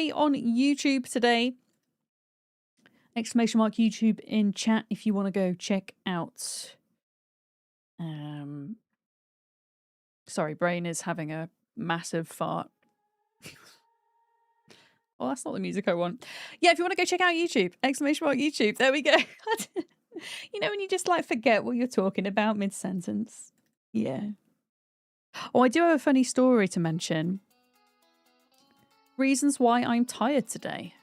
everybody on YouTube today. Exclamation mark YouTube in chat if you want to go check out. Sorry, brain is having a massive fart. Oh, that's not the music I want. Yeah, if you want to go check out YouTube, exclamation mark YouTube. There we go. You know when you just like forget what you're talking about mid-sentence? Yeah. Oh, I do have a funny story to mention. Reasons why I'm tired today.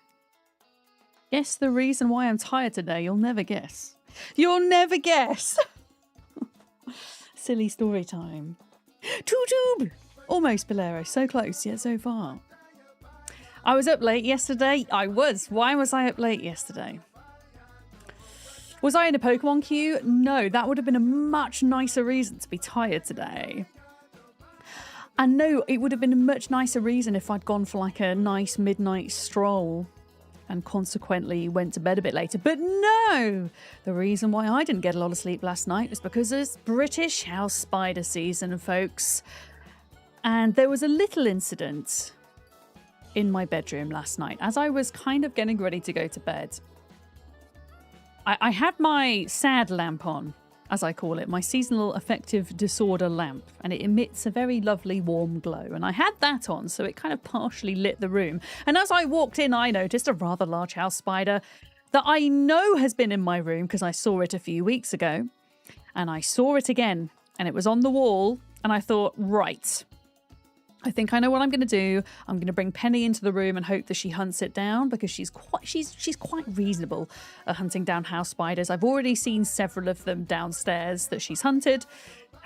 Guess the reason why I'm tired today. You'll never guess. You'll never guess. Silly story time. Tootoob! Almost, Bolero. So close, yet so far. I was up late yesterday. I was. Why was I up late yesterday? Was I in a Pokemon queue? No, that would have been a much nicer reason to be tired today. And no, it would have been a much nicer reason if I'd gone for like a nice midnight stroll and consequently went to bed a bit later. But no! The reason why I didn't get a lot of sleep last night is because it's British house spider season, folks. And there was a little incident in my bedroom last night as I was kind of getting ready to go to bed. I had my SAD lamp on, as I call it, my seasonal affective disorder lamp, and it emits a very lovely warm glow. And I had that on, so it kind of partially lit the room. And as I walked in, I noticed a rather large house spider that I know has been in my room because I saw it a few weeks ago. And I saw it again, and it was on the wall. And I thought, right, I think I know what I'm going to do. I'm going to bring Penny into the room and hope that she hunts it down because she's quite reasonable at hunting down house spiders. I've already seen several of them downstairs that she's hunted.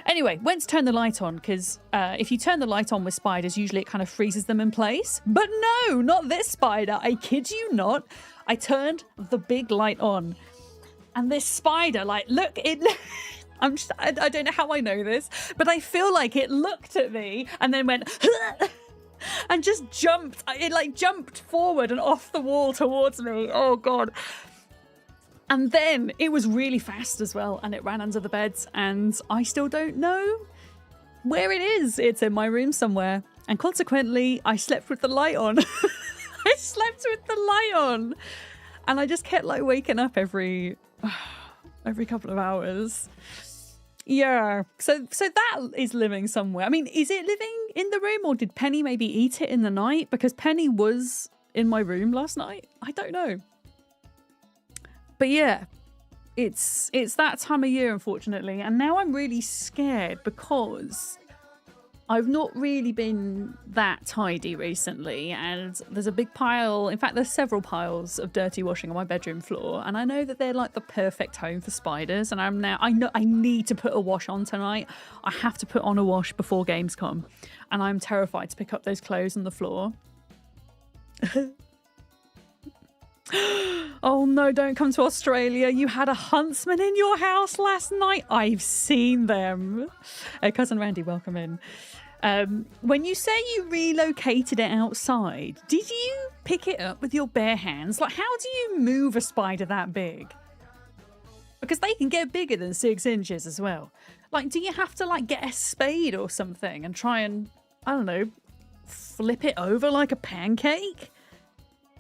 Anyway, went to turn the light on because if you turn the light on with spiders, usually it kind of freezes them in place. But no, not this spider. I kid you not. I turned the big light on and this spider, like, look, it... I don't know how I know this, but I feel like it looked at me and then went and just jumped. It like jumped forward and off the wall towards me. Oh God. And then it was really fast as well. And it ran under the beds and I still don't know where it is. It's in my room somewhere. And consequently, I slept with the light on. I slept with the light on. And I just kept like waking up every couple of hours. Yeah, so that is living somewhere. I mean, is it living in the room or did Penny maybe eat it in the night? Because Penny was in my room last night. I don't know. But yeah, it's that time of year, unfortunately. And now I'm really scared because I've not really been that tidy recently, and there's a big pile, in fact there's several piles of dirty washing on my bedroom floor, and I know that they're like the perfect home for spiders, and I know I need to put a wash on tonight. I have to put on a wash before Gamescom, and I'm terrified to pick up those clothes on the floor. Oh no, don't come to Australia. You had a huntsman in your house last night. I've seen them. Cousin Randy, welcome in. When you say you relocated it outside, did you pick it up with your bare hands? Like, how do you move a spider that big? Because they can get bigger than 6 inches as well. Like, do you have to like get a spade or something and try and, I don't know, flip it over like a pancake?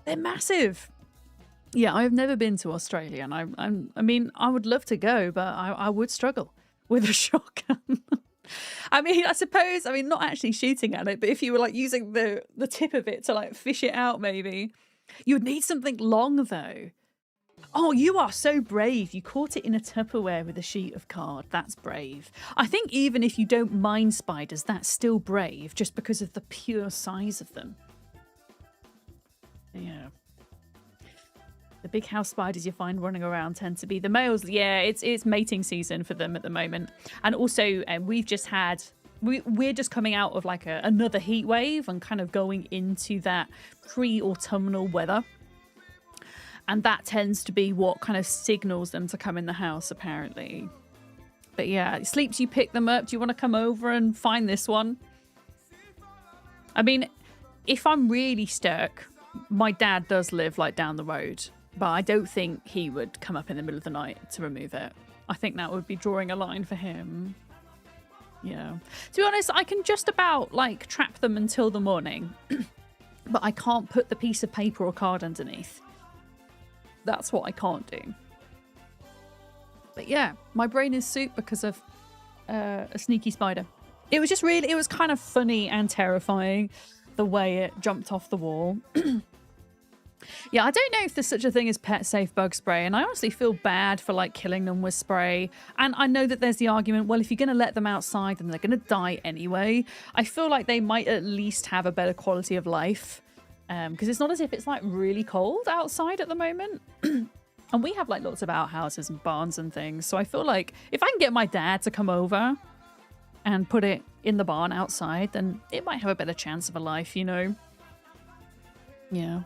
They're massive. Yeah, I've never been to Australia, and I mean, I would love to go, but I would struggle with a shotgun. I mean, I suppose, I mean, not actually shooting at it, but if you were like using the tip of it to like fish it out, maybe. You would need something long, though. Oh, you are so brave. You caught it in a Tupperware with a sheet of card. That's brave. I think even if you don't mind spiders, that's still brave, just because of the pure size of them. Yeah. The big house spiders you find running around tend to be the males. Yeah, it's mating season for them at the moment. And also, we've just had... We're just coming out of like another heat wave and kind of going into that pre-autumnal weather. And that tends to be what kind of signals them to come in the house, apparently. But yeah, Sleeps, you pick them up. Do you want to come over and find this one? I mean, if I'm really stuck, my dad does live like down the road. But I don't think he would come up in the middle of the night to remove it. I think that would be drawing a line for him. Yeah. To be honest, I can just about like trap them until the morning. but I can't put the piece of paper or card underneath. That's what I can't do. But yeah, my brain is soup because of a sneaky spider. It was just really, it was kind of funny and terrifying the way it jumped off the wall. Yeah, I don't know if there's such a thing as pet safe bug spray, and I honestly feel bad for like killing them with spray. And I know that there's the argument, well, if you're going to let them outside, then they're going to die anyway. I feel like they might at least have a better quality of life, because it's not as if it's like really cold outside at the moment. And we have like lots of outhouses and barns and things, so I feel like if I can get my dad to come over and put it in the barn outside, then it might have a better chance of a life, you know? Yeah.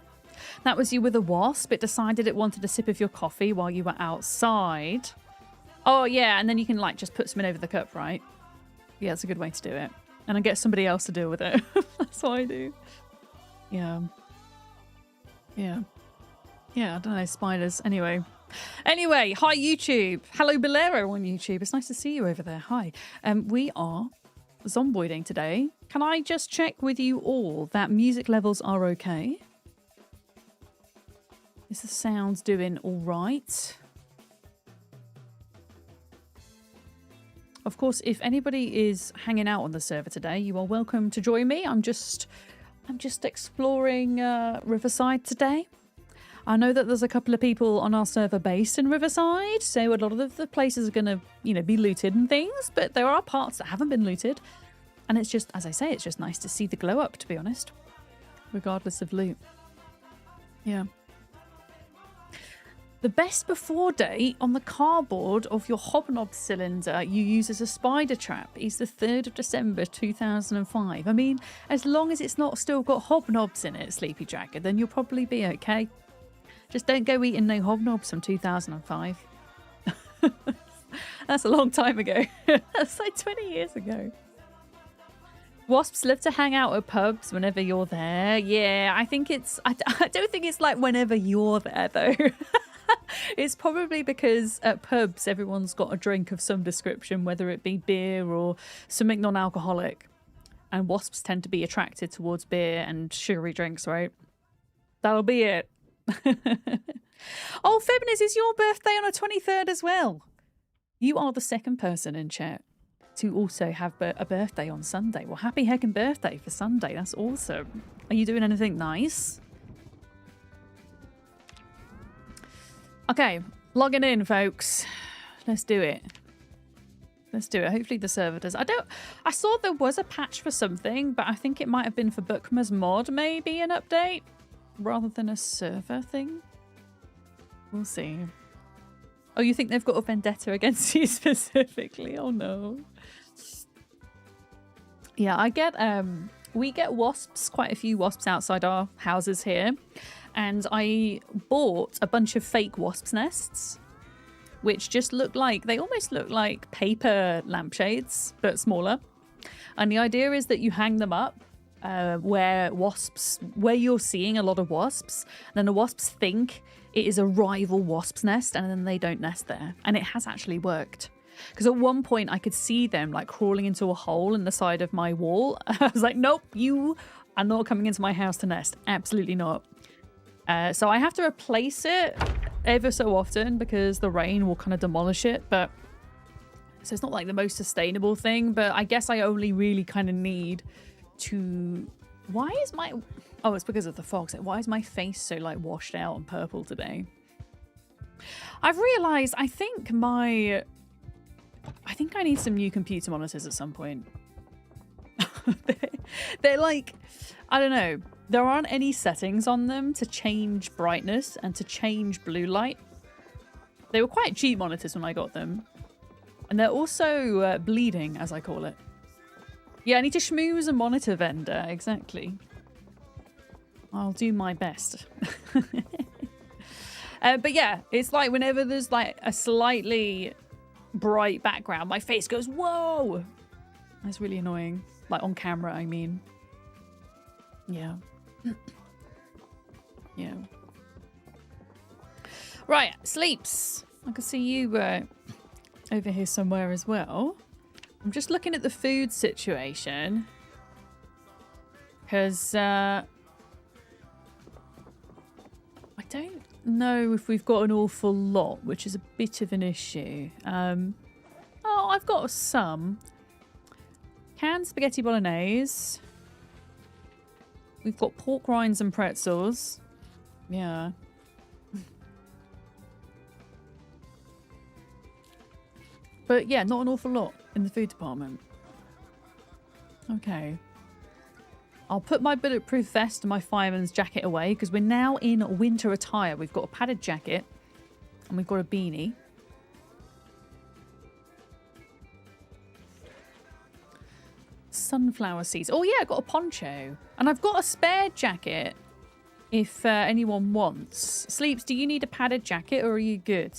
That was you with a wasp. It decided it wanted a sip of your coffee while you were outside. Oh, yeah, and then you can, like, just put something over the cup, right? Yeah, it's a good way to do it. And then get somebody else to deal with it. That's what I do. Yeah. Yeah. Yeah, I don't know, spiders. Anyway, hi, YouTube. Hello, Bolero on YouTube. It's nice to see you over there. Hi. We are zomboiding today. Can I just check with you all that music levels are okay? Is the sound doing all right? Of course, if anybody is hanging out on the server today, you are welcome to join me. I'm just exploring Riverside today. I know that there's a couple of people on our server based in Riverside, so a lot of the places are going to, you know, be looted and things, but there are parts that haven't been looted. And it's just, as I say, it's just nice to see the glow up, to be honest, regardless of loot. Yeah. The best before date on the cardboard of your hobnob cylinder you use as a spider trap is the 3rd of December 2005. I mean, as long as it's not still got hobnobs in it, Sleepy Dragon, then you'll probably be okay. Just don't go eating no hobnobs from 2005. That's a long time ago. That's like 20 years ago. Wasps love to hang out at pubs whenever you're there. Yeah, I think it's... I don't think it's like whenever you're there, though. It's probably because at pubs, everyone's got a drink of some description, whether it be beer or something non-alcoholic. And wasps tend to be attracted towards beer and sugary drinks, right? That'll be it. Oh, Febnis, is your birthday on the 23rd as well? You are the second person in chat to also have a birthday on Sunday. Well, happy heckin' birthday for Sunday. That's awesome. Are you doing anything nice? Okay, logging in, folks. Let's do it. Let's do it. Hopefully the server does. I saw there was a patch for something, but I think it might have been for Bookma's mod, maybe an update, rather than a server thing. We'll see. Oh, you think they've got a vendetta against you specifically? Oh no. Yeah, we get wasps, quite a few wasps outside our houses here. And I bought a bunch of fake wasps' nests, which just look like, they almost look like paper lampshades, but smaller. And the idea is that you hang them up where you're seeing a lot of wasps. And then the wasps think it is a rival wasp's nest, and then they don't nest there. And it has actually worked. Because at one point I could see them like crawling into a hole in the side of my wall. I was like, nope, you are not coming into my house to nest. Absolutely not. So I have to replace it ever so often because the rain will kind of demolish it. But so it's not like the most sustainable thing, but I guess I only really kind of need to... Why is my... Oh, it's because of the fog. Why is my face so like washed out and purple today? I've realized I think I need some new computer monitors at some point. They're like, I don't know. There aren't any settings on them to change brightness and to change blue light. They were quite cheap monitors when I got them. And they're also bleeding, as I call it. Yeah, I need to schmooze a monitor vendor. Exactly. I'll do my best. But yeah, it's like whenever there's like a slightly bright background, my face goes, whoa! That's really annoying. Like on camera, I mean. Yeah. Yeah. Right, Sleeps. I can see you over here somewhere as well. I'm just looking at the food situation. Because don't know if we've got an awful lot, which is a bit of an issue. Oh, I've got some. Canned spaghetti bolognese. We've got pork rinds and pretzels. Yeah. But yeah, not an awful lot in the food department. Okay. I'll put my bulletproof vest and my fireman's jacket away because we're now in winter attire. We've got a padded jacket and we've got a beanie. Sunflower seeds. Oh yeah, I got a poncho. And I've got a spare jacket if anyone wants. Sleeps, do you need a padded jacket or are you good?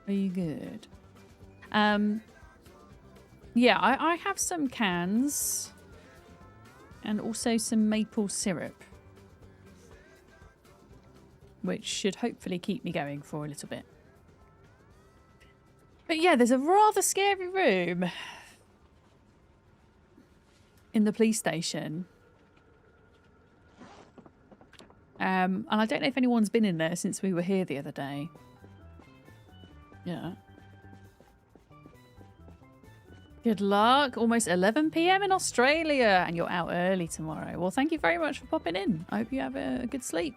Are you good? Yeah, I have some cans and also some maple syrup, which should hopefully keep me going for a little bit. But yeah, there's a rather scary room in the police station. And I don't know if anyone's been in there since we were here the other day. Yeah. Good luck. Almost 11 p.m. in Australia. And you're out early tomorrow. Well, thank you very much for popping in. I hope you have a good sleep.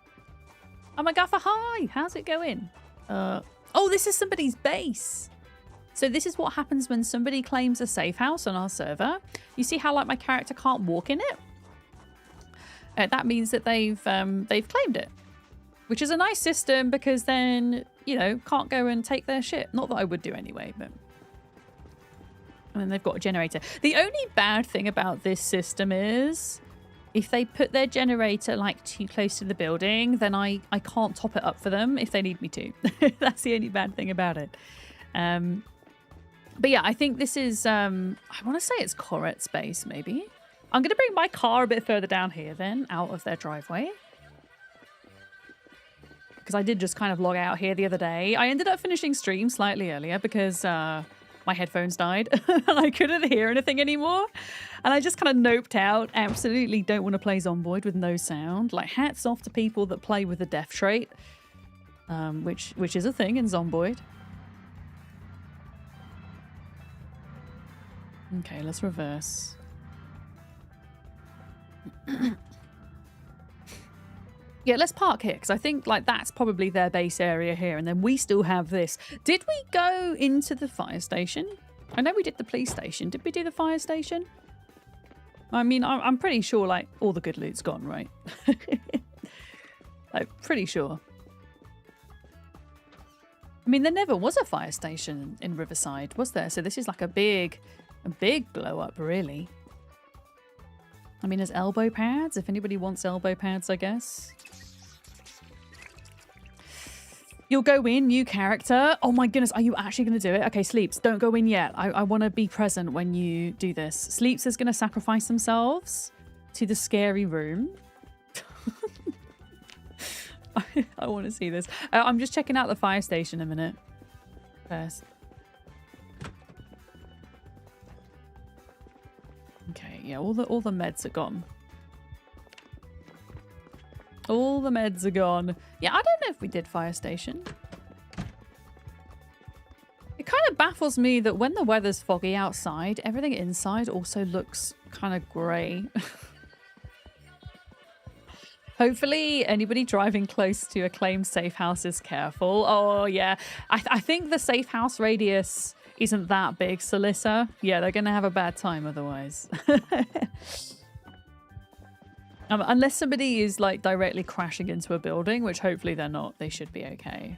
Oh my gaffer, hi. How's it going? Oh, this is somebody's base. So this is what happens when somebody claims a safe house on our server. You see how like my character can't walk in it? That means that they've claimed it. Which is a nice system because then, you know, can't go and take their shit. Not that I would do anyway, but... And then they've got a generator. The only bad thing about this system is if they put their generator like too close to the building, then I can't top it up for them if they need me to. That's the only bad thing about it. But yeah, I think this is, I want to say it's Coret's base, maybe. I'm going to bring my car a bit further down here then, out of their driveway. Because I did just kind of log out here the other day. I ended up finishing stream slightly earlier because my headphones died and I couldn't hear anything anymore. And I just kind of noped out. Absolutely don't want to play Zomboid with no sound. Like, hats off to people that play with the deaf trait, which is a thing in Zomboid. Okay, let's reverse. Yeah, let's park here because I think like that's probably their base area here, and then we still have this. Did we go into the fire station? I know we did the police station. Did we do the fire station? I mean, I'm pretty sure like all the good loot's gone, right? I'm pretty sure. I mean, there never was a fire station in Riverside, was there? So this is like a big blow up, really. I mean, there's elbow pads, if anybody wants elbow pads, I guess. You'll go in, new character. Oh my goodness, are you actually going to do it? Okay, Sleeps, don't go in yet. I want to be present when you do this. Sleeps is going to sacrifice themselves to the scary room. I want to see this. I'm just checking out the fire station a minute first. Okay, yeah, all the meds are gone. All the meds are gone. Yeah, I don't know if we did fire station. It kind of baffles me that when the weather's foggy outside, everything inside also looks kind of grey. Hopefully anybody driving close to a claimed safe house is careful. Oh yeah, I think the safe house radius isn't that big, Salissa. Yeah, they're going to have a bad time otherwise. Unless somebody is like directly crashing into a building, which hopefully they're not, they should be okay.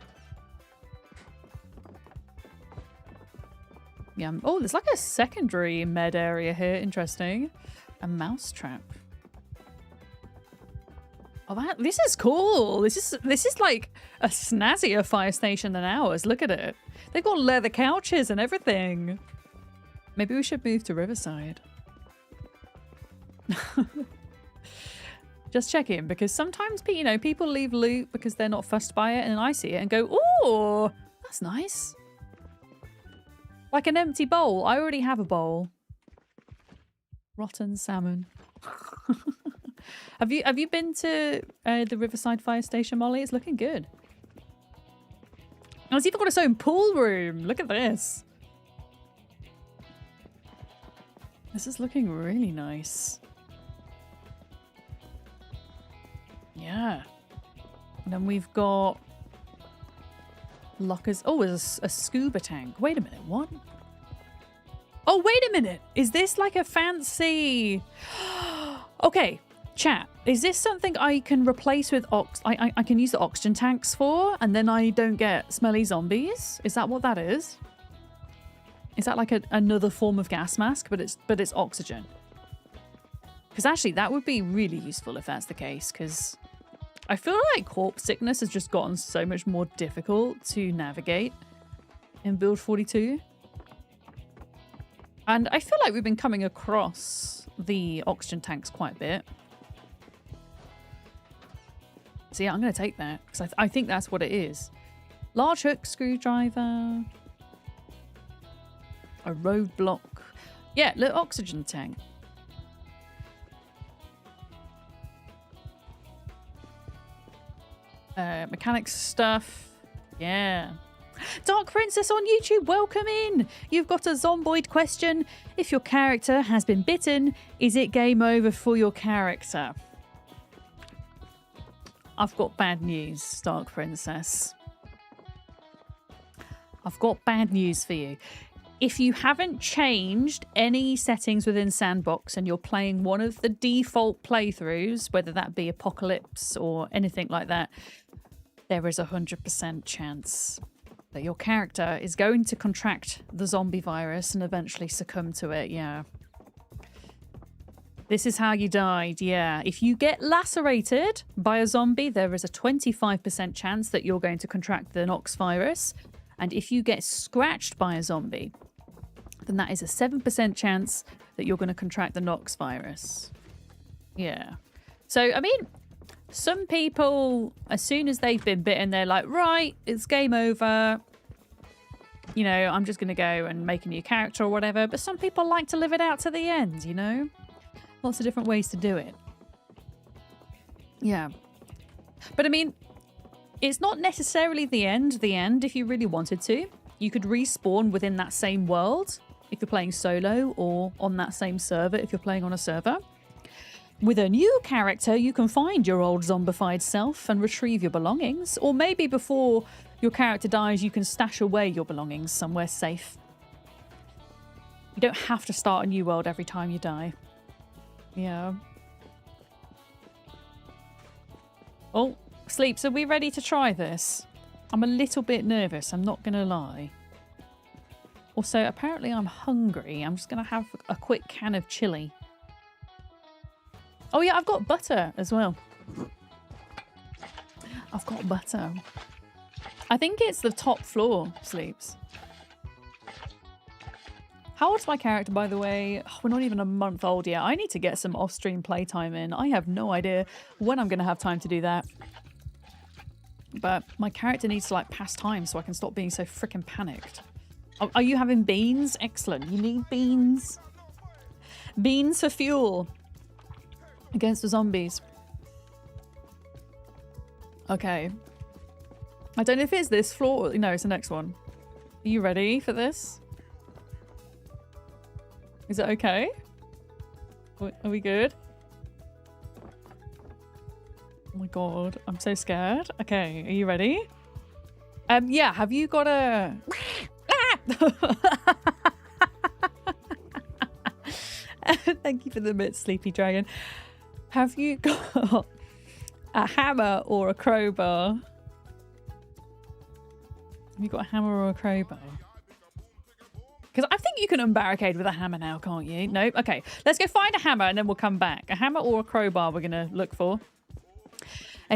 Yeah. Oh, there's like a secondary med area here. Interesting. A mousetrap. Oh, this is cool. This is like a snazzier fire station than ours. Look at it. They've got leather couches and everything. Maybe we should move to Riverside. Just check in, because sometimes, you know, people leave loot because they're not fussed by it, and then I see it and go, "Oh, that's nice." Like an empty bowl. I already have a bowl. Rotten salmon. Have you been to the Riverside fire station, Molly? It's looking good. Oh, it's even got its own pool room. Look at this. This is looking really nice. Yeah. And then we've got lockers. Oh, there's a scuba tank. Wait a minute. What? Oh, wait a minute. Is this like a fancy... Okay, chat. Is this something I can replace with I can use the oxygen tanks for, and then I don't get smelly zombies? Is that what that is? Is that like another form of gas mask, but it's oxygen? Because actually, that would be really useful if that's the case, because I feel like corpse sickness has just gotten so much more difficult to navigate in Build 42. And I feel like we've been coming across the oxygen tanks quite a bit. So yeah, I'm going to take that because I think that's what it is. Large hook screwdriver. A roadblock. Yeah, little oxygen tank. Mechanics stuff. Yeah. Dark Princess on YouTube, welcome in! You've got a Zomboid question. If your character has been bitten, is it game over for your character? I've got bad news, Dark Princess. I've got bad news for you. If you haven't changed any settings within Sandbox and you're playing one of the default playthroughs, whether that be Apocalypse or anything like that, there is a 100% chance that your character is going to contract the zombie virus and eventually succumb to it, yeah. This is how you died, yeah. If you get lacerated by a zombie, there is a 25% chance that you're going to contract the Nox virus. And if you get scratched by a zombie, then that is a 7% chance that you're going to contract the Nox virus. Yeah. So, I mean, some people, as soon as they've been bitten, they're like, right, it's game over. You know, I'm just going to go and make a new character or whatever. But some people like to live it out to the end, you know? Lots of different ways to do it. Yeah. But I mean, it's not necessarily the end if you really wanted to. You could respawn within that same world if you're playing solo, or on that same server if you're playing on a server. With a new character, you can find your old zombified self and retrieve your belongings. Or maybe before your character dies, you can stash away your belongings somewhere safe. You don't have to start a new world every time you die. Yeah. Oh, Sleeps, are we ready to try this? I'm a little bit nervous, I'm not going to lie. Also, apparently I'm hungry. I'm just going to have a quick can of chili. Oh yeah, I've got butter as well. I've got butter. I think it's the top floor, Sleeps. How old's my character, by the way? Oh, we're not even a month old yet. I need to get some off-stream playtime in. I have no idea when I'm going to have time to do that. But my character needs to, like, pass time so I can stop being so freaking panicked. Oh, are you having beans? Excellent. You need beans. Beans for fuel. Against the zombies. Okay. I don't know if it's this floor. No, it's the next one. Are you ready for this? Is it okay? Are we good? Oh my god, I'm so scared. Okay, are you ready? Yeah, have you got a... Thank you for the bit, Sleepy Dragon. Have you got a hammer or a crowbar? Have you got a hammer or a crowbar? Because I think you can unbarricade with a hammer now, can't you? Nope. Okay, let's go find a hammer and then we'll come back. A hammer or a crowbar we're going to look for.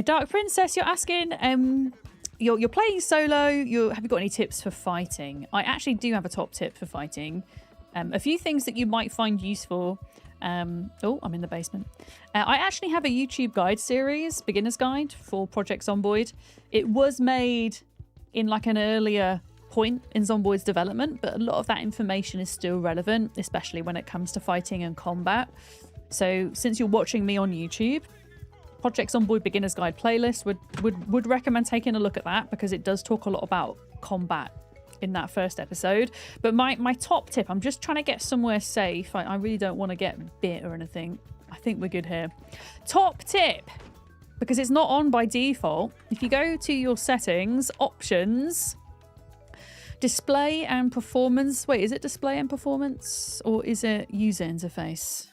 Dark Princess, you're asking, you're playing solo. Have you got any tips for fighting? I actually do have a top tip for fighting. A few things that you might find useful. Oh, I'm in the basement. I actually have a YouTube guide series, beginner's guide for Project Zomboid. It was made in like an earlier point in Zomboid's development, but a lot of that information is still relevant, especially when it comes to fighting and combat. So since you're watching me on YouTube, Project Zomboid Beginner's Guide playlist would recommend taking a look at that, because it does talk a lot about combat in that first episode. But my top tip, I'm just trying to get somewhere safe. I really don't want to get bit or anything. I think we're good here. Top tip, because it's not on by default. If you go to your settings, options, display and performance. Wait, is it display and performance or is it user interface?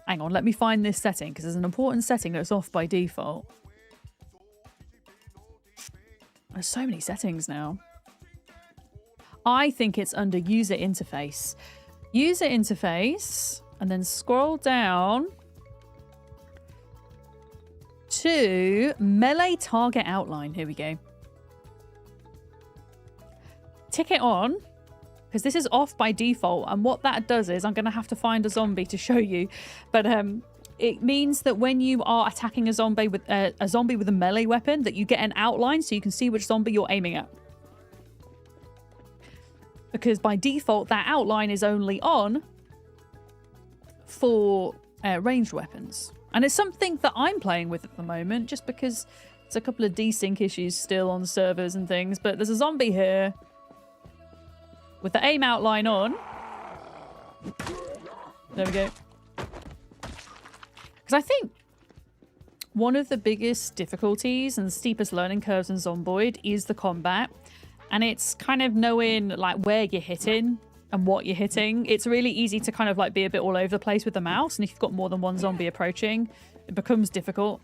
Hang on, let me find this setting, because there's an important setting that's off by default. There's so many settings now. I think it's under user interface. User interface, and then scroll down to melee target outline. Here we go. Tick it on, because this is off by default, and what that does is, I'm going to have to find a zombie to show you, but it means that when you are attacking a zombie with a melee weapon, that you get an outline so you can see which zombie you're aiming at. Because by default, that outline is only on for ranged weapons. And it's something that I'm playing with at the moment, just because it's a couple of desync issues still on servers and things. But there's a zombie here with the aim outline on. There we go. Because I think one of the biggest difficulties and steepest learning curves in Zomboid is the combat. And it's kind of knowing like where you're hitting and what you're hitting. It's really easy to kind of like be a bit all over the place with the mouse. And if you've got more than one zombie approaching, it becomes difficult.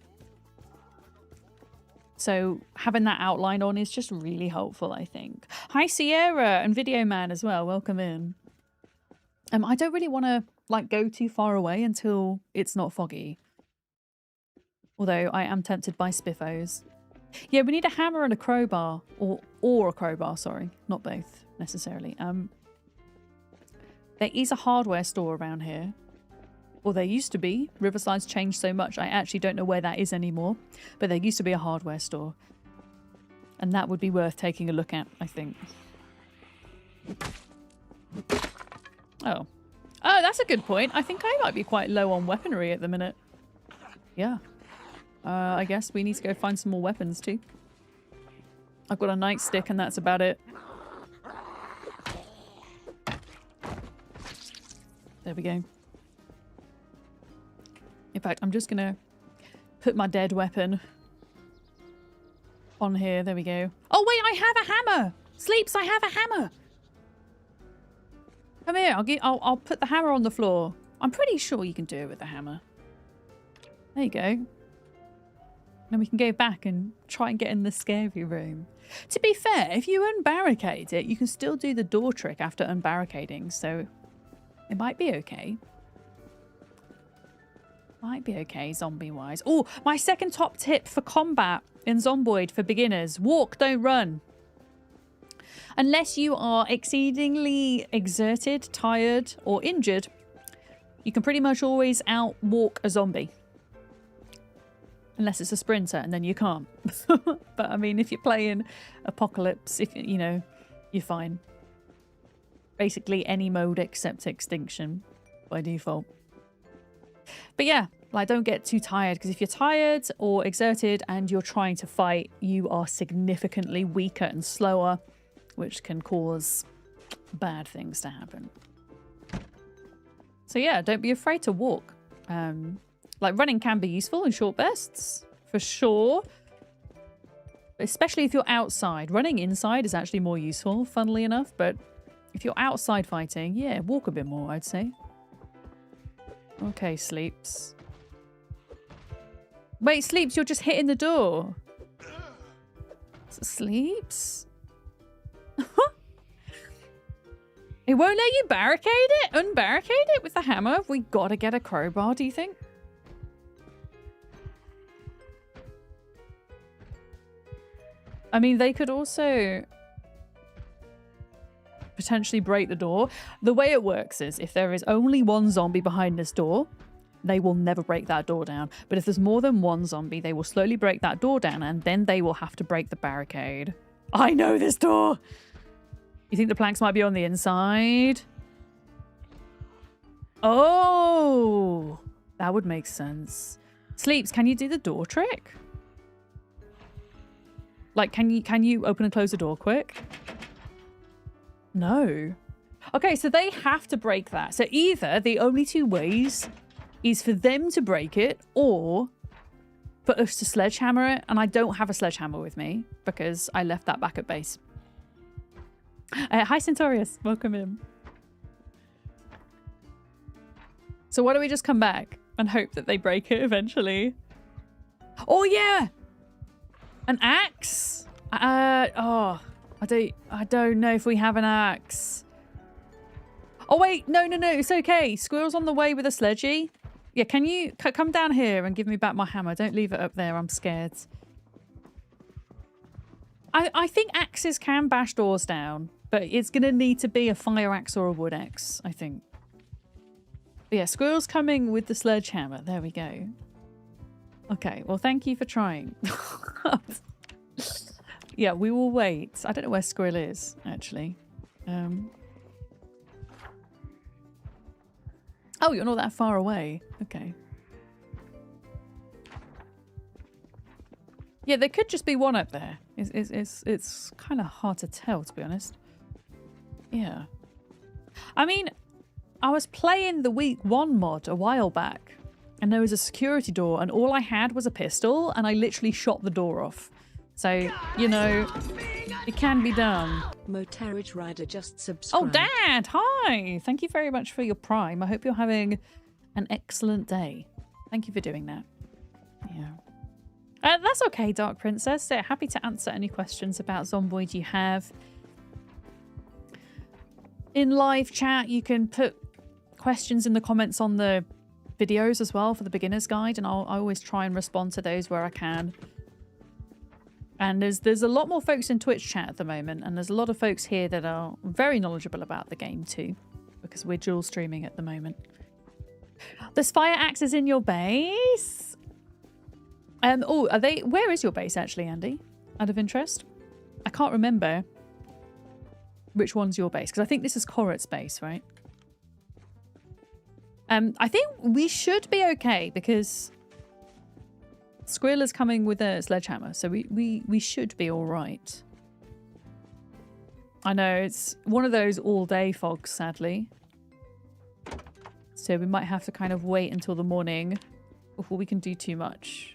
So having that outline on is just really helpful, I think. Hi, Sierra and Video Man as well. Welcome in. I don't really want to like go too far away until it's not foggy. Although I am tempted by spiffos. Yeah, we need a hammer and a crowbar, or a crowbar, sorry, not both necessarily. There is a hardware store around here. Or there used to be. Riverside's changed so much, I actually don't know where that is anymore. But there used to be a hardware store. And that would be worth taking a look at, I think. Oh. Oh, that's a good point. I think I might be quite low on weaponry at the minute. Yeah. I guess we need to go find some more weapons too. I've got a nightstick and that's about it. There we go. In fact, I'm just gonna put my dead weapon on here. There we go. Oh wait, I have a hammer! Sleeps, I have a hammer! Come here, I'll put the hammer on the floor. I'm pretty sure you can do it with the hammer. There you go. Then we can go back and try and get in the scary room. To be fair, if you unbarricade it, you can still do the door trick after unbarricading, so it might be okay. Might be okay, zombie-wise. Oh, my second top tip for combat in Zomboid for beginners. Walk, don't run. Unless you are exceedingly exerted, tired, or injured, you can pretty much always outwalk a zombie. Unless it's a sprinter, and then you can't. But, I mean, if you're playing Apocalypse, if you know, you're fine. Basically, any mode except Extinction by default. But yeah, like, don't get too tired, because if you're tired or exerted and you're trying to fight, you are significantly weaker and slower, which can cause bad things to happen. So yeah, don't be afraid to walk. Like, running can be useful in short bursts, for sure. Especially if you're outside. Running inside is actually more useful, funnily enough. But if you're outside fighting, yeah, walk a bit more, I'd say. Okay, Sleeps. Wait, Sleeps, you're just hitting the door. Sleeps? It won't let you barricade it? Unbarricade it with the hammer? Have we got to get a crowbar, do you think? I mean, they could also potentially break the door. The way it works is if there is only one zombie behind this door, they will never break that door down. But if there's more than one zombie, they will slowly break that door down and then they will have to break the barricade. I know this door! You think the planks might be on the inside? Oh, that would make sense. Sleeps, can you do the door trick? Like, can you open and close the door quick? No. Okay, so they have to break that. So either the only two ways is for them to break it or for us to sledgehammer it. And I don't have a sledgehammer with me because I left that back at base. Hi, Centaurus. Welcome in. So why don't we just come back and hope that they break it eventually? Oh, yeah. An axe? I don't know if we have an axe. Oh, wait. No. It's okay. Squirrel's on the way with a sledgy. Yeah, can you come down here and give me back my hammer? Don't leave it up there. I'm scared. I think axes can bash doors down, but it's going to need to be a fire axe or a wood axe, I think. But yeah, Squirrel's coming with the sledgehammer. There we go. Okay, well, thank you for trying. Yeah, we will wait. I don't know where Squirrel is, actually. Oh, you're not that far away. Okay. Yeah, there could just be one up there. It's kind of hard to tell, to be honest. Yeah. I mean, I was playing the week 1 mod a while back, and there was a security door, and all I had was a pistol, and I literally shot the door off. So, you know, it can be done. Motorage Rider just subscribed. Oh, Dad! Hi! Thank you very much for your Prime. I hope you're having an excellent day. Thank you for doing that. Yeah. That's okay, Dark Princess. Happy to answer any questions about Zomboid you have. In live chat, you can put questions in the comments on the videos as well for the beginner's guide, and I always try and respond to those where I can. And there's a lot more folks in Twitch chat at the moment, and there's a lot of folks here that are very knowledgeable about the game too, because we're dual streaming at the moment. There's fire axes in your base. Oh, are they? Where is your base actually, Andy? Out of interest, I can't remember which one's your base because I think this is Corret's base, right? I think we should be okay because Squirrel is coming with a sledgehammer, so we should be all right. I know it's one of those all-day fogs, sadly. So we might have to kind of wait until the morning before we can do too much.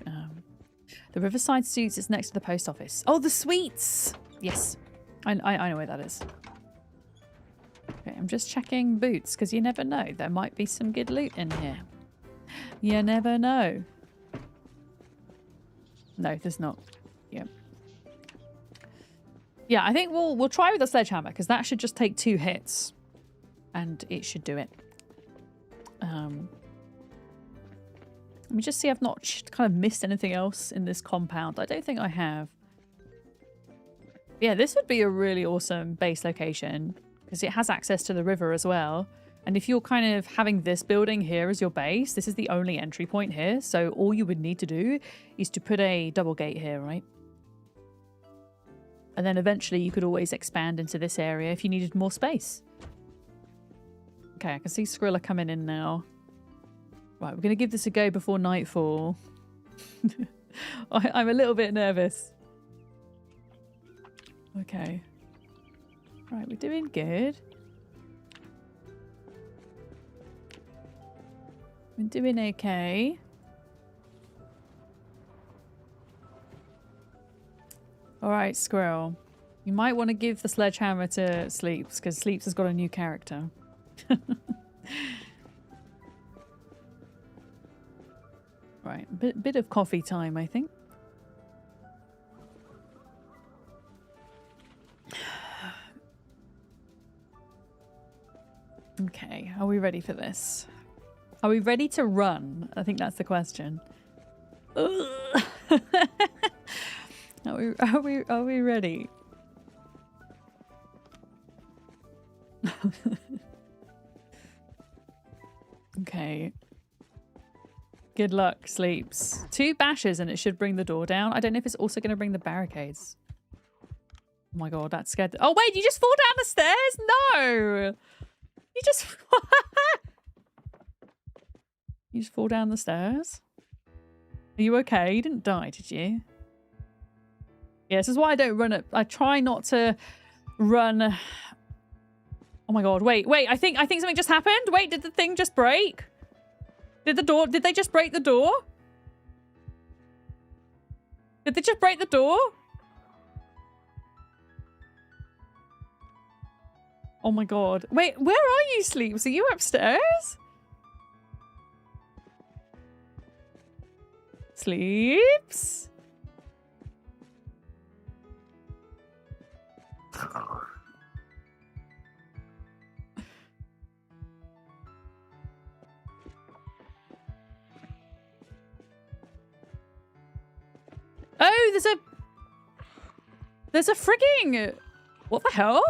The Riverside Suits is next to the post office. Oh, the sweets! Yes, I know where that is. Okay, I'm just checking boots because you never know. There might be some good loot in here. You never know. No, there's not. Yeah. Yeah, I think we'll try with the sledgehammer because that should just take 2 hits, and it should do it. Let me just see. I've not kind of missed anything else in this compound. I don't think I have. Yeah, this would be a really awesome base location because it has access to the river as well. And if you're kind of having this building here as your base, this is the only entry point here. So all you would need to do is to put a double gate here, right? And then eventually you could always expand into this area if you needed more space. Okay, I can see Skrilla coming in now. Right, we're going to give this a go before nightfall. I'm a little bit nervous. Okay. Right, we're doing good. We're doing okay. Alright, Squirrel. You might want to give the sledgehammer to Sleeps, because Sleeps has got a new character. Right, bit of coffee time, I think. Okay, are we ready for this? Are we ready to run? I think that's the question. Are we ready? Okay. Good luck, Sleeps. 2 bashes and it should bring the door down. I don't know if it's also going to bring the barricades. Oh my god, that scared... Oh wait, you just fall down the stairs? No! You just... You just fall down the stairs? Are you okay? You didn't die, did you? Yeah, this is why I don't run it. I try not to run. Oh my god, wait. I think something just happened. Wait, did the thing just break? Did they just break the door? Did they just break the door? Oh my god. Wait, where are you, Sleeps? Are you upstairs? Sleeps? Oh, there's a frigging... What the hell?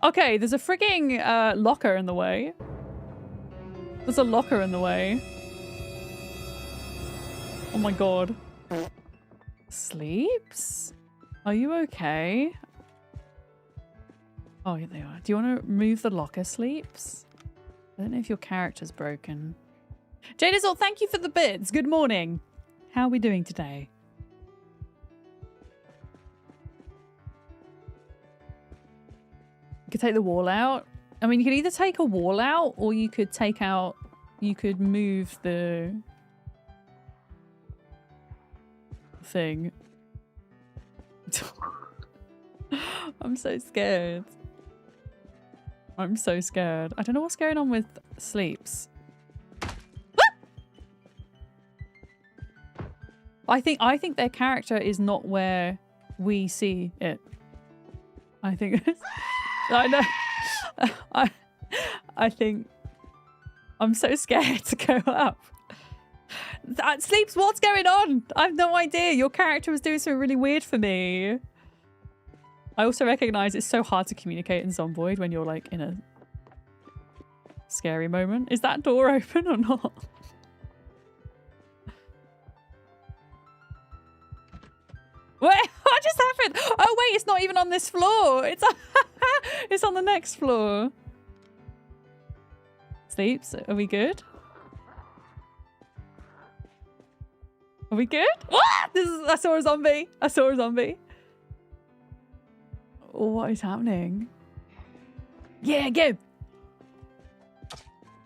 Okay, there's a frigging locker in the way. There's a locker in the way. Oh my god. Sleeps? Are you okay? Oh, here they are. Do you want to move the locker, Sleeps? I don't know if your character's broken. Jadizzle, thank you for the bits. Good morning. How are we doing today? You could take the wall out. I mean, you could either take a wall out or you could take out... You could move the... thing. I'm so scared. I'm so scared. I don't know what's going on with Sleeps. I think their character is not where we see it. I think I know. I think I'm so scared to go up. Sleeps, what's going on? I have no idea. Your character was doing something really weird for me. I also recognize it's so hard to communicate in Zomboid when you're like in a scary moment. Is that door open or not? Wait, what just happened? Oh wait, it's not even on this floor. It's on the next floor. Sleeps, are we good? Are we good? Ah! I saw a zombie. I saw a zombie. What is happening? Yeah, go.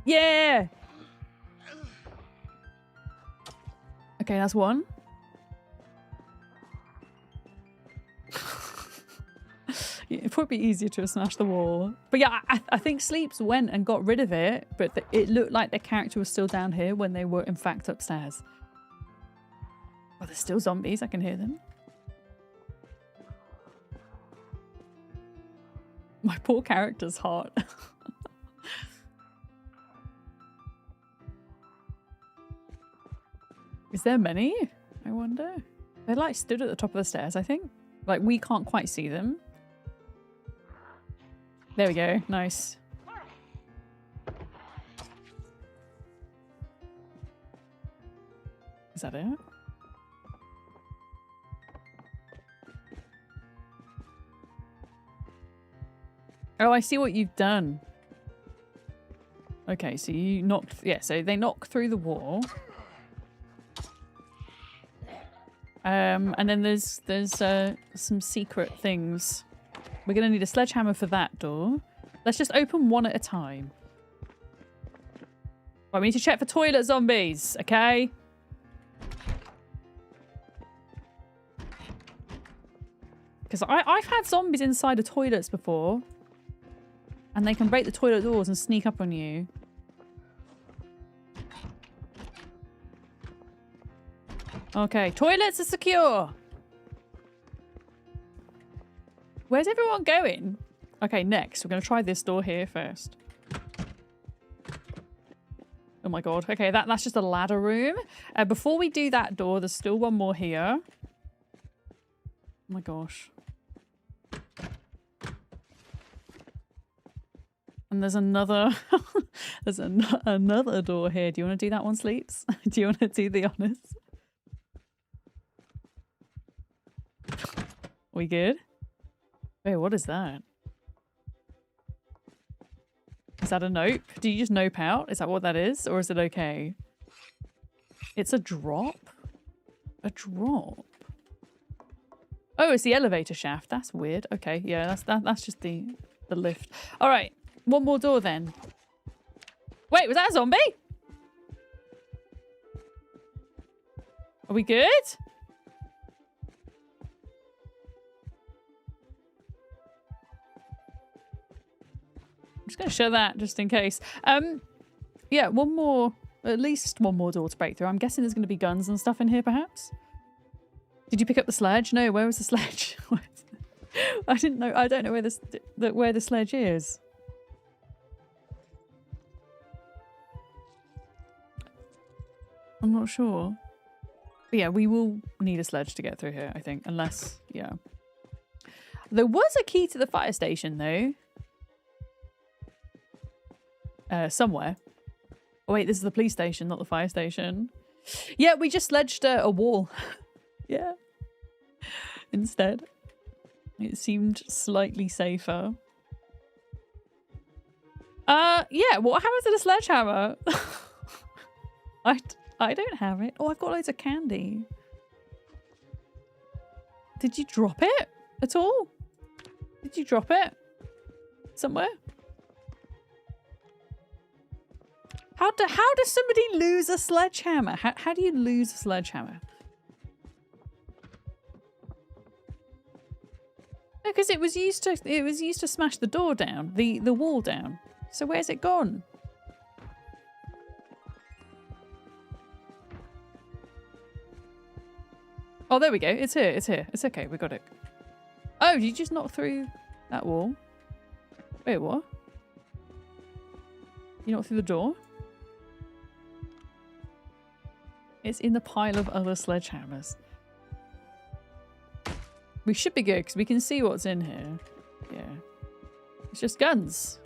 Yeah. Okay, that's one. It'd probably be easier to smash the wall. But yeah, I think Sleeps went and got rid of it, but it looked like their character was still down here when they were in fact upstairs. Oh, there's still zombies. I can hear them. My poor character's hot. Is there many? I wonder. They're like stood at the top of the stairs, I think. Like we can't quite see them. There we go. Nice. Is that it? Oh, I see what you've done. Okay, so you knocked... Yeah, so they knock through the wall. And then there's some secret things. We're going to need a sledgehammer for that door. Let's just open one at a time. Right, we need to check for toilet zombies, okay? Because I've had zombies inside of toilets before. And they can break the toilet doors and sneak up on you. Okay, toilets are secure. Where's everyone going? Okay, next. We're going to try this door here first. Oh my god. Okay, that's just a ladder room. Before we do that door, there's still one more here. Oh my gosh. And there's another... there's another door here. Do you want to do that one, Sleeps? Do you want to do the honors? We good? Wait, what is that? Is that a nope? Do you just nope out? Is that what that is? Or is it okay? It's a drop? A drop? Oh, it's the elevator shaft. That's weird. Okay, yeah, that's just the lift. All right, one more door then. Wait, was that a zombie? Are we good? I'm just going to show that just in case. Yeah, one more, at least one more door to break through. I'm guessing there's going to be guns and stuff in here, perhaps. Did you pick up the sledge? No, where was the sledge? I didn't know. I don't know where the sledge is. I'm not sure. But yeah, we will need a sledge to get through here, I think. Unless, yeah. There was a key to the fire station, though. Somewhere. Oh, wait, this is the police station, not the fire station. Yeah, we just sledged a wall. Yeah. Instead. It seemed slightly safer. Yeah, what happens to the sledgehammer? I don't have it. Oh, I've got loads of candy. Did you drop it at all? Did you drop it? Somewhere? How does somebody lose a sledgehammer? How do you lose a sledgehammer? No, because it was used to smash the door down, the wall down. So where's it gone? Oh, there we go. It's here. It's here. It's okay. We got it. Oh, did you just knock through that wall? Wait, what? You knocked through the door? It's in the pile of other sledgehammers. We should be good because we can see what's in here. Yeah. It's just guns.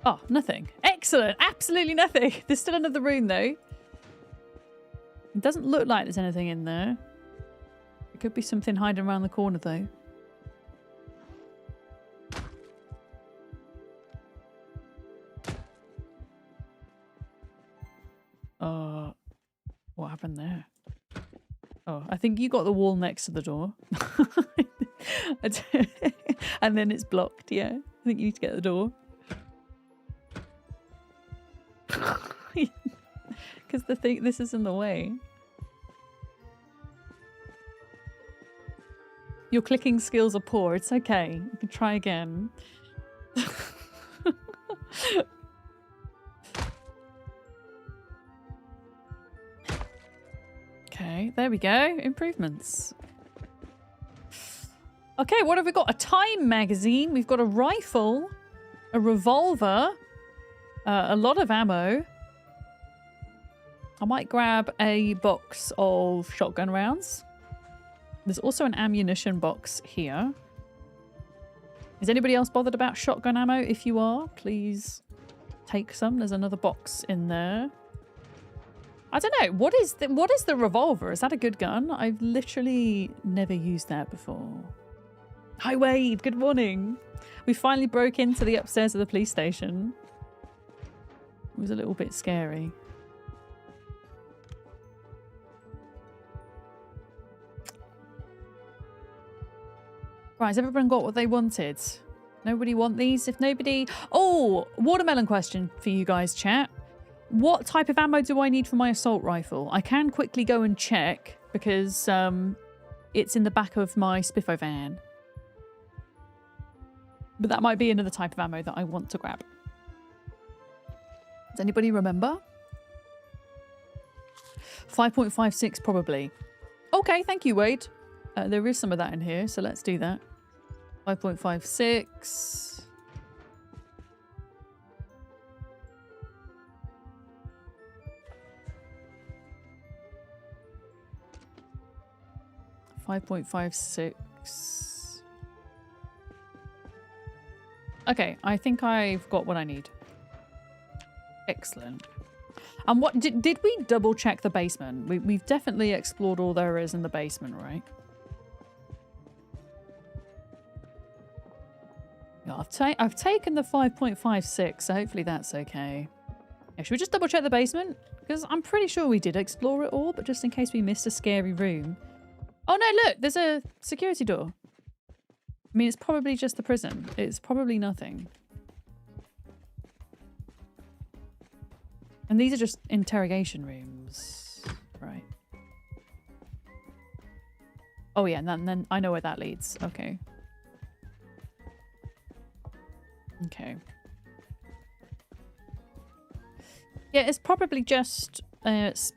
Oh, nothing. Excellent. Absolutely nothing. There's still another room though. It doesn't look like there's anything in there. It could be something hiding around the corner though. What happened there? Oh, I think you got the wall next to the door. And then it's blocked, yeah. I think you need to get the door. Because this is in the way. Your clicking skills are poor. It's okay. You can try again. Okay, there we go. Improvements. Okay, what have we got? A time magazine. We've got a rifle, a revolver, a lot of ammo. I might grab a box of shotgun rounds. There's also an ammunition box here. Is anybody else bothered about shotgun ammo? If you are, please take some. There's another box in there. I don't know. What is the revolver? Is that a good gun? I've literally never used that before. Hi Wade, good morning. We finally broke into the upstairs of the police station. It was a little bit scary. Right, has everyone got what they wanted? Nobody want these? If nobody... Oh, watermelon question for you guys, chat. What type of ammo do I need for my assault rifle? I can quickly go and check because it's in the back of my Spiffo van. But that might be another type of ammo that I want to grab. Does anybody remember? 5.56 probably. Okay, thank you, Wade. There is some of that in here, so let's do that. 5.56. .56. Okay, I think I've got what I need. Excellent. And what did we double check the basement? We've definitely explored all there is in the basement, right? God, I've taken the 5.56, so hopefully that's okay. Yeah, should we just double check the basement? Because I'm pretty sure we did explore it all, but just in case we missed a scary room. Oh no, look, there's a security door. I mean, it's probably just the prison. It's probably nothing. And these are just interrogation rooms. Right. Oh yeah, and then I know where that leads. Okay. Okay. Yeah, it's probably just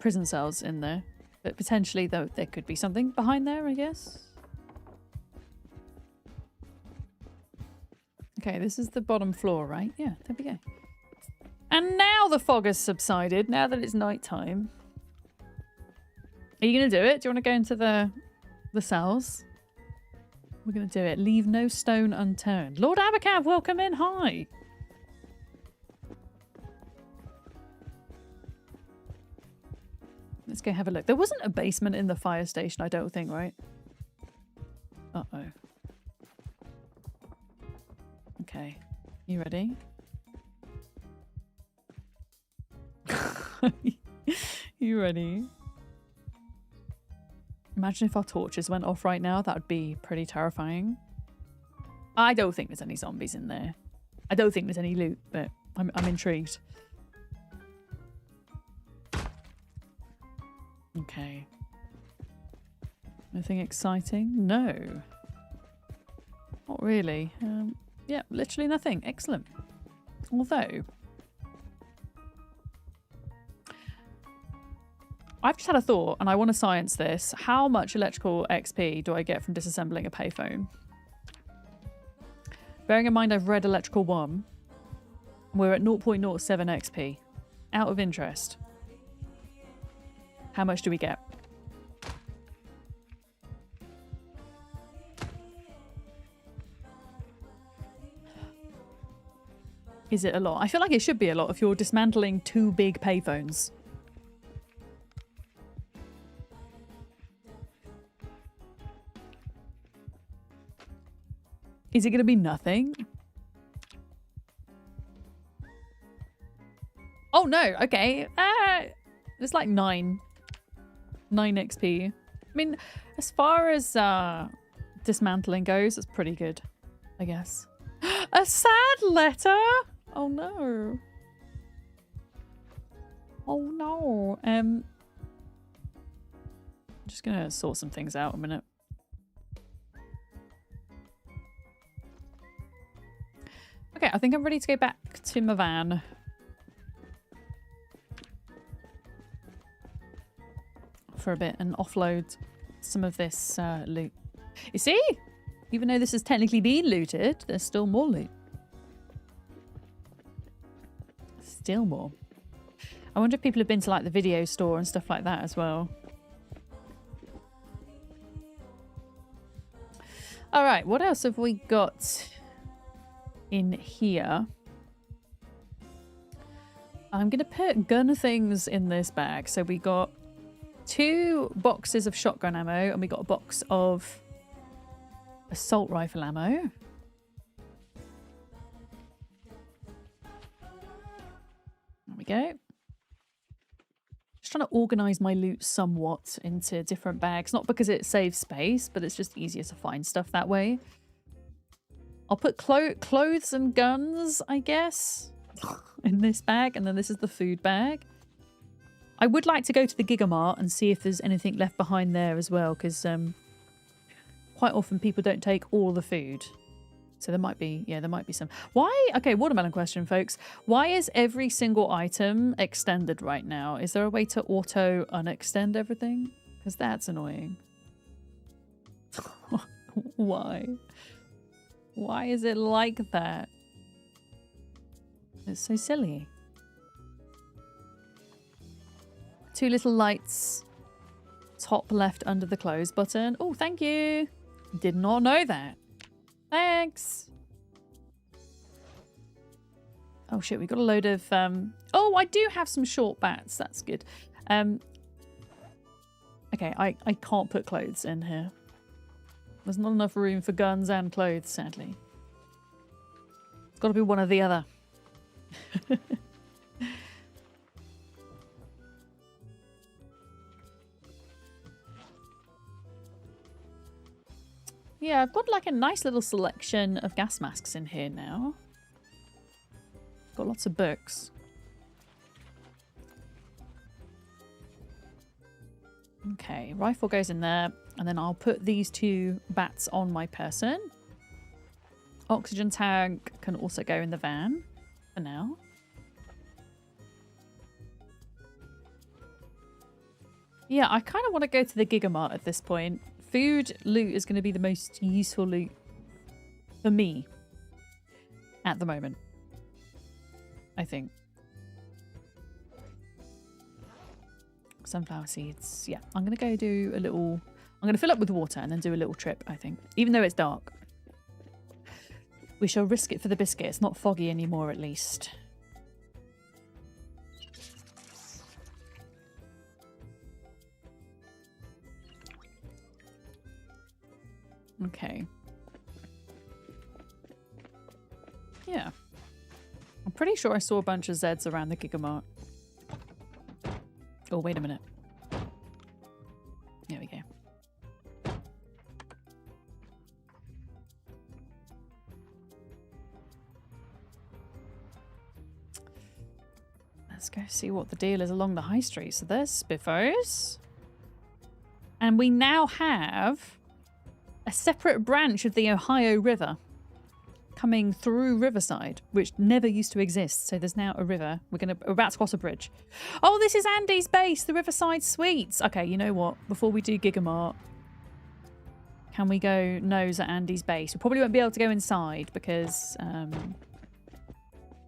prison cells in there. But potentially, though, there could be something behind there, I guess. Okay, this is the bottom floor, right? Yeah, there we go. And now the fog has subsided, now that it's nighttime. Are you going to do it? Do you want to go into the cells? We're going to do it. Leave no stone unturned. Lord Abercav, welcome in. Hi. Let's go have a look. There wasn't a basement in the fire station, I don't think, right? Uh-oh. Okay. You ready? You ready? Imagine if our torches went off right now. That would be pretty terrifying. I don't think there's any zombies in there. I don't think there's any loot, but I'm intrigued. Okay. Anything exciting? No. Not really. Yeah, literally nothing. Excellent. Although, I've just had a thought, and I want to science this. How much electrical XP do I get from disassembling a payphone? Bearing in mind I've read Electrical 1, we're at 0.07 XP. Out of interest. How much do we get? Is it a lot? I feel like it should be a lot if you're dismantling 2 big payphones. Is it going to be nothing? Oh no, okay. It's like 9 XP. I mean, as far as dismantling goes, it's pretty good, I guess. A sad letter? Oh no. Oh no. I'm just gonna sort some things out a minute. Okay, I think I'm ready to go back to my van. For a bit and offload some of this loot. You see? Even though this has technically been looted, there's still more loot. Still more. I wonder if people have been to like the video store and stuff like that as well. Alright, what else have we got in here? I'm going to put gun things in this bag. So we got 2 boxes of shotgun ammo and we got a box of assault rifle ammo. There we go. Just trying to organise my loot somewhat into different bags. Not because it saves space, but it's just easier to find stuff that way. I'll put clothes and guns, I guess, in this bag. And then this is the food bag. I would like to go to the Gigamart and see if there's anything left behind there as well, because quite often people don't take all the food. So there might be, yeah, there might be some. Why? Okay, watermelon question, folks. Why is every single item extended right now? Is there a way to auto unextend everything? Because that's annoying. Why? Why is it like that? It's so silly. 2 little lights. Top left under the close button. Oh, thank you. Did not know that. Thanks. Oh shit, we got a load of oh, I do have some short bats. That's good. Okay, I can't put clothes in here. There's not enough room for guns and clothes, sadly. It's got to be one or the other. Yeah, I've got like a nice little selection of gas masks in here now. Got lots of books. Okay, rifle goes in there, and then I'll put these 2 bats on my person. Oxygen tank can also go in the van for now. Yeah, I kind of want to go to the Gigamart at this point. Food loot is going to be the most useful loot for me at the moment, I think. Sunflower seeds. Yeah, I'm going to go do a little... I'm going to fill up with water and then do a little trip, I think. Even though it's dark. We shall risk it for the biscuit. It's not foggy anymore, at least. Okay. Yeah. I'm pretty sure I saw a bunch of Zeds around the Gigamart. Oh, wait a minute. There we go. Let's go see what the deal is along the high street. So there's Spiffos. And we now have a separate branch of the Ohio River coming through Riverside, which never used to exist. So there's now a river. We're about to cross a bridge. Oh, this is Andy's base, the Riverside Suites. Okay, you know what? Before we do Gigamart, can we go nose at Andy's base? We probably won't be able to go inside because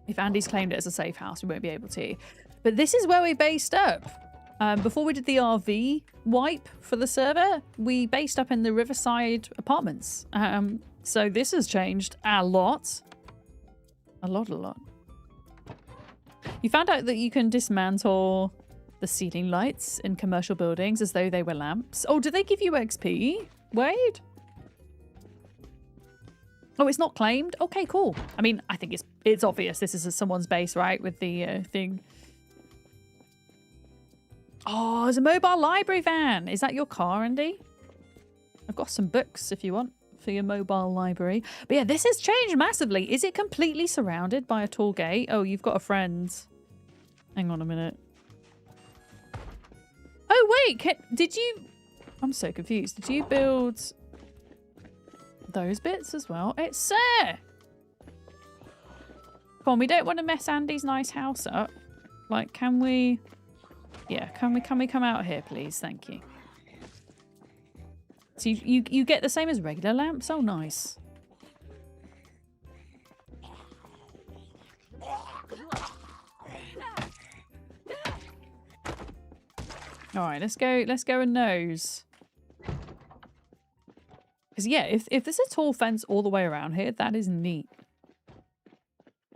if Andy's claimed it as a safe house, we won't be able to. But this is where we based up. Before we did the RV wipe for the server, we based up in the Riverside apartments. So this has changed a lot. A lot. You found out that you can dismantle the ceiling lights in commercial buildings as though they were lamps. Oh, do they give you XP? Wade? Oh, it's not claimed? Okay, cool. I mean, I think it's obvious this is someone's base, right? With the thing. Oh, there's a mobile library van. Is that your car, Andy? I've got some books if you want for your mobile library. But yeah, this has changed massively. Is it completely surrounded by a tall gate? Oh, you've got a friend. Hang on a minute. Oh, wait. Did you... I'm so confused. Did you build those bits as well? It's there. Come on, we don't want to mess Andy's nice house up. Like, can we... Yeah, can we come out here, please? Thank you. So you get the same as regular lamps? Oh, nice. All right, let's go and nose. Because yeah, if there's a tall fence all the way around here, that is neat.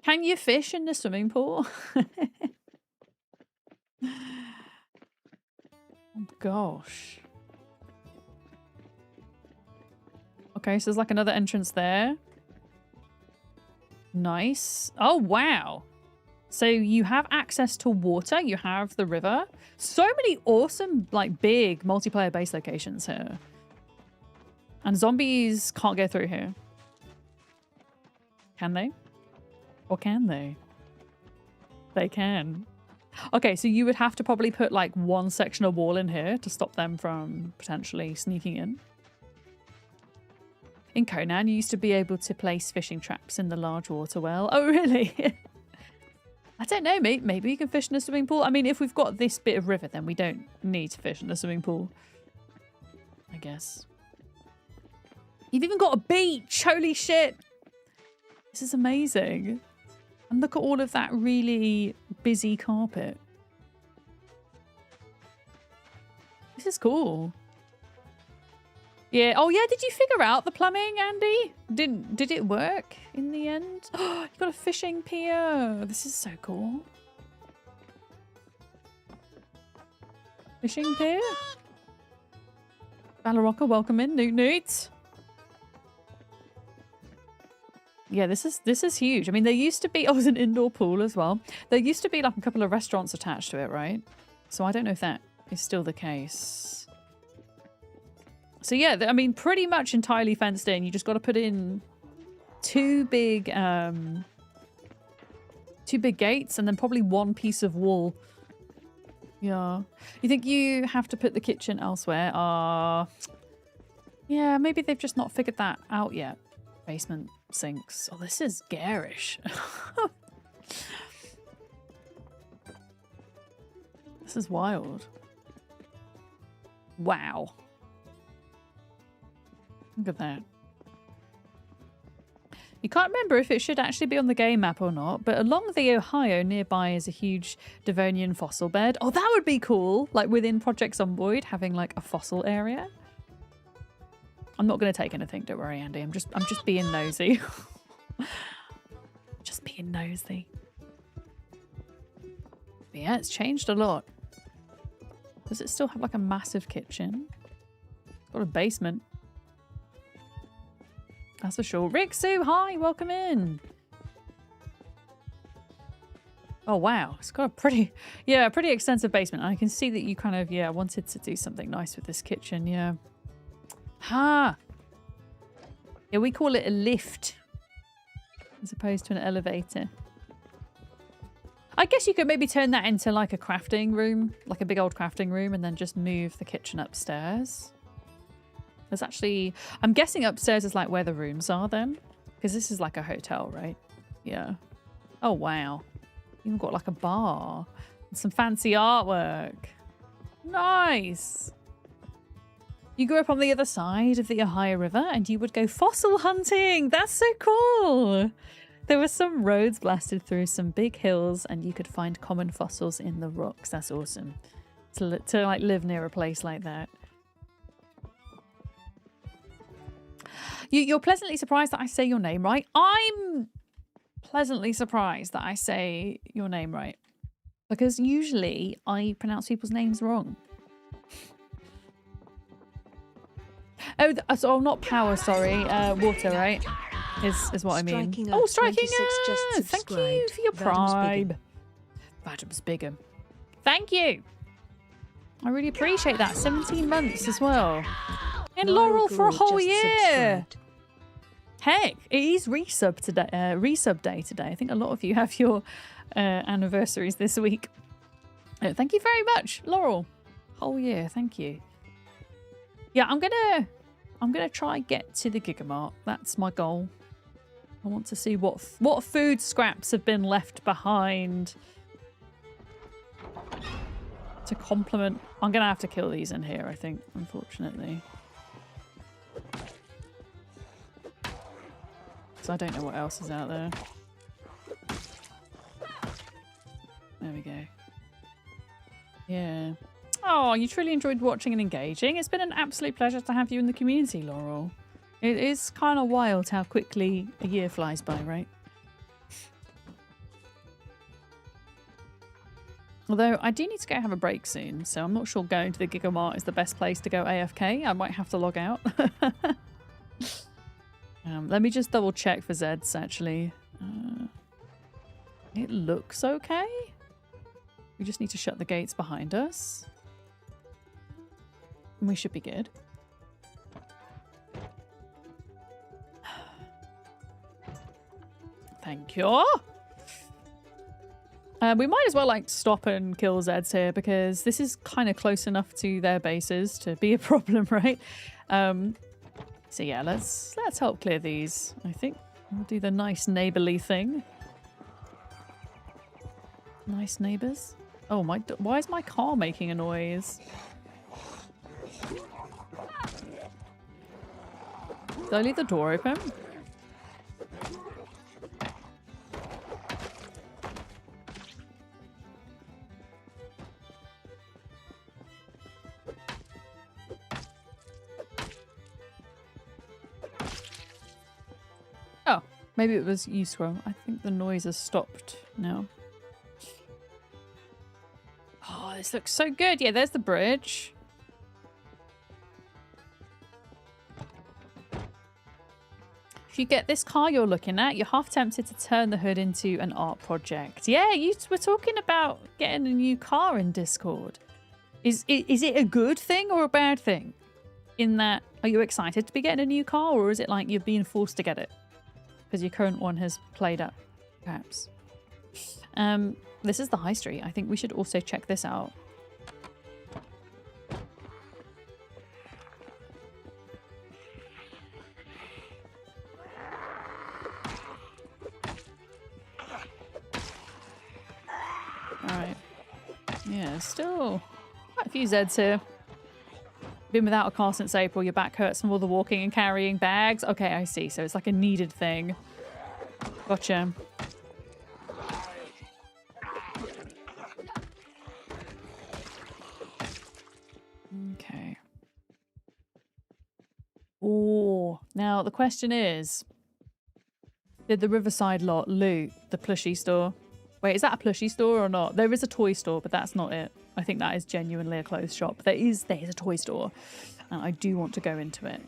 Can you fish in the swimming pool? Oh gosh. Okay, so there's like another entrance there. Nice. Oh, wow. So you have access to water. You have the river. So many awesome, like, big multiplayer base locations here. And zombies can't go through here. Can they? Or can they? They can. Okay, so you would have to probably put, like, one section of wall in here to stop them from potentially sneaking in. In Conan, you used to be able to place fishing traps in the large water well. Oh, really? I don't know, mate. Maybe you can fish in a swimming pool. I mean, if we've got this bit of river, then we don't need to fish in a swimming pool. I guess. You've even got a beach! Holy shit! This is amazing. And look at all of that really busy carpet. This is cool. Yeah. Oh, yeah. Did you figure out the plumbing, Andy? Did it work in the end? Oh, you got a fishing pier. This is so cool. Fishing pier. Ballarocca, welcome in. Newt Newt. Yeah, this is huge. I mean, there used to be, oh, there's an indoor pool as well. There used to be like a couple of restaurants attached to it, right? So I don't know if that is still the case. So yeah, I mean, pretty much entirely fenced in. You just got to put in two big gates and then probably one piece of wall. Yeah. You think you have to put the kitchen elsewhere? Yeah, maybe they've just not figured that out yet. Basement sinks. Oh, this is garish. This is wild. Wow. Look at that. You can't remember if it should actually be on the game map or not, but along the Ohio nearby is a huge Devonian fossil bed. Oh, that would be cool. Like within Project Zomboid, having like a fossil area. I'm not going to take anything, don't worry, Andy. I'm just being nosy. Just being nosy. But yeah, it's changed a lot. Does it still have like a massive kitchen? It's got a basement. That's for sure. Rixu, hi, welcome in. Oh, wow. It's got a pretty extensive basement. I can see that you kind of, wanted to do something nice with this kitchen, yeah. Ha! Yeah, we call it a lift as opposed to an elevator. I guess you could maybe turn that into like a crafting room, like a big old crafting room, and then just move the kitchen upstairs. There's actually, I'm guessing upstairs is like where the rooms are then, because this is like a hotel, right? Yeah. Oh, wow. You've got like a bar and some fancy artwork. Nice. You grew up on the other side of the Ohio River and you would go fossil hunting. That's so cool. There were some roads blasted through some big hills and you could find common fossils in the rocks. That's awesome. To like live near a place like that. You're pleasantly surprised that I say your name right. I'm pleasantly surprised that I say your name right. Because usually I pronounce people's names wrong. Oh, so not power, sorry. Water, right? Is what I mean. Oh, striking Earth! Thank you for your prime. Vadum's bigger. Thank you. I really appreciate that. 17 months as well. And Laurel for a whole year. Heck, it is resub today. Resub day today. I think a lot of you have your anniversaries this week. Thank you very much, Laurel. Whole year. Thank you. Yeah, I'm gonna try get to the Gigamart. That's my goal. I want to see what food scraps have been left behind to complement. I'm gonna have to kill these in here, I think, unfortunately. So I don't know what else is out there. There we go. Yeah. Oh, you truly enjoyed watching and engaging. It's been an absolute pleasure to have you in the community, Laurel. It is kind of wild how quickly a year flies by, right? Although I do need to go have a break soon, so I'm not sure going to the Gigamart is the best place to go AFK. I might have to log out. Let me just double check for Zeds, actually. It looks okay. We just need to shut the gates behind us. And we should be good. Thank you. We might as well like stop and kill Zeds here because this is kind of close enough to their bases to be a problem, right? So yeah, let's help clear these. I think we'll do the nice neighborly thing. Nice neighbors. Oh my! Why is my car making a noise? Did I leave the door open? Oh, maybe it was useful. I think the noise has stopped now. Oh, this looks so good. Yeah, there's the bridge. If you get this car you're looking at, you're half tempted to turn the hood into an art project. Yeah, you were talking about getting a new car in Discord. Is it a good thing or a bad thing? In that, are you excited to be getting a new car, or is it like you're being forced to get it because your current one has played up, perhaps? This is the high street. I think we should also check this out. Alright. Yeah, still quite a few Zeds here. Been without a car since April. Your back hurts from all the walking and carrying bags. Okay, I see. So it's like a needed thing. Gotcha. Okay. Oh, now the question is, did the Riverside lot loot the plushie store? Wait, is that a plushie store or not? There is a toy store, but that's not it. I think that is genuinely a clothes shop. There is a toy store, and I do want to go into it.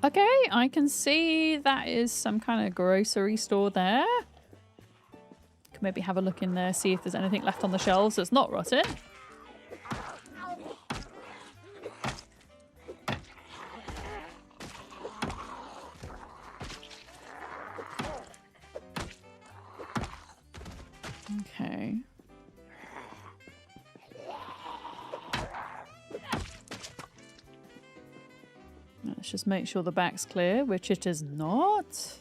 Okay, I can see that is some kind of grocery store there. Can maybe have a look in there, see if there's anything left on the shelves that's not rotten. Okay. Let's just make sure the back's clear, which it is not.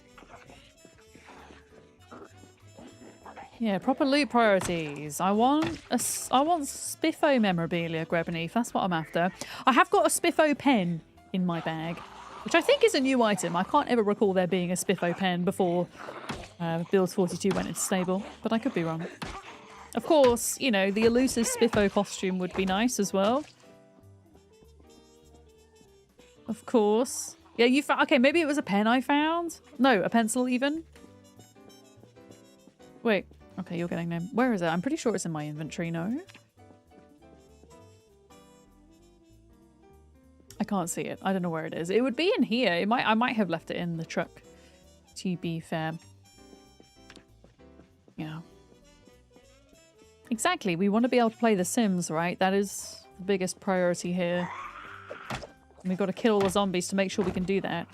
Yeah, proper loot priorities. I want Spiffo memorabilia, Grebbeneath. That's what I'm after. I have got a Spiffo pen in my bag, which I think is a new item. I can't ever recall there being a Spiffo pen before Build 42 went into stable, but I could be wrong. Of course, you know, the elusive Spiffo costume would be nice as well. Of course. Yeah, you found... Okay, maybe it was a pen I found? No, a pencil even? Wait. Okay, you're getting them. Where is it? I'm pretty sure it's in my inventory, no? I can't see it. I don't know where it is. It would be in here. I might have left it in the truck, to be fair. Yeah. Exactly. We want to be able to play The Sims, right? That is the biggest priority here. And we've got to kill all the zombies to make sure we can do that.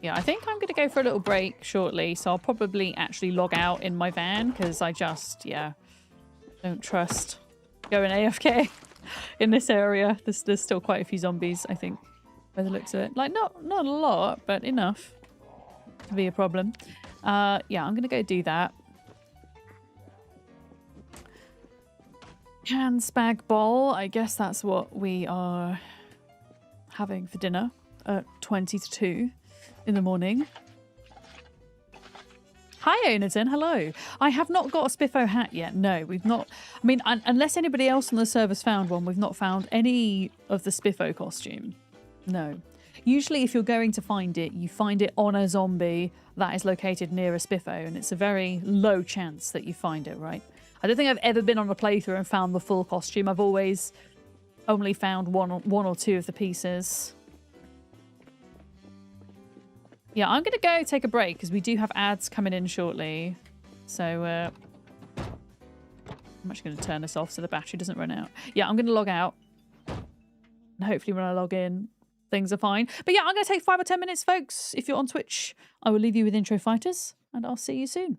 Yeah, I think I'm going to go for a little break shortly, so I'll probably actually log out in my van, because I just, yeah, don't trust going AFK in this area. There's still quite a few zombies, I think, by the looks of it. Like, not a lot, but enough to be a problem. Yeah, I'm going to go do that. Can spag bol. I guess that's what we are having for dinner at 20 to 2 in the morning. Hi, Onaton. Hello. I have not got a Spiffo hat yet. No, we've not. I mean, unless anybody else on the server's found one, we've not found any of the Spiffo costume. No. Usually, if you're going to find it, you find it on a zombie that is located near a Spiffo, and it's a very low chance that you find it, right? I don't think I've ever been on a playthrough and found the full costume. I've always only found one or two of the pieces. Yeah, I'm going to go take a break because we do have ads coming in shortly. So I'm actually going to turn this off so the battery doesn't run out. Yeah, I'm going to log out. And hopefully when I log in, things are fine. But yeah, I'm going to take 5 or 10 minutes, folks. If you're on Twitch, I will leave you with Intro Fighters, and I'll see you soon.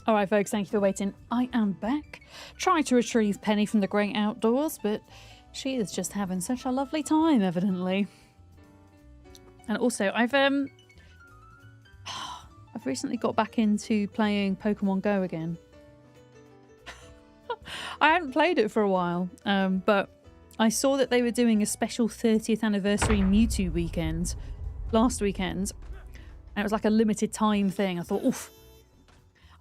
All right, folks, thank you for waiting. I am back. Trying to retrieve Penny from the great outdoors, but she is just having such a lovely time, evidently. And also, I've recently got back into playing Pokemon Go again. I hadn't played it for a while, but I saw that they were doing a special 30th anniversary Mewtwo weekend last weekend. And it was like a limited time thing. I thought, oof,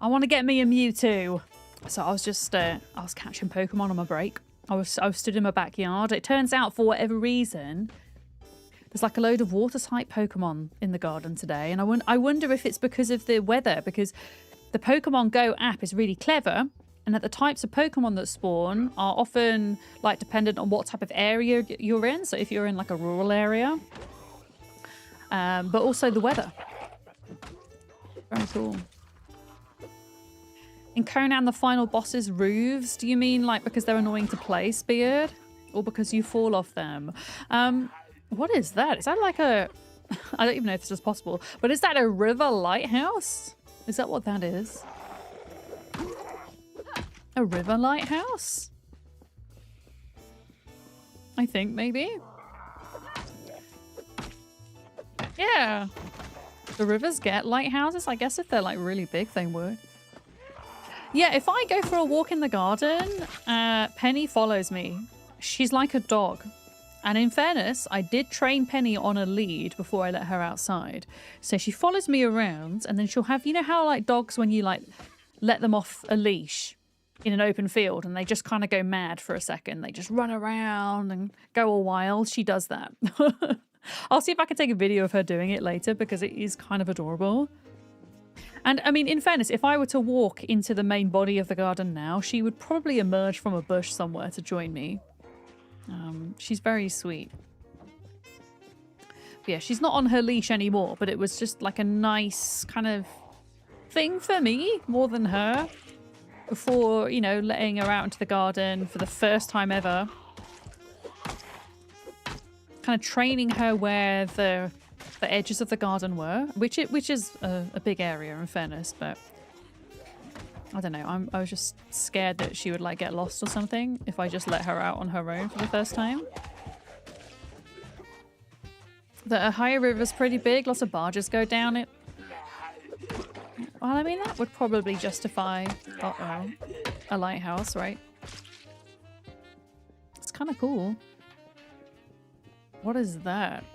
I want to get me a Mewtwo. So I was just, I was catching Pokemon on my break. I was stood in my backyard. It turns out, for whatever reason, there's like a load of water type Pokemon in the garden today. And I wonder if it's because of the weather, because the Pokemon Go app is really clever. And that the types of Pokemon that spawn are often like dependent on what type of area you're in. So if you're in like a rural area, but also the weather. Very cool. In Conan, the final boss's roofs, do you mean like because they're annoying to play, Speared? Or because you fall off them? What is that? Is that like a... I don't even know if this is possible, but is that a river lighthouse? Is that what that is? A river lighthouse? I think maybe. Yeah. The rivers get lighthouses? I guess if they're like really big, they would. Yeah, if I go for a walk in the garden, Penny follows me. She's like a dog. And in fairness, I did train Penny on a lead before I let her outside. So she follows me around and then she'll have, you know how like dogs, when you like let them off a leash in an open field and they just kind of go mad for a second. They just run around and go all wild. She does that. I'll see if I can take a video of her doing it later because it is kind of adorable. And I mean, in fairness, if I were to walk into the main body of the garden now, she would probably emerge from a bush somewhere to join me. She's very sweet. But yeah, she's not on her leash anymore, but it was just like a nice kind of thing for me more than her before, you know, letting her out into the garden for the first time ever. Kind of training her where the edges of the garden were, which is a big area in fairness, but I don't know. I was just scared that she would like get lost or something if I just let her out on her own for the first time. The Ohio River's pretty big. Lots of barges go down it. Well, I mean, that would probably justify a lighthouse, right? It's kind of cool. What is that?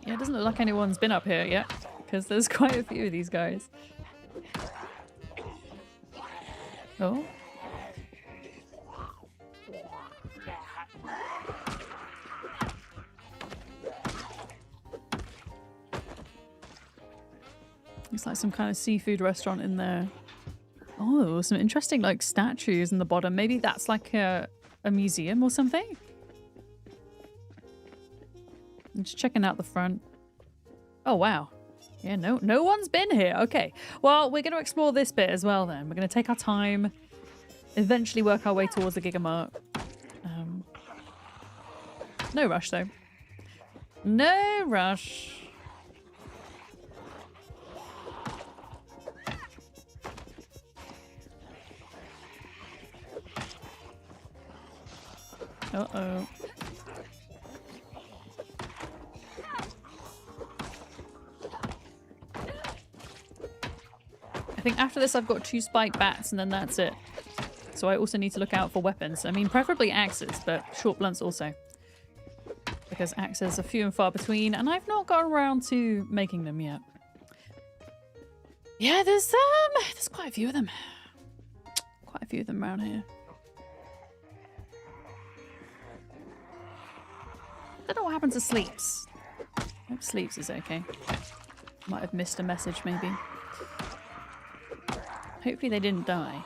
Yeah, it doesn't look like anyone's been up here yet, because there's quite a few of these guys. Oh. Looks like some kind of seafood restaurant in there. Oh, some interesting like statues in the bottom. Maybe that's like a museum or something? I'm just checking out the front. Oh, wow. Yeah, no one's been here. Okay. Well, we're going to explore this bit as well then. We're going to take our time, eventually work our way towards the Gigamart. No rush, though. No rush. Uh-oh. I think after this I've got 2 spiked bats and then that's it. So I also need to look out for weapons. I mean, preferably axes, but short blunts also. Because axes are few and far between, and I've not gotten around to making them yet. Yeah, there's quite a few of them. Quite a few of them around here. I don't know what happened to Sleeps. I hope Sleeps is okay. Might have missed a message, maybe. Hopefully they didn't die.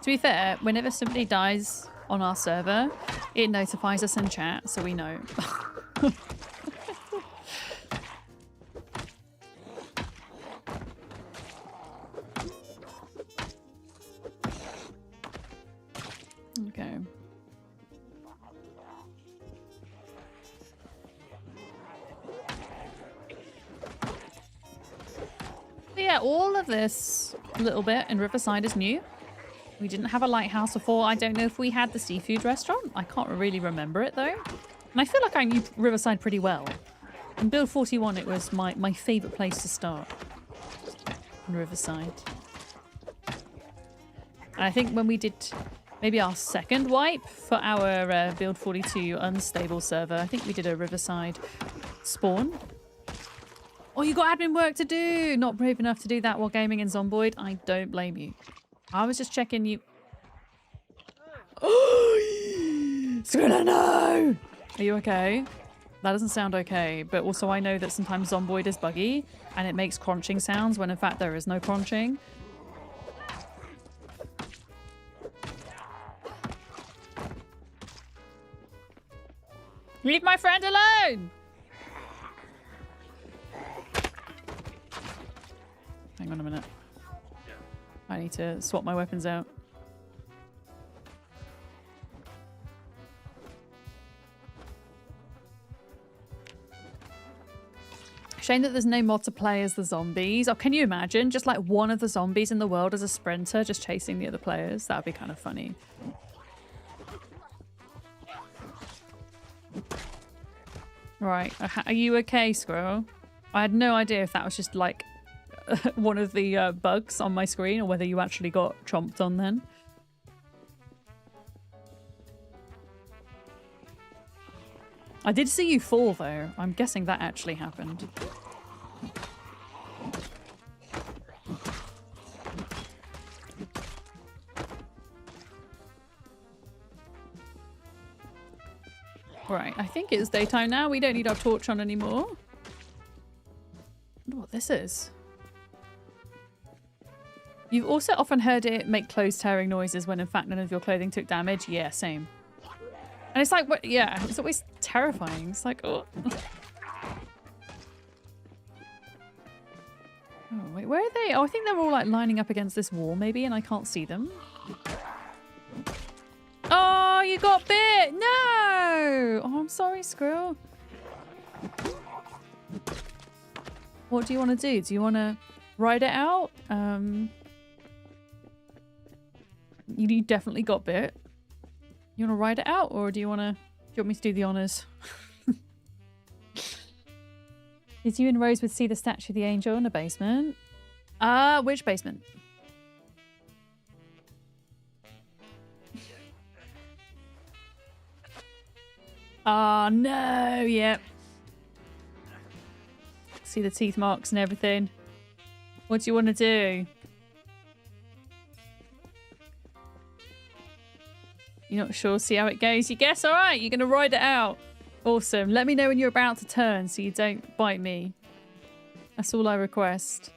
To be fair, whenever somebody dies on our server, it notifies us in chat, so we know. Okay. yeah, all of this little bit in Riverside is new. We didn't have a lighthouse before. I don't know if we had the seafood restaurant. I can't really remember it though. And I feel like I knew Riverside pretty well. In Build 41, it was my favourite place to start. In Riverside. And I think when we did maybe our second wipe for our Build 42 unstable server, I think we did a Riverside spawn. Oh, you got admin work to do! Not brave enough to do that while gaming in Zomboid. I don't blame you. I was just checking you. Oh, Skrilla, no! Are you okay? That doesn't sound okay, but also I know that sometimes Zomboid is buggy and it makes crunching sounds when in fact there is no crunching. Leave my friend alone! Hang on a minute. I need to swap my weapons out. Shame that there's no mod to play as the zombies. Oh, can you imagine? Just like one of the zombies in the world as a sprinter just chasing the other players. That would be kind of funny. Right. Are you okay, Squirrel? I had no idea if that was just like one of the bugs on my screen or whether you actually got chomped on then. I did see you fall though. I'm guessing that actually happened. Right, I think it's daytime now. We don't need our torch on anymore. I wonder what this is. You've also often heard it make clothes tearing noises when in fact none of your clothing took damage. Yeah, same. And it's like, what? Yeah, it's always terrifying. It's like, oh. Oh, wait, where are they? Oh, I think they're all like lining up against this wall maybe and I can't see them. Oh, you got bit! No! Oh, I'm sorry, Squirrel. What do you want to do? Do you want to ride it out? You definitely got bit. You want to ride it out, or do you want me to do the honors? Did you and Rosewood see the statue of the angel in the basement? Which basement? Oh no, yep. See the teeth marks and everything. What do you want to do? You're not sure, see how it goes. You guess? Alright, you're going to ride it out. Awesome. Let me know when you're about to turn so you don't bite me. That's all I request.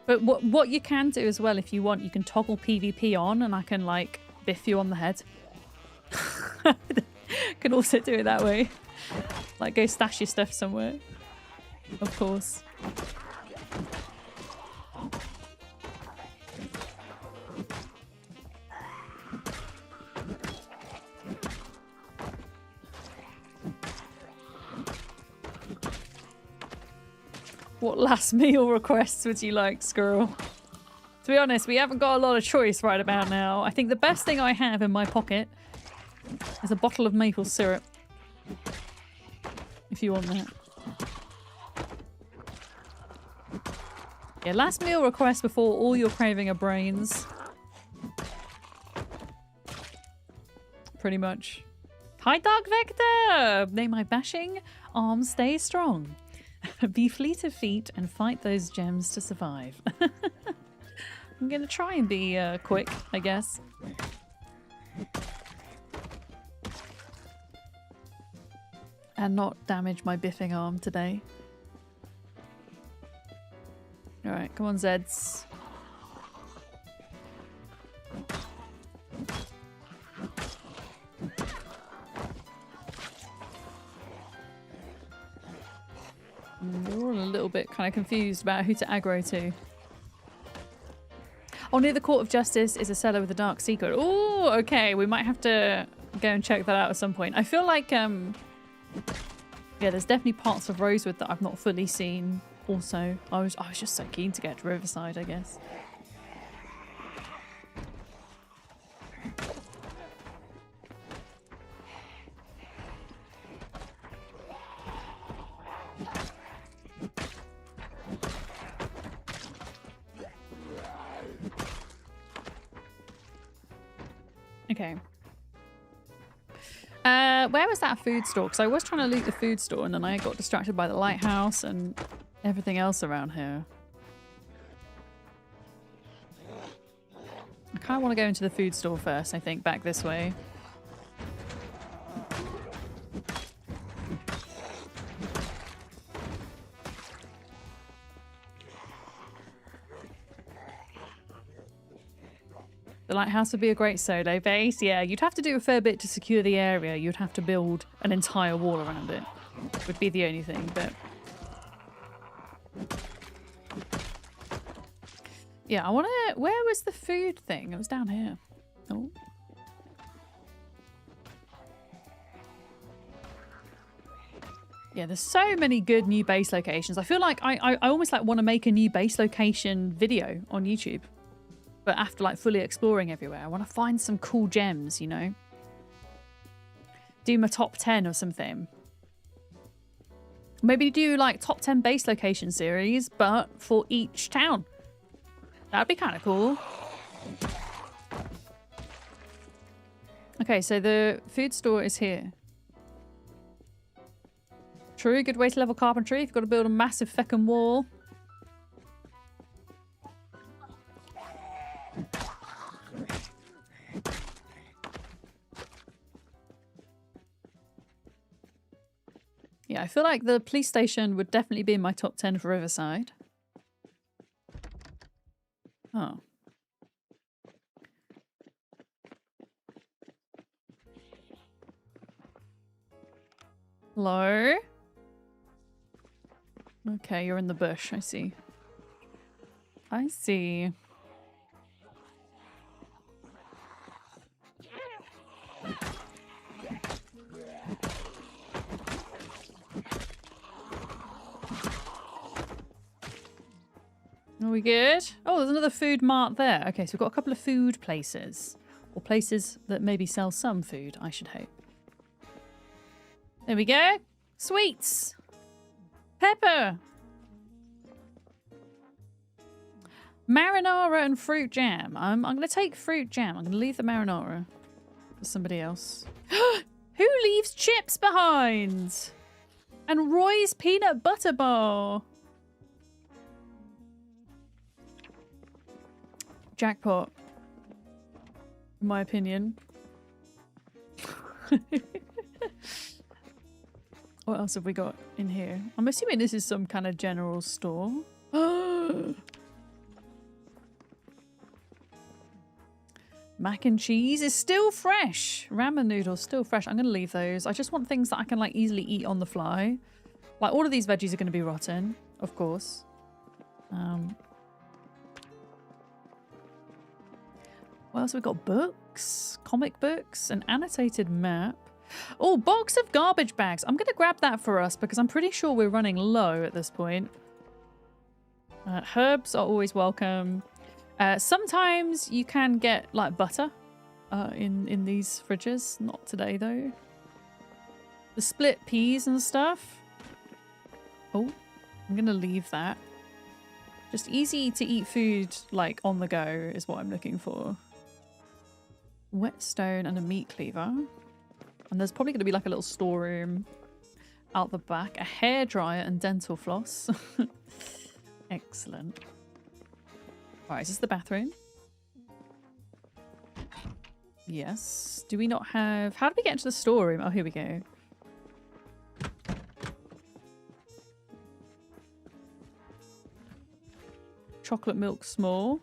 But what you can do as well if you want, you can toggle PvP on and I can like biff you on the head. Can also do it that way. Like go stash your stuff somewhere. Of course. What last meal requests would you like, Squirrel? To be honest, we haven't got a lot of choice right about now. I think the best thing I have in my pocket is a bottle of maple syrup. If you want that. Yeah, last meal request before all you're craving are brains. Pretty much. Hi, Dark Vector! May my bashing arms stay strong. Be fleet of feet and fight those gems to survive. I'm gonna try and be quick, I guess. And not damage my biffing arm today. Alright, come on, Zeds. We're all a little bit kind of confused about who to aggro to. Oh, near the Court of Justice is a cellar with a dark secret. Oh, okay. We might have to go and check that out at some point. I feel like, yeah, there's definitely parts of Rosewood that I've not fully seen also. I was just so keen to get to Riverside, I guess. Okay. Where was that food store? Because I was trying to loot the food store and then I got distracted by the lighthouse and everything else around here. I kind of want to go into the food store first, I think, back this way. The lighthouse would be a great solo base. Yeah, you'd have to do a fair bit to secure the area. You'd have to build an entire wall around it. Would be the only thing, but... yeah, I want to... where was the food thing? It was down here. Oh. Yeah, there's so many good new base locations. I feel like I almost like want to make a new base location video on YouTube. But after like fully exploring everywhere, I want to find some cool gems, you know? Do my top 10 or something. Maybe do like top 10 base location series, but for each town. That'd be kind of cool. Okay, so the food store is here. True, good way to level carpentry. You've got to build a massive feckin' wall. Yeah, I feel like the police station would definitely be in my top 10 for Riverside. Oh. Hello? Okay, you're in the bush. I see. I see. Are we good? Oh, there's another food mart there. Okay, so we've got a couple of food places. Or places that maybe sell some food, I should hope. There we go. Sweets. Pepper. Marinara and fruit jam. I'm going to take fruit jam. I'm going to leave the marinara for somebody else. Who leaves chips behind? And Roy's peanut butter bar. Jackpot. In my opinion. What else have we got in here? I'm assuming this is some kind of general store. Mac and cheese is still fresh. Ramen noodles still fresh. I'm going to leave those. I just want things that I can like easily eat on the fly. Like all of these veggies are going to be rotten, of course. What else have we got? Books, comic books, an annotated map. Oh, box of garbage bags. I'm going to grab that for us because I'm pretty sure we're running low at this point. Herbs are always welcome. Sometimes you can get like butter in these fridges. Not today though. The split peas and stuff. Oh, I'm going to leave that. Just easy to eat food like on the go is what I'm looking for. Whetstone and a meat cleaver. And there's probably going to be like a little storeroom out the back. A hairdryer and dental floss. Excellent. Alright, is this the bathroom? Yes. Do we not have... How do we get into the storeroom? Oh, here we go. Chocolate milk small.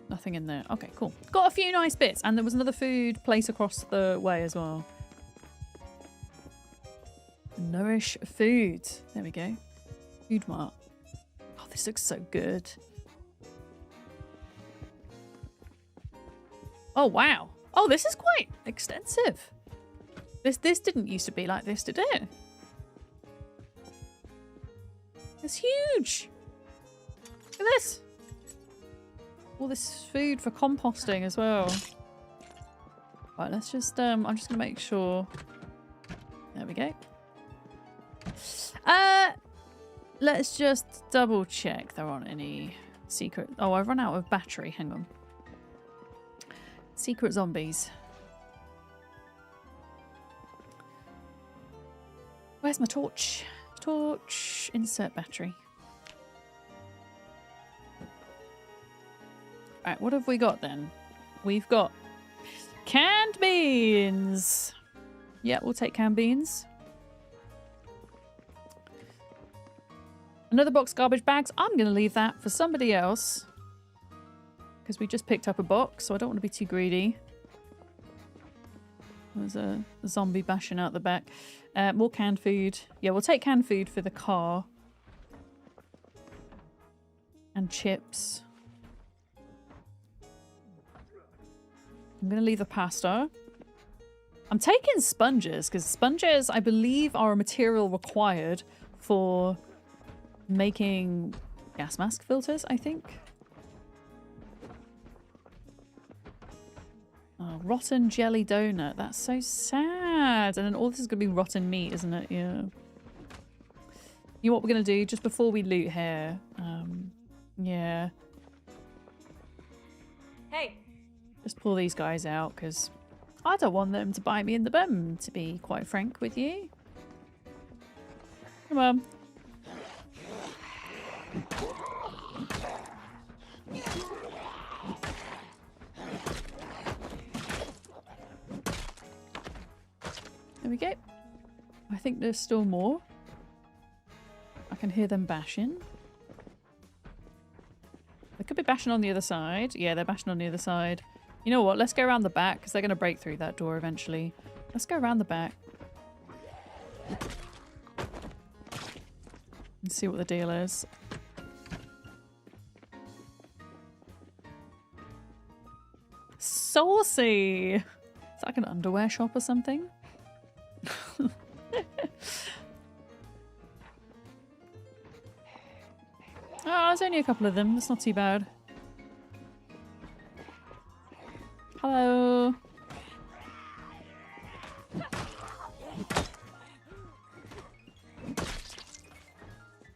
Nothing in there. Okay, cool. Got a few nice bits. And there was another food place across the way as well. Nourish food. There we go. Food mart. Oh, this looks so good. Oh, wow. Oh, this is quite extensive. This didn't used to be like this, did it? It's huge. Look at this. All this food for composting as well. Right, let's just, I'm just going to make sure. There we go. Let's just double check there aren't any secret. Oh, I've run out of battery. Hang on. Secret zombies. Where's my torch? Torch. Insert battery. Alright, what have we got then? We've got canned beans. Yeah, we'll take canned beans. Another box garbage bags. I'm going to leave that for somebody else. Because we just picked up a box, so I don't want to be too greedy. There's a zombie bashing out the back. More canned food. Yeah, we'll take canned food for the car. And chips. I'm going to leave the pasta. I'm taking sponges, because sponges, I believe, are a material required for making gas mask filters, I think. Oh, rotten jelly donut. That's so sad. And then all this is going to be rotten meat, isn't it? Yeah. You know what we're going to do just before we loot here? Yeah. Hey! Just pull these guys out, because I don't want them to bite me in the bum, to be quite frank with you. Come on. There we go. I think there's still more. I can hear them bashing. They could be bashing on the other side. Yeah, they're bashing on the other side. You know what? Let's go around the back, because they're going to break through that door eventually. Let's go around the back. And see what the deal is. Saucy! Is that like an underwear shop or something? Oh, there's only a couple of them. That's not too bad. Hello.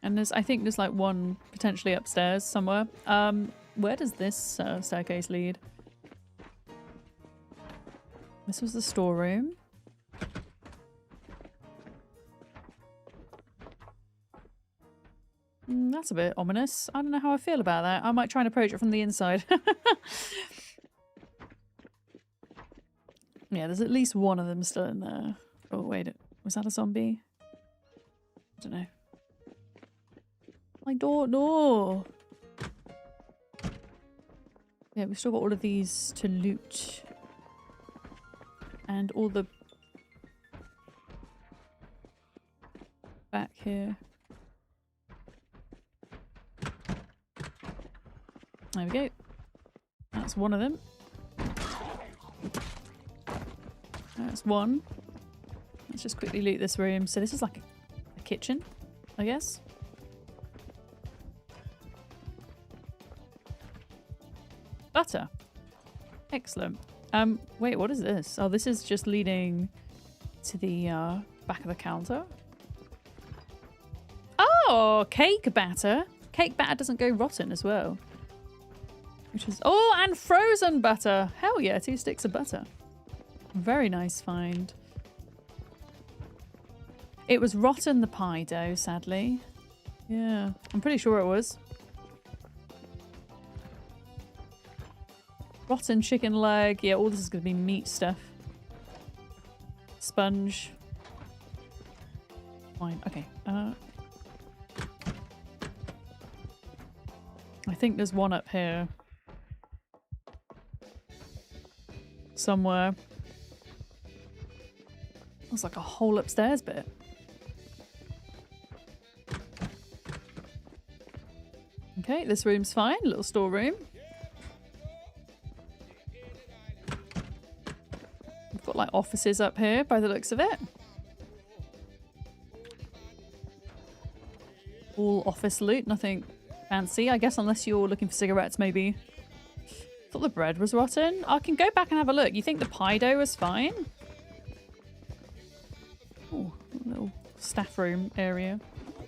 And I think there's like one potentially upstairs somewhere. Where does this staircase lead? This was the storeroom. That's a bit ominous. I don't know how I feel about that. I might try and approach it from the inside. Yeah, there's at least one of them still in there. Oh, wait. Was that a zombie? I don't know. I don't know. Yeah, we've still got all of these to loot. And all the... back here. There we go. That's one of them. That's one. Let's just quickly loot this room. So this is like a kitchen, I guess. Butter. Excellent. Wait, what is this? Oh, this is just leading to the back of the counter. Oh, cake batter. Cake batter doesn't go rotten as well. Which is... oh, and frozen butter. Hell yeah, 2 sticks of butter. Very nice find. It was rotten, the pie dough, sadly. Yeah, I'm pretty sure it was. Rotten chicken leg. Yeah, all this is going to be meat stuff. Sponge. Fine. Okay. I think there's one up here. Somewhere. Looks like a whole upstairs bit. Okay, this room's fine. Little storeroom. We've got like offices up here by the looks of it. All office loot, nothing fancy. I guess unless you're looking for cigarettes, maybe. Thought the bread was rotten. I can go back and have a look. You think the pie dough was fine? Oh, a little staff room area.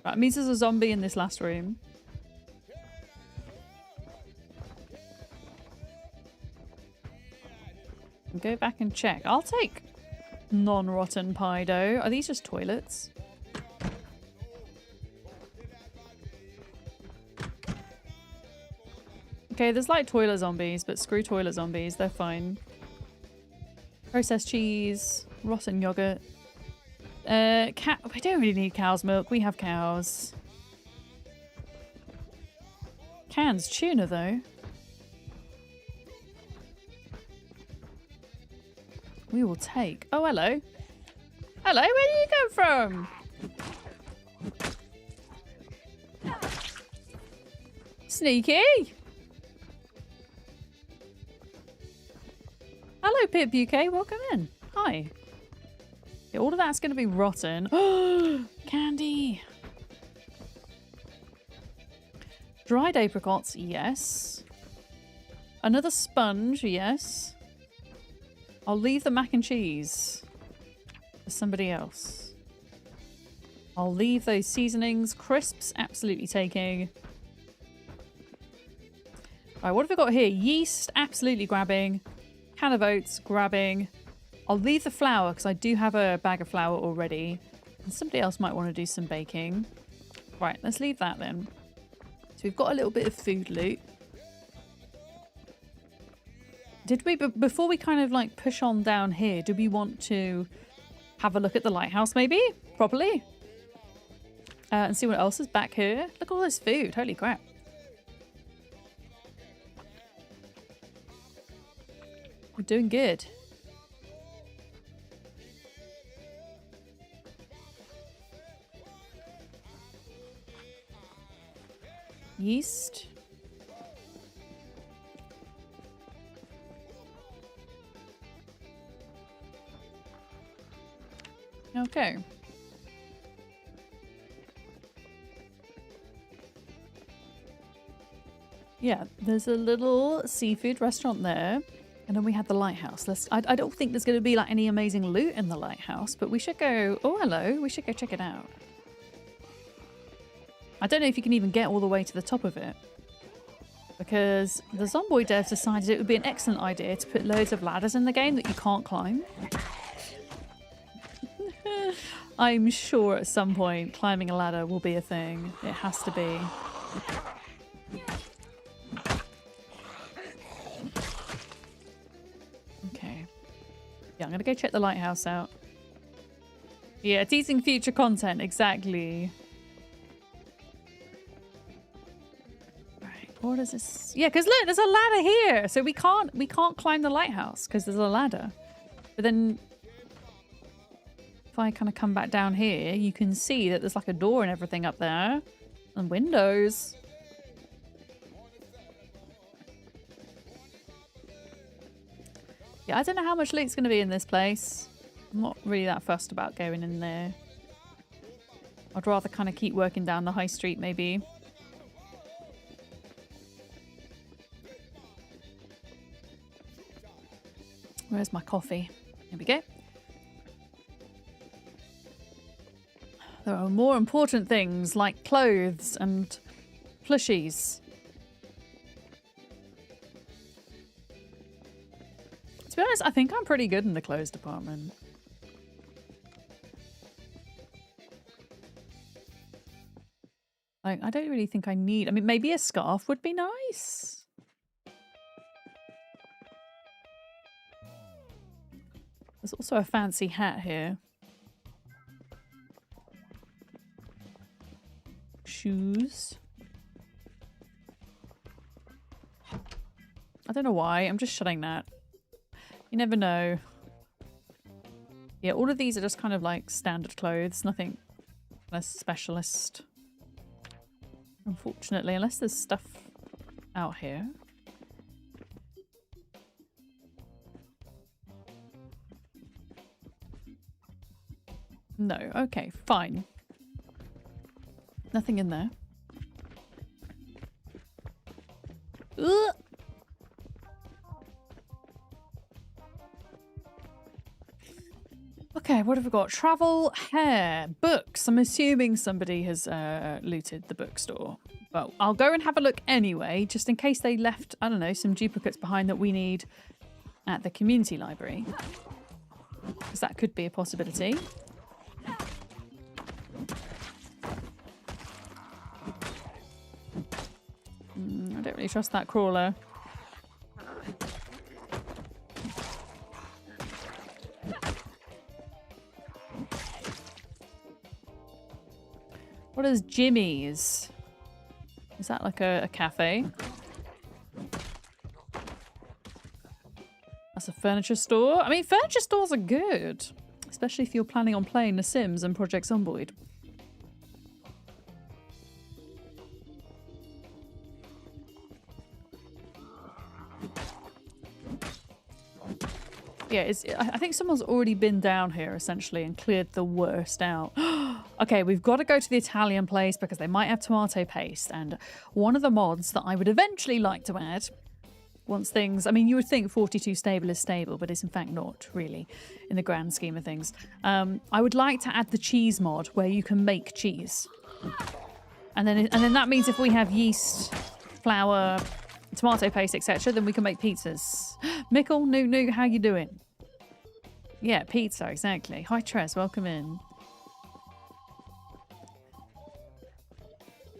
Right, it means there's a zombie in this last room. Go back and check. I'll take non-rotten pie dough. Are these just toilets? Okay, there's like toilet zombies, but screw toilet zombies. They're fine. Processed cheese, rotten yogurt. Cat. We don't really need cow's milk. We have cows. Cans tuna though. We will take. Oh, hello. Hello, where do you come from? Sneaky. Hello, Pip UK. Welcome in. Hi. Yeah, all of that's going to be rotten. Oh, candy. Dried apricots, yes. Another sponge, yes. I'll leave the mac and cheese for somebody else. I'll leave those seasonings. Crisps, absolutely taking. Alright, what have we got here? Yeast, absolutely grabbing. Can of oats, grabbing. I'll leave the flour because I do have a bag of flour already. And somebody else might want to do some baking. Right, let's leave that then. So we've got a little bit of food loot. Did we, before we kind of like push on down here, do we want to have a look at the lighthouse maybe? Properly? And see what else is back here? Look at all this food. Holy crap. We're doing good. Yeast. Okay. Yeah, there's a little seafood restaurant there. And then we had the lighthouse. I don't think there's going to be like any amazing loot in the lighthouse, but we should go... Oh, hello. We should go check it out. I don't know if you can even get all the way to the top of it. Because the Zomboid devs decided it would be an excellent idea to put loads of ladders in the game that you can't climb. I'm sure at some point climbing a ladder will be a thing. It has to be. Okay. Yeah, I'm going to go check the lighthouse out. Yeah, teasing future content, exactly. Right, what is this? Yeah, because look, there's a ladder here. So we can't climb the lighthouse because there's a ladder. But then if I kind of come back down here, you can see that there's like a door and everything up there. And windows. Yeah, I don't know how much loot's going to be in this place. I'm not really that fussed about going in there. I'd rather kind of keep working down the high street, maybe. Where's my coffee? Here we go. There are more important things like clothes and plushies. To be honest, I think I'm pretty good in the clothes department. Like, I don't really think I need... I mean, maybe a scarf would be nice. There's also a fancy hat here. Shoes. I don't know why. I'm just shutting that. You never know. Yeah, all of these are just kind of like standard clothes. Nothing less specialist. Unfortunately, unless there's stuff out here. No. Okay, fine. Nothing in there. Ugh. Okay, what have we got? Travel, hair, books. I'm assuming somebody has looted the bookstore. But I'll go and have a look anyway, just in case they left, I don't know, some duplicates behind that we need at the community library. Because that could be a possibility. I don't really trust that crawler. What is Jimmy's? Is that like a cafe? That's a furniture store. I mean, furniture stores are good. Especially if you're planning on playing The Sims and Project Zomboid. Yeah, I think someone's already been down here, essentially, and cleared the worst out. Okay, we've got to go to the Italian place because they might have tomato paste. And one of the mods that I would eventually like to add, once things... I mean, you would think 42 stable is stable, but it's in fact not, really, in the grand scheme of things. I would like to add the cheese mod, where you can make cheese. And then that means if we have yeast, flour, tomato paste, etc., then we can make pizzas. Mickle, Newt, how you doing? Yeah, pizza, exactly. Hi, Trez, welcome in.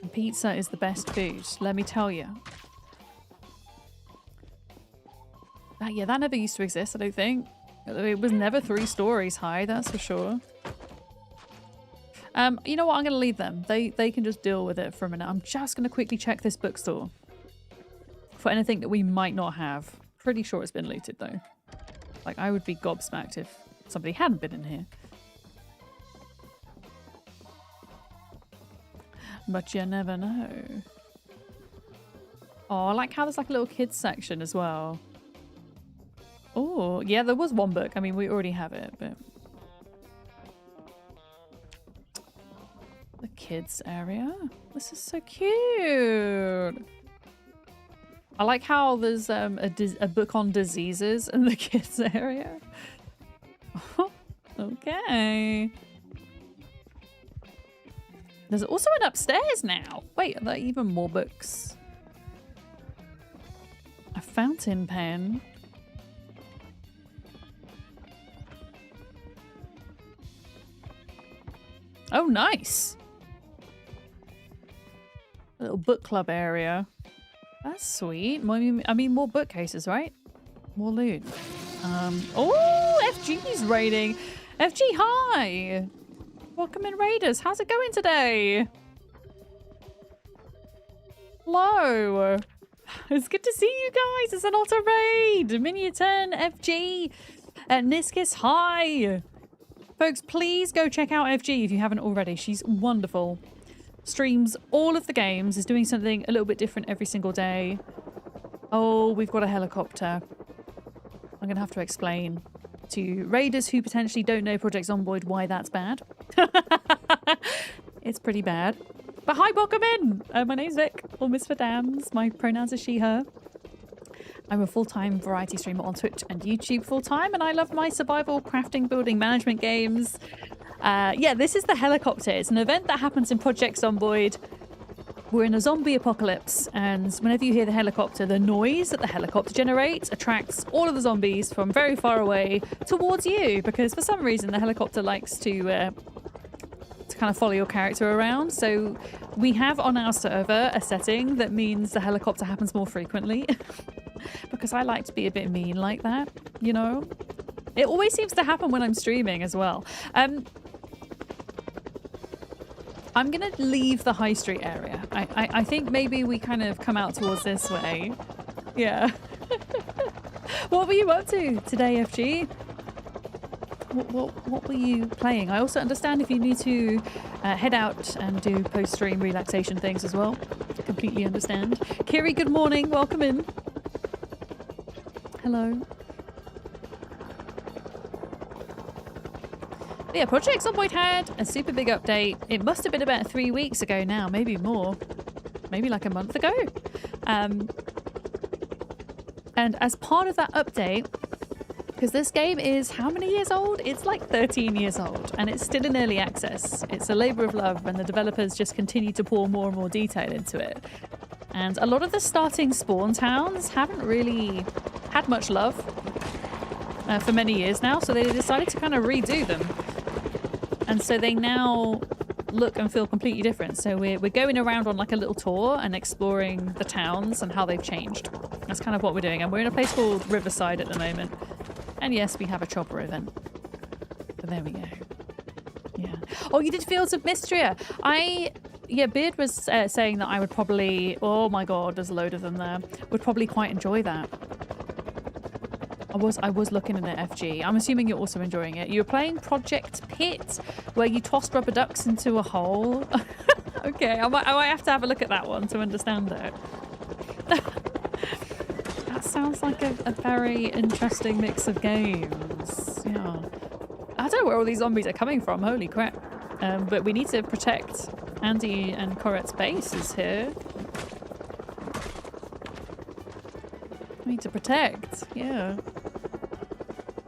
And pizza is the best food, let me tell you. Yeah, that never used to exist, I don't think. It was never 3 stories high, that's for sure. You know what? I'm going to leave them. They can just deal with it for a minute. I'm just going to quickly check this bookstore for anything that we might not have. Pretty sure it's been looted, though. Like, I would be gobsmacked if somebody hadn't been in here. But you never know. Oh, I like how there's like a little kids section as well. Oh, yeah, there was one book. I mean, we already have it, but... The kids area. This is so cute. I like how there's a book on diseases in the kids area. Okay. There's also an upstairs now. Wait, are there even more books? A fountain pen. Oh, nice. A little book club area. That's sweet. I mean, more bookcases, right? More loot. Oh, FG's raiding. FG, hi. Welcome in, Raiders. How's it going today? Hello. It's good to see you guys. It's an auto raid. Miniaturn, FG, Niskis, hi. Folks, please go check out FG if you haven't already. She's wonderful. Streams all of the games, is doing something a little bit different every single day. Oh, we've got a helicopter. I'm going to have to explain to raiders who potentially don't know Project Zomboid why that's bad. It's pretty bad. But hi, welcome in. My name's Vic, or Miss for Dams. My pronouns are she, her. I'm a full-time variety streamer on Twitch and YouTube full-time, and I love my survival, crafting, building, management games. Yeah, this is the helicopter. It's an event that happens in Project Zomboid. We're in a zombie apocalypse, and whenever you hear the helicopter, the noise that the helicopter generates attracts all of the zombies from very far away towards you, because for some reason the helicopter likes to kind of follow your character around. So we have on our server a setting that means the helicopter happens more frequently. Because I like to be a bit mean like that, you know? It always seems to happen when I'm streaming as well. I'm gonna leave the high street area. I think maybe we kind of come out towards this way. Yeah. What were you up to today, FG? What were you playing? I also understand if you need to head out and do post-stream relaxation things as well. Completely understand. Kiri, good morning. Welcome in. Hello. But yeah, Project Zomboid had a super big update. It must have been about 3 weeks ago now, maybe more. Maybe like a month ago. And as part of that update, because this game is how many years old? It's like 13 years old and it's still in early access. It's a labor of love and the developers just continue to pour more and more detail into it. And a lot of the starting spawn towns haven't really had much love for many years now, so they decided to kind of redo them. And so they now look and feel completely different. So we're going around on like a little tour and exploring the towns and how they've changed. That's kind of what we're doing. And we're in a place called Riverside at the moment. And yes, we have a chopper event. But there we go. Yeah. Oh, you did Fields of Mystria. Yeah, Beard was saying that I would probably... Oh my god, there's a load of them there. Would probably quite enjoy that. I was looking at it, FG. I'm assuming you're also enjoying it. You were playing Project Pit, where you tossed rubber ducks into a hole. Okay, I might have to have a look at that one to understand it. That sounds like a very interesting mix of games. Yeah. I don't know where all these zombies are coming from. Holy crap. But we need to protect Andy and Corette's bases here. We need to protect. Yeah.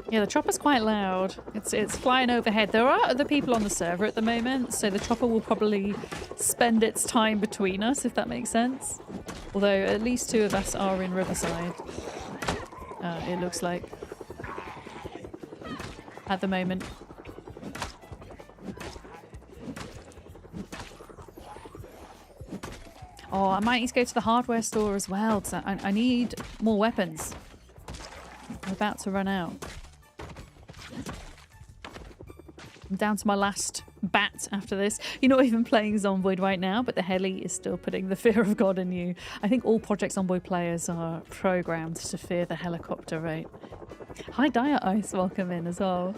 Yeah, the chopper's quite loud. It's flying overhead. There are other people on the server at the moment, so the chopper will probably spend its time between us, if that makes sense. Although at least 2 of us are in Riverside. It looks like. At the moment. Oh, I might need to go to the hardware store as well, because I need more weapons. I'm about to run out. I'm down to my last bat after this. You're not even playing Zomboid right now, but the heli is still putting the fear of God in you. I think all Project Zomboid players are programmed to fear the helicopter, right? Hi, Dire Ice, welcome in as well.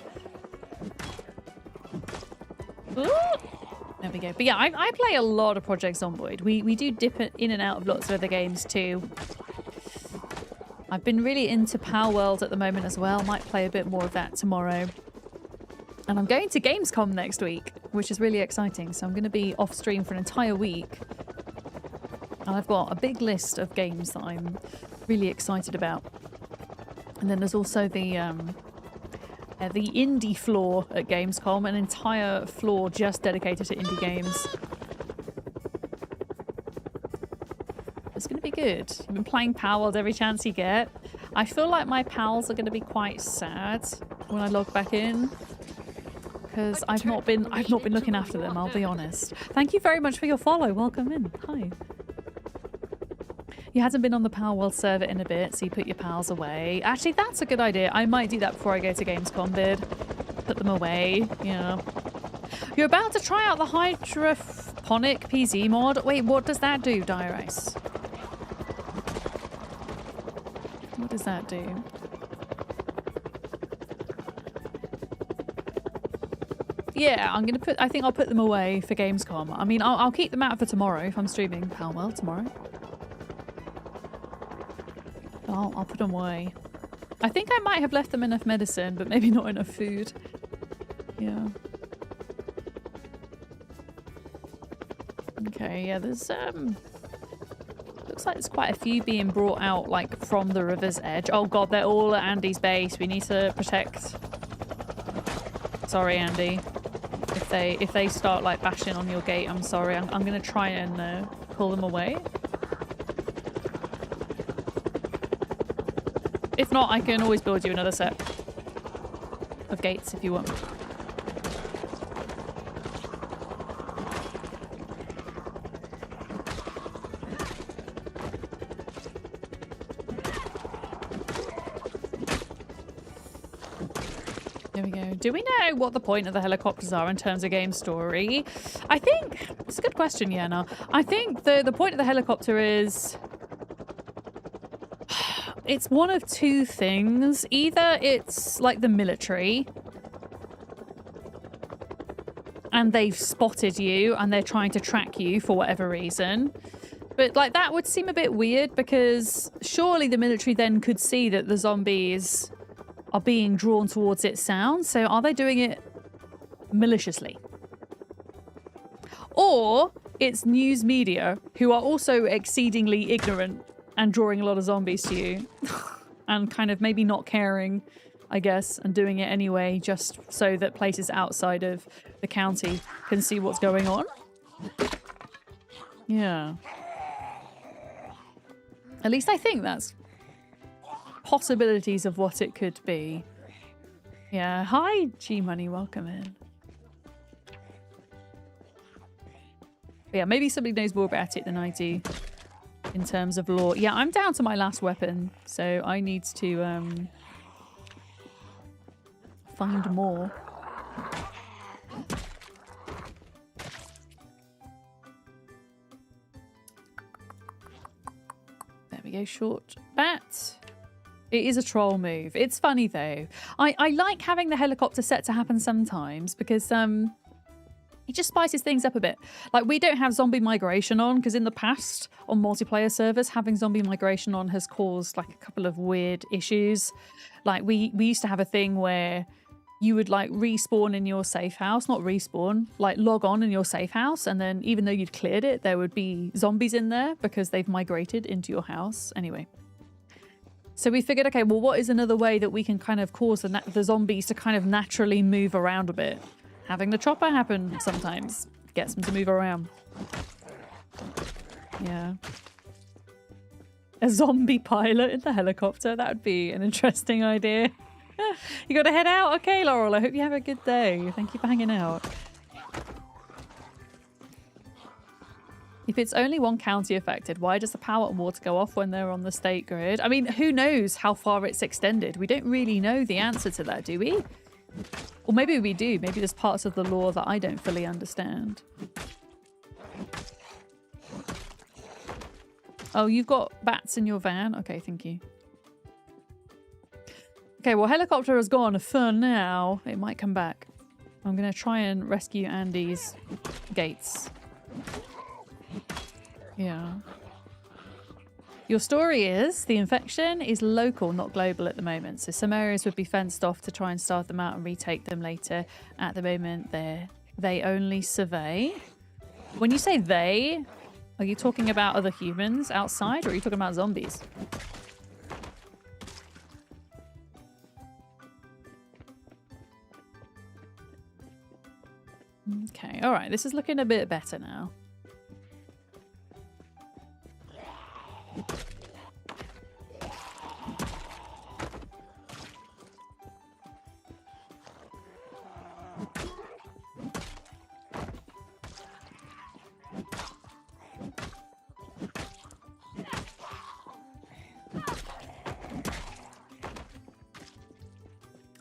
Ooh. There we go. But yeah, I play a lot of Project Zomboid. We do dip in and out of lots of other games too. I've been really into Power World at the moment as well. Might play a bit more of that tomorrow. And I'm going to Gamescom next week, which is really exciting. So I'm going to be off stream for an entire week. And I've got a big list of games that I'm really excited about. And then there's also the indie floor at Gamescom, an entire floor just dedicated to indie games. It's going to be good. I've been playing Power World every chance you get. I feel like my pals are going to be quite sad when I log back in, because I've not been looking after them, I'll be honest. Thank you very much for your follow. Welcome in. Hi. You hasn't been on the Power World server in a bit, so you put your pals away. Actually, that's a good idea. I might do that before I go to Gamescom, Bid. Put them away, yeah. You're about to try out the hydroponic PZ mod. Wait, what does that do, Dire Ice? What does that do? Yeah, I think I'll put them away for Gamescom. I mean, I'll keep them out for tomorrow if I'm streaming Power World tomorrow. I'll put them away. I think I might have left them enough medicine, but maybe not enough food. Yeah. Okay, yeah, there's looks like there's quite a few being brought out like from the river's edge. Oh god, they're all at Andy's base. We need to protect. Sorry, Andy. If they start like bashing on your gate, I'm sorry. I'm gonna try and pull them away. If not, I can always build you another set of gates if you want. There we go. Do we know what the point of the helicopters are in terms of game story? I think it's a good question, Yana. I think the point of the helicopter is it's one of 2 things. Either it's like the military and they've spotted you and they're trying to track you for whatever reason. But like that would seem a bit weird, because surely the military then could see that the zombies are being drawn towards its sound. So are they doing it maliciously. Or it's news media who are also exceedingly ignorant and drawing a lot of zombies to you and kind of maybe not caring, I guess, and doing it anyway just so that places outside of the county can see what's going on. Yeah. At least I think that's possibilities of what it could be. Yeah. Hi, G-Money. Welcome in. But yeah, maybe somebody knows more about it than I do in terms of lore. Yeah, I'm down to my last weapon, so I need to find more. There we go, short bat. It is a troll move. It's funny though. I like having the helicopter set to happen sometimes because it just spices things up a bit. Like, we don't have zombie migration on because in the past on multiplayer servers, having zombie migration on has caused like a couple of weird issues. Like we used to have a thing where you would like respawn in your safe house, not respawn, like log on in your safe house, and then even though you'd cleared it, there would be zombies in there because they've migrated into your house. Anyway. So we figured, okay, well, what is another way that we can kind of cause the zombies to kind of naturally move around a bit? Having the chopper happen sometimes gets them to move around. Yeah. A zombie pilot in the helicopter. That would be an interesting idea. You got to head out? Okay, Laurel. I hope you have a good day. Thank you for hanging out. If it's only one county affected, why does the power and water go off when they're on the state grid? I mean, who knows how far it's extended? We don't really know the answer to that, do we? Or maybe we do. Maybe there's parts of the law that I don't fully understand. Oh, you've got bats in your van? Okay, thank you. Okay, well, helicopter has gone for now. It might come back. I'm going to try and rescue Andy's gates. Yeah. Your story is the infection is local, not global at the moment. So some areas would be fenced off to try and starve them out and retake them later. At the moment, they only survey. When you say they, are you talking about other humans outside or are you talking about zombies? Okay, all right. This is looking a bit better now.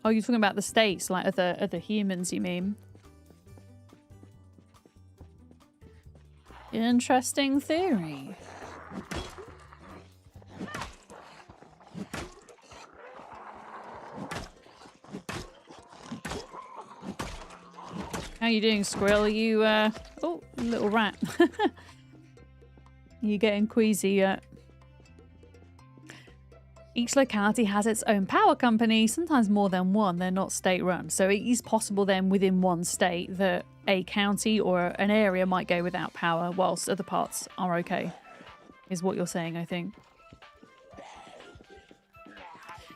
Oh, you're talking about the states, like other humans, you mean? Interesting theory. How you doing, Squirrel? Are you, oh, little rat. You getting queasy yet? Each locality has its own power company, sometimes more than one. They're not state-run. So it is possible then within one state that a county or an area might go without power whilst other parts are okay, is what you're saying, I think.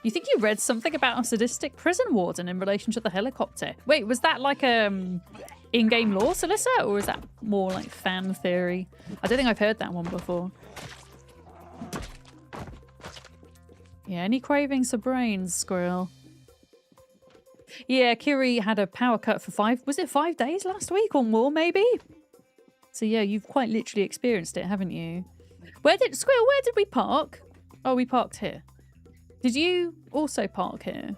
You think you read something about a sadistic prison warden in relation to the helicopter? Wait, was that like in-game lore, Celissa? Or is that more like fan theory? I don't think I've heard that one before. Yeah, any cravings for brains, Squirrel? Yeah, Kiri had a power cut for 5 days last week or more, maybe? So yeah, you've quite literally experienced it, haven't you? Squirrel, where did we park? Oh, we parked here. Did you also park here?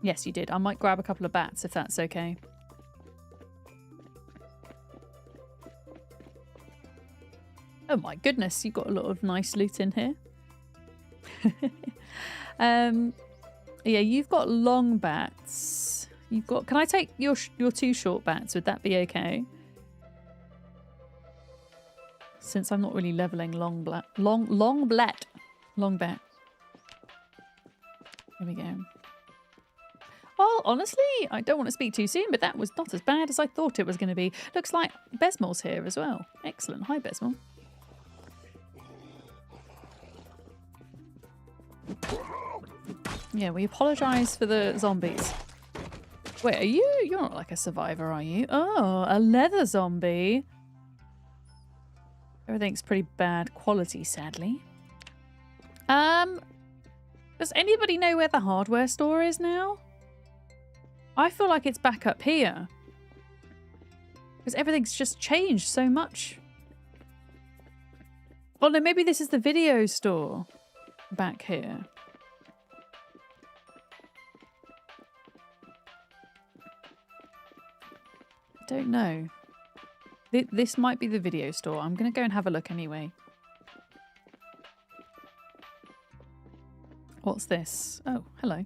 Yes, you did. I might grab a couple of bats if that's okay. Oh my goodness, you've got a lot of nice loot in here. Yeah, you've got long bats. You've got. Can I take your 2 short bats? Would that be okay? Since I'm not really leveling long bat. Here we go. Well, honestly, I don't want to speak too soon, but that was not as bad as I thought it was going to be. Looks like Besmel's here as well. Excellent. Hi, Besmel. Yeah, we apologise for the zombies. Wait, are you? You're not like a survivor, are you? Oh, a leather zombie. Everything's pretty bad quality, sadly. Does anybody know where the hardware store is now? I feel like it's back up here. Because everything's just changed so much. Oh no, maybe this is the video store back here. I don't know. This might be the video store. I'm going to go and have a look anyway. What's this? Oh, hello.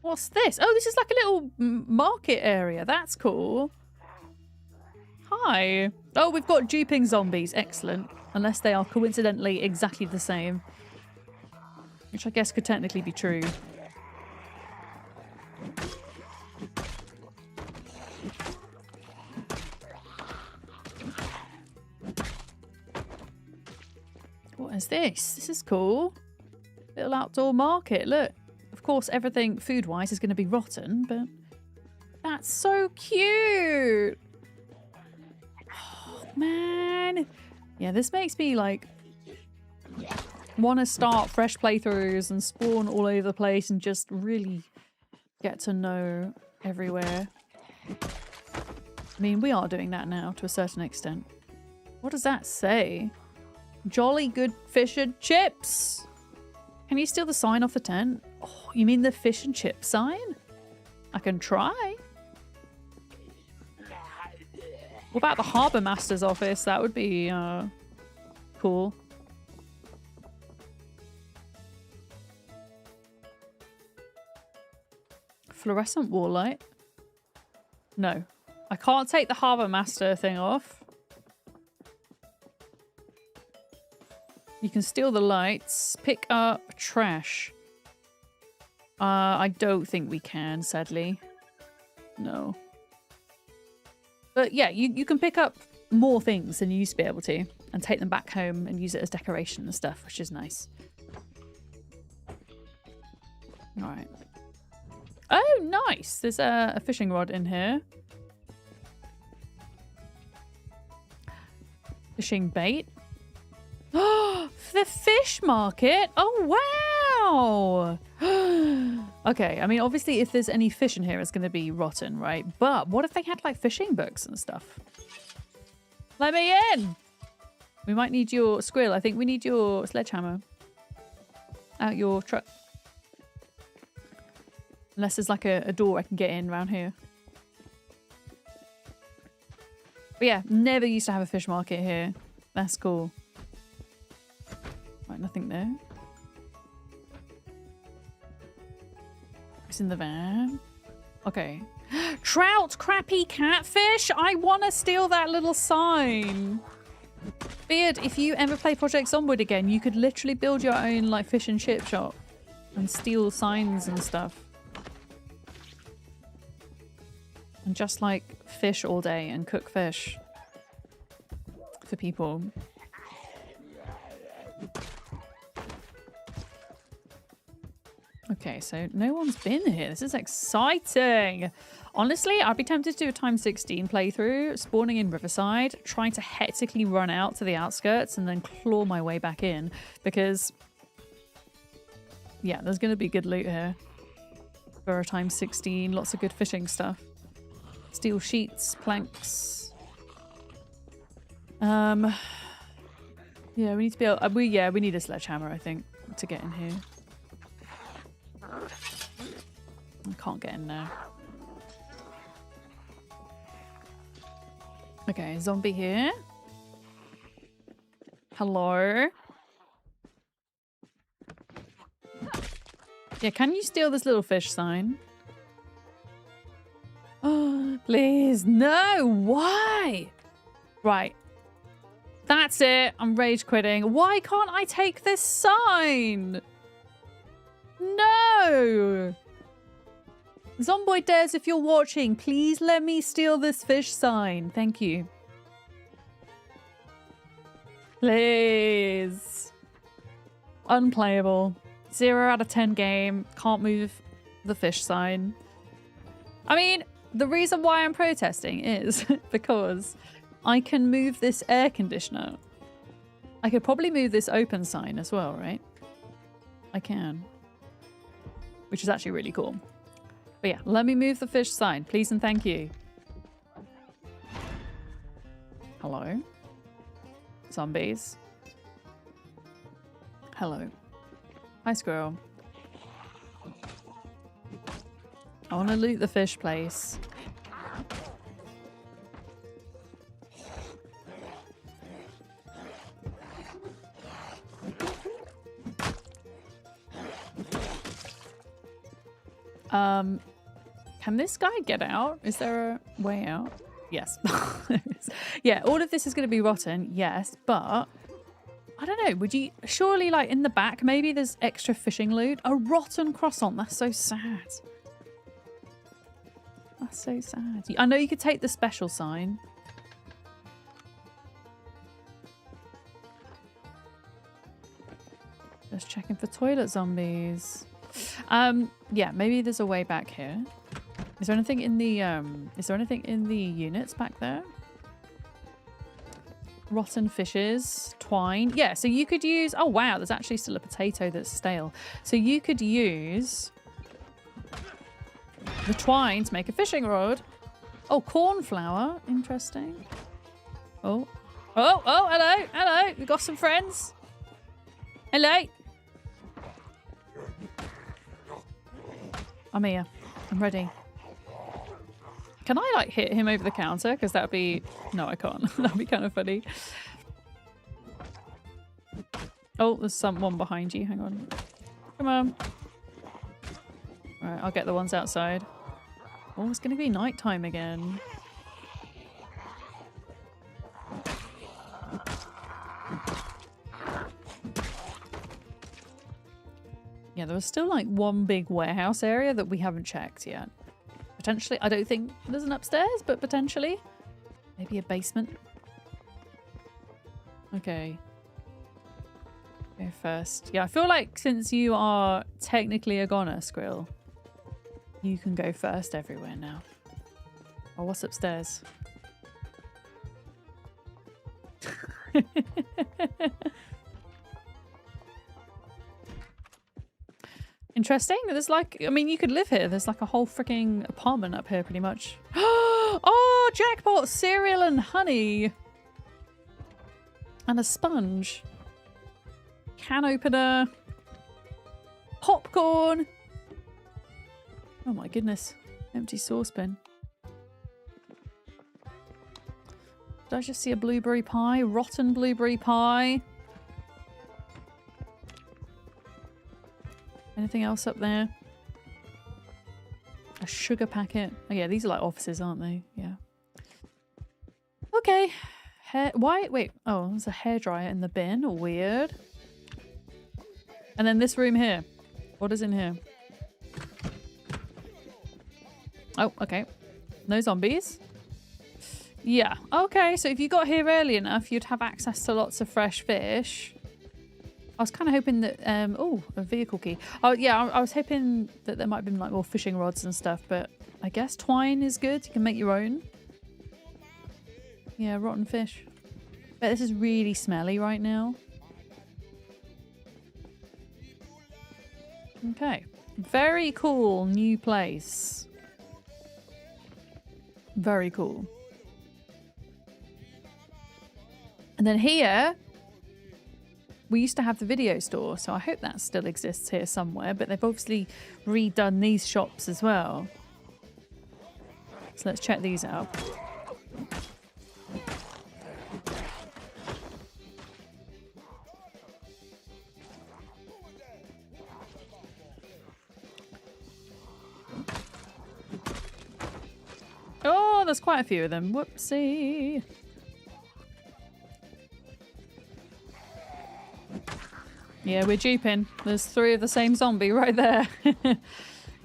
What's this? Oh, this is like a little market area. That's cool. Hi. Oh, we've got duping zombies. Excellent. Unless they are coincidentally exactly the same. Which I guess could technically be true. What is this? This is cool. Little outdoor market. Look. Of course, everything food-wise is going to be rotten, but that's so cute. Oh, man. Yeah, this makes me, like, want to start fresh playthroughs and spawn all over the place and just really get to know everywhere. I mean, we are doing that now to a certain extent. What does that say? Jolly good fish and chips. Can you steal the sign off the tent? Oh, you mean the fish and chip sign? I can try. What about the Harbour Master's office? That would be cool. Fluorescent wall light? No. I can't take the Harbour Master thing off. You can steal the lights. Pick up trash. I don't think we can, sadly. No. But yeah, you can pick up more things than you used to be able to and take them back home and use it as decoration and stuff, which is nice. Alright. Oh, nice! There's a fishing rod in here. Fishing bait. Oh, the fish market! Oh, wow! Okay, I mean, obviously, if there's any fish in here, it's going to be rotten, right? But what if they had, like, fishing books and stuff? Let me in! We might need your squill. I think we need your sledgehammer. Out your truck. Unless there's, like, a door I can get in around here. But yeah, never used to have a fish market here. That's cool. Right, nothing there. It's in the van. Okay. Trout, crappie, catfish! I want to steal that little sign. Beard, if you ever play Project Zomboid again, you could literally build your own like fish and chip shop and steal signs and stuff. And just like fish all day and cook fish for people. Okay, so no one's been here. This is exciting. Honestly, I'd be tempted to do a times 16 playthrough, spawning in Riverside, trying to hectically run out to the outskirts and then claw my way back in. Because, yeah, there's going to be good loot here. For a times 16, lots of good fishing stuff. Steel sheets, planks. Yeah, we need to be able... we need a sledgehammer, I think, to get in here. I can't get in there. Okay, zombie here. Hello. Yeah, can you steal this little fish sign? Oh, please. No, why? Right. That's it. I'm rage quitting. Why can't I take this sign? No. Zomboid Dares, if you're watching, please let me steal this fish sign. Thank you. Please. Unplayable. 0 out of 10 game. Can't move the fish sign. I mean, the reason why I'm protesting is because I can move this air conditioner. I could probably move this open sign as well, right? I can. Which is actually really cool. But yeah, let me move the fish sign, please and thank you. Hello? Zombies. Hello. Hi, squirrel. I want to loot the fish place. Can this guy get out? Is there a way out? Yes. Yeah, all of this is going to be rotten, yes, but I don't know, would you surely, like, in the back maybe there's extra fishing loot? A rotten croissant, that's so sad. That's so sad. I know you could take the special sign. Just checking for toilet zombies. Yeah, maybe there's a way back here. Is there anything in the units back there? Rotten fishes, twine. Yeah, so you could use, oh wow, there's actually still a potato that's stale. So you could use the twine to make a fishing rod. Oh, cornflower, interesting. Oh, hello, hello, we've got some friends. Hello. I'm here. I'm ready. Can I, like, hit him over the counter? Because that would be... No, I can't. That would be kind of funny. Oh, there's someone behind you. Hang on. Come on. Alright, I'll get the ones outside. Oh, it's going to be nighttime again. Yeah, there was still, like, one big warehouse area that we haven't checked yet. Potentially. I don't think there's an upstairs, but potentially. Maybe a basement. Okay. Go first. Yeah, I feel like since you are technically a goner, Skrill, you can go first everywhere now. Oh, what's upstairs? Interesting. There's like, I mean, you could live here. There's like a whole freaking apartment up here pretty much. Oh, jackpot! Cereal and honey. And a sponge. Can opener. Popcorn. Oh my goodness. Empty saucepan. Did I just see a blueberry pie? Rotten blueberry pie. Anything else up there? A sugar packet. Oh yeah, these are like offices, aren't they? Yeah. Okay. Why? Wait. Oh, there's a hairdryer in the bin. Weird. And then this room here. What is in here? Oh, okay. No zombies. Yeah. Okay, so if you got here early enough, you'd have access to lots of fresh fish. I was kind of hoping that, oh, a vehicle key. Oh, yeah, I was hoping that there might have been like more fishing rods and stuff, but I guess twine is good. You can make your own. Yeah, rotten fish. But this is really smelly right now. Okay. Very cool new place. Very cool. And then here... we used to have the video store, so I hope that still exists here somewhere, but they've obviously redone these shops as well. So let's check these out. Oh, there's quite a few of them. Whoopsie. Yeah, we're duping. There's 3 of the same zombie right there.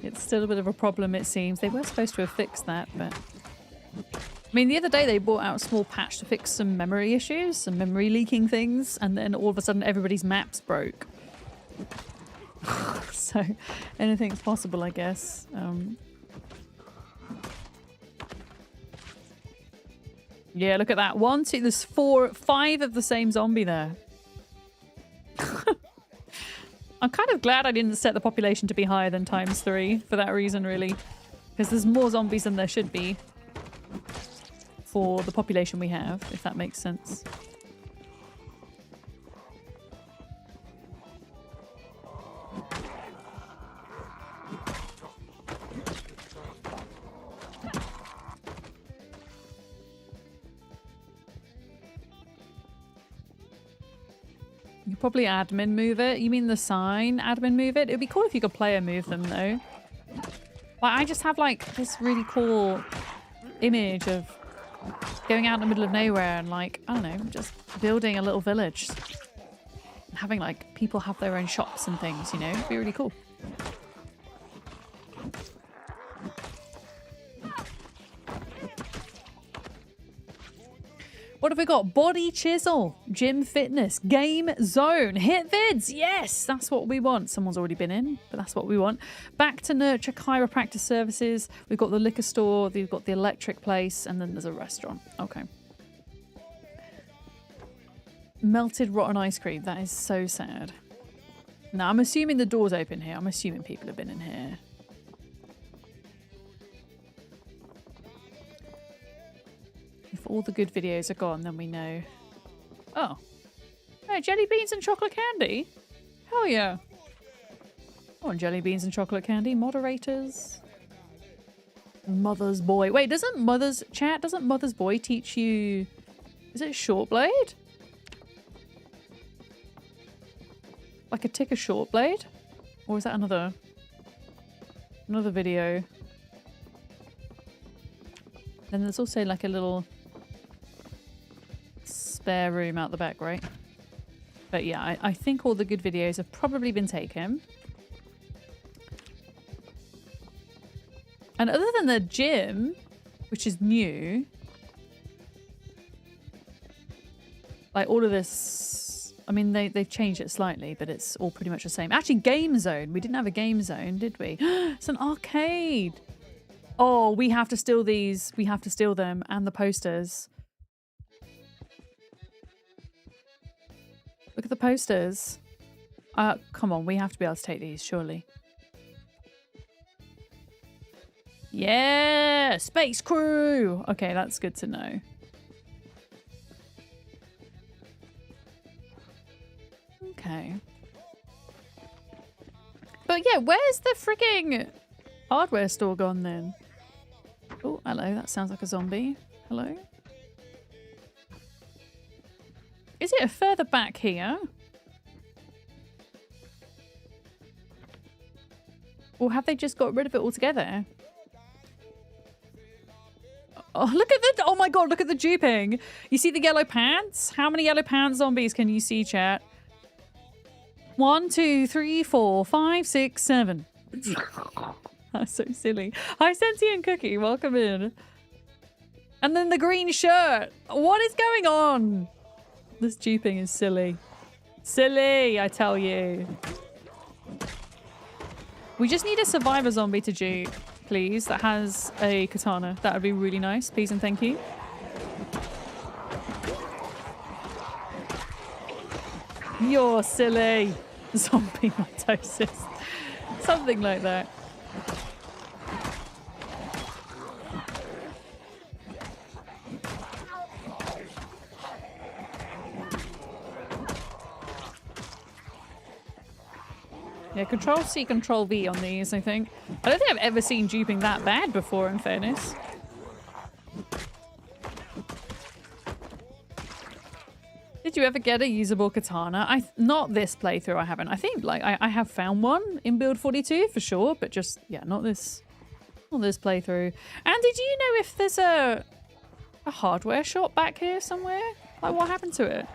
It's still a bit of a problem, it seems. They were supposed to have fixed that, but... I mean, the other day they brought out a small patch to fix some memory issues, some memory leaking things, and then all of a sudden everybody's maps broke. So, anything's possible, I guess. Yeah, look at that. 1, 2, there's 4, 5 of the same zombie there. I'm kind of glad I didn't set the population to be higher than ×3 for that reason, really. Because there's more zombies than there should be for the population we have, if that makes sense. You could probably admin move it. You mean the sign admin move it? It would be cool if you could player move them though. Like I just have like this really cool image of going out in the middle of nowhere and like, I don't know, just building a little village. And having like people have their own shops and things, you know? It'd be really cool. What have we got? Body chisel, gym fitness, game zone, hit vids. Yes, that's what we want. Someone's already been in, but that's what we want. Back to nurture chiropractic services. We've got the liquor store, we've got the electric place, and then there's a restaurant. Okay. Melted rotten ice cream. That is so sad. Now, I'm assuming the door's open here. I'm assuming people have been in here. If all the good videos are gone, then we know. Oh. Hey, jelly beans and chocolate candy? Hell yeah. I want jelly beans and chocolate candy. Moderators. Mother's Boy. Wait, doesn't Mother's Boy teach you... Is it short blade? Like a ticker short blade? Or is that another video? Then there's also like a little spare room out the back, right? But yeah, I think all the good videos have probably been taken. And other than the gym, which is new, like all of this, I mean, they've changed it slightly, but it's all pretty much the same. Actually, game zone. We didn't have a game zone, did we? It's an arcade. Oh, we have to steal these. We have to steal them and the posters. Look at the posters. Come on, we have to be able to take these, surely. Yeah! Space crew! Okay, that's good to know. Okay. But yeah, where's the freaking hardware store gone then? Oh, hello. That sounds like a zombie. Hello? Is it further back here? Or have they just got rid of it altogether? Oh, look at the... Oh my god, look at the duping. You see the yellow pants? How many yellow pants zombies can you see, chat? 1, 2, 3, 4, 5, 6, 7. That's so silly. Hi, Sentient Cookie. Welcome in. And then the green shirt. What is going on? This duping is silly. Silly, I tell you. We just need a survivor zombie to dupe, please, that has a katana. That would be really nice. Please and thank you. You're silly. Zombie mitosis. Something like that. Yeah, Control-C, Control-V on these, I think. I don't think I've ever seen duping that bad before, in fairness. Did you ever get a usable katana? Not this playthrough, I haven't. I think, like, I have found one in Build 42, for sure, but just, yeah, not this playthrough. And did you know if there's a hardware shop back here somewhere? Like, what happened to it?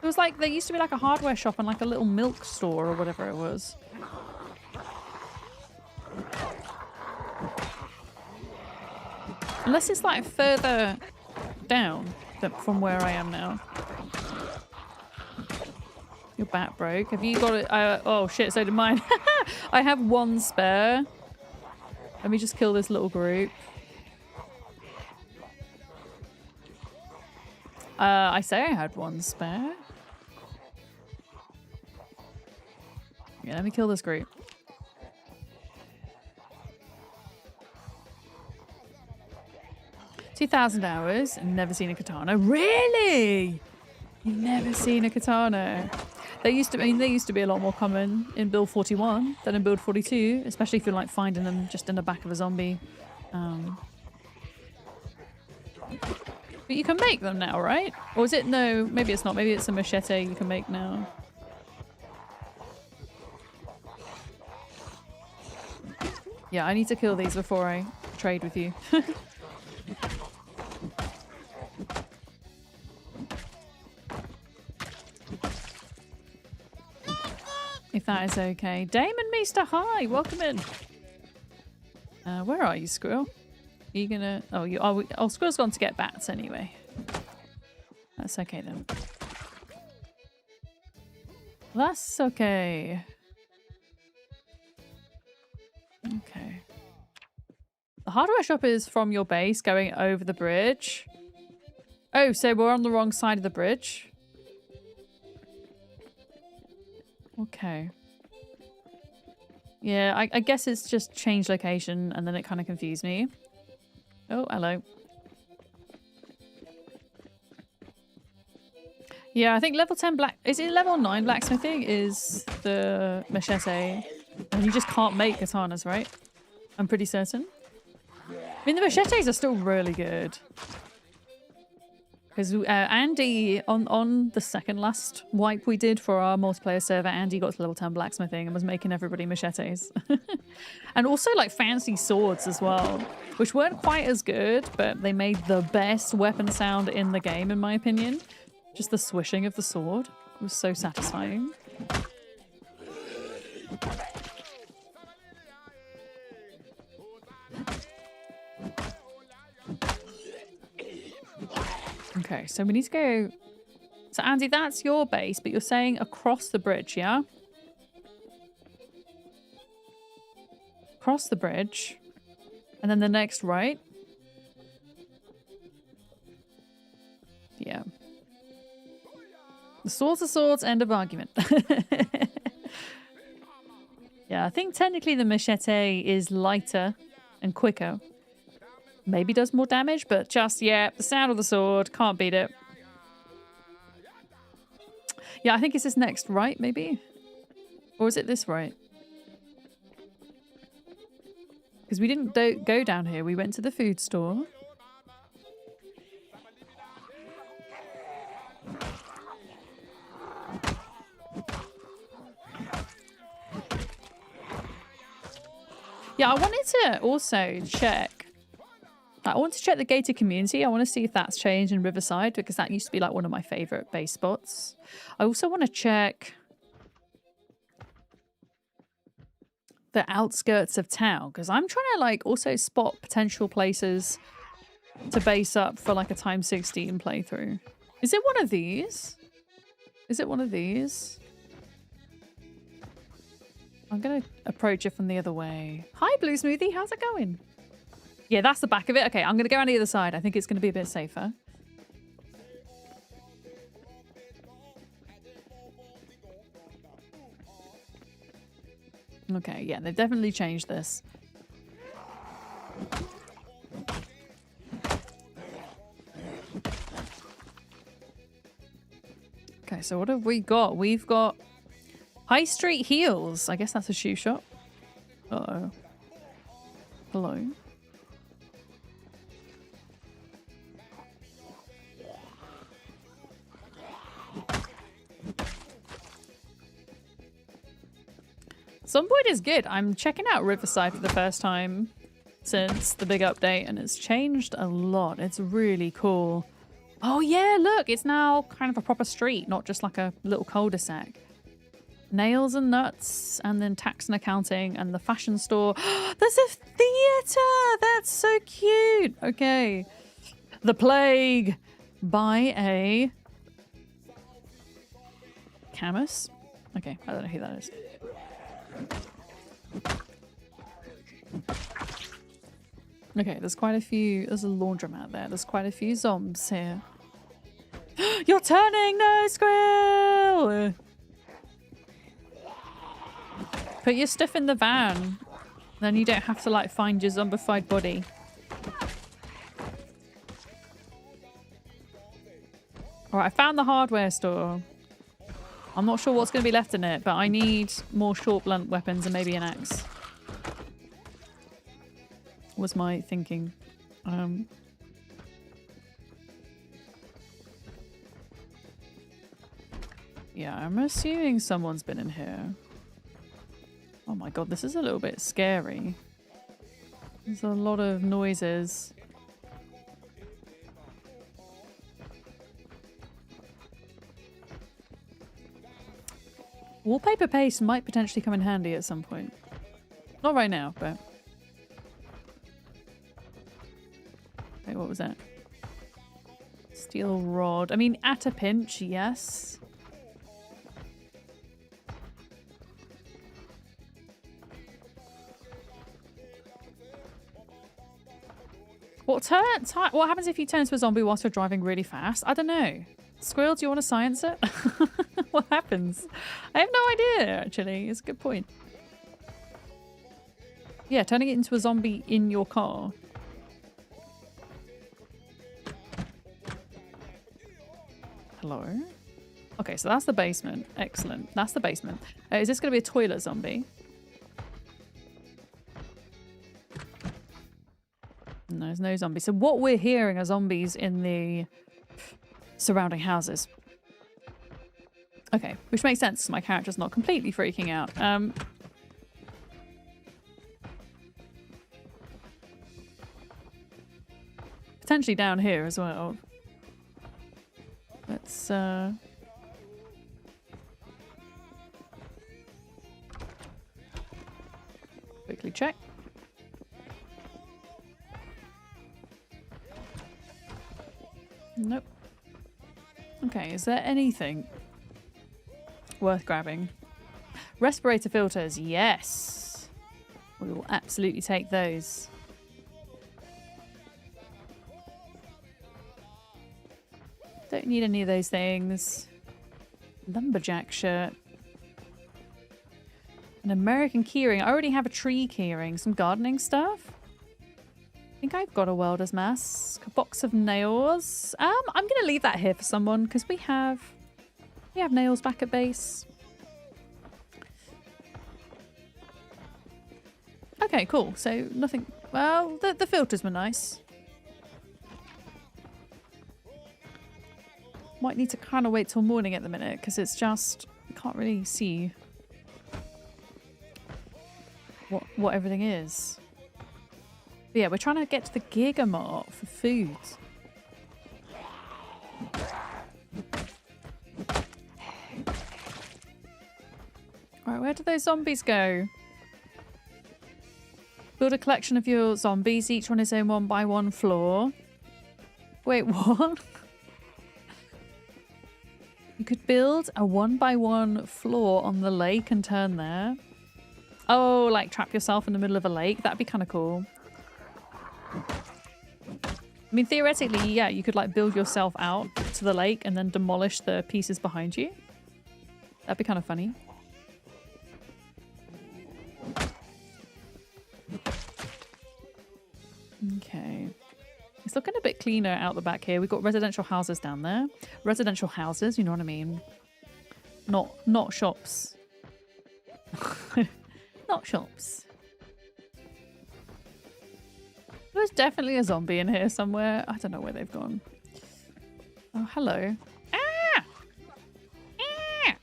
It was like, there used to be like a hardware shop and like a little milk store or whatever it was. Unless it's like further down from where I am now. Your bat broke. Have you got it? Oh shit, so did mine. I have one spare. Let me just kill this little group. I say I had one spare. Yeah, let me kill this group. $2,000 hours and never seen a katana. Really? You've never seen a katana? They used to be a lot more common in build 41 than in build 42, especially if you're like finding them just in the back of a zombie. But you can make them now, right? Or is it no? Maybe it's not. Maybe it's a machete you can make now. Yeah, I need to kill these before I trade with you. If that is okay. Damon Meester, hi! Welcome in. Where are you, Squirrel? Are you gonna... Oh, oh, Squirrel's gone to get bats anyway. That's okay then. That's okay. Okay. The hardware shop is from your base going over the bridge. Oh, so we're on the wrong side of the bridge. Okay. Yeah, I guess it's just changed location and then it kind of confused me. Oh, hello. Yeah, I think level 10 black... Is it level 9 blacksmithing is the machete? And you just can't make katanas, right? I'm pretty certain. I mean, the machetes are still really good. Because Andy, on the second last wipe we did for our multiplayer server, Andy got to level 10 blacksmithing and was making everybody machetes. And also like fancy swords as well, which weren't quite as good, but they made the best weapon sound in the game, in my opinion. Just the swishing of the sword was so satisfying. Okay, so we need to go... So Andy, that's your base, but you're saying across the bridge, yeah? Across the bridge. And then the next right. Yeah. The swords are swords, end of argument. Yeah, I think technically the machete is lighter and quicker. Maybe does more damage, but just, yeah, the sound of the sword, can't beat it. Yeah, I think it's this next right, maybe? Or is it this right? Because we didn't go down here, we went to the food store. Yeah, I wanted to also check. I want to check the gated community. I want to see if that's changed in Riverside because that used to be like one of my favorite base spots. I also want to check the outskirts of town because I'm trying to like also spot potential places to base up for like a times 16 playthrough. Is it one of these? Is it one of these? I'm going to approach it from the other way. Hi, Blue Smoothie. How's it going? Yeah, that's the back of it. Okay, I'm going to go on the other side. I think it's going to be a bit safer. Okay, yeah, they've definitely changed this. Okay, so what have we got? We've got High Street Heels. I guess that's a shoe shop. Uh-oh. Hello. Zomboid is good. I'm checking out Riverside for the first time since the big update and it's changed a lot. It's really cool. Oh yeah, look, it's now kind of a proper street, not just like a little cul-de-sac. Nails and nuts, and then tax and accounting, and the fashion store. There's a theatre! That's so cute! Okay. The Plague by a... Camus? Okay, I don't know who that is. Okay, there's quite a few... There's a laundromat there. There's quite a few zombs here. You're turning! No, Squill! Put your stuff in the van. Then you don't have to, like, find your zombified body. Alright, I found the hardware store. I'm not sure what's going to be left in it, but I need more short blunt weapons and maybe an axe. Was my thinking. Yeah, I'm assuming someone's been in here. Oh my god, this is a little bit scary. There's a lot of noises. Wallpaper paste might potentially come in handy at some point. Not right now, but... Wait, what was that? Steel rod. I mean, at a pinch, yes. What happens if you turn into a zombie whilst you're driving really fast? I don't know. Squirrel, do you want to science it? What happens? I have no idea, actually. It's a good point. Yeah, turning it into a zombie in your car. Hello? Okay, so that's the basement. Excellent. That's the basement. Is this going to be a toilet zombie? No, there's no zombies. So what we're hearing are zombies in the surrounding houses. Okay, which makes sense. My character's not completely freaking out. Potentially down here as well. Let's quickly check. Nope. Okay, is there anything worth grabbing? Respirator filters, yes. We will absolutely take those. Don't need any of those things. Lumberjack shirt. An American keyring. I already have a tree keyring. Some gardening stuff. I think I've got a welder's mask. A box of nails. I'm going to leave that here for someone because we have nails back at base. Okay, cool. So nothing. Well, the filters were nice. Might need to kind of wait till morning at the minute because it's just I can't really see what everything is. But yeah, we're trying to get to the Gigamart for food. Alright, where do those zombies go? Build a collection of your zombies, each on his own 1x1 floor. Wait, what? You could build a 1x1 floor on the lake and turn there. Oh, like trap yourself in the middle of a lake? That'd be kind of cool. I mean, theoretically, yeah, you could like build yourself out to the lake and then demolish the pieces behind you. That'd be kind of funny. Okay. It's looking a bit cleaner out the back here. We've got residential houses down there. Residential houses, you know what I mean? Not shops. Not shops. There's definitely a zombie in here somewhere. I don't know where they've gone. Oh, hello. Ah! Ah!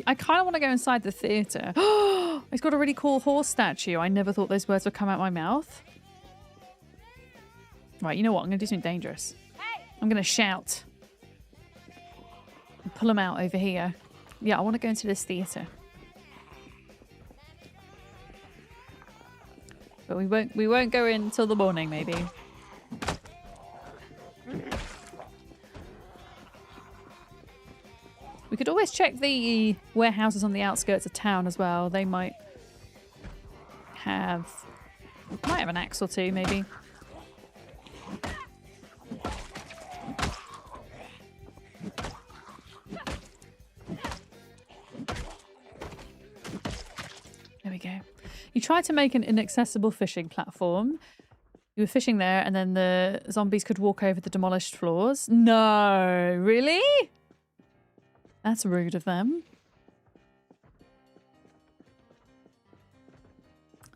I kind of want to go inside the theatre. It's got a really cool horse statue. I never thought those words would come out my mouth. Right, you know what? I'm going to do something dangerous. Hey, I'm going to shout. And pull them out over here. Yeah, I want to go into this theatre. But we won't go in till the morning, maybe. We could always check the warehouses on the outskirts of town as well. They might have an axe or two, maybe. There we go. You tried to make an inaccessible fishing platform. You were fishing there and then the zombies could walk over the demolished floors. No, really? That's rude of them.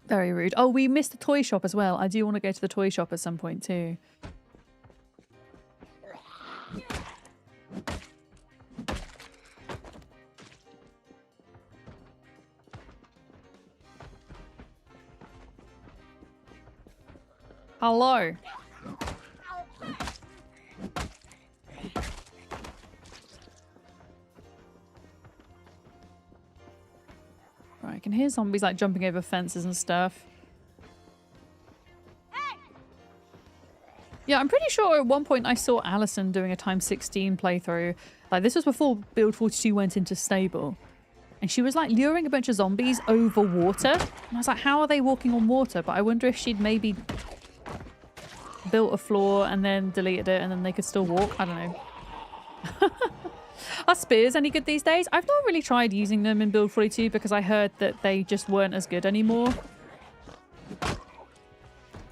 Very rude. Oh, we missed the toy shop as well. I do want to go to the toy shop at some point too. Hello. Right, I can hear zombies like jumping over fences and stuff. Yeah, I'm pretty sure at one point I saw Alison doing a times 16 playthrough. Like, this was before Build 42 went into stable. And she was like luring a bunch of zombies over water. And I was like, how are they walking on water? But I wonder if she'd maybe built a floor and then deleted it and then they could still walk. I don't know. Are spears any good these days? I've not really tried using them in Build 42 because I heard that they just weren't as good anymore.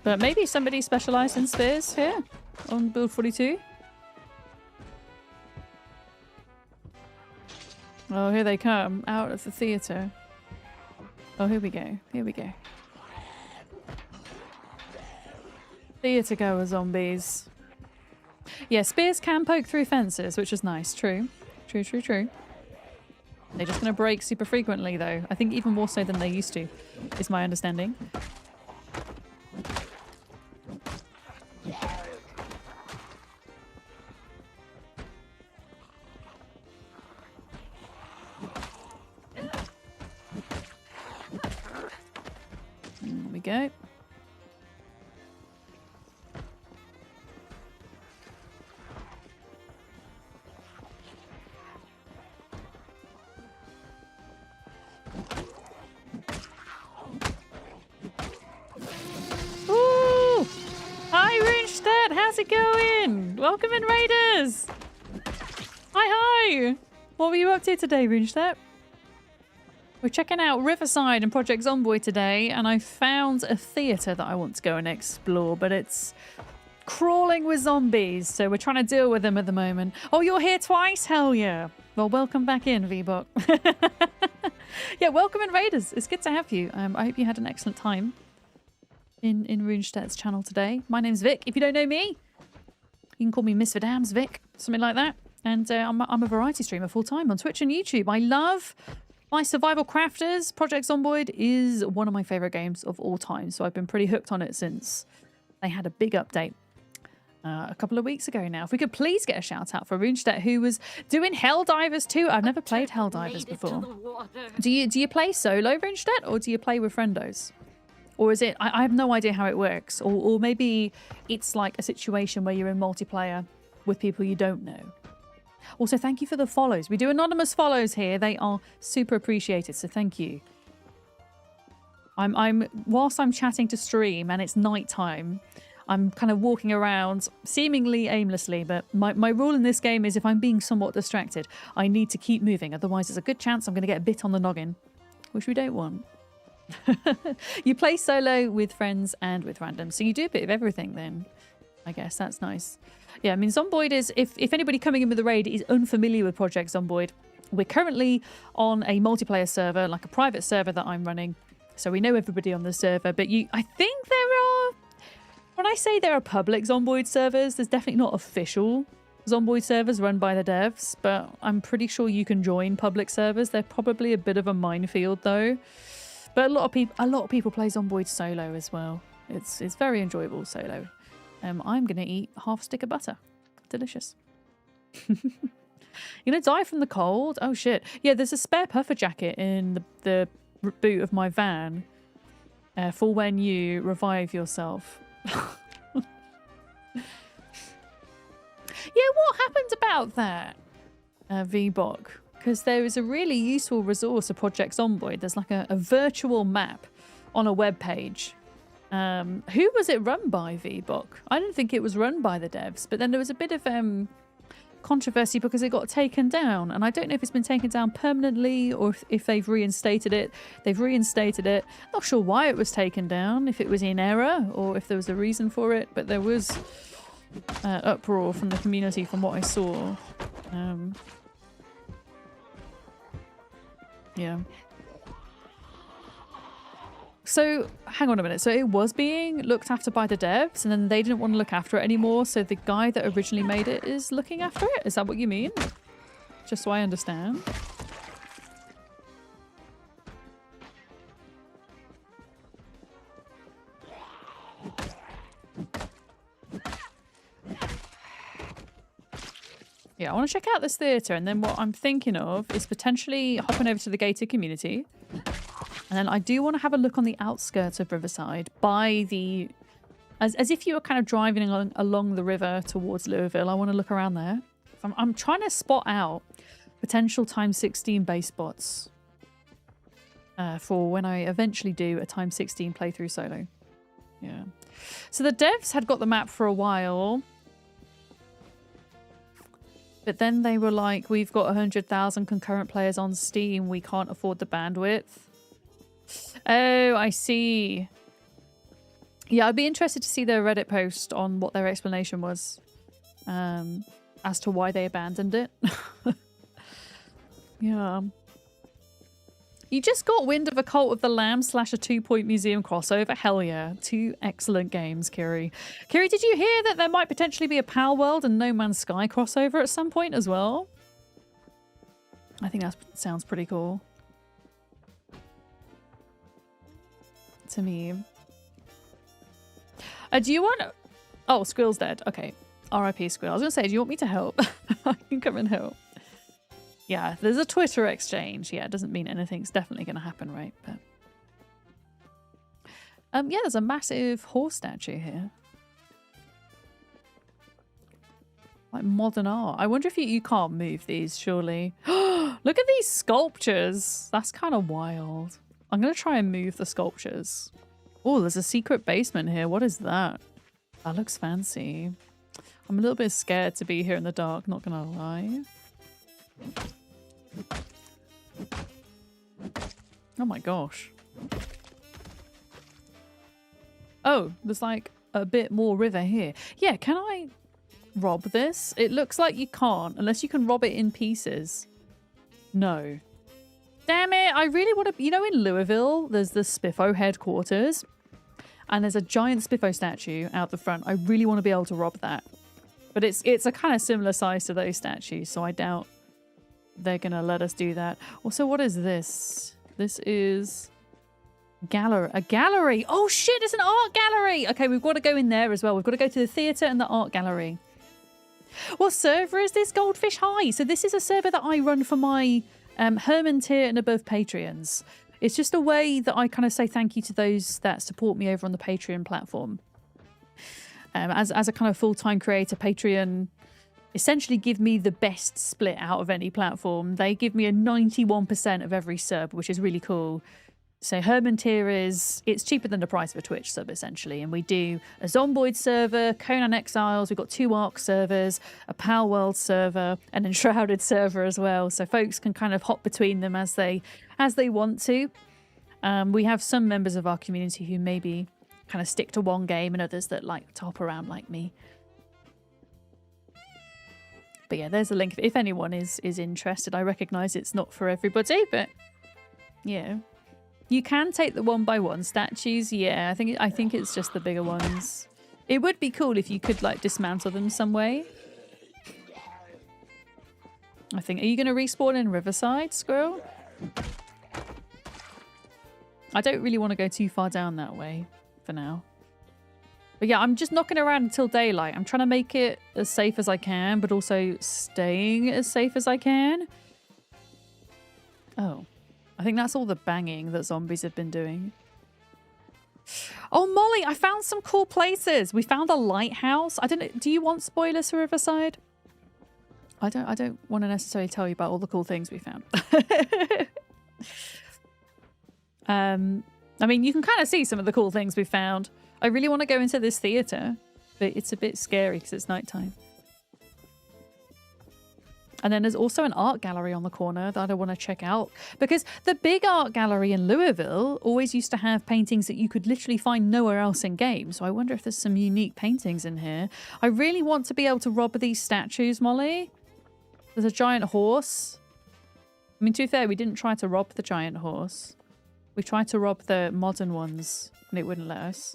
But maybe somebody specialised in spears here on Build 42. Oh, here they come out of the theatre. Oh, here we go. Here we go. Theatre goer zombies. Yeah, spears can poke through fences, which is nice. True. True, true, true. They're just going to break super frequently, though. I think even more so than they used to, is my understanding. There we go. How's it going? Welcome in, Raiders! Hi! What were you up to today, Runestep? We're checking out Riverside and Project Zomboid today, and I found a theatre that I want to go and explore, but it's crawling with zombies, so we're trying to deal with them at the moment. Oh, you're here twice? Hell yeah. Well, welcome back in, VBot. Yeah, welcome in, Raiders. It's good to have you. I hope you had an excellent time in Runestep's channel today. My name's Vic. If you don't know me, you can call me Miss Vidams Vic, something like that. And I'm a variety streamer full-time on Twitch and YouTube. I love my survival crafters. Project Zomboid is one of my favourite games of all time, so I've been pretty hooked on it since they had a big update a couple of weeks ago now. If we could please get a shout out for Runestep, who was doing Helldivers too. I've never played Helldivers before. Do you play solo, Runestep, or do you play with friendos? Or is it, I have no idea how it works. Or maybe it's like a situation where you're in multiplayer with people you don't know. Also, thank you for the follows. We do anonymous follows here. They are super appreciated, so thank you. Whilst I'm chatting to stream and it's nighttime, I'm kind of walking around seemingly aimlessly, but my rule in this game is if I'm being somewhat distracted, I need to keep moving. Otherwise, there's a good chance I'm going to get a bit on the noggin, which we don't want. You play solo with friends and with randoms, so you do a bit of everything then. I guess that's nice. Yeah, I mean, Zomboid is, if anybody coming in with the raid is unfamiliar with Project Zomboid, we're currently on a multiplayer server, like a private server that I'm running. So we know everybody on the server, but I think there are, when I say there are public Zomboid servers, there's definitely not official Zomboid servers run by the devs, but I'm pretty sure you can join public servers. They're probably a bit of a minefield though. But a lot of people play Zomboid solo as well. It's very enjoyable solo. I'm gonna eat half a stick of butter delicious. You know, die from the cold? Oh, shit. Yeah, there's a spare puffer jacket in the boot of my van for when you revive yourself. Yeah, what happened about that, VBOK? Because there is a really useful resource of Project Zomboid. There's like a virtual map on a web page. Who was it run by, VBOK? I didn't think it was run by the devs, but then there was a bit of controversy because it got taken down, and I don't know if it's been taken down permanently or if they've reinstated it. They've reinstated it. Not sure why it was taken down, if it was in error or if there was a reason for it, but there was uproar from the community from what I saw. Yeah. So, hang on a minute. So it was being looked after by the devs, and then they didn't want to look after it anymore, so the guy that originally made it is looking after it? Is that what you mean? Just so I understand. Yeah, I want to check out this theatre, and then what I'm thinking of is potentially hopping over to the gated community. And then I do want to have a look on the outskirts of Riverside by the... As if you were kind of driving along the river towards Louisville. I want to look around there. I'm trying to spot out potential times 16 base spots for when I eventually do a times 16 playthrough solo. Yeah. So the devs had got the map for a while. But then they were like, we've got 100,000 concurrent players on Steam. We can't afford the bandwidth. Oh, I see. Yeah, I'd be interested to see their Reddit post on what their explanation was as to why they abandoned it. Yeah. You just got wind of a Cult of the Lamb / a 2 Point Museum crossover. Hell yeah. 2 excellent games, Kiri. Kiri, did you hear that there might potentially be a Pal World and No Man's Sky crossover at some point as well? I think that sounds pretty cool. To me. Do you want... Oh, Squill's dead. Okay. R.I.P. Squill. I was going to say, do you want me to help? I can come and help. Yeah, there's a Twitter exchange. Yeah, it doesn't mean anything's definitely going to happen, right? But yeah, there's a massive horse statue here. Like modern art. I wonder if you can't move these, surely. Look at these sculptures. That's kind of wild. I'm going to try and move the sculptures. Oh, there's a secret basement here. What is that? That looks fancy. I'm a little bit scared to be here in the dark, not going to lie. Oh my gosh. Oh, there's like a bit more river here. Yeah, can I rob this? It looks like you can't, unless you can rob it in pieces. No. Damn it, I really want to... You know, in Louisville, there's the Spiffo headquarters, and there's a giant Spiffo statue out the front. I really want to be able to rob that. But it's a kind of similar size to those statues, so I doubt they're going to let us do that. Also, what is this? This is... a gallery. Oh shit, it's an art gallery. Okay, we've got to go in there as well. We've got to go to the theatre and the art gallery. What server is this? Goldfish High. So this is a server that I run for my Herman tier and above Patreons. It's just a way that I kind of say thank you to those that support me over on the Patreon platform. As a kind of full-time creator, Patreon essentially give me the best split out of any platform. They give me a 91% of every sub, which is really cool. So Herman tier it's cheaper than the price of a Twitch sub, essentially. And we do a Zomboid server, Conan Exiles, we've got 2 Ark servers, a Pal World server, an Enshrouded server as well. So folks can kind of hop between them as they want to. We have some members of our community who maybe kind of stick to one game and others that like to hop around like me. But yeah, there's a link if anyone is interested. I recognise it's not for everybody, but yeah. You can take the 1x1 statues. Yeah, I think it's just the bigger ones. It would be cool if you could like dismantle them some way. I think. Are you going to respawn in Riverside, Squirrel? I don't really want to go too far down that way for now. But yeah, I'm just knocking around until daylight. I'm trying to make it as safe as I can, but also staying as safe as I can. Oh, I think that's all the banging that zombies have been doing. Oh, Molly, I found some cool places. We found a lighthouse. I don't know. Do you want spoilers for Riverside? I don't want to necessarily tell you about all the cool things we found. I mean, you can kind of see some of the cool things we found. I really want to go into this theatre, but it's a bit scary because it's nighttime. And then there's also an art gallery on the corner that I want to check out, because the big art gallery in Louisville always used to have paintings that you could literally find nowhere else in game. So I wonder if there's some unique paintings in here. I really want to be able to rob these statues, Molly. There's a giant horse. I mean, to be fair, we didn't try to rob the giant horse. We tried to rob the modern ones and it wouldn't let us.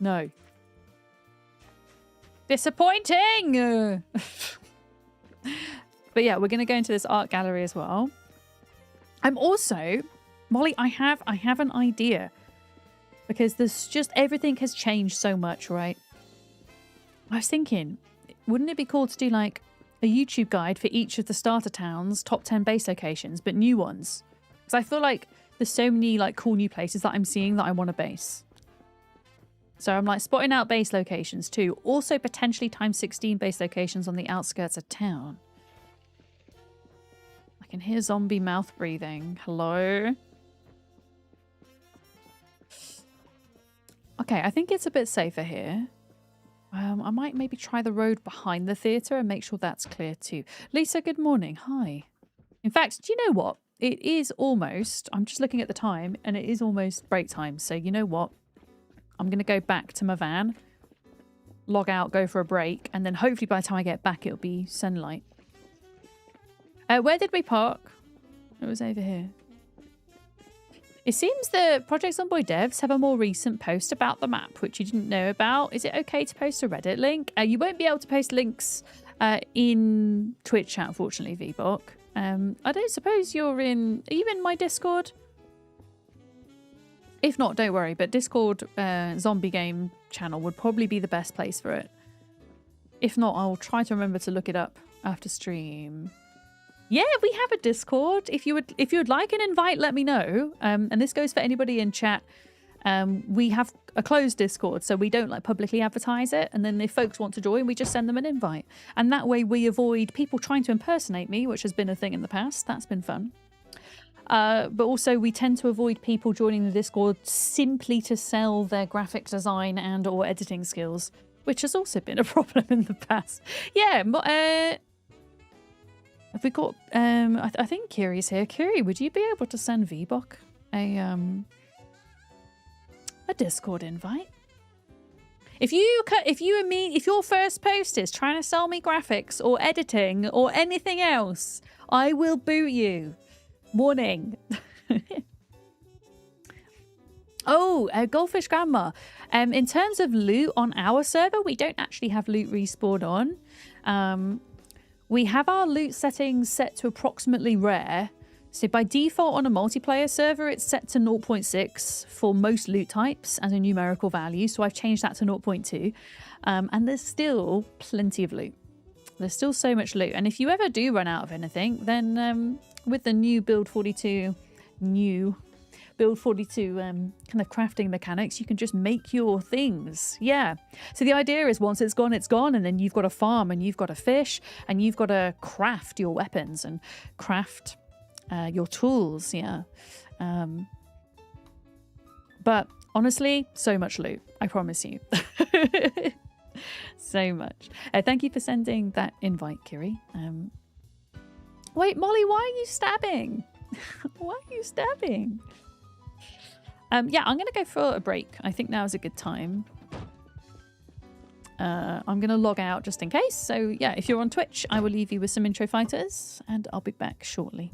No. Disappointing! But yeah, we're going to go into this art gallery as well. I'm also... Molly, I have an idea. Because there's just... Everything has changed so much, right? I was thinking, wouldn't it be cool to do like a YouTube guide for each of the starter towns' top 10 base locations, but new ones? Because I feel like there's so many like cool new places that I'm seeing that I want to base. So I'm like spotting out base locations too. Also potentially times 16 base locations on the outskirts of town. I can hear zombie mouth breathing. Hello? Okay, I think it's a bit safer here. I might maybe try the road behind the theatre and make sure that's clear too. Lisa, good morning. Hi. In fact, do you know what? It is almost, I'm just looking at the time, and it is almost break time. So you know what? I'm going to go back to my van, log out, go for a break, and then hopefully by the time I get back, it'll be sunlight. Where did we park? It was over here. It seems the Project Zomboid devs have a more recent post about the map, which you didn't know about. Is it okay to post a Reddit link? You won't be able to post links in Twitch chat, unfortunately, VBok. I don't suppose you're in... Are you in my Discord? If not, don't worry, but Discord zombie game channel would probably be the best place for it. If not, I'll try to remember to look it up after stream. Yeah, we have a Discord. If you would like an invite, let me know. And this goes for anybody in chat. We have a closed Discord, so we don't like publicly advertise it. And then if folks want to join, we just send them an invite. And that way we avoid people trying to impersonate me, which has been a thing in the past. That's been fun. But also we tend to avoid people joining the Discord simply to sell their graphic design and or editing skills, which has also been a problem in the past. Yeah, have we got, I think Kiri's here. Kiri, would you be able to send VBok a Discord invite? If your first post is trying to sell me graphics or editing or anything else, I will boot you. Warning. Oh, Goldfish Grandma. In terms of loot on our server, we don't actually have loot respawn on. We have our loot settings set to approximately rare. So by default on a multiplayer server, it's set to 0.6 for most loot types as a numerical value. So I've changed that to 0.2. And there's still plenty of loot. There's still so much loot. And if you ever do run out of anything, then with the new build 42 kind of crafting mechanics, you can just make your things. Yeah. So the idea is once it's gone, and then you've got to farm and you've got to fish and you've got to craft your weapons and craft your tools. Yeah. But honestly, so much loot. I promise you. So much. Thank you for sending that invite, Kiri. Wait, Molly, why are you stabbing? Why are you stabbing? Yeah, I'm going to go for a break. I think now is a good time. I'm going to log out just in case. So yeah, if you're on Twitch, I will leave you with some intro fighters and I'll be back shortly.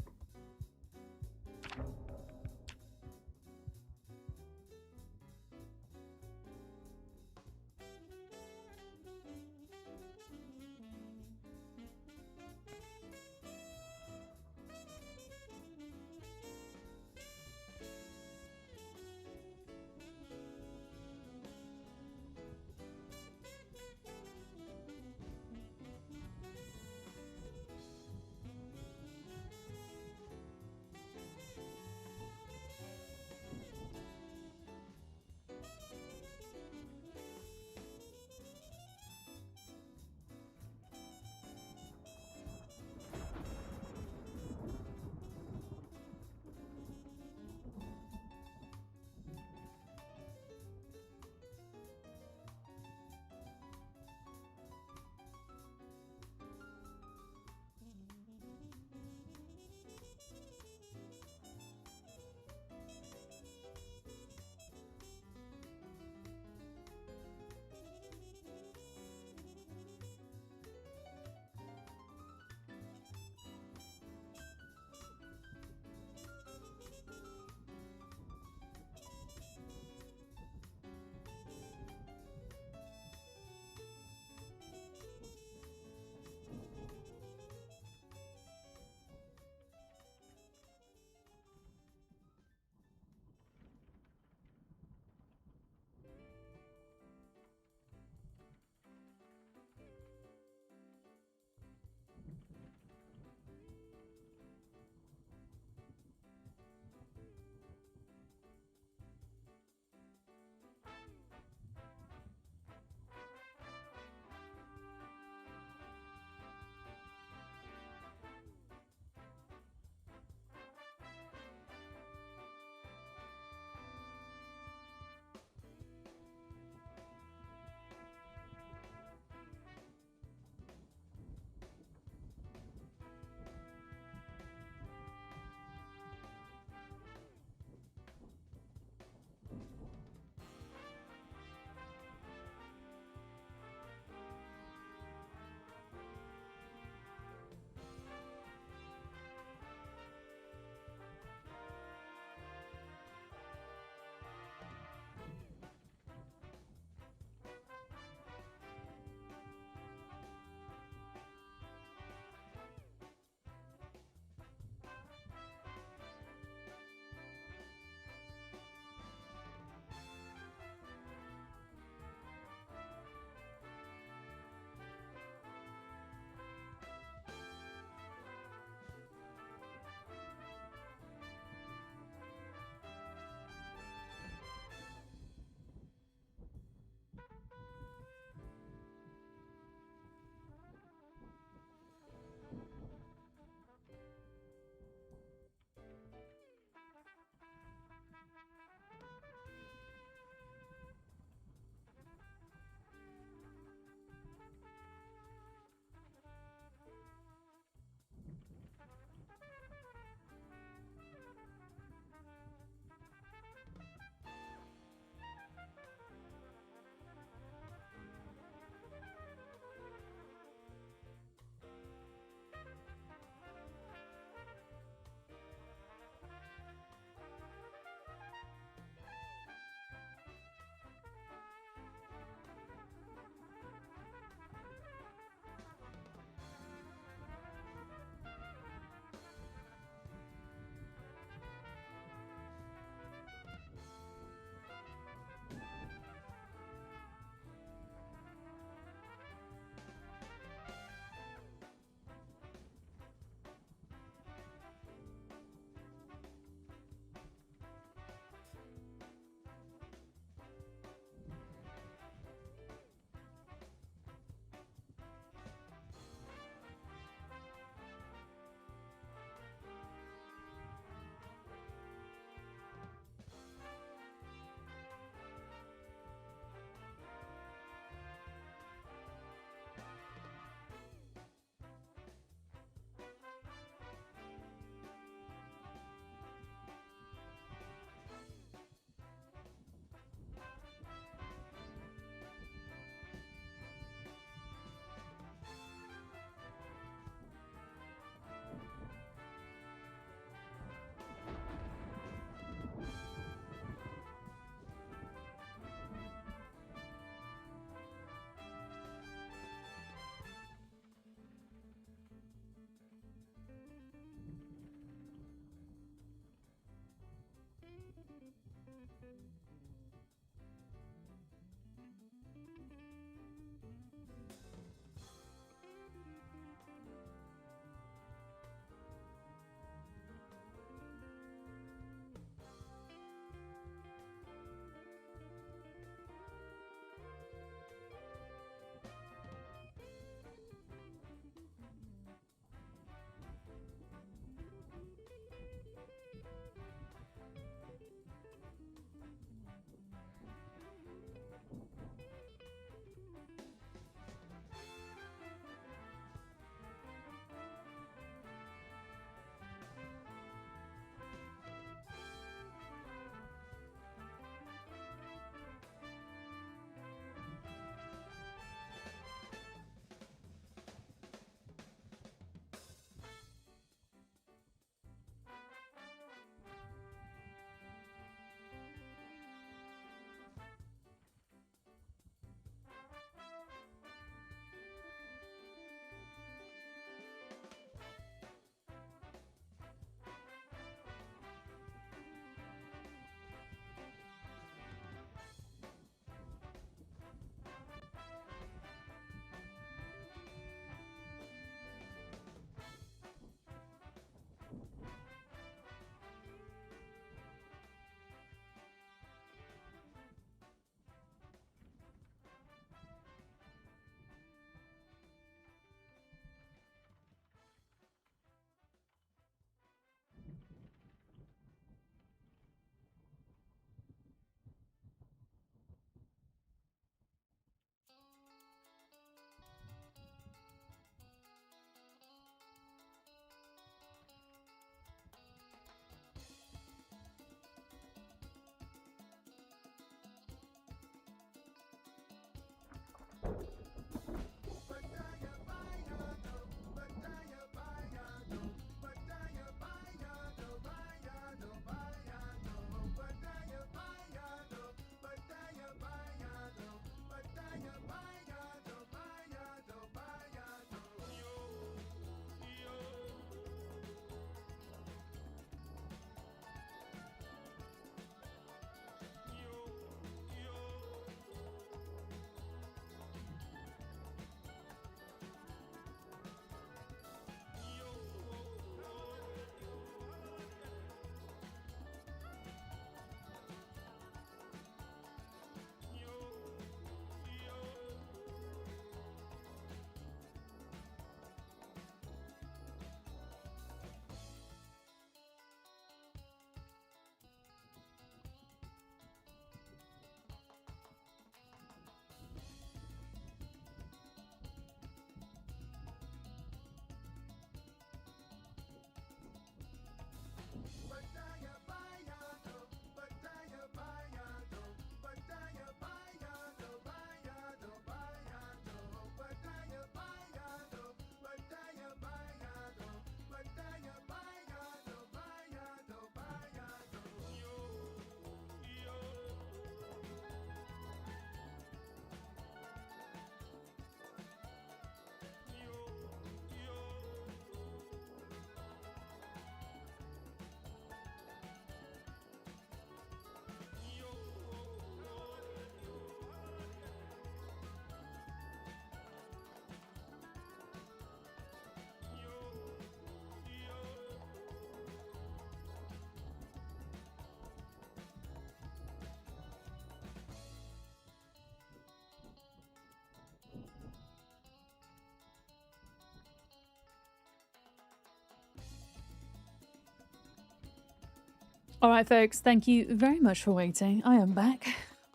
All right, folks, thank you very much for waiting. I am back.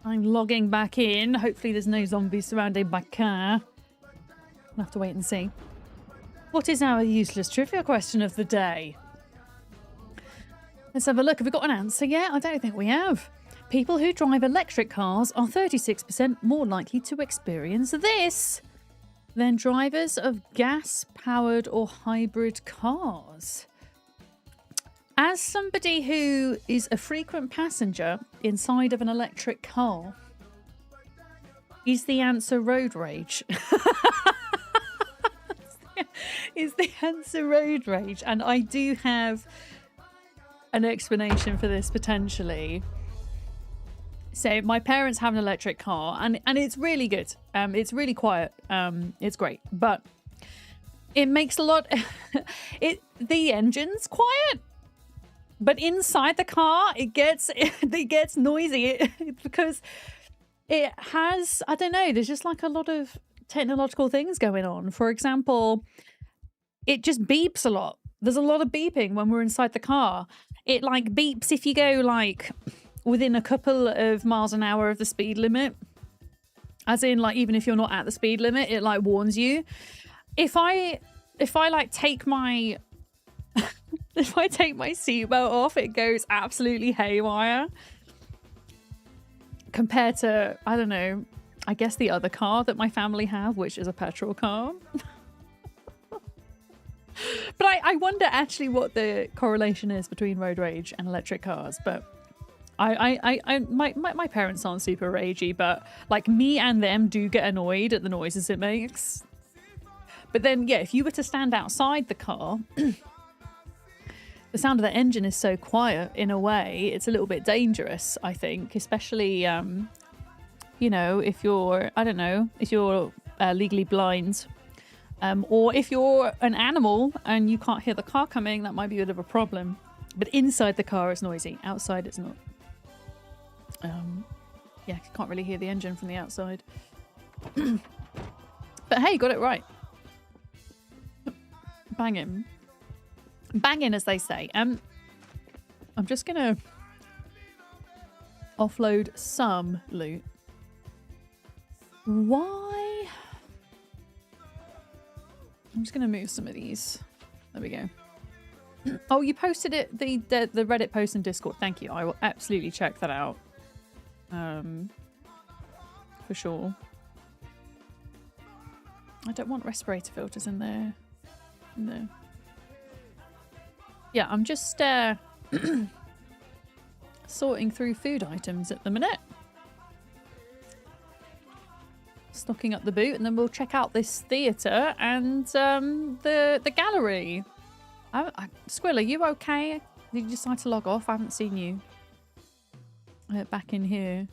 I'm logging back in. Hopefully there's no zombies surrounding my car. We'll have to wait and see. What is our useless trivia question of the day? Let's have a look. Have we got an answer yet? I don't think we have. People who drive electric cars are 36% more likely to experience this than drivers of gas-powered or hybrid cars. As somebody who is a frequent passenger inside of an electric car, is the answer road rage? Is the answer road rage? And I do have an explanation for this potentially. So my parents have an electric car, and it's really good. It's really quiet. It's great, but it makes a lot. The engine's quiet, but inside the car it gets noisy because it has, I don't know, there's just like a lot of technological things going on. For example, it just beeps a lot. There's a lot of beeping when we're inside the car. It like beeps if you go like within a couple of miles an hour of the speed limit. As in, like, even if you're not at the speed limit, it like warns you. If I like take my if I take my seatbelt off, it goes absolutely haywire. Compared to, I don't know, I guess the other car that my family have, which is a petrol car. But I wonder actually what the correlation is between road rage and electric cars. But my parents aren't super ragey, but like me and them do get annoyed at the noises it makes. But then, yeah, if you were to stand outside the car, the sound of the engine is so quiet in a way, it's a little bit dangerous, I think, especially, you know, if you're, I don't know, if you're legally blind, or if you're an animal and you can't hear the car coming, that might be a bit of a problem. But inside the car it's noisy, outside it's not. Yeah, you can't really hear the engine from the outside. But hey, got it right. Banging. Banging, as they say. I'm just gonna offload some loot. Why? I'm just gonna move some of these. There we go. Oh, you posted it, the Reddit post in Discord. Thank you. I will absolutely check that out. For sure. I don't want respirator filters in there. No. Yeah, I'm just sorting through food items at the minute. Stocking up the boot, and then we'll check out this theatre and the gallery. Squill, are you okay? Did you decide to log off? I haven't seen you back in here.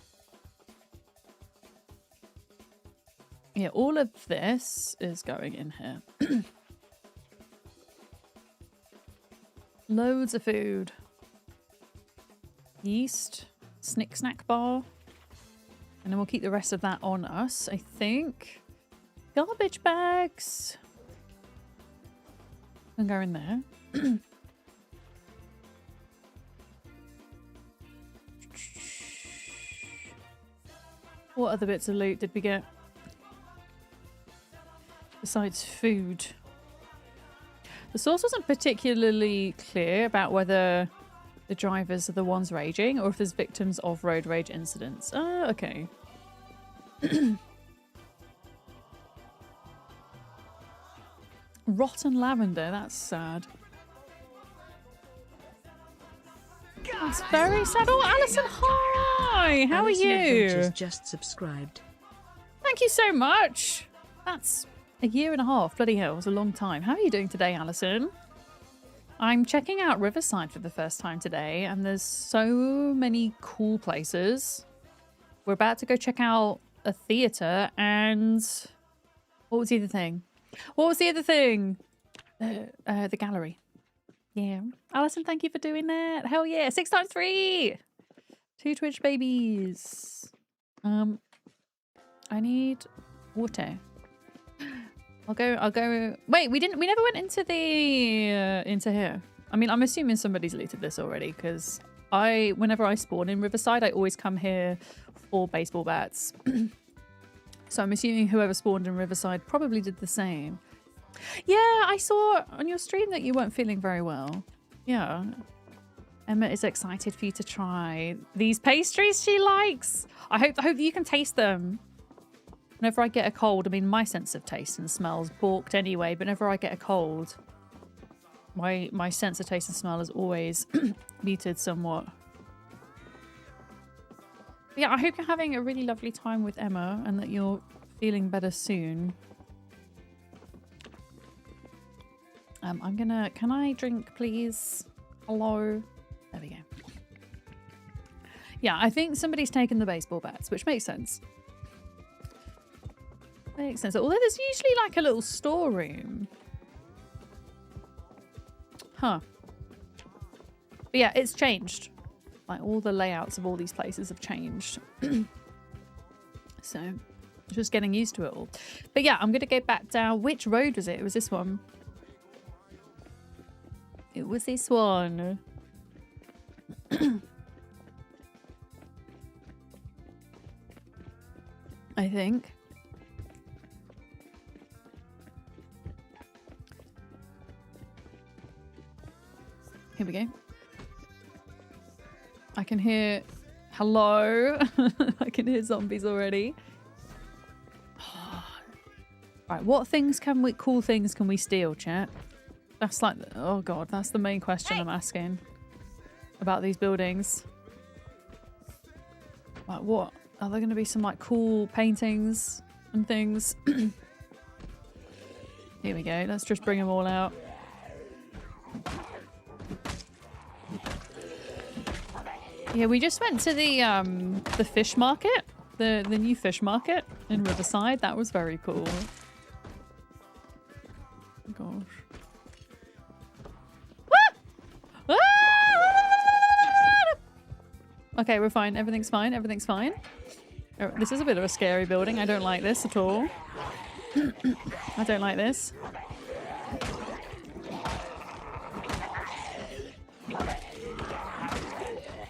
Yeah, all of this is going in here. Loads of food. Yeast. Snick snack bar. And then we'll keep the rest of that on us, I think. Garbage bags. Can go in there. What other bits of loot did we get? Besides food. The source wasn't particularly clear about whether the drivers are the ones raging or if there's victims of road rage incidents. Oh, okay. Rotten lavender, that's sad. That's very sad. Oh, Alison, hi! How are you? Adventures just subscribed. Thank you so much. That's a year and a half. Bloody hell, it was a long time. How are you doing today, Alison? I'm checking out Riverside for the first time today, and there's so many cool places. We're about to go check out a theatre, and what was the other thing? What was the other thing? The gallery. Yeah. Alison, thank you for doing that. Hell yeah. 6 times 3. 2 Twitch babies. I need water. I'll go. Wait, we never went into the, into here. I mean, I'm assuming somebody's looted this already, because whenever I spawn in Riverside, I always come here for baseball bats. So I'm assuming whoever spawned in Riverside probably did the same. Yeah, I saw on your stream that you weren't feeling very well. Yeah. Emma is excited for you to try these pastries she likes. I hope you can taste them. Whenever I get a cold, I mean, my sense of taste and smell is balked anyway, but whenever I get a cold, my sense of taste and smell is always muted somewhat. Yeah, I hope you're having a really lovely time with Emma and that you're feeling better soon. can I drink, please? Hello? There we go. Yeah, I think somebody's taken the baseball bats, which makes sense. Makes sense. Although there's usually like a little storeroom. Huh. But yeah, it's changed. Like all the layouts of all these places have changed. So, just getting used to it all. But yeah, I'm going to go back down. Which road was it? It was this one. It was this one. I think. Here we go. I can hear... Hello? I can hear zombies already. Right, what things can we... Cool things can we steal, chat? That's like... Oh god, that's the main question I'm asking. About these buildings. Like what? Are there going to be some like cool paintings and things? Here we go. Let's just bring them all out. Yeah, we just went to the fish market, the new fish market in Riverside. That was very cool. Oh, gosh. Okay, we're fine. Everything's fine. Everything's fine. Oh, this is a bit of a scary building. I don't like this at all. I don't like this.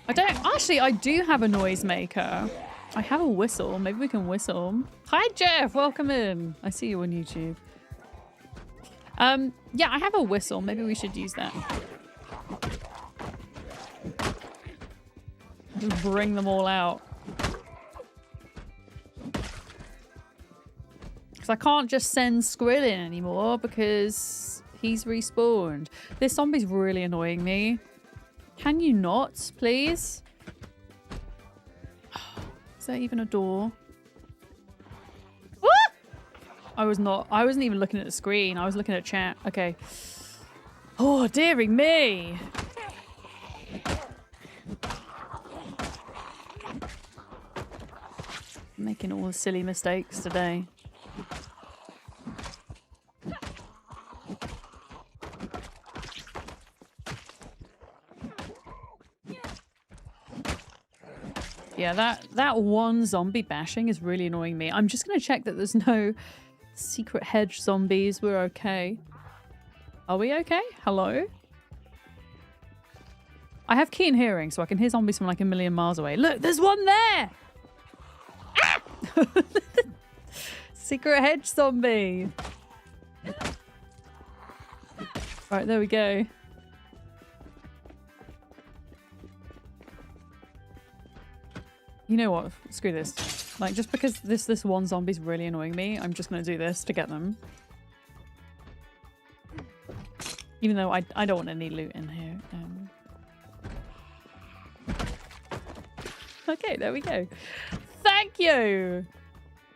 I don't... Actually, I do have a noisemaker. I have a whistle. Maybe we can whistle. Hi, Jeff. Welcome in. I see you on YouTube. Yeah, I have a whistle. Maybe we should use that. Just bring them all out. Because I can't just send Skrill in anymore because he's respawned. This zombie's really annoying me. Can you not, please? Is there even a door? Ah! I wasn't even looking at the screen. I was looking at chat. Okay. Oh, dearing me. I'm making all the silly mistakes today. Yeah, that one zombie bashing is really annoying me. I'm just going to check that there's no secret hedge zombies. We're okay. Are we okay? Hello? I have keen hearing, so I can hear zombies from like a million miles away. Look, there's one there! Ah! Secret hedge zombie. Right, there we go. You know what? Screw this. Like, just because this one zombie's really annoying me, I'm just gonna do this to get them. Even though I don't want any loot in here. Okay, there we go. Thank you!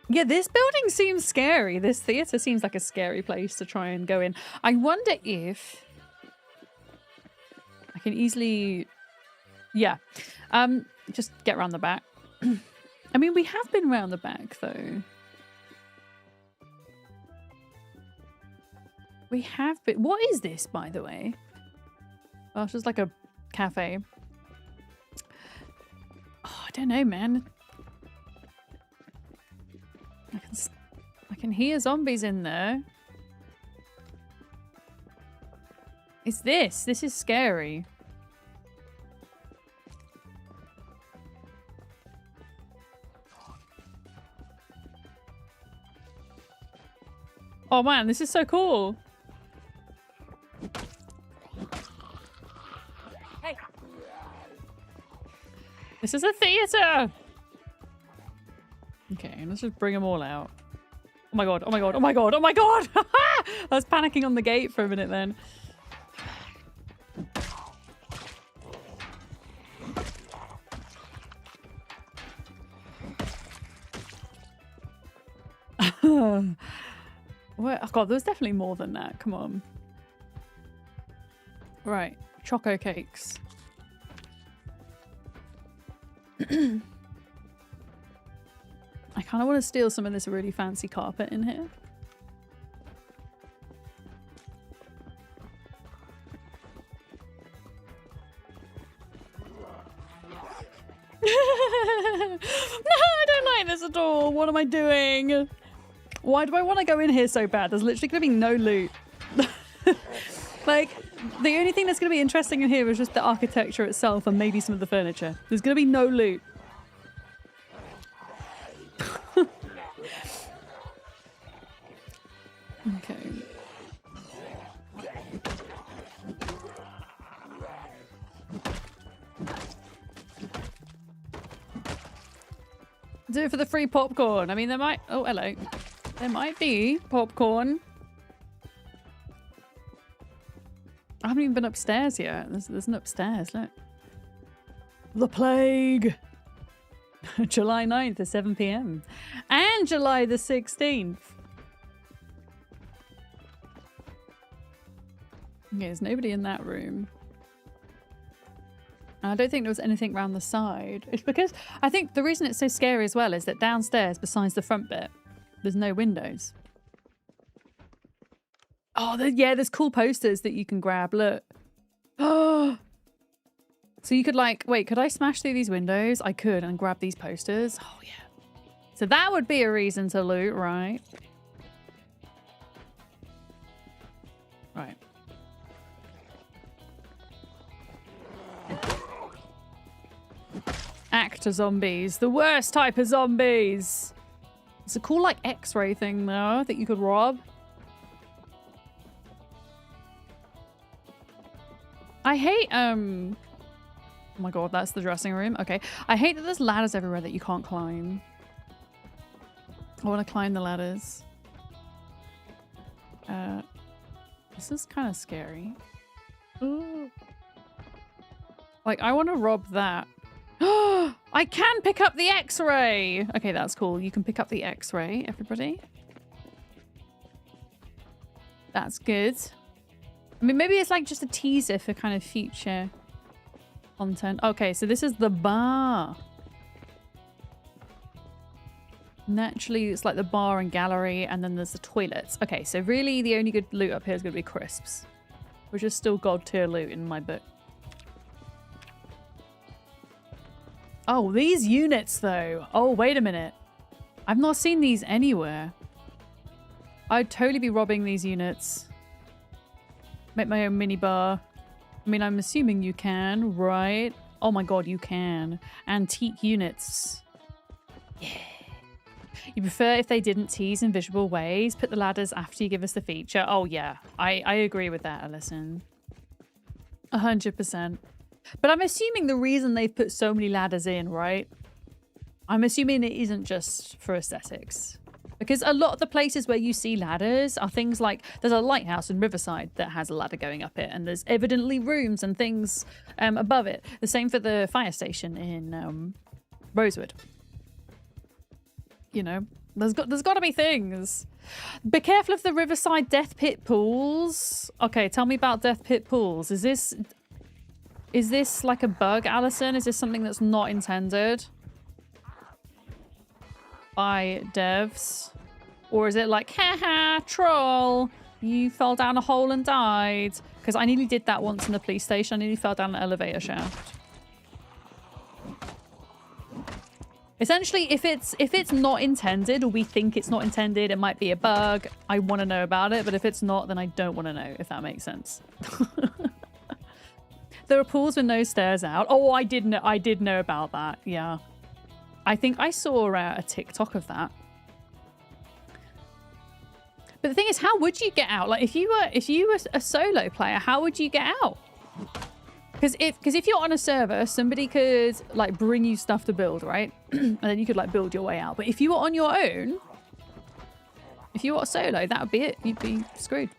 Yeah, this building seems scary. This theatre seems like a scary place to try and go in. I wonder if... I can easily... Yeah. Just get around the back. I mean, we have been round the back, though. We have been... What is this, by the way? Oh, it's just like a cafe. Oh, I don't know, man. I can hear zombies in there. It's this. This is scary. Oh man, this is so cool. Hey. This is a theater. Okay, let's just bring them all out. Oh my god, oh my god, oh my god, oh my god! I was panicking on the gate for a minute then. What? Oh god, there was definitely more than that. Come on. Right, choco cakes. I kind of want to steal some of this really fancy carpet in here. No, I don't like this at all. What am I doing? Why do I want to go in here so bad? There's literally going to be no loot. Like, the only thing that's going to be interesting in here is just the architecture itself and maybe some of the furniture. There's going to be no loot. Okay. Do it for the free popcorn. I mean, there might... Oh, hello. There might be popcorn. I haven't even been upstairs yet. There's an upstairs, look. The Plague. July 9th at 7 p.m. And July the 16th. Okay, there's nobody in that room. I don't think there was anything around the side. It's because I think the reason it's so scary as well is that downstairs, besides the front bit, there's no windows. Oh, yeah, there's cool posters that you can grab. Look. Oh. So you could like, wait, could I smash through these windows? I could and grab these posters. Oh, yeah. So that would be a reason to loot, right? Right. Actor zombies. The worst type of zombies. It's a cool like X-ray thing though that you could rob. I hate oh my god, that's the dressing room. Okay. I hate that there's ladders everywhere that you can't climb. I want to climb the ladders. This is kind of scary. Ooh. Like I want to rob that. I can pick up the X-ray! Okay, that's cool. You can pick up the X-ray, everybody. That's good. I mean, maybe it's like just a teaser for kind of future content. Okay, so this is the bar. Naturally, it's like the bar and gallery, and then there's the toilets. Okay, so really the only good loot up here is going to be crisps, which is still god tier loot in my book. Oh, these units though. Oh, wait a minute. I've not seen these anywhere. I'd totally be robbing these units. Make my own mini bar. I mean, I'm assuming you can, right? Oh my god, you can. Antique units. Yeah. You prefer if they didn't tease in visual ways? Put the ladders after you give us the feature. Oh yeah, I agree with that, Alison. 100%. But I'm assuming the reason they've put so many ladders in, right? I'm assuming it isn't just for aesthetics. Because a lot of the places where you see ladders are things like... There's a lighthouse in Riverside that has a ladder going up it. And there's evidently rooms and things above it. The same for the fire station in Rosewood. You know, there's got to be things. Be careful of the Riverside death pit pools. Okay, tell me about death pit pools. Is this like a bug, Alison? Is this something that's not intended by devs? Or is it like, haha, troll, you fell down a hole and died? Because I nearly did that once in the police station. I nearly fell down an elevator shaft. Essentially, if it's not intended, or we think it's not intended, it might be a bug. I want to know about it, but if it's not, then I don't want to know, if that makes sense. There are pools with no stairs out. Oh, I did know about that. Yeah, I think I saw a TikTok of that. But the thing is, how would you get out? Like, if you were a solo player, how would you get out? Because if you're on a server, somebody could like bring you stuff to build, right? And then you could like build your way out. But if you were on your own, if you were solo, that would be it. You'd be screwed,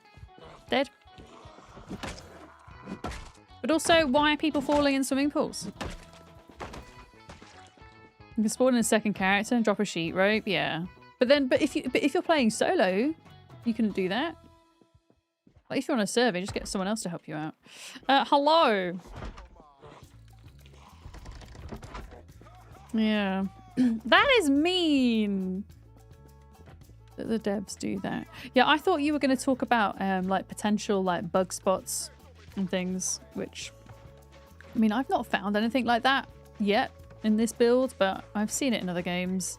dead. But also, why are people falling in swimming pools? You can spawn in a second character and drop a sheet rope, yeah. But if you're playing solo, you couldn't do that. Like if you're on a server, just get someone else to help you out. Hello. Yeah. That is mean that the devs do that. Yeah, I thought you were going to talk about like potential like bug spots and things, which I mean, I've not found anything like that yet in this build, but I've seen it in other games.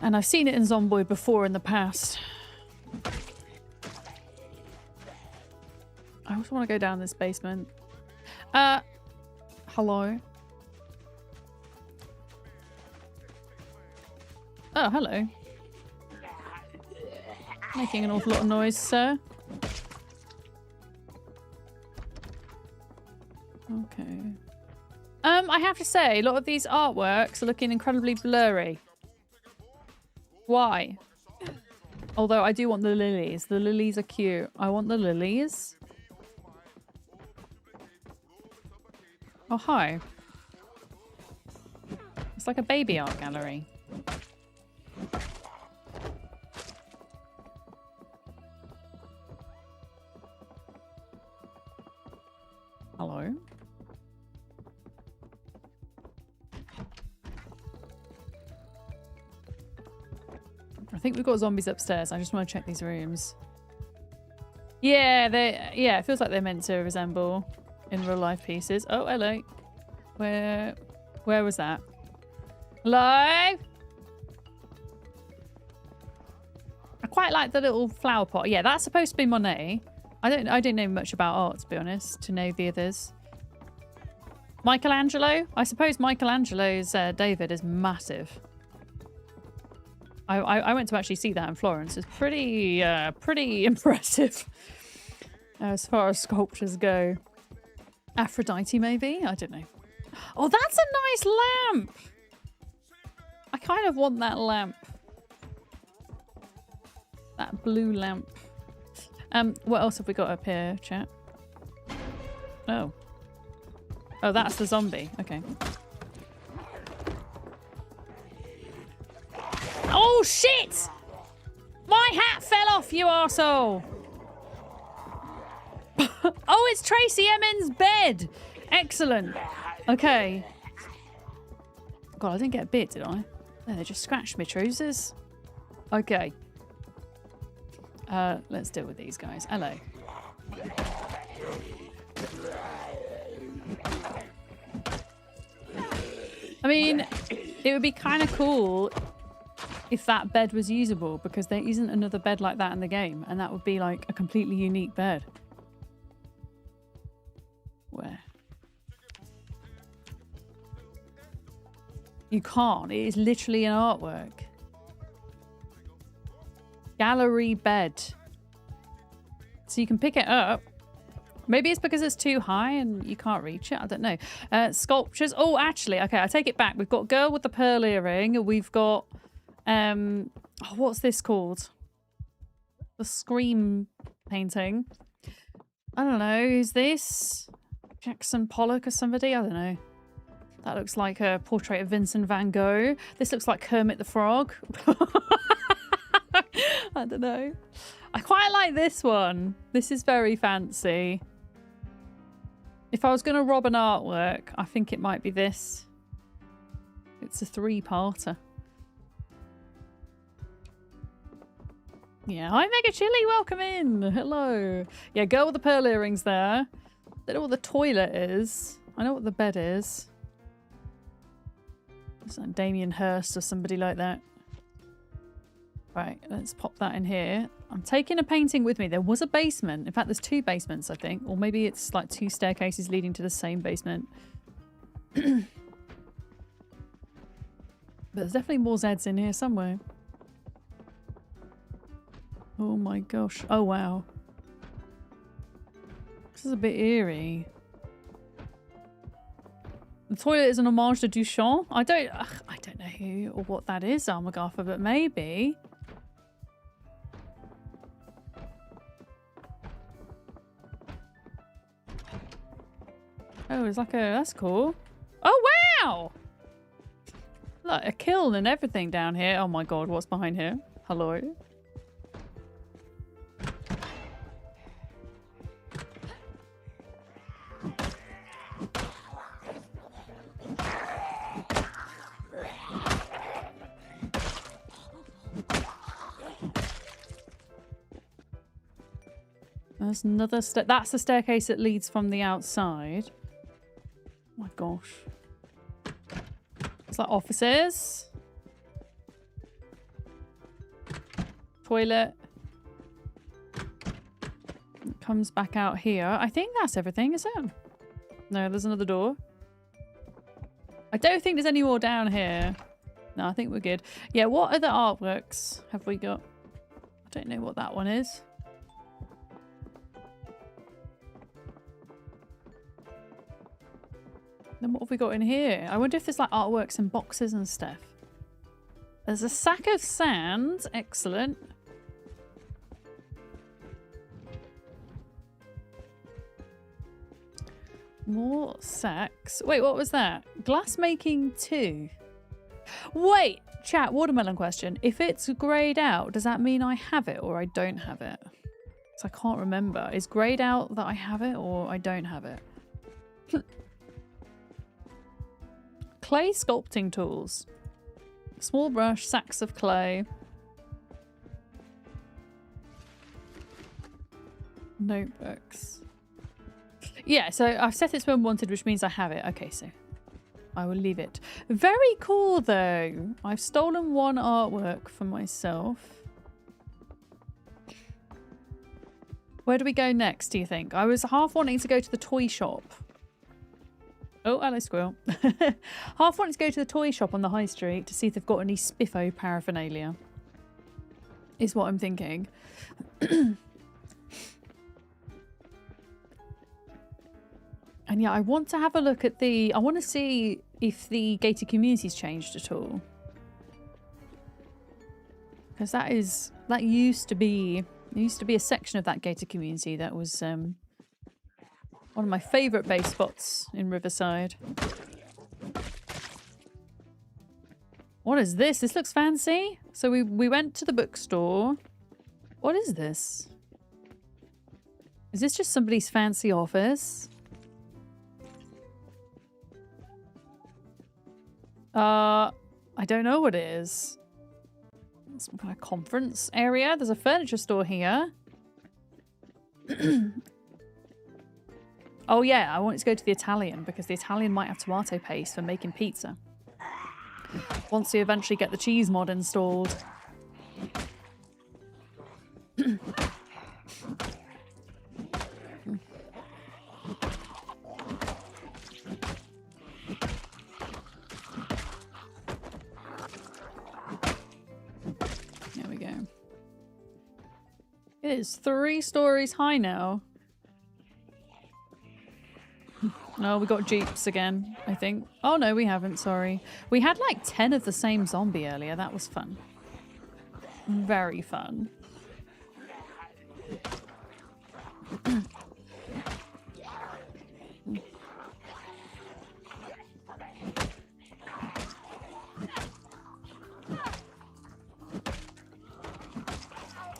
And I've seen it in Zomboid before in the past. I also want to go down this basement. Hello. Oh, hello. Making an awful lot of noise, sir. Okay. I have to say, a lot of these artworks are looking incredibly blurry. Why? Although I do want the lilies. The lilies are cute. I want the lilies. Oh, hi. It's like a baby art gallery. Hello. I think we've got zombies upstairs. I just want to check these rooms. Yeah, it feels like they're meant to resemble in real life pieces. Oh, hello. Where was that? Hello? I quite like the little flower pot. Yeah, that's supposed to be Monet. I don't know much about art, to be honest, to know the others. Michelangelo? I suppose Michelangelo's David is massive. I went to actually see that in Florence. It's pretty impressive as far as sculptures go. Aphrodite, maybe? I don't know. Oh, that's a nice lamp! I kind of want that lamp. That blue lamp. What else have we got up here, chat? Oh. Oh, that's the zombie. Okay. Oh, shit! My hat fell off, you arsehole! Oh, it's Tracy Emin's bed! Excellent. Okay. God, I didn't get bit, did I? No, they just scratched my trousers. Okay. Let's deal with these guys. Hello. I mean, it would be kind of cool if that bed was usable, because there isn't another bed like that in the game, and that would be like a completely unique bed. Where? You can't. It is literally an artwork. Gallery bed. So you can pick it up. Maybe it's because it's too high and you can't reach it. I don't know. Sculptures. Oh, actually, okay, I take it back. We've got Girl with the Pearl Earring. We've got oh, what's this called? The Scream painting. I don't know. Who's this? Jackson Pollock or somebody? I don't know. That looks like a portrait of Vincent van Gogh. This looks like Kermit the Frog. I don't know. I quite like this one. This is very fancy. If I was going to rob an artwork, I think it might be this. It's a 3-parter. Yeah, hi Mega Chili, welcome in. Hello. Yeah, Girl with the Pearl Earrings there. I don't know what the toilet is. I know what the bed is. It's like Damien Hirst or somebody like that. Right, let's pop that in here. I'm taking a painting with me. There was a basement. In fact, there's 2 basements, I think. Or maybe it's like 2 staircases leading to the same basement. But there's definitely more Zeds in here somewhere. Oh my gosh. Oh wow. This is a bit eerie. The toilet is an homage to Duchamp. I don't know who or what that is, Armagartha, but maybe. Oh, it's like a... That's cool. Oh, wow! Look, a kiln and everything down here. Oh my god, what's behind here? Hello? There's another that's the staircase that leads from the outside. Oh my gosh. It's like offices. Toilet. It comes back out here. I think that's everything, is it? No, there's another door. I don't think there's any more down here. No, I think we're good. Yeah, what other artworks have we got? I don't know what that one is. Then what have we got in here? I wonder if there's like artworks and boxes and stuff. There's a sack of sand. Excellent. More sacks. Wait, what was that? Glass making 2. Wait, chat, watermelon question. If it's greyed out, does that mean I have it or I don't have it? So I can't remember. Is greyed out that I have it or I don't have it? Clay sculpting tools. Small brush, sacks of clay. Notebooks. Yeah, so I've set it's when wanted, which means I have it. Okay, so I will leave it. Very cool, though. I've stolen one artwork for myself. Where do we go next, do you think? I was half wanting to go to the toy shop. Oh, hello, squirrel. Half wanting to go to the toy shop on the high street to see if they've got any spiffo paraphernalia. Is what I'm thinking. And yeah, I want to have a look at I want to see if the gated community's changed at all. Because that used to be a section of that gated community that was one of my favourite base spots in Riverside. What is this? This looks fancy. So we went to the bookstore. What is this? Is this just somebody's fancy office? I don't know what it is. Some kind of conference area. There's a furniture store here. Oh yeah, I wanted to go to the Italian because the Italian might have tomato paste for making pizza. Once we eventually get the cheese mod installed. There we go. It is 3 stories high now. No, we got jeeps again, I think. Oh no, we haven't, sorry. We had like 10 of the same zombie earlier. That was fun. Very fun.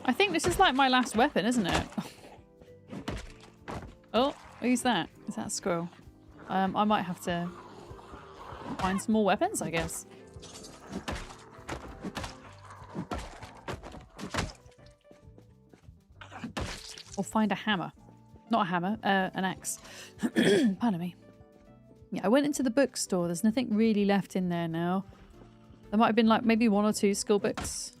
I think this is like my last weapon, isn't it? Oh, who's that? Is that a squirrel? I might have to find some more weapons, I guess. Or find a hammer. Not a hammer, an axe. Pardon me. Yeah, I went into the bookstore. There's nothing really left in there now. There might have been like maybe 1 or 2 skill books.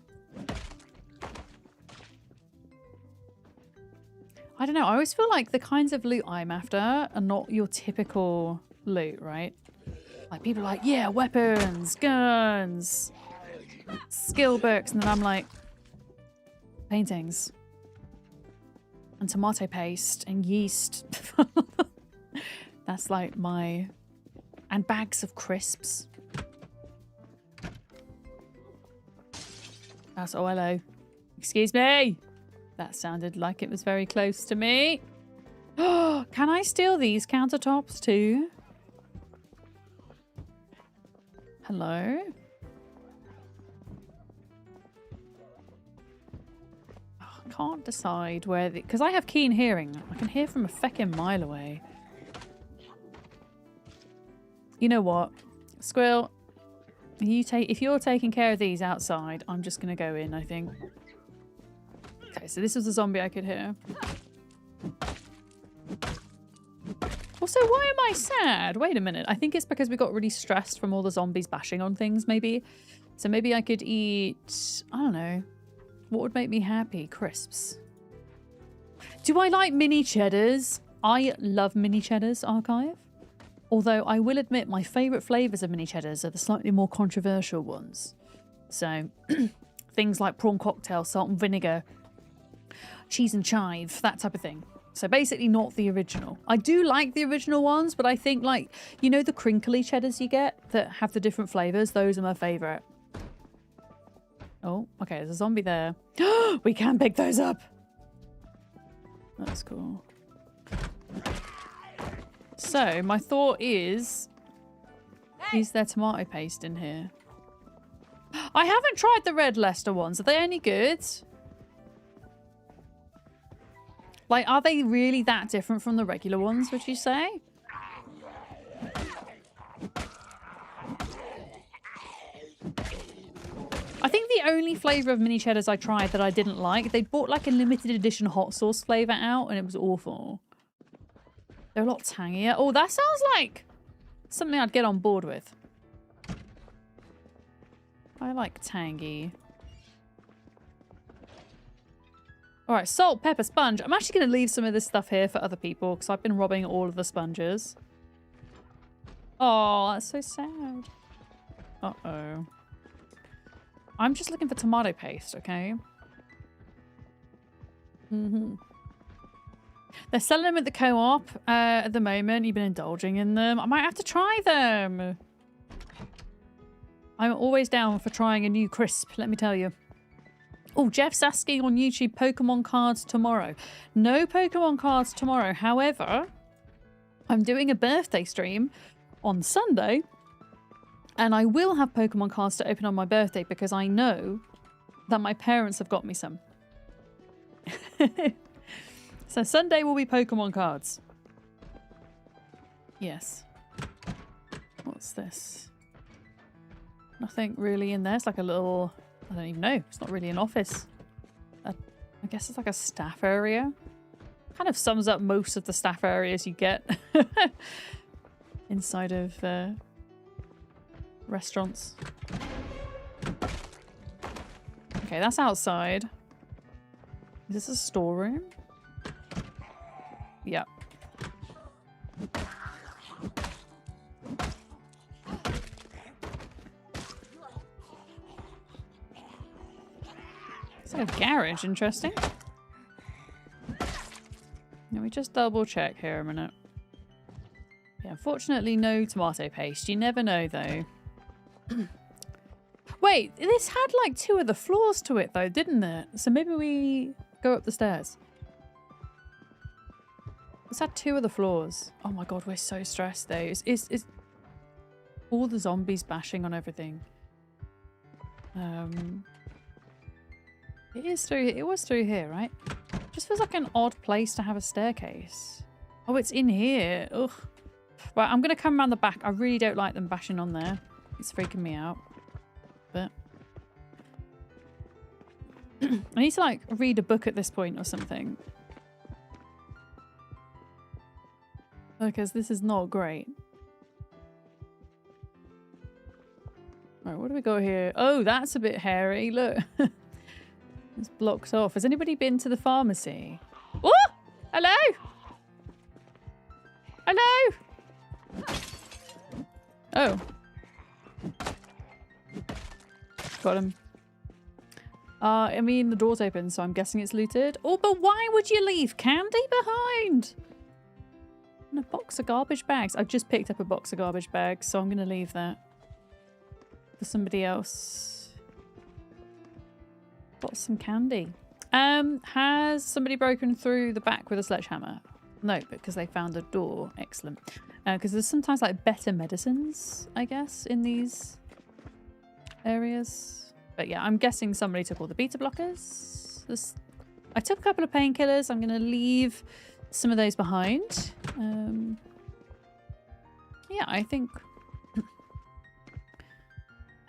I don't know. I always feel like the kinds of loot I'm after are not your typical loot, right? Like people are like, yeah, weapons, guns, skill books, and then I'm like, paintings and tomato paste and yeast. That's like my... and bags of crisps. That's oh hello. Excuse me. That sounded like it was very close to me. Oh, can I steal these countertops too? Hello? Oh, I can't decide where the... because I have keen hearing. I can hear from a feckin' mile away. You know what? Squirrel, if you're taking care of these outside, I'm just going to go in, I think. Okay, so this was a zombie I could hear. Also, why am I sad? Wait a minute. I think it's because we got really stressed from all the zombies bashing on things, maybe. So maybe I could eat, I don't know, what would make me happy? Crisps. Do I like mini cheddars? I love mini cheddars, Archive. Although I will admit my favourite flavours of mini cheddars are the slightly more controversial ones. So things like prawn cocktail, salt and vinegar, cheese and chive, that type of thing. So basically not the original. I do like the original ones, but I think like, you know the crinkly cheddars you get that have the different flavours? Those are my favourite. Oh, okay, there's a zombie there. We can pick those up. That's cool. So, my thought is there tomato paste in here? I haven't tried the red Leicester ones. Are they any good? Like, are they really that different from the regular ones, would you say? I think the only flavour of mini cheddars I tried that I didn't like, they bought like a limited edition hot sauce flavour out and it was awful. They're a lot tangier. Oh, that sounds like something I'd get on board with. I like tangy. Alright, salt, pepper, sponge. I'm actually going to leave some of this stuff here for other people because I've been robbing all of the sponges. Oh, that's so sad. Uh-oh. I'm just looking for tomato paste, okay? Mm-hmm. They're selling them at the co-op at the moment. You've been indulging in them. I might have to try them. I'm always down for trying a new crisp, let me tell you. Oh, Jeff's asking on YouTube, Pokemon cards tomorrow. No Pokemon cards tomorrow. However, I'm doing a birthday stream on Sunday. And I will have Pokemon cards to open on my birthday because I know that my parents have got me some. So Sunday will be Pokemon cards. Yes. What's this? Nothing really in there. It's like a little... I don't even know. It's not really an office. I guess it's like a staff area. Kind of sums up most of the staff areas you get inside of restaurants. Okay, that's outside. Is this a storeroom? Yeah. It's like a garage, interesting. Let me just double check here a minute. Yeah, unfortunately no tomato paste. You never know though. Wait, this had like 2 of the floors to it though, didn't it? So maybe we go up the stairs. This had 2 of the floors. Oh my god, we're so stressed though. It's all the zombies bashing on everything. It was through here, right? Just feels like an odd place to have a staircase. Oh, it's in here. Ugh. Right, I'm gonna come around the back. I really don't like them bashing on there. It's freaking me out. But I need to like read a book at this point or something. Because this is not great. Right, what do we got here? Oh, that's a bit hairy. Look. It's blocked off. Has anybody been to the pharmacy? Oh! Hello? Hello? Oh. Got him. I mean, the door's open, so I'm guessing it's looted. Oh, but why would you leave candy behind? And a box of garbage bags. I've just picked up a box of garbage bags, so I'm going to leave that for somebody else. Got some candy. Has somebody broken through the back with a sledgehammer? No, because they found a door. Excellent. Because there's sometimes like better medicines, I guess, in these areas. But yeah, I'm guessing somebody took all the beta blockers. I took a couple of painkillers. I'm going to leave some of those behind. Yeah, I think...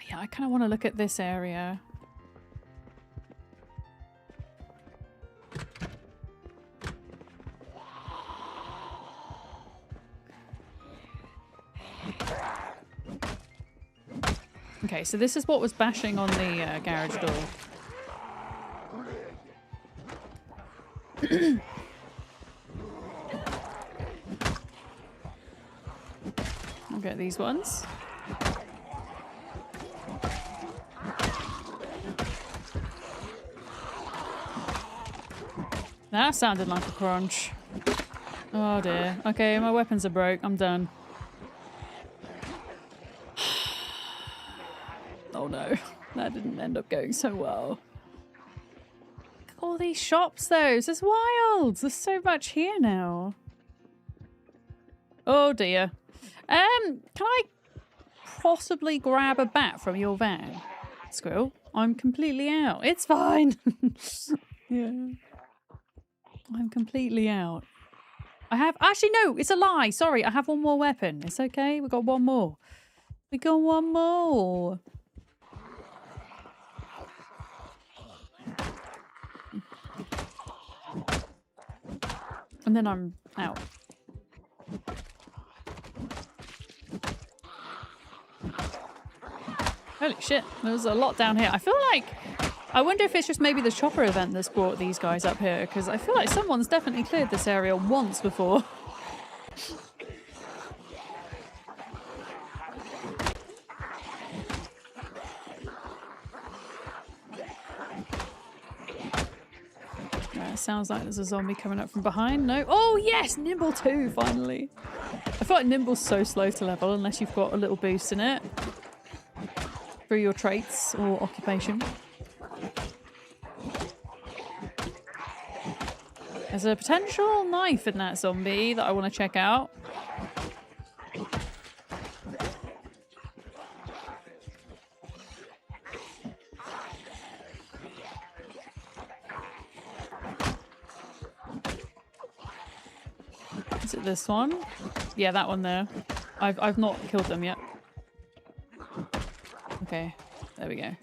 yeah, I kind of want to look at this area. Okay, so this is what was bashing on the garage door. I'll get these ones. That sounded like a crunch. Oh dear. Okay, my weapons are broke. I'm done. Oh no. That didn't end up going so well. Look at all these shops though. This is wild. There's so much here now. Oh dear. Can I possibly grab a bat from your van? Squirrel, I'm completely out. It's fine. Yeah. I'm completely out. I have... Actually, no, it's a lie. Sorry, I have one more weapon. It's okay. We got one more. We got one more. And then I'm out. Holy shit, there's a lot down here. I feel like... I wonder if it's just maybe the chopper event that's brought these guys up here, because I feel like someone's definitely cleared this area once before. Sounds like there's a zombie coming up from behind. No. Oh, yes! Nimble 2, finally. I feel like Nimble's so slow to level unless you've got a little boost in it. Through your traits or occupation. There's a potential knife in that zombie that I want to check out. Is it this one? Yeah, that one there. I've not killed them yet. Okay, there we go.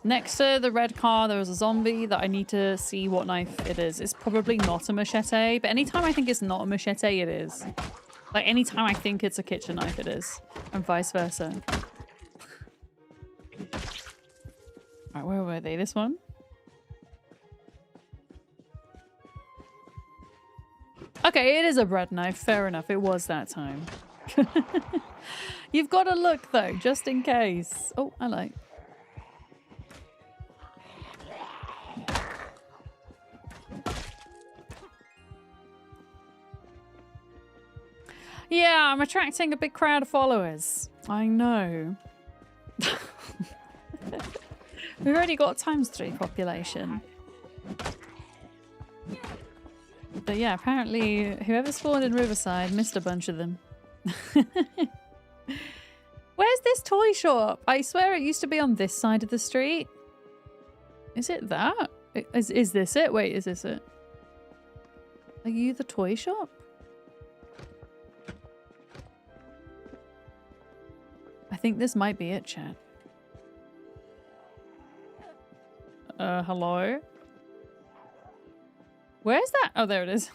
Next to the red car, there was a zombie that I need to see what knife it is. It's probably not a machete, but anytime I think it's not a machete, it is. Like, anytime I think it's a kitchen knife, it is. And vice versa. Alright, where were they? This one? Okay, it is a bread knife. Fair enough. It was that time. You've got to look, though, just in case. Oh, I like. Yeah, I'm attracting a big crowd of followers. I know. We've already got ×3 population. But yeah, apparently whoever spawned in Riverside missed a bunch of them. Where's this toy shop? I swear it used to be on this side of the street. Is it that? Is this it? Wait, is this it? Are you the toy shop? I think this might be it, chat. Hello? Where's that? Oh, there it is.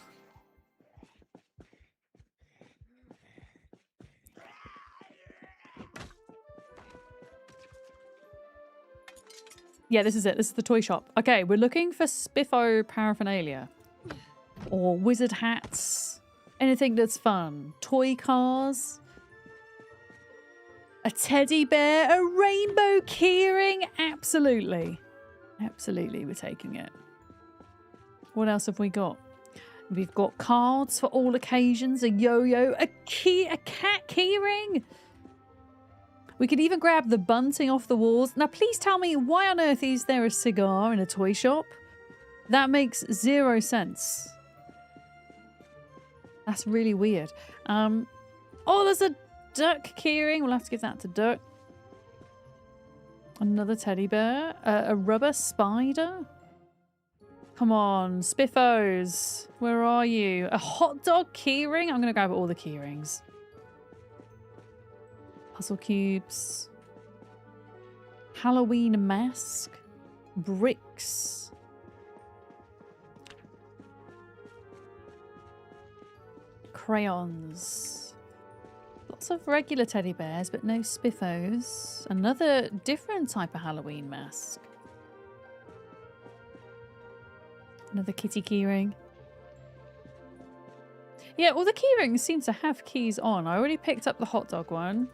Yeah, this is it. This is the toy shop. Okay, we're looking for Spiffo paraphernalia. Or wizard hats. Anything that's fun. Toy cars. A teddy bear. A rainbow keyring. Absolutely. Absolutely, we're taking it. What else have we got? We've got cards for all occasions, a yo-yo, a cat keyring. We could even grab the bunting off the walls. Now, please tell me, why on earth is there a cigar in a toy shop? That makes 0 sense. That's really weird. Oh, there's a duck keyring. We'll have to give that to Duck. Another teddy bear. A rubber spider. Come on, Spiffos. Where are you? A hot dog keyring? I'm going to grab all the keyrings. Puzzle cubes. Halloween mask. Bricks. Crayons. lots of regular teddy bears, but no spiffos. Another different type of Halloween mask. Another kitty keyring. Yeah, all the keyrings seem to have keys on. I already picked up the hot dog one.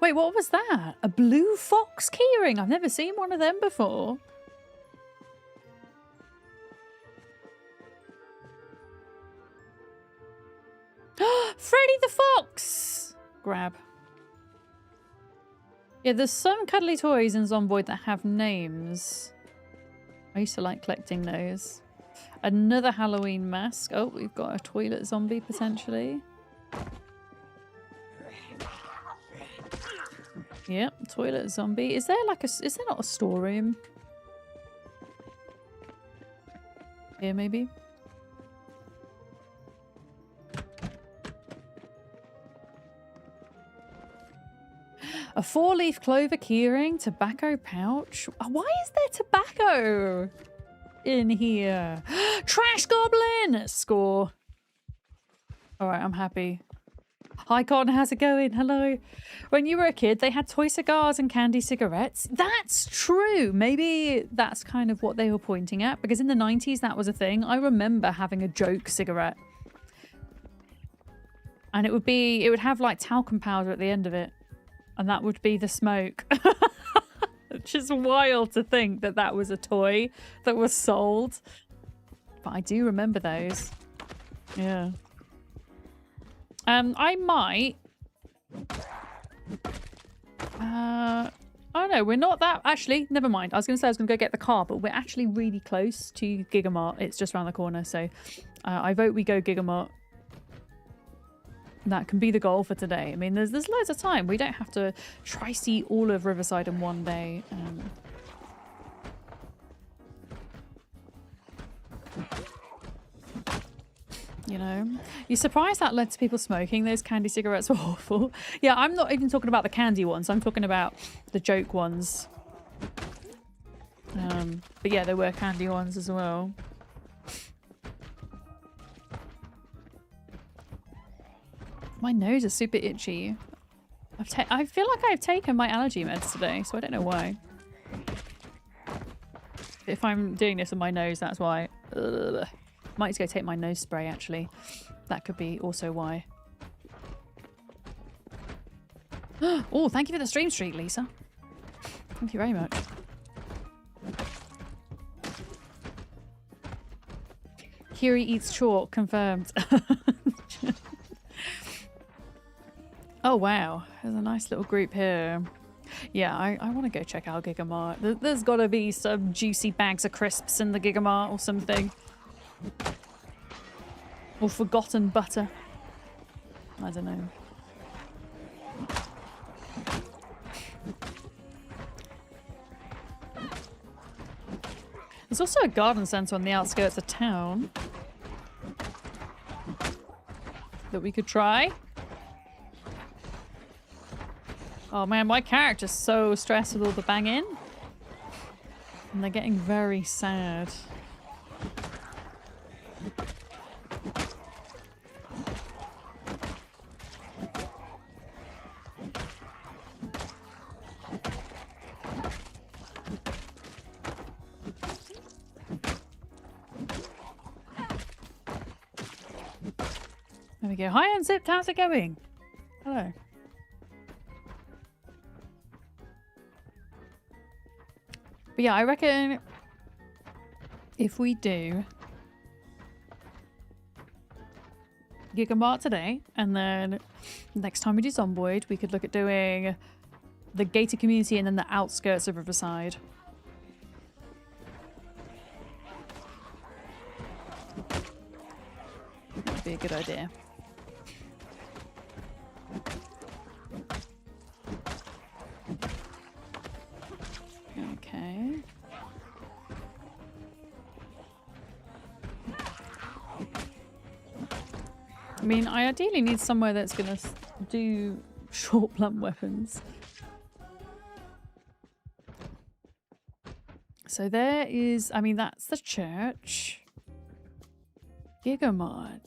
Wait, what was that? A blue fox keyring? I've never seen one of them before. Freddy the Fox! Grab. Yeah, there's some cuddly toys in Zomboid that have names. I used to like collecting those. Another Halloween mask. Oh, we've got a toilet zombie potentially. Yep, toilet zombie. Is there like a... Is there not a storeroom? Here, maybe? A 4-leaf clover keyring, tobacco pouch. Oh, why is there tobacco in here? Trash goblin! Score. Alright, I'm happy. Hi Con, how's it going? Hello. When you were a kid, they had toy cigars and candy cigarettes. That's true. Maybe that's kind of what they were pointing at, because in the 90s that was a thing. I remember having a joke cigarette. And it would have like talcum powder at the end of it. And that would be the smoke. Which is wild to think that that was a toy that was sold. But I do remember those. Yeah. I might... oh no, we're not that... Actually, never mind. I was going to say I was going to go get the car, but we're actually really close to Gigamart. It's just around the corner, so I vote we go Gigamart. That can be the goal for today. I mean, there's loads of time. We don't have to try see all of Riverside in one day. You know, you're surprised that led to people smoking. Those candy cigarettes were awful. Yeah, I'm not even talking about the candy ones. I'm talking about the joke ones. But yeah, there were candy ones as well. My nose is super itchy. I feel like I've taken my allergy meds today, so I don't know why. If I'm doing this with my nose, that's why. Ugh. Might just go take my nose spray, actually. That could be also why. Oh, thank you for the stream streak, Lisa. Thank you very much. Kiri eats chalk, confirmed. Oh wow, there's a nice little group here. Yeah, I want to go check out Gigamart. There's got to be some juicy bags of crisps in the Gigamart or something. Or forgotten butter. I don't know. There's also a garden centre on the outskirts of town that we could try. Oh man, my character's so stressed with all the banging. And they're getting very sad. There we go. Hi Unzipped, how's it going? Hello. But yeah, I reckon if we do Gigamart today, and then next time we do Zomboid, we could look at doing the gated community and then the outskirts of Riverside. That'd be a good idea. Okay. I mean, I ideally need somewhere that's gonna do short blunt weapons. So there is, I mean, that's the church. Gigamod.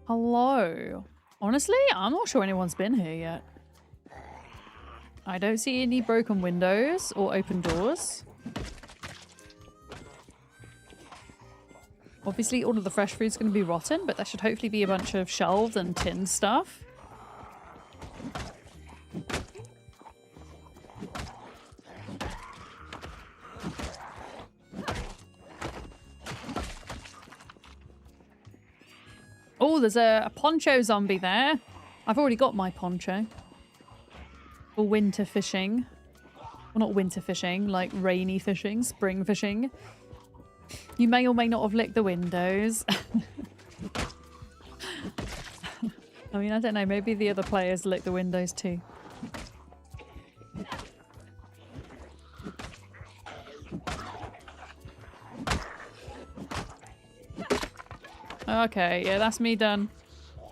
Hello. Honestly, I'm not sure anyone's been here yet. I don't see any broken windows or open doors. Obviously, all of the fresh food's going to be rotten, but there should hopefully be a bunch of shelved and tinned stuff. Oh, there's a poncho zombie there. I've already got my poncho. For winter fishing. Well, not winter fishing, like rainy fishing, spring fishing. You may or may not have licked the windows. I mean, I don't know. Maybe the other players licked the windows too. Okay, yeah, that's me done.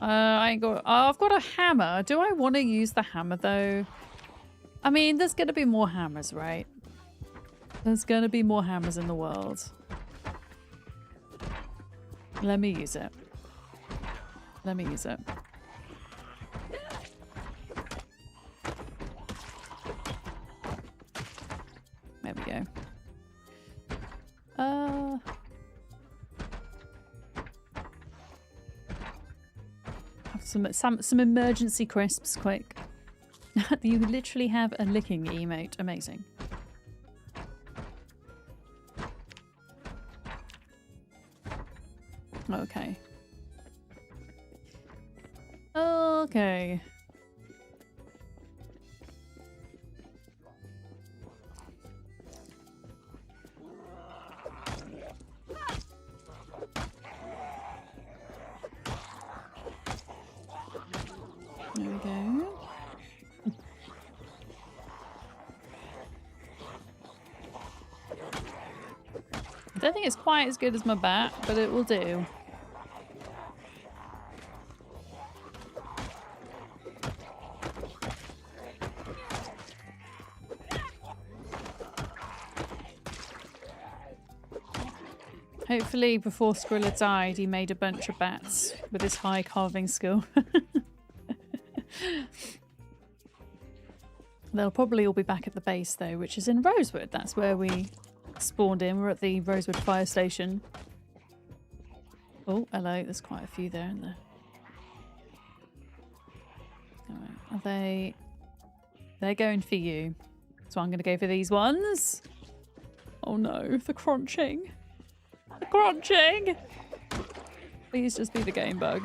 I ain't got... Oh, I've got a hammer. Do I want to use the hammer, though? I mean, there's going to be more hammers, right? There's going to be more hammers in the world. Let me use it. Let me use it. There we go. Have some emergency crisps, quick. You literally have a licking emote. Amazing. Okay. Okay. There we go. I don't think it's quite as good as my bat, but it will do. Hopefully before Skrilla died, he made a bunch of bats with his high carving skill. They'll probably all be back at the base though, which is in Rosewood. That's where we spawned in. We're at the Rosewood fire station. Oh, hello. There's quite a few there, isn't there? Alright. Are they... They're going for you. So I'm going to go for these ones. Oh no, the crunching. The crunching! Please just be the game bug.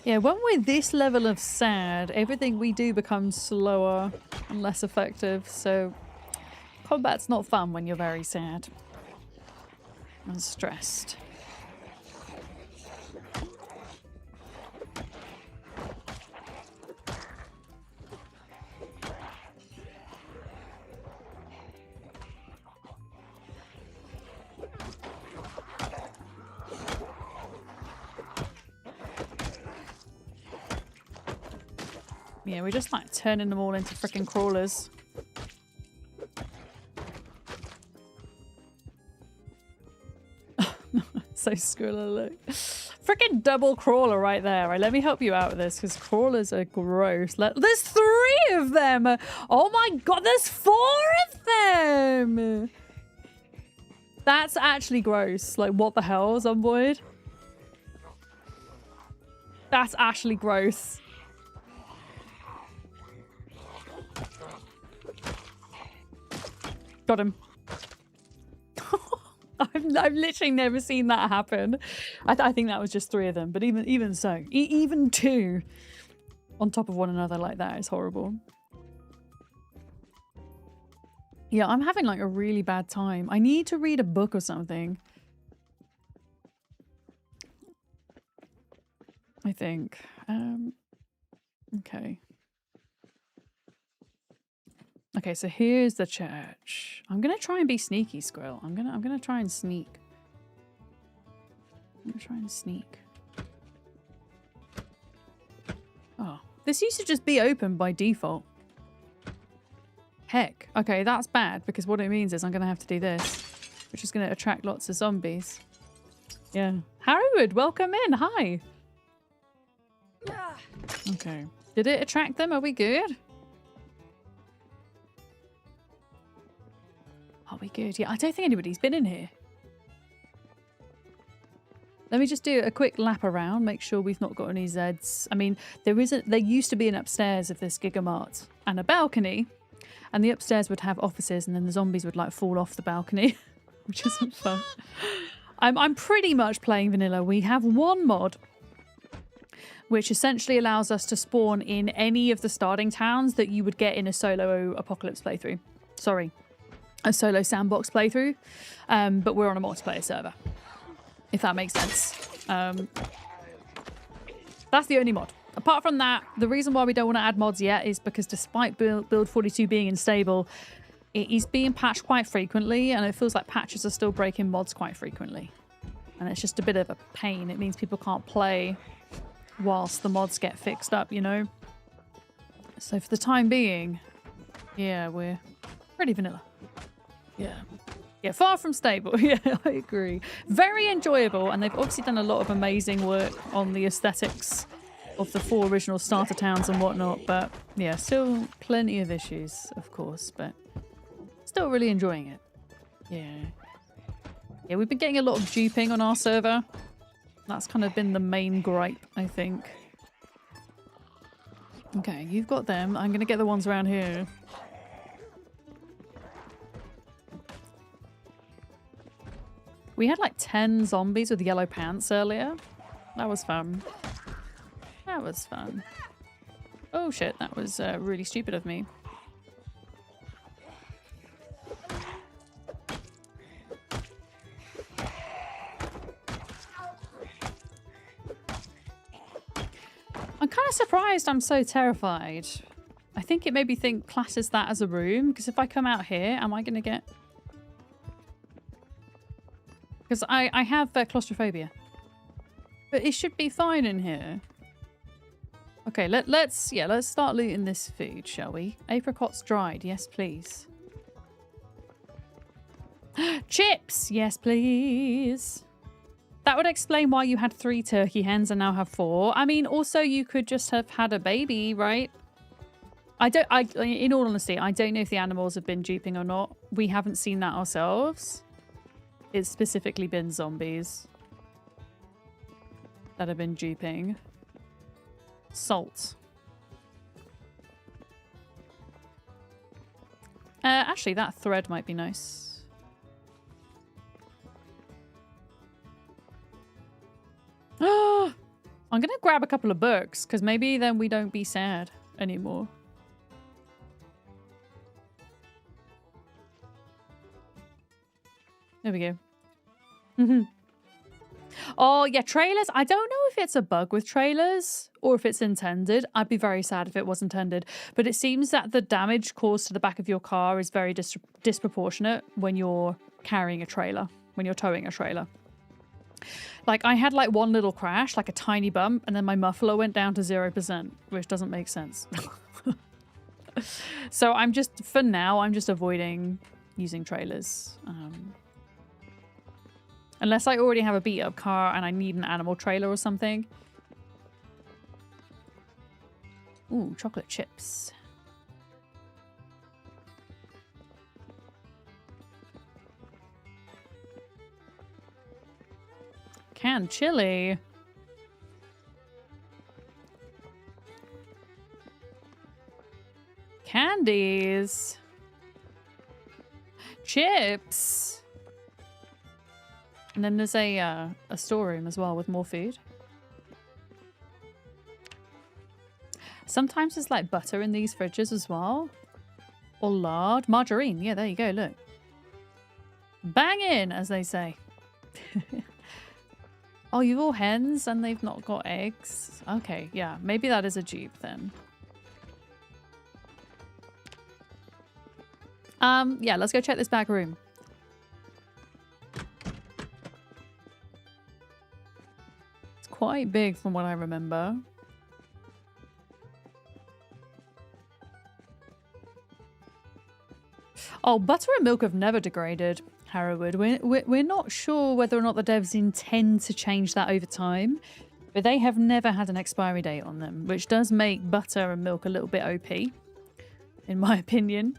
Yeah, when we're this level of sad, everything we do becomes slower and less effective, so combat's not fun when you're very sad and stressed. Yeah, we're just like turning them all into freaking crawlers. So Skrilla, look. Freaking double crawler right there. Right, let me help you out with this because crawlers are gross. There's 3 of them! Oh my god, there's 4 of them! That's actually gross. Like, what the hell, Zomboid? That's actually gross. Got him. I've literally never seen that happen. I think that was just 3 of them, but even so, even 2 on top of one another like that is horrible. Yeah, I'm having like a really bad time. I need to read a book or something. I think. Okay. Okay, so here's the church. I'm gonna try and be sneaky, Skrill. I'm gonna try and sneak. I'm gonna try and sneak. Oh, this used to just be open by default. Heck. Okay, that's bad because what it means is I'm gonna have to do this, which is gonna attract lots of zombies. Yeah. Harrowwood, welcome in. Hi. Okay. Did it attract them? Are we good? Are we good? Yeah, I don't think anybody's been in here. Let me just do a quick lap around, make sure we've not got any Zeds. I mean, there used to be an upstairs of this Gigamart and a balcony, and the upstairs would have offices, and then the zombies would like fall off the balcony, which isn't fun. I'm pretty much playing vanilla. We have one mod, which essentially allows us to spawn in any of the starting towns that you would get in a solo apocalypse playthrough. Sorry, a solo sandbox playthrough, but we're on a multiplayer server. If that makes sense. That's the only mod. Apart from that, the reason why we don't want to add mods yet is because despite build 42 being unstable, it is being patched quite frequently, and it feels like patches are still breaking mods quite frequently. And it's just a bit of a pain. It means people can't play whilst the mods get fixed up, you know? So for the time being, yeah, we're pretty vanilla. Yeah. Yeah, far from stable. Yeah, I agree. Very enjoyable, and they've obviously done a lot of amazing work on the aesthetics of the 4 original starter towns and whatnot, but yeah, still plenty of issues, of course, but still really enjoying it. Yeah. Yeah, we've been getting a lot of duping on our server. That's kind of been the main gripe, I think. Okay, you've got them. I'm going to get the ones around here. We had like 10 zombies with yellow pants earlier. That was fun. That was fun. Oh shit, that was really stupid of me. I'm kind of surprised I'm so terrified. I think it made me think classes that as a room, because if I come out here, am I going to get... Because I have claustrophobia. But it should be fine in here. Okay, let's start looting this food, shall we? Apricots dried, yes please. Chips, yes please. That would explain why you had 3 turkey hens and now have 4. I mean, also you could just have had a baby, right? In all honesty, I don't know if the animals have been duping or not. We haven't seen that ourselves. It's specifically been zombies that have been duping. Salt. Actually, that thread might be nice. Oh, I'm gonna grab a couple of books because maybe then we don't be sad anymore. There we go. Oh, yeah, trailers. I don't know if it's a bug with trailers or if it's intended. I'd be very sad if it was intended. But it seems that the damage caused to the back of your car is very disproportionate when you're carrying a trailer, when you're towing a trailer. Like, I had, like, one little crash, like a tiny bump, and then my muffler went down to 0%, which doesn't make sense. So for now, I'm just avoiding using trailers. Unless I already have a beat up car and I need an animal trailer or something. Ooh, chocolate chips. Canned chili. Candies. Chips. And then there's a storeroom as well with more food. Sometimes there's like butter in these fridges as well. Or lard. Margarine. Yeah, there you go. Look. Bang in, as they say. Oh, you've all hens and they've not got eggs. Okay, yeah. Maybe that is a dupe then. Yeah, let's go check this back room. Quite big from what I remember. Oh, butter and milk have never degraded. Harrowwood. We're not sure whether or not the devs intend to change that over time, but they have never had an expiry date on them, which does make butter and milk a little bit OP, in my opinion.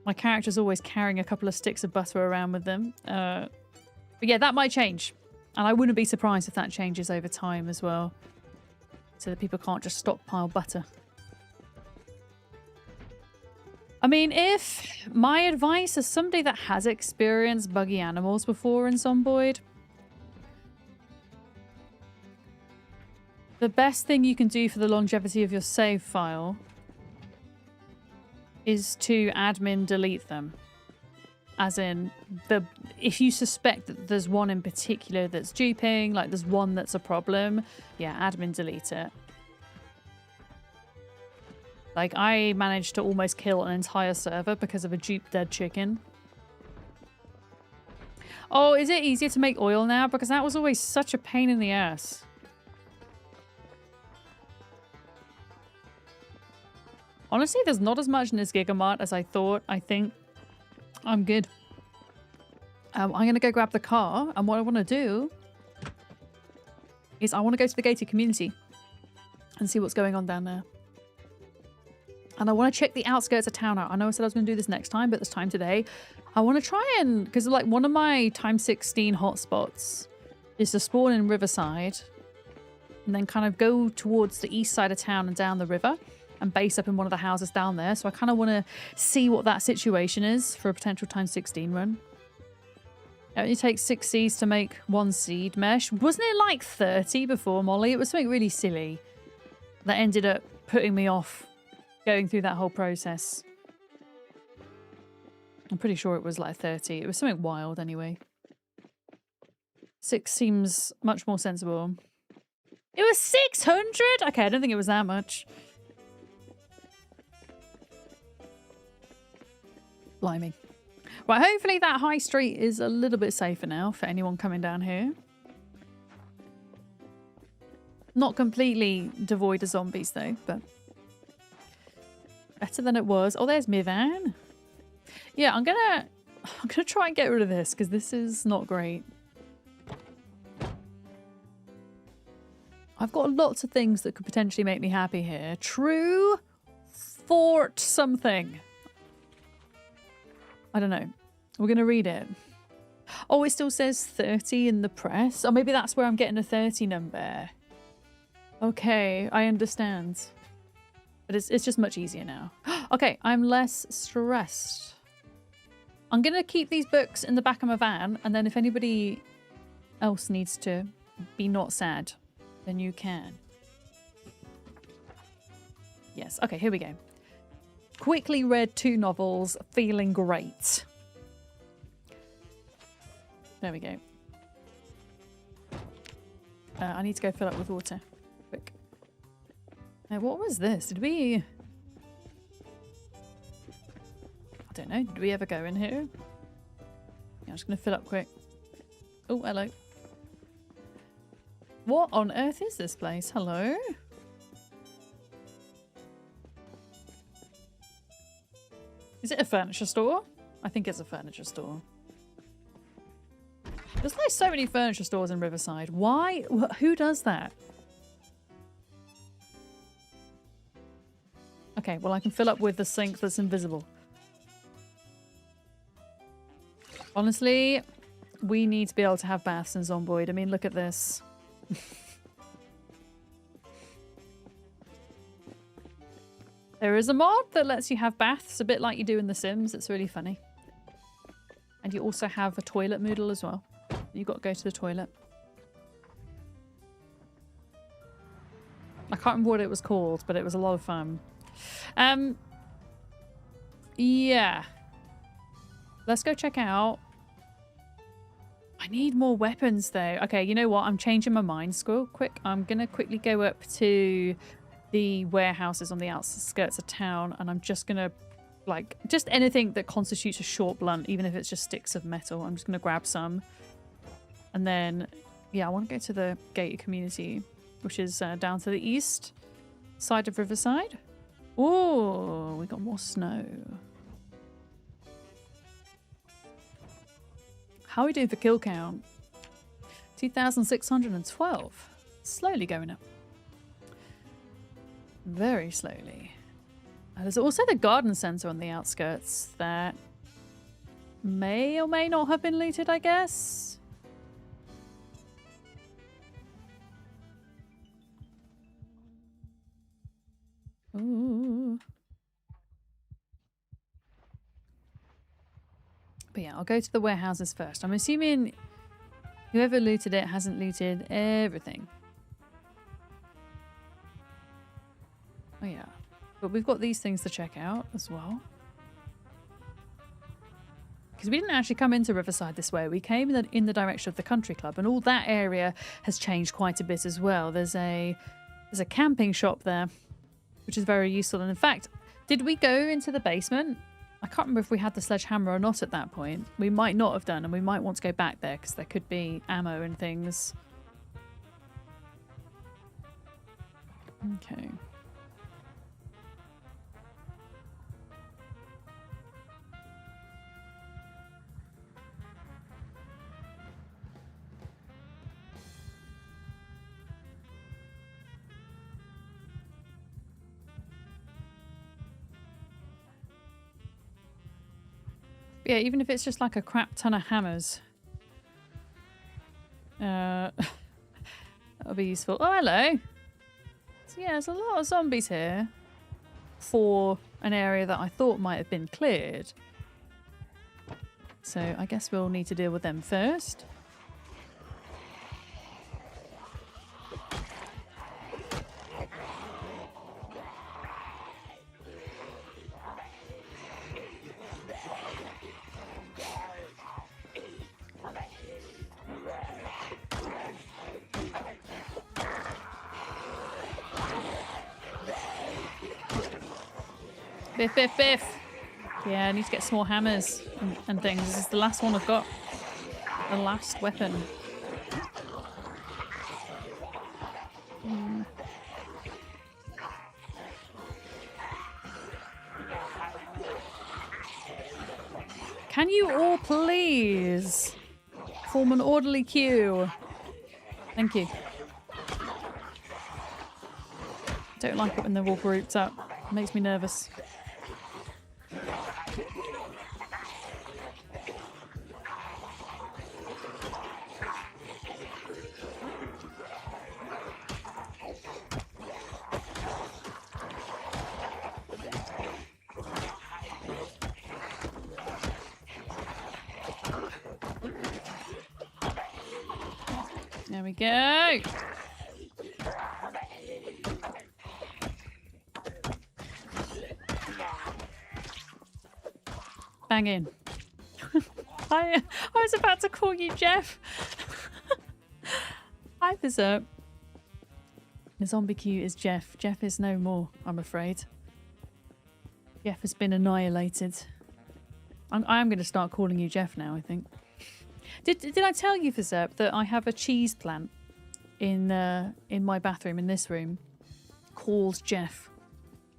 My character's always carrying a couple of sticks of butter around with them. But yeah, that might change. And I wouldn't be surprised if that changes over time as well. So that people can't just stockpile butter. I mean, if my advice as somebody that has experienced buggy animals before in Zomboid, the best thing you can do for the longevity of your save file is to admin delete them. As in, if you suspect that there's one in particular that's duping, like there's one that's a problem, yeah, admin delete it. Like, I managed to almost kill an entire server because of a dupe dead chicken. Oh, is it easier to make oil now? Because that was always such a pain in the ass. Honestly, there's not as much in this Gigamart as I thought. I think I'm good. I'm going to go grab the car. And what I want to do is I want to go to the gated community and see what's going on down there. And I want to check the outskirts of town out. I know I said I was going to do this next time, but this time today, I want to try and... Because like one of my time 16 hotspots is to spawn in Riverside and then kind of go towards the east side of town and down the river and base up in one of the houses down there. So I kind of want to see what that situation is for a potential time 16 run. It only takes 6 seeds to make 1 seed mesh. Wasn't it like 30 before, Molly? It was something really silly that ended up putting me off going through that whole process. I'm pretty sure it was like 30. It was something wild anyway. 6 seems much more sensible. It was 600? Okay, I don't think it was that much. Blimey. Right, hopefully that high street is a little bit safer now for anyone coming down here. Not completely devoid of zombies though, but better than it was. Oh, there's my van. Yeah, I'm gonna try and get rid of this because this is not great. I've got lots of things that could potentially make me happy here. True Fort something. I don't know. We're going to read it. Oh, it still says 30 in the press. Or maybe that's where I'm getting a 30 number. Okay, I understand. But it's just much easier now. Okay, I'm less stressed. I'm going to keep these books in the back of my van. And then if anybody else needs to be not sad, then you can. Yes, okay, here we go. Quickly read 2 novels, feeling great. There we go. I need to go fill up with water. Quick. Now, what was this? Did we... I don't know. Did we ever go in here? Yeah, I'm just going to fill up quick. Oh, hello. What on earth is this place? Hello? Is it a furniture store? I think it's a furniture store. There's like so many furniture stores in Riverside. Why? Who does that? Okay, well I can fill up with the sink that's invisible. Honestly, we need to be able to have baths in Zomboid. I mean, look at this. There is a mod that lets you have baths, a bit like you do in The Sims. It's really funny. And you also have a toilet moodle as well. You've got to go to the toilet. I can't remember what it was called, but it was a lot of fun. Yeah. Let's go check out. I need more weapons though. Okay, you know what? I'm changing my mind, Squirrel. Quick. I'm going to quickly go up to the warehouses on the outskirts of town, and I'm just going to, like, just anything that constitutes a short blunt, even if it's just sticks of metal. I'm just going to grab some. And then, yeah, I want to go to the gated community, which is down to the east side of Riverside. Oh, we got more snow. How are we doing for kill count? 2,612. Slowly going up. Very slowly. There's also the garden centre on the outskirts that may or may not have been looted, I guess. Ooh. But yeah, I'll go to the warehouses first. I'm assuming whoever looted it hasn't looted everything. Oh yeah. But we've got these things to check out as well. Because we didn't actually come into Riverside this way. We came in the direction of the country club, and all that area has changed quite a bit as well. There's a camping shop there, which is very useful. And in fact, did we go into the basement? I can't remember if we had the sledgehammer or not at that point. We might not have done, and we might want to go back there because there could be ammo and things. Okay. Yeah, even if it's just like a crap ton of hammers. That'll be useful. Oh, hello. So yeah, there's a lot of zombies here for an area that I thought might have been cleared. So I guess we'll need to deal with them first. Biff, biff, biff. Yeah, I need to get some more hammers and things. This is the last one I've got. The last weapon. Can you all please form an orderly queue? Thank you. Don't like it when they're all grouped up. It makes me nervous. There we go. Bang in. I was about to call you Jeff. Hi, Berserk. The zombie queue is Jeff. Jeff is no more, I'm afraid. Jeff has been annihilated. I am going to start calling you Jeff now, I think. Did I tell you, Berserk, that I have a cheese plant in my bathroom in this room called Jeff?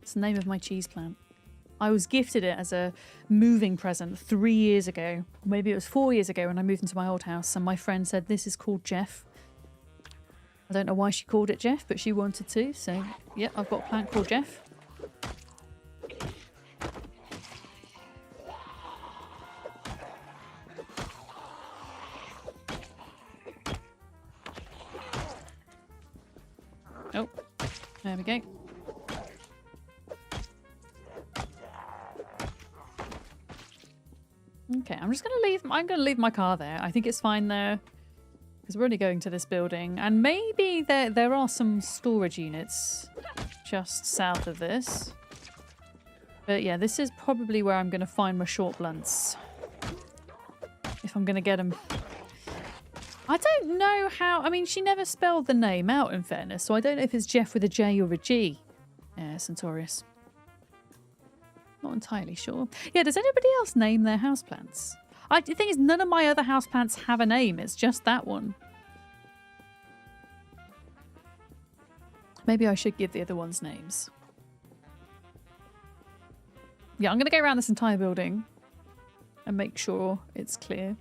It's the name of my cheese plant. I was gifted it as a moving present 3 years ago. Maybe it was 4 years ago when I moved into my old house, and my friend said, this is called Jeff. I don't know why she called it Jeff, but she wanted to, so yeah, I've got a plant called Jeff. Oh, there we go. Okay, I'm going to leave my car there. I think it's fine there because we're only going to this building, and maybe there are some storage units just south of this. But yeah, this is probably where I'm going to find my short blunts if I'm going to get them. I don't know how... I mean, she never spelled the name out, in fairness, so I don't know if it's Jeff with a J or a G. Yeah, Centaurus. Not entirely sure. Yeah, does anybody else name their houseplants? The thing is, none of my other houseplants have a name. It's just that one. Maybe I should give the other ones names. Yeah, I'm going to go around this entire building and make sure it's clear.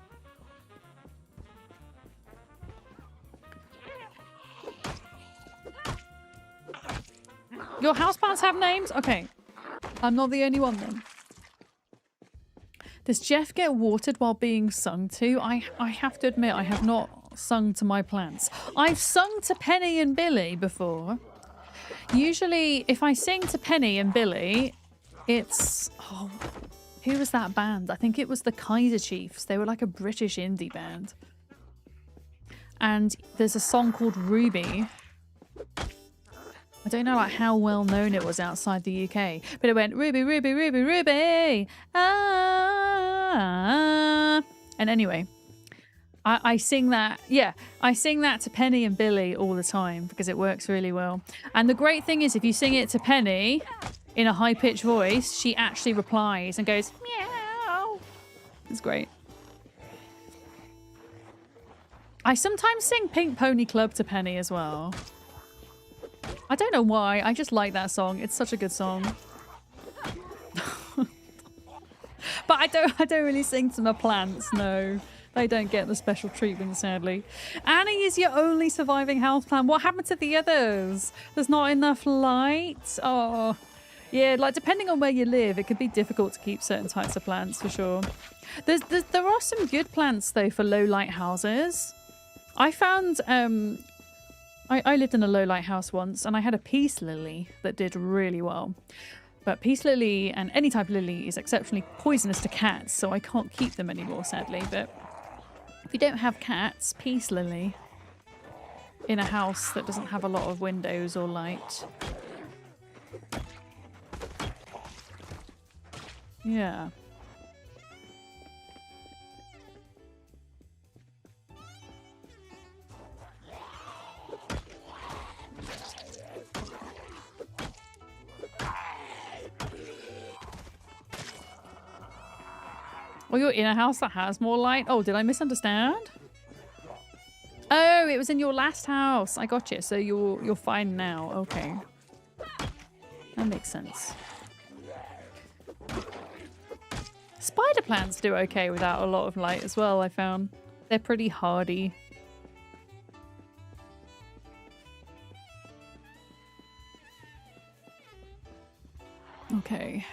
Your houseplants have names? Okay. I'm not the only one then. Does Jeff get watered while being sung to? I have to admit, I have not sung to my plants. I've sung to Penny and Billy before. Usually, if I sing to Penny and Billy, it's... Oh, who was that band? I think it was the Kaiser Chiefs. They were like a British indie band. And there's a song called Ruby. I don't know like how well known it was outside the UK, but it went Ruby, Ruby, Ruby, Ruby. Ah. And anyway, I sing that. Yeah, I sing that to Penny and Billy all the time because it works really well. And the great thing is if you sing it to Penny in a high-pitched voice, she actually replies and goes, meow. It's great. I sometimes sing Pink Pony Club to Penny as well. I don't know why, I just like that song. It's such a good song. But I don't really sing to my plants, no. They don't get the special treatment, sadly. Annie is your only surviving houseplant. What happened to the others? There's not enough light? Oh, yeah, like depending on where you live, it could be difficult to keep certain types of plants for sure. There are some good plants though for low light houses. I found, I lived in a low light house once and I had a peace lily that did really well. But peace lily and any type of lily is exceptionally poisonous to cats, so I can't keep them anymore, sadly. But if you don't have cats, peace lily in a house that doesn't have a lot of windows or light. Yeah. Oh, you're in a house that has more light? Oh, did I misunderstand? Oh, it was in your last house. I got you. So you're fine now. Okay. That makes sense. Spider plants do okay without a lot of light as well, I found. They're pretty hardy. Okay.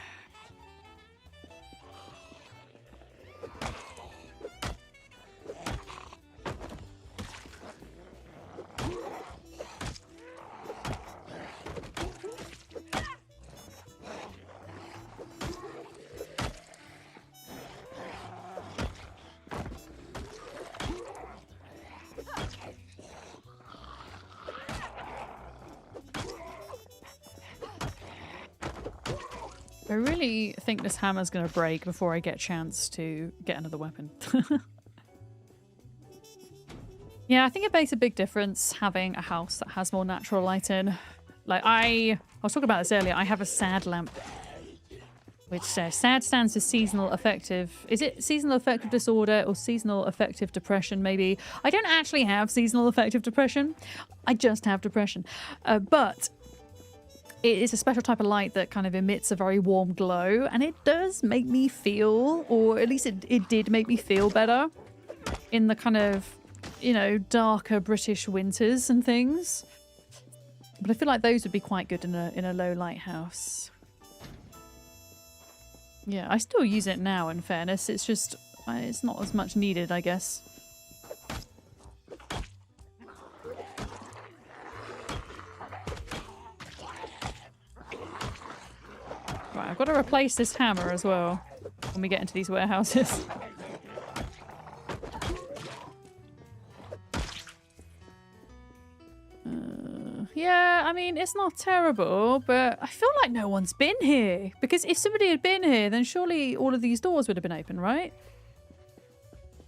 I really think this hammer's going to break before I get a chance to get another weapon. Yeah, I think it makes a big difference having a house that has more natural light in. Like I was talking about this earlier, I have a SAD lamp. Which SAD stands for seasonal affective... Is it seasonal affective disorder or seasonal affective depression maybe? I don't actually have seasonal affective depression. I just have depression. But... it is a special type of light that kind of emits a very warm glow, and it does make me feel, or at least it did make me feel better in the kind of, you know, darker British winters and things. But I feel like those would be quite good in a low light house. Yeah, I still use it now, in fairness. It's just, it's not as much needed, I guess. Right, I've got to replace this hammer as well when we get into these warehouses. Yeah, I mean, it's not terrible, but I feel like no one's been here. Because if somebody had been here, then surely all of these doors would have been open, right?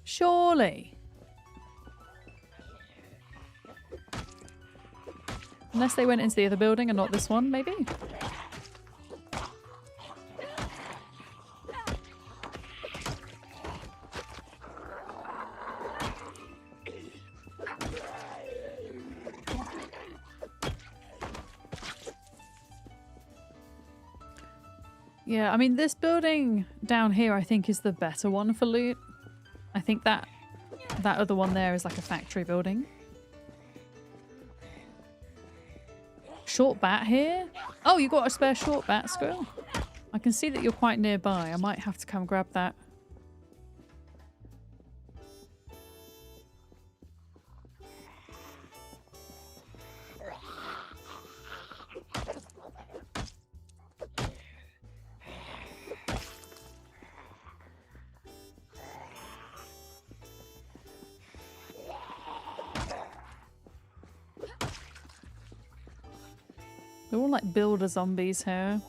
Surely. Unless they went into the other building and not this one, maybe? Yeah, I mean, this building down here, I think, is the better one for loot. I think that other one there is like a factory building. short bat here? Oh, you got a spare short bat, Squirrel? I can see that you're quite nearby. I might have to come grab that. They're all like builder zombies here.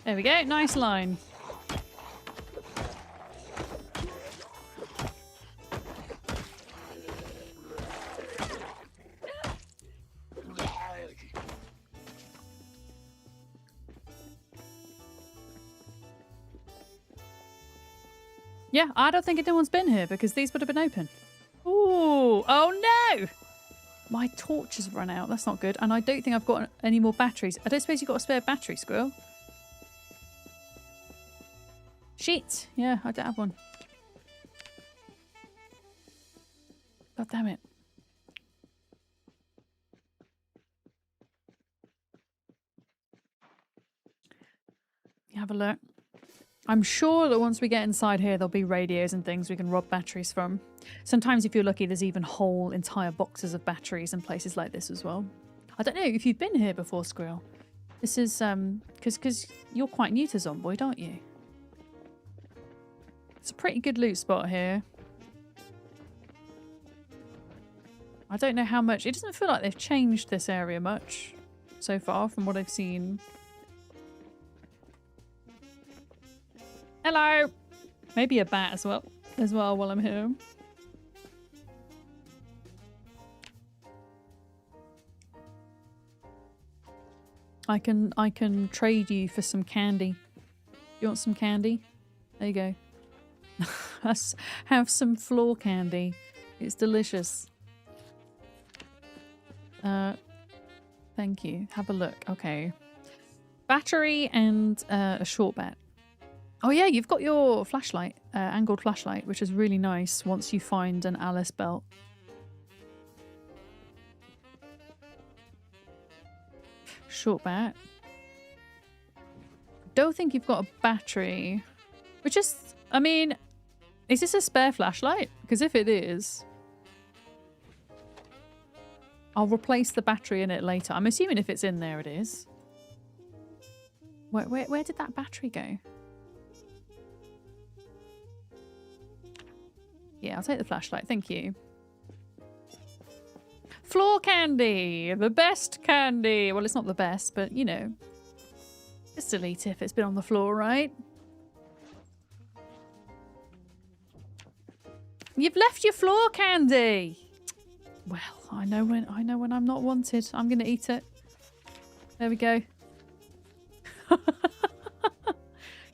There we go, nice line. Yeah, I don't think anyone's been here because these would have been open. Ooh, oh no! My torch has run out. That's not good. And I don't think I've got any more batteries. I don't suppose you've got a spare battery, Squirrel? Shit! Yeah, I don't have one. God damn it. You have a look. I'm sure that once we get inside here, there'll be radios and things we can rob batteries from. Sometimes, if you're lucky, there's even whole entire boxes of batteries in places like this as well. I don't know if you've been here before, Squirrel. This is, because you're quite new to Zomboid, aren't you? It's a pretty good loot spot here. I don't know how much. It doesn't feel like they've changed this area much so far from what I've seen. Hello! Maybe a bat as well while I'm here. I can trade you for some candy. You want some candy? There you go. Have some floor candy. It's delicious. Thank you. Have a look. Okay. Battery and a short bat. Oh yeah, you've got your flashlight, angled flashlight, which is really nice once you find an Alice belt. Short bat. Don't think you've got a battery. Which is, I mean, is this a spare flashlight? Because if it is, I'll replace the battery in it later. I'm assuming if it's in there, it is. Where did that battery go? Yeah, I'll take the flashlight. Thank you. Floor candy! The best candy! Well, it's not the best, but, you know. Just delete it if it's been on the floor, right? You've left your floor candy! Well, I know when I'm not wanted. I'm going to eat it. There we go.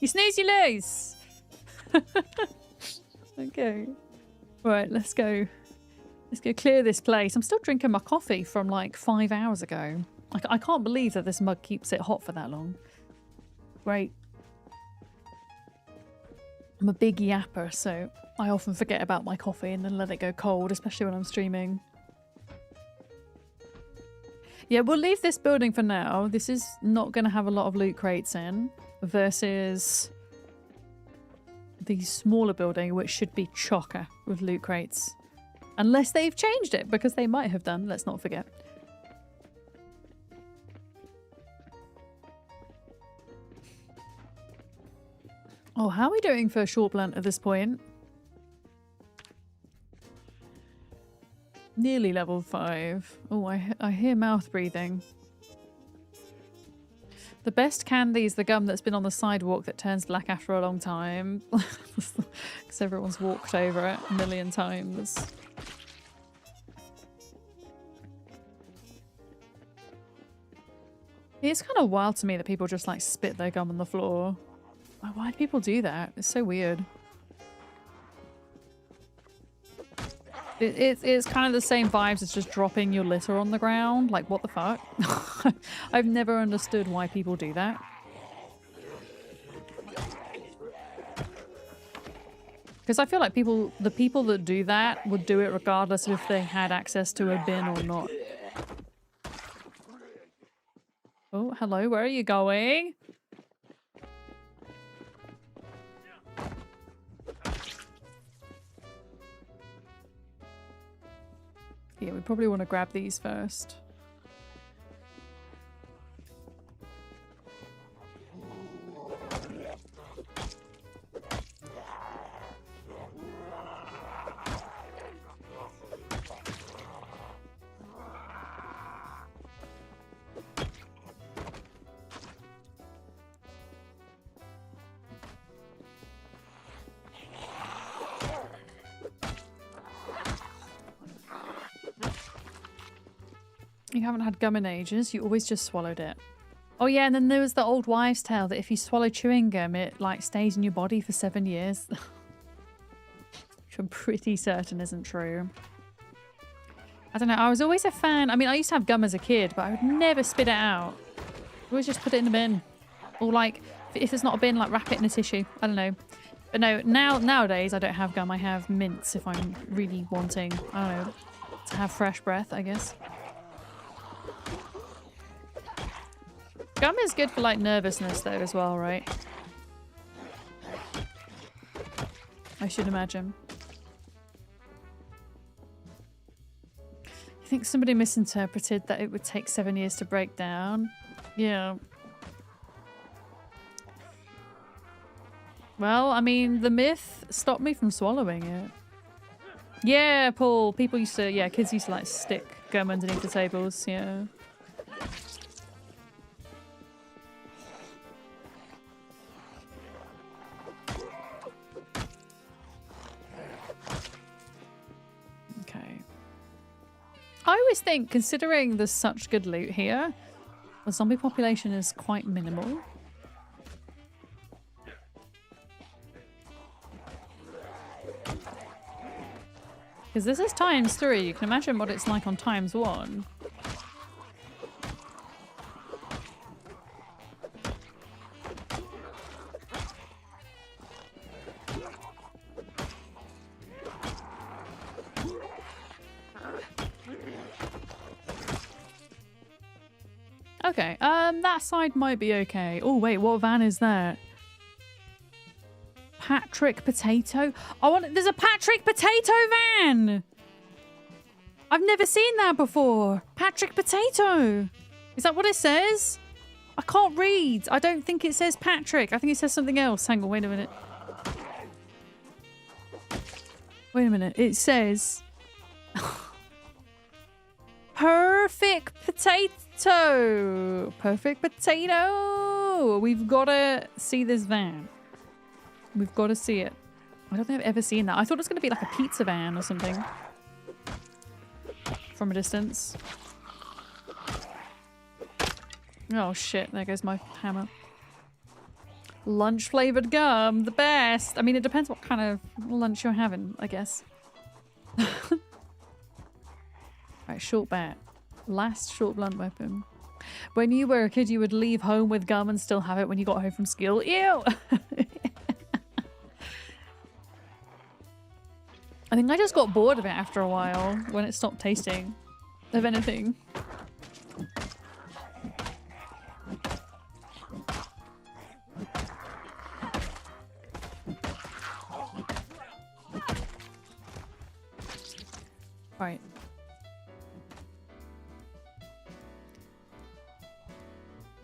You snooze, you lose! Okay. Right, let's go. Let's go clear this place. I'm still drinking my coffee from like 5 hours ago. I can't believe that this mug keeps it hot for that long. Great. I'm a big yapper, so I often forget about my coffee and then let it go cold, especially when I'm streaming. Yeah, we'll leave this building for now. This is not going to have a lot of loot crates in versus the smaller building, which should be chocker with loot crates. Unless they've changed it, because they might have done, let's not forget. Oh, how are we doing for a short blunt at this point? Nearly level 5. Oh, I hear mouth breathing. The best candy is the gum that's been on the sidewalk that turns black after a long time. Because everyone's walked over it a million times. It's kind of wild to me that people just like spit their gum on the floor. Why do people do that? It's so weird. It's kind of the same vibes as just dropping your litter on the ground. Like, what the fuck? I've never understood why people do that. Because I feel like the people that do that would do it regardless of if they had access to a bin or not. Oh, hello, where are you going? Yeah, we probably want to grab these first. You haven't had gum in ages, you always just swallowed it. Oh yeah, and then there was the old wives' tale that if you swallow chewing gum, it like stays in your body for 7 years. Which I'm pretty certain isn't true. I don't know, I was always a fan. I mean, I used to have gum as a kid, but I would never spit it out. I always just put it in the bin. Or like, if it's not a bin, like wrap it in a tissue. I don't know. But no, nowadays I don't have gum, I have mints if I'm really wanting, I don't know, to have fresh breath, I guess. Gum is good for like nervousness though as well, right? I should imagine. I think somebody misinterpreted that it would take 7 years to break down. Yeah. Well, I mean, the myth stopped me from swallowing it. Yeah, Paul. People used to, yeah, kids used to like stick gum underneath the tables, yeah. I always think, considering there's such good loot here, the zombie population is quite minimal. Because this is ×3, you can imagine what it's like on ×1. Okay, that side might be okay. Oh wait, what van is that? Patrick Potato? There's a Patrick Potato van! I've never seen that before. Patrick Potato! Is that what it says? I can't read. I don't think it says Patrick. I think it says something else. Hang on, wait a minute. Wait a minute. It says... Perfect Potato! Perfect Potato! We've got to see this van. We've got to see it. I don't think I've ever seen that. I thought it was going to be like a pizza van or something. From a distance. Oh shit, there goes my hammer. Lunch flavoured gum, the best! I mean, it depends what kind of lunch you're having, I guess. Right, short bat. Last short blunt weapon. When you were a kid, you would leave home with gum and still have it when you got home from school. Ew! I think I just got bored of it after a while when it stopped tasting of anything. Right.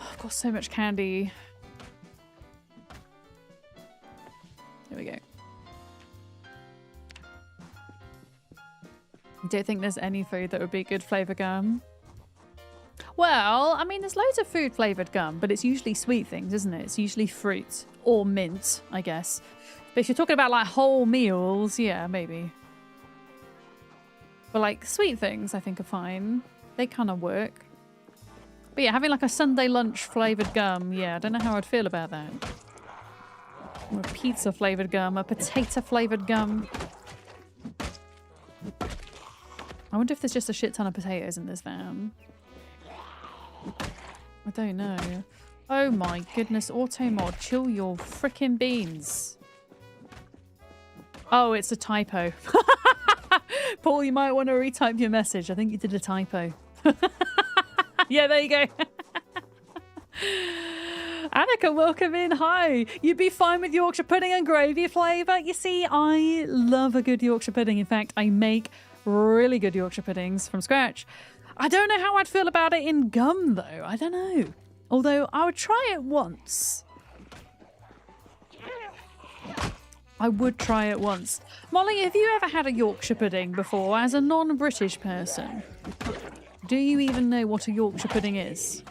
I've got so much candy. There we go. Do you think there's any food that would be good flavour gum? Well, I mean, there's loads of food flavoured gum, but it's usually sweet things, isn't it? It's usually fruit or mint, I guess. But if you're talking about like whole meals, yeah, maybe. But like sweet things, I think are fine. They kind of work. But yeah, having like a Sunday lunch flavoured gum, yeah, I don't know how I'd feel about that. Or a pizza flavoured gum, a potato flavoured gum. I wonder if there's just a shit ton of potatoes in this van. I don't know. Oh my goodness, auto mod, chill your frickin' beans. Oh, it's a typo. Paul, you might want to retype your message. I think you did a typo. Yeah, there you go. Annika, welcome in. Hi. You'd be fine with Yorkshire pudding and gravy flavour. You see, I love a good Yorkshire pudding. In fact, I make really good Yorkshire puddings from scratch. I don't know how I'd feel about it in gum, though. I don't know. Although I would try it once. I would try it once. Molly, have you ever had a Yorkshire pudding before as a non-British person? Do you even know what a Yorkshire pudding is?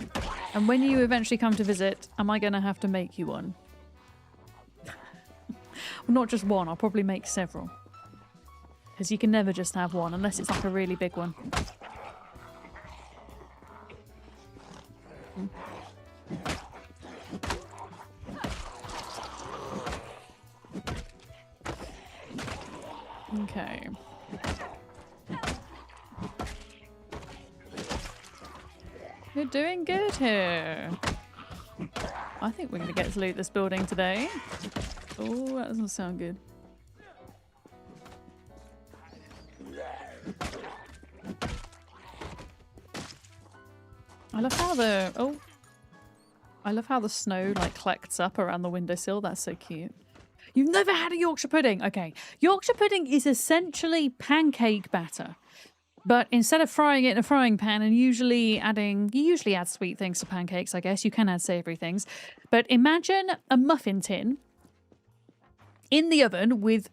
And when you eventually come to visit, am I going to have to make you one? Well, not just one, I'll probably make several. Because you can never just have one, unless it's like a really big one. Okay. We're doing good here. I think we're going to get to loot this building today. Oh, that doesn't sound good. I love how the snow like collects up around the windowsill. That's so cute. You've never had a Yorkshire pudding? Okay. Yorkshire pudding is essentially pancake batter. But instead of frying it in a frying pan and you usually add sweet things to pancakes, I guess. You can add savoury things. But imagine a muffin tin in the oven with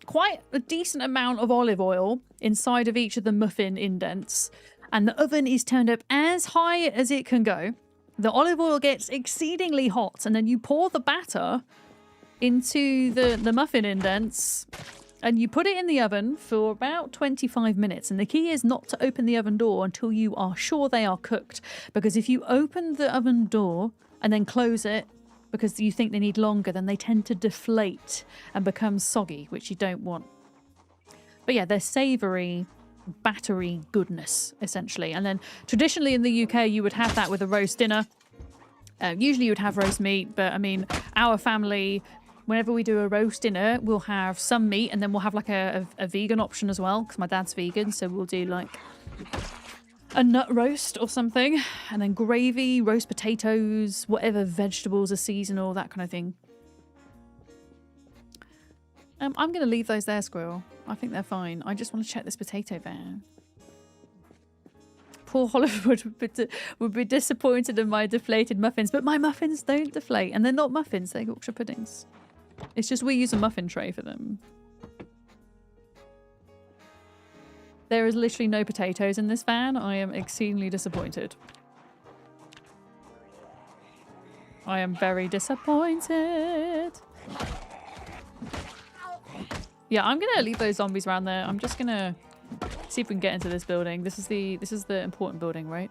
quite a decent amount of olive oil inside of each of the muffin indents. And the oven is turned up as high as it can go. The olive oil gets exceedingly hot, and then you pour the batter into the muffin indents, and you put it in the oven for about 25 minutes. And the key is not to open the oven door until you are sure they are cooked. Because if you open the oven door and then close it because you think they need longer, then they tend to deflate and become soggy, which you don't want. But yeah, they're savoury, battery goodness, essentially. And then traditionally in the UK, you would have that with a roast dinner. Usually you would have roast meat, but I mean, our family, whenever we do a roast dinner, we'll have some meat, and then we'll have like a vegan option as well, because my dad's vegan, so we'll do like a nut roast or something, and then gravy, roast potatoes, whatever vegetables are seasonal, that kind of thing. I'm going to leave those there, Squirrel. I think they're fine. I just want to check this potato van. Poor Hollywood would be disappointed in my deflated muffins, but my muffins don't deflate, and they're not muffins, they're Yorkshire puddings. It's just we use a muffin tray for them. There is literally no potatoes in this van. I am exceedingly disappointed. I am very disappointed. Yeah, I'm gonna leave those zombies around there. I'm just gonna see if we can get into this building. This is the important building, right?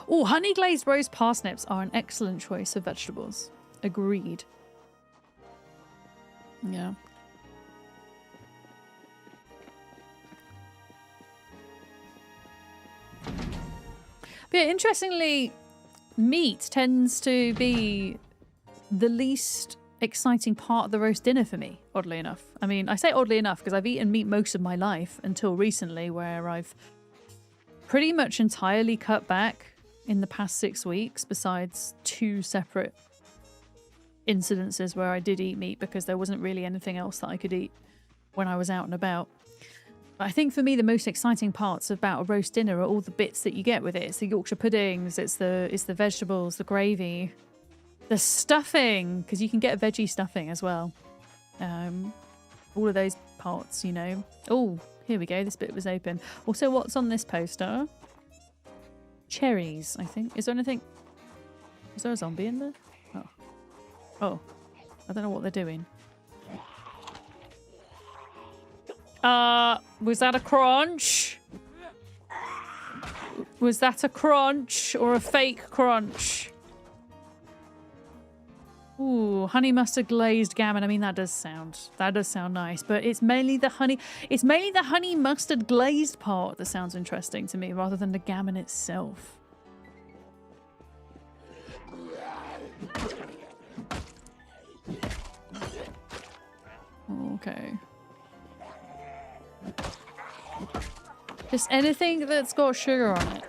Oh, honey glazed roast parsnips are an excellent choice of vegetables. Agreed. Yeah. But yeah, interestingly, meat tends to be the least exciting part of the roast dinner for me, oddly enough. I mean, I say oddly enough because I've eaten meat most of my life until recently, where I've pretty much entirely cut back in the past 6 weeks, besides 2 separate incidences where I did eat meat because there wasn't really anything else that I could eat when I was out and about. But I think for me the most exciting parts about a roast dinner are all the bits that you get with it. It's the Yorkshire puddings, it's the vegetables, the gravy, the stuffing, because you can get a veggie stuffing as well. All of those parts, you know. Oh, here we go, this bit was open. Also, what's on this poster? Cherries, I think. Is there anything? Is there a zombie in there? Oh, I don't know what they're doing. Was that a crunch? Was that a crunch or a fake crunch? Ooh, honey mustard glazed gammon. I mean, that does sound nice, but it's mainly the honey mustard glazed part that sounds interesting to me rather than the gammon itself. Okay. Just anything that's got sugar on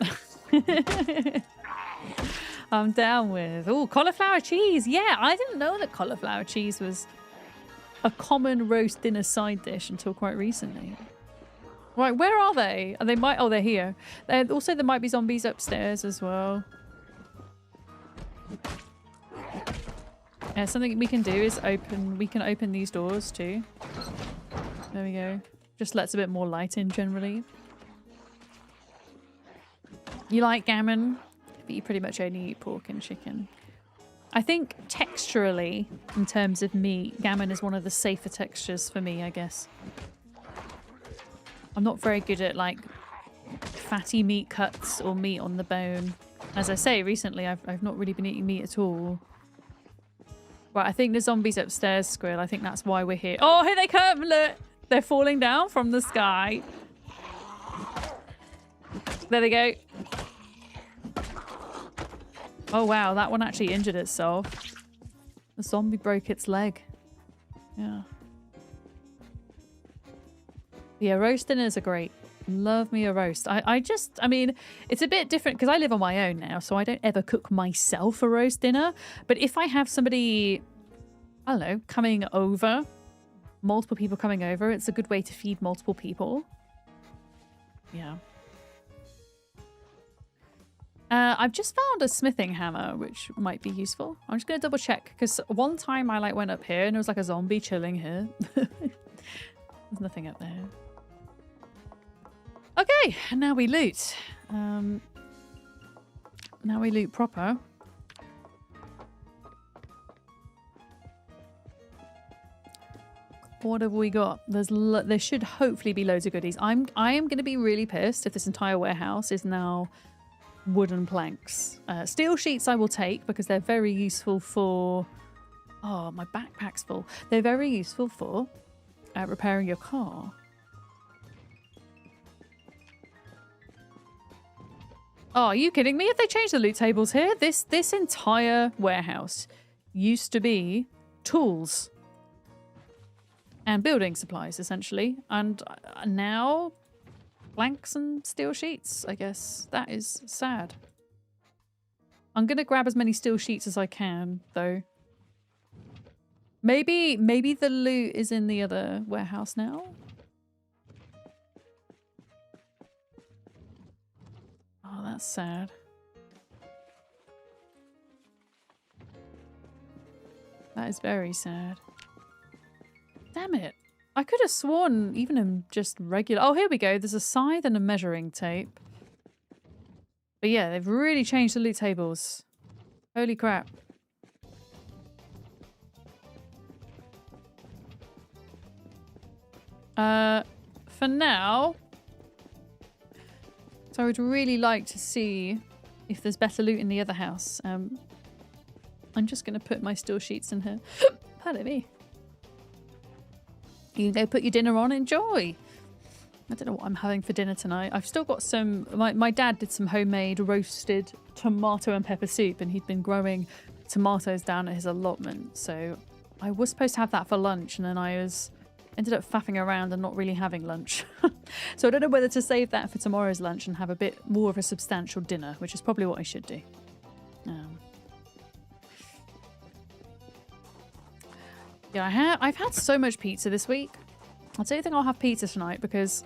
it. I'm down with. Oh, cauliflower cheese. Yeah, I didn't know that cauliflower cheese was a common roast dinner side dish until quite recently. Right, where are they? Are they might? Oh, they're here. Also, there might be zombies upstairs as well. Yeah, something we can do is open. We can open these doors too. There we go. Just lets a bit more light in generally. You like gammon? But you pretty much only eat pork and chicken. I think texturally, in terms of meat, gammon is one of the safer textures for me, I guess. I'm not very good at like fatty meat cuts or meat on the bone. As I say, recently I've not really been eating meat at all. Right, I think the zombies upstairs, Skrill. I think that's why we're here. Oh, here they come! Look! They're falling down from the sky. There they go. Oh wow, that one actually injured itself. The zombie broke its leg. Yeah. Yeah, roast dinners are great. Love me a roast. I mean, it's a bit different because I live on my own now, so I don't ever cook myself a roast dinner. But if I have somebody, I don't know, coming over, multiple people coming over, it's a good way to feed multiple people. Yeah. I've just found a smithing hammer, which might be useful. I'm just going to double check, because one time I like went up here and there was like a zombie chilling here. There's nothing up there. Okay, and now we loot. Now we loot proper. What have we got? There should hopefully be loads of goodies. I am going to be really pissed if this entire warehouse is now wooden planks. Steel sheets I will take because they're very useful for... Oh, my backpack's full. They're very useful for repairing your car. Oh, are you kidding me? Have they changed the loot tables here? This entire warehouse used to be tools and building supplies, essentially. And now... planks and steel sheets, I guess. That is sad. I'm gonna grab as many steel sheets as I can, though. Maybe the loot is in the other warehouse now? Oh, that's sad. That is very sad. Damn it. I could have sworn even in just regular... Oh, here we go. There's a scythe and a measuring tape. But yeah, they've really changed the loot tables. Holy crap. For now... So I would really like to see if there's better loot in the other house. I'm just going to put my steel sheets in here. Pardon me. You can go put your dinner on, enjoy. I don't know what I'm having for dinner tonight. I've still got some... My dad did some homemade roasted tomato and pepper soup, and he'd been growing tomatoes down at his allotment. So I was supposed to have that for lunch, and then ended up faffing around and not really having lunch. So I don't know whether to save that for tomorrow's lunch and have a bit more of a substantial dinner, which is probably what I should do. Yeah, I've had so much pizza this week. I don't think I'll have pizza tonight because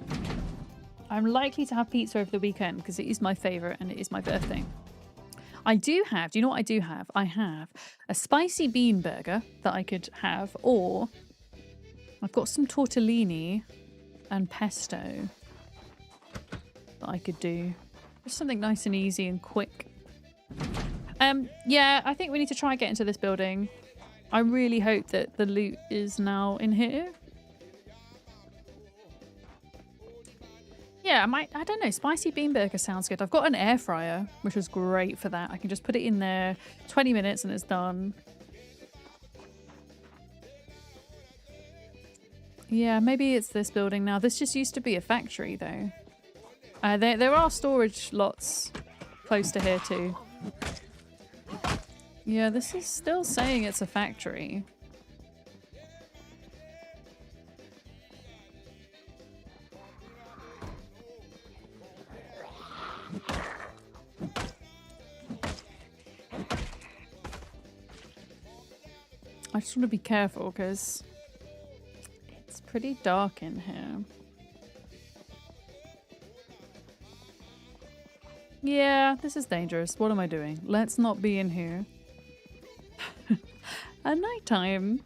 I'm likely to have pizza over the weekend because it is my favourite and it is my birthday. Do you know what I do have? I have a spicy bean burger that I could have, or I've got some tortellini and pesto that I could do. Just something nice and easy and quick. Yeah, I think we need to try and get into this building. I really hope that the loot is now in here. Yeah, I don't know, spicy bean burger sounds good. I've got an air fryer, which is great for that. I can just put it in there, 20 minutes and it's done. Yeah, maybe it's this building now. This just used to be a factory, though. There are storage lots close to here, too. Yeah, this is still saying it's a factory. I just want to be careful because it's pretty dark in here. Yeah, this is dangerous. What am I doing? Let's not be in here. At night time.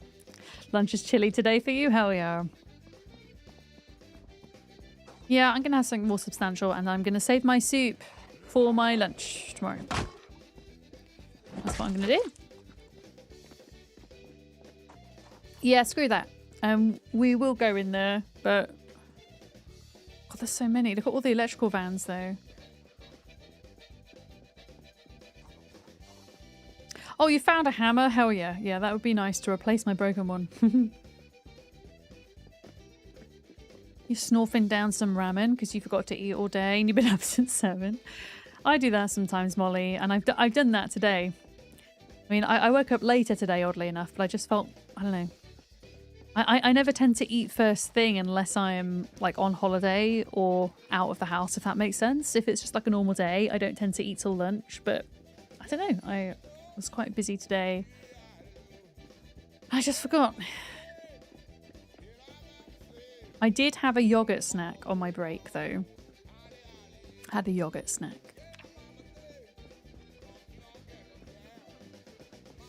Lunch is chilly today for you? Hell yeah. Yeah, I'm going to have something more substantial and I'm going to save my soup for my lunch tomorrow. That's what I'm going to do. Yeah, screw that. We will go in there, but... God, there's so many. Look at all the electrical vans, though. Oh, you found a hammer? Hell yeah. Yeah, that would be nice to replace my broken one. You're snorfing down some ramen because you forgot to eat all day and you've been up since 7. I do that sometimes, Molly, and I've done that today. I mean, I woke up later today, oddly enough, but I just felt... I don't know. I never tend to eat first thing unless I am like on holiday or out of the house, if that makes sense. If it's just like a normal day, I don't tend to eat till lunch, but I don't know. I was quite busy today. I just forgot. I did have a yogurt snack on my break though. Had a yogurt snack.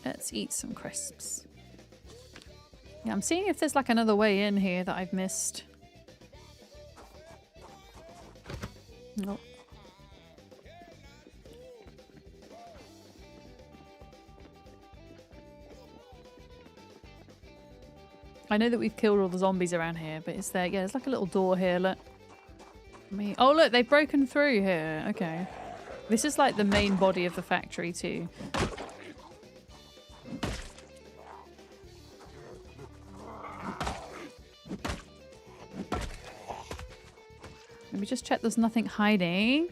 Let's eat some crisps. Yeah, I'm seeing if there's like another way in here that I've missed. Nope. I know that we've killed all the zombies around here, but is there... Yeah, there's like a little door here, look. Oh, look, they've broken through here. Okay. This is like the main body of the factory too. Let me just check there's nothing hiding.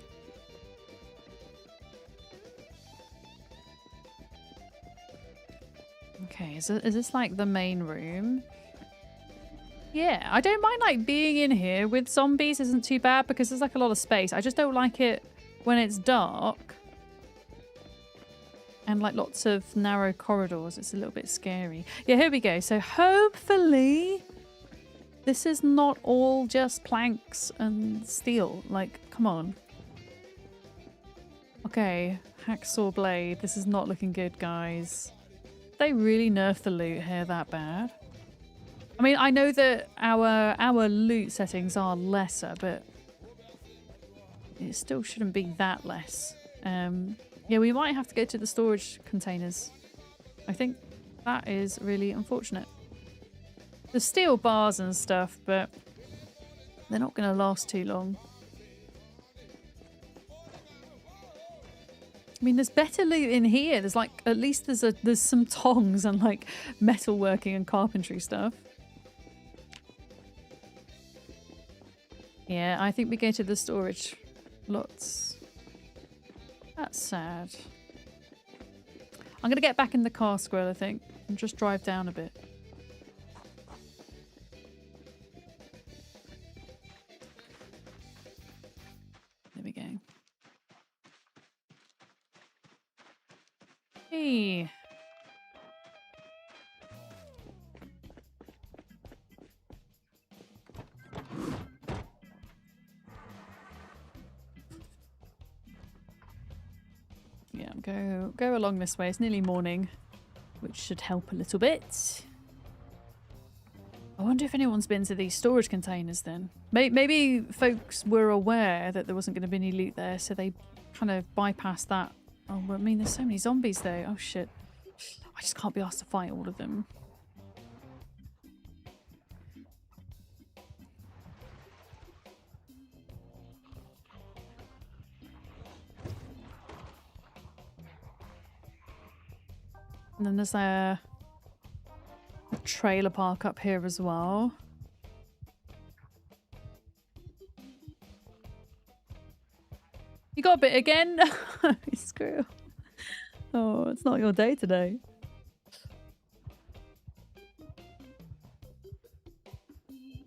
Okay, is this like the main room? Yeah, I don't mind like being in here with zombies isn't too bad because there's like a lot of space. I just don't like it when it's dark. And like lots of narrow corridors. It's a little bit scary. Yeah, here we go. So hopefully... this is not all just planks and steel. Like, come on. Okay, hacksaw blade. This is not looking good, guys. They really nerfed the loot here that bad. I mean, I know that our loot settings are lesser, but it still shouldn't be that less. Yeah, we might have to go to the storage containers. I think that is really unfortunate. There's steel bars and stuff, but they're not going to last too long. I mean, there's better loot in here. There's like, at least there's some tongs and like metalworking and carpentry stuff. Yeah, I think we go to the storage lots. That's sad. I'm going to get back in the car, Squirrel, I think, and just drive down a bit. There we go. Hey. Yeah, go along this way. It's nearly morning, which should help a little bit. I wonder if anyone's been to these storage containers then. Maybe folks were aware that there wasn't going to be any loot there, so they kind of bypassed that. Oh, well, I mean, there's so many zombies though. Oh shit. I just can't be asked to fight all of them. And then there's a trailer park up here as well. You got a bit again? Screw. Oh, it's not your day today.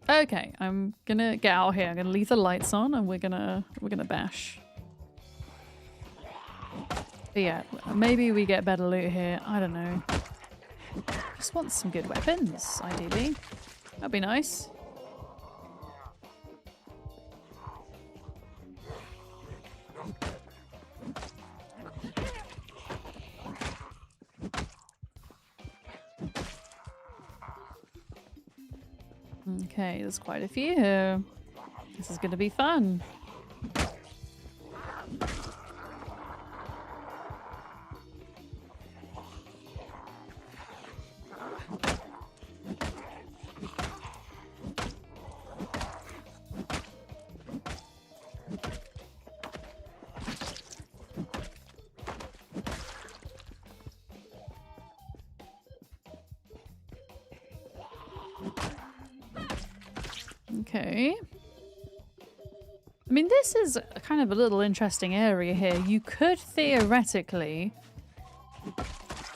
Okay, I'm gonna get out here. I'm gonna leave the lights on and we're gonna bash. But yeah, maybe we get better loot here. I don't know. Just want some good weapons, ideally. That'd be nice. Okay, there's quite a few here. This is gonna be fun. Okay. I mean, this is kind of a little interesting area here. You could theoretically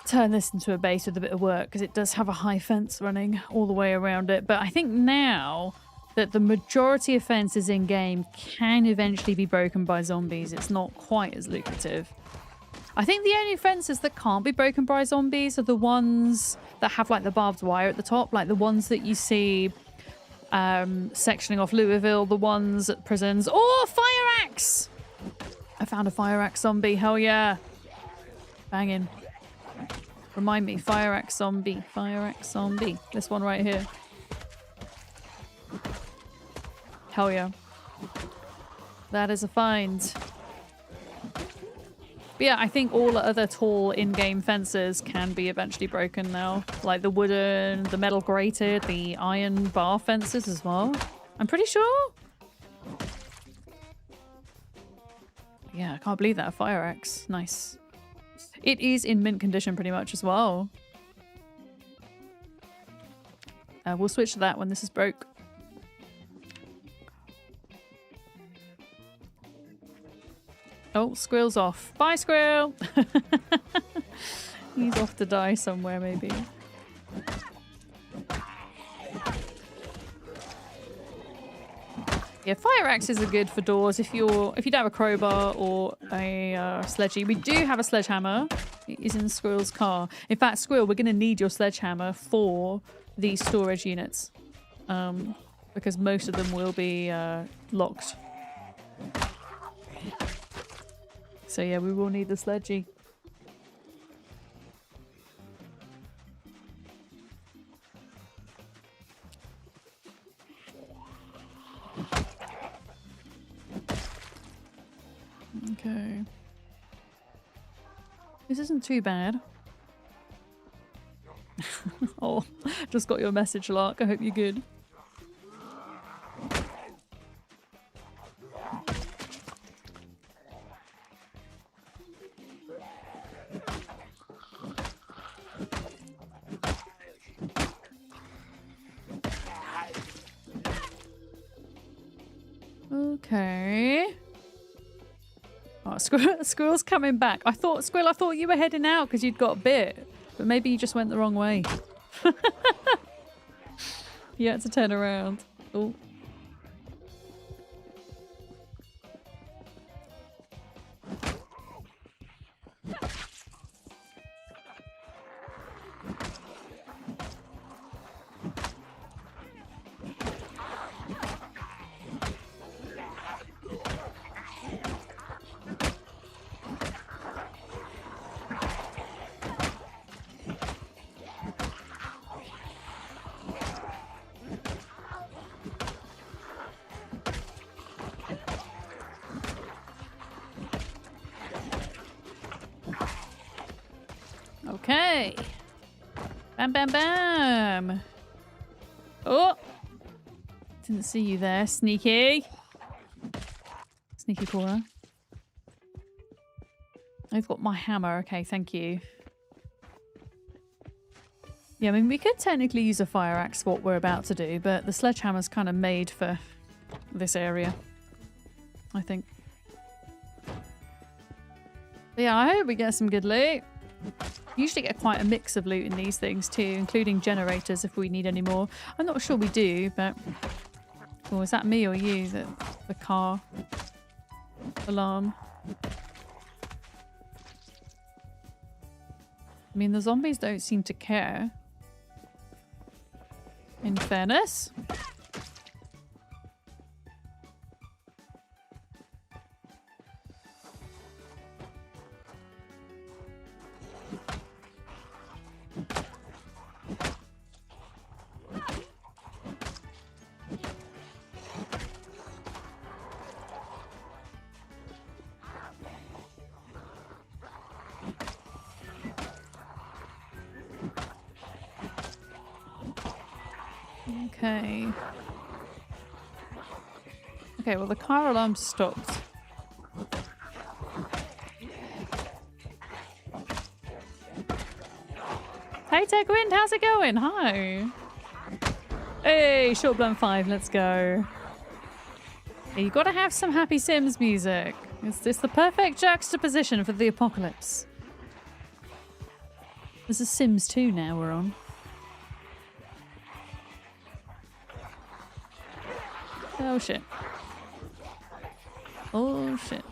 turn this into a base with a bit of work because it does have a high fence running all the way around it. But I think now that the majority of fences in game can eventually be broken by zombies, it's not quite as lucrative. I think the only fences that can't be broken by zombies are the ones that have like the barbed wire at the top, like the ones that you see sectioning off Louisville, the ones at prisons. Oh, fire axe! I found a fire axe zombie. Hell yeah. Banging. Remind me, fire axe zombie. Fire axe zombie. This one right here. Hell yeah. That is a find. But yeah, I think all other tall in-game fences can be eventually broken now. Like the wooden, the metal grated, the iron bar fences as well. I'm pretty sure. Yeah, I can't believe that. A fire axe. Nice. It is in mint condition pretty much as well. We'll switch to that when this is broke. Oh, Squirrel's off. Bye, Squirrel! He's off to die somewhere, maybe. Yeah, fire axes are good for doors if you don't have a crowbar or a sledgy. We do have a sledgehammer. It is in Squirrel's car. In fact, Squirrel, we're going to need your sledgehammer for these storage units. Because most of them will be locked. So yeah, we will need the sledgy. Okay. This isn't too bad. Oh, just got your message, Lark. I hope you're good. Okay. Oh, Squirrel's coming back. Squirrel, I thought you were heading out because you'd got bit, but maybe you just went the wrong way. You had to turn around. Oh. Okay. Bam, bam, bam. Oh! Didn't see you there, sneaky. Sneaky caller. I've got my hammer. Okay, thank you. Yeah, I mean, we could technically use a fire axe for what we're about to do, but the sledgehammer's kind of made for this area, I think. But yeah, I hope we get some good loot. Usually get quite a mix of loot in these things too, including generators if we need any more. I'm not sure we do, but... Oh, is that me or you? The car alarm. I mean, the zombies don't seem to care. In fairness. Okay. Okay, well the car alarm stopped. Hey Techwind, how's it going? Hi. Hey, Short Blunt 5, let's go. Yeah, you gotta have some Happy Sims music. It's the perfect juxtaposition for the apocalypse. This is Sims 2 now we're on. Oh shit. Oh shit.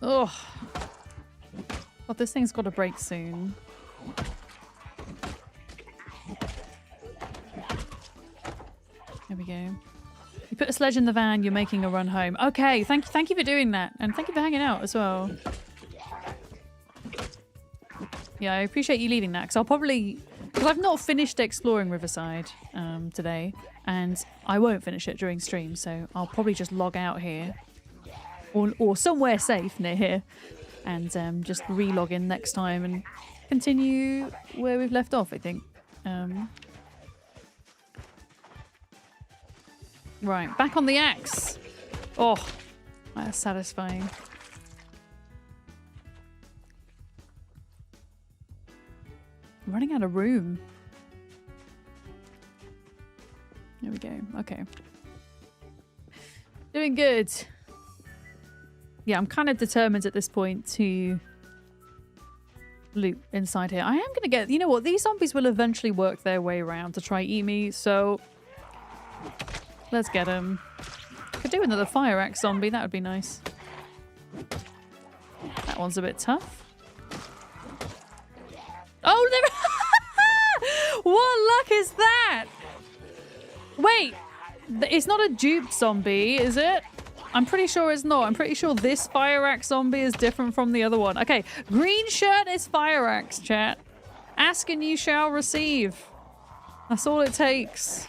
Oh, but this thing's got to break soon. There we go. You put a sledge in the van, you're making a run home. Okay, thank you for doing that. And thank you for hanging out as well. Yeah, I appreciate you leaving that, because I'll probably... Because I've not finished exploring Riverside today, and I won't finish it during stream, so I'll probably just log out here. Or somewhere safe near here, and just re-log in next time and continue where we've left off, I think. Right, back on the axe. Oh, that's satisfying. I'm running out of room. There we go. Okay. Doing good. Yeah, I'm kind of determined at this point to loot inside here. I am going to get... You know what? These zombies will eventually work their way around to try eat me, so... Let's get them. Could do another fire axe zombie. That would be nice. That one's a bit tough. Oh, there... What luck is that? Wait. It's not a duped zombie, is it? I'm pretty sure it's not. I'm pretty sure this fire axe zombie is different from the other one. Okay, green shirt is fire axe, chat. Ask and you shall receive. That's all it takes.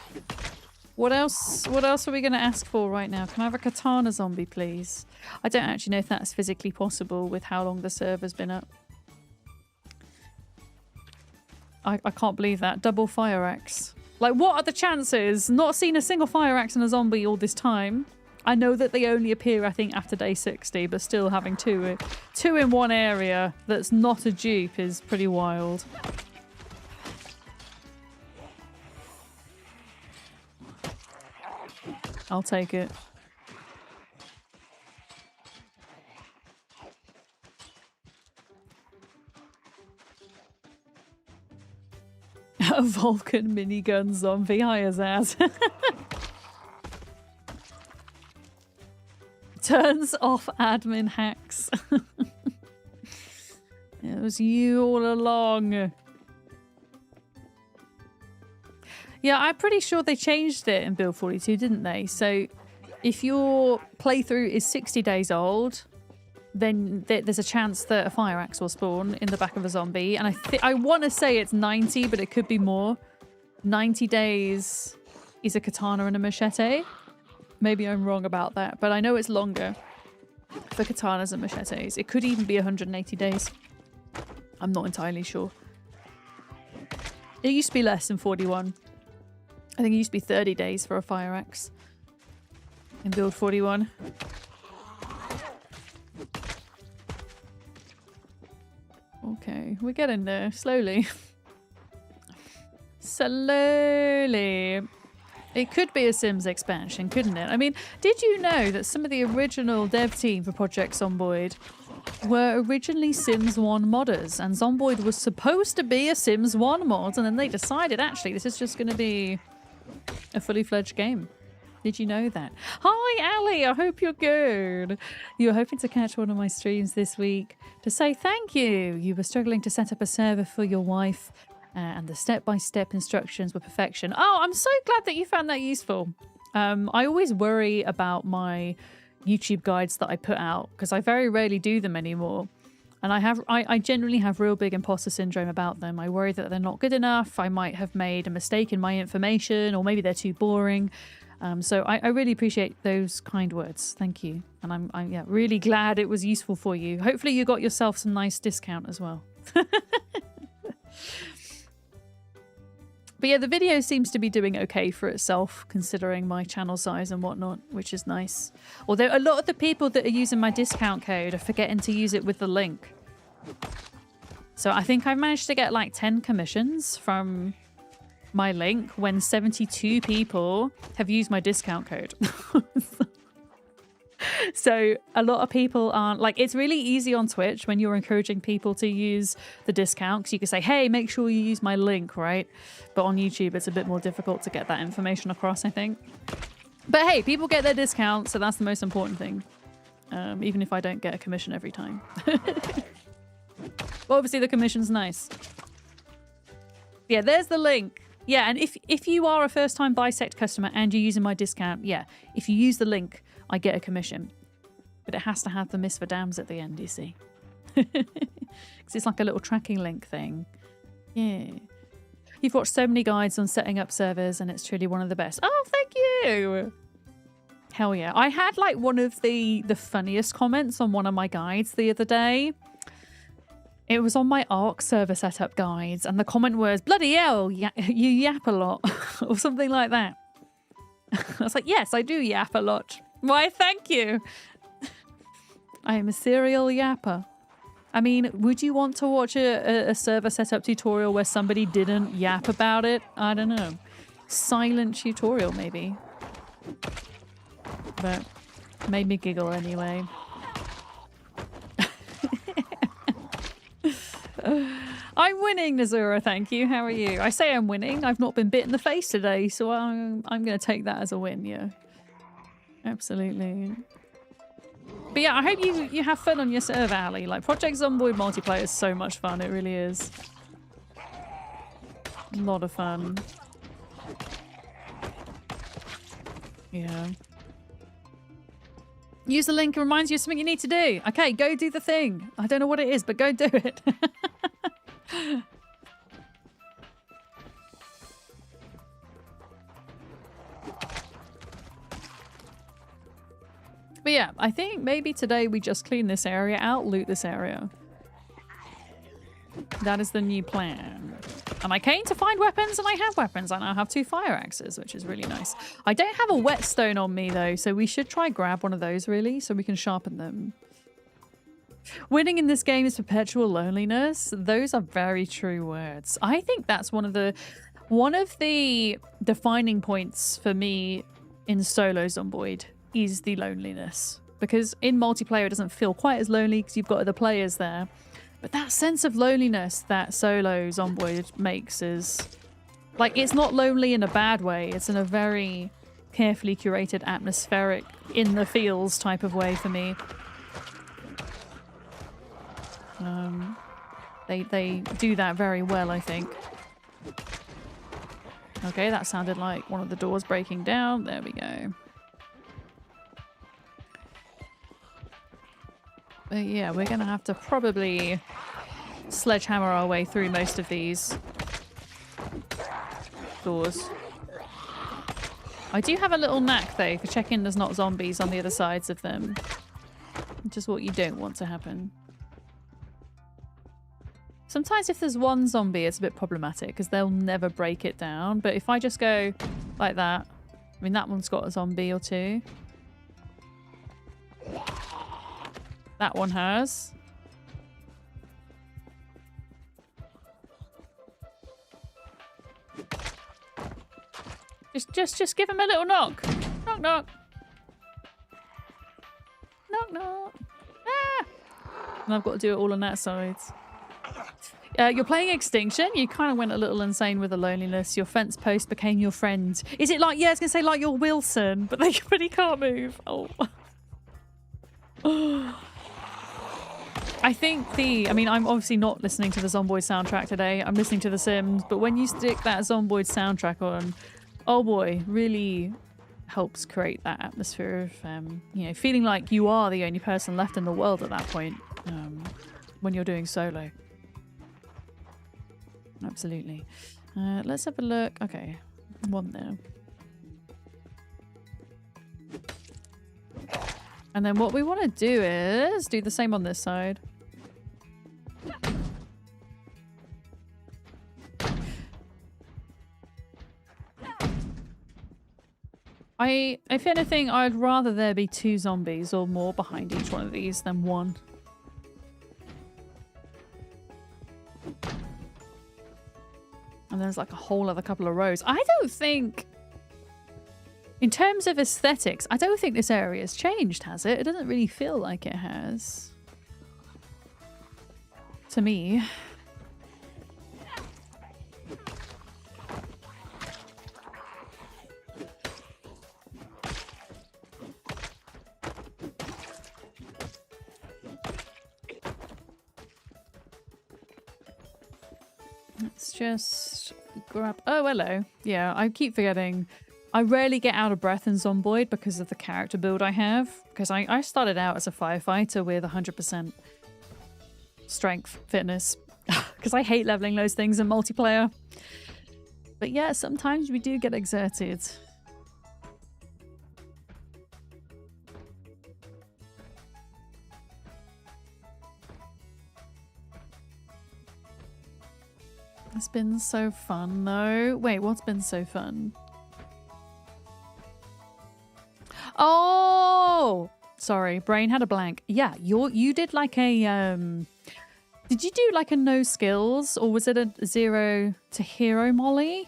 What else are we going to ask for right now? Can I have a katana zombie, please? I don't actually know if that's physically possible with how long the server's been up. I can't believe that. Double fire axe. Like, what are the chances? Not seen a single fire axe in a zombie all this time. I know that they only appear, I think, after day 60, but still having two in one area that's not a dupe is pretty wild. I'll take it. A Vulcan minigun zombie. Hi, Azaz. Turns off admin hacks. It was you all along. Yeah, I'm pretty sure they changed it in Build 42, didn't they? So if your playthrough is 60 days old, then there's a chance that a fire axe will spawn in the back of a zombie. And I want to say it's 90, but it could be more. 90 days is a katana and a machete. Maybe I'm wrong about that, but I know it's longer for katanas and machetes. It could even be 180 days. I'm not entirely sure. It used to be less than 41. I think it used to be 30 days for a fire axe in build 41. Okay, we're getting there slowly. Slowly. It could be a Sims expansion, couldn't it? I mean, did you know that some of the original dev team for Project Zomboid were originally Sims 1 modders, and Zomboid was supposed to be a Sims 1 mod, and then they decided, actually, this is just going to be a fully fledged game. Did you know that? Hi, Ali. I hope you're good. You were hoping to catch one of my streams this week to say thank you. You were struggling to set up a server for your wife, and the step-by-step instructions were perfection. Oh, I'm so glad that you found that useful. I always worry about my YouTube guides that I put out because I very rarely do them anymore. And I generally have real big imposter syndrome about them. I worry that they're not good enough. I might have made a mistake in my information, or maybe they're too boring. So I really appreciate those kind words. Thank you. And I'm yeah, really glad it was useful for you. Hopefully you got yourself some nice discount as well. But yeah, the video seems to be doing okay for itself, considering my channel size and whatnot, which is nice. Although a lot of the people that are using my discount code are forgetting to use it with the link. So I think I've managed to get like 10 commissions from my link when 72 people have used my discount code. So a lot of people aren't like, it's really easy on Twitch when you're encouraging people to use the discount, because you can say, hey, make sure you use my link, right? But on YouTube it's a bit more difficult to get that information across, I think. But hey, people get their discount, so that's the most important thing, even if I don't get a commission every time. Well, obviously the commission's nice. Yeah, there's the link. Yeah, and if you are a first-time Bisect customer and you're using my discount, yeah, if you use the link, I get a commission. But it has to have the Miss for Dams at the end, you see. Because it's like a little tracking link thing. Yeah. You've watched so many guides on setting up servers, and it's truly one of the best. Oh, thank you! Hell yeah. I had like one of the funniest comments on one of my guides the other day. It was on my Ark server setup guides, and the comment was, bloody hell, you yap a lot, or something like that. I was like, yes, I do yap a lot. Why, thank you. I am a serial yapper. I mean, would you want to watch a server setup tutorial where somebody didn't yap about it? I don't know. Silent tutorial, maybe. But made me giggle anyway. I'm winning, Nazura, thank you. How are you? I say I'm winning. I've not been bit in the face today, so I'm going to take that as a win, yeah. Absolutely. But yeah, I hope you have fun on your server, Ali. Like, Project Zomboid multiplayer is so much fun. It really is. A lot of fun. Yeah. Use the link, it reminds you of something you need to do. Okay, go do the thing. I don't know what it is, but go do it. But yeah, I think maybe today we just clean this area out, loot this area. That is the new plan. And I came to find weapons, and I have weapons. I now have 2 fire axes, which is really nice. I don't have a whetstone on me, though, so we should try grab one of those, really, so we can sharpen them. Winning in this game is perpetual loneliness. Those are very true words. I think that's one of the defining points for me in solo Zomboid is the loneliness. Because in multiplayer, it doesn't feel quite as lonely because you've got other players there. But that sense of loneliness that solo Zomboid makes is... like, it's not lonely in a bad way. It's in a very carefully curated, atmospheric, in the feels type of way for me. They do that very well, I think. Okay, that sounded like one of the doors breaking down. There we go. But yeah, we're going to have to probably sledgehammer our way through most of these doors. I do have a little knack, though, for checking there's not zombies on the other sides of them. Which is what you don't want to happen. Sometimes if there's one zombie, it's a bit problematic because they'll never break it down. But if I just go like that, I mean, that one's got a zombie or two. That one has. Just give him a little knock. Knock, knock. Knock, knock. Ah! And I've got to do it all on that side. You're playing Extinction. You kind of went a little insane with the loneliness. Your fence post became your friend. Is it like, yeah, I was going to say like your Wilson, but he can't move. Oh. I think I mean, I'm obviously not listening to the Zomboid soundtrack today. I'm listening to The Sims, but when you stick that Zomboid soundtrack on, oh boy, really helps create that atmosphere of, you know, feeling like you are the only person left in the world at that point when you're doing solo. Absolutely. Let's have a look. Okay, one there. And then what we want to do is do the same on this side. If anything, I'd rather there be 2 zombies or more behind each one of these than 1. And there's like a whole other couple of rows. I don't think, in terms of aesthetics, I don't think this area has changed, has it? It doesn't really feel like it has. To me. Let's just grab... Oh, hello. Yeah, I keep forgetting. I rarely get out of breath in Zomboid because of the character build I have. Because I started out as a firefighter with 100% strength, fitness. Because I hate leveling those things in multiplayer. But yeah, sometimes we do get exerted. It's been so fun though. Wait, what's been so fun? Oh, sorry, brain had a blank. Yeah, you did like a did you do like a no skills, or was it a 0 to hero Molly?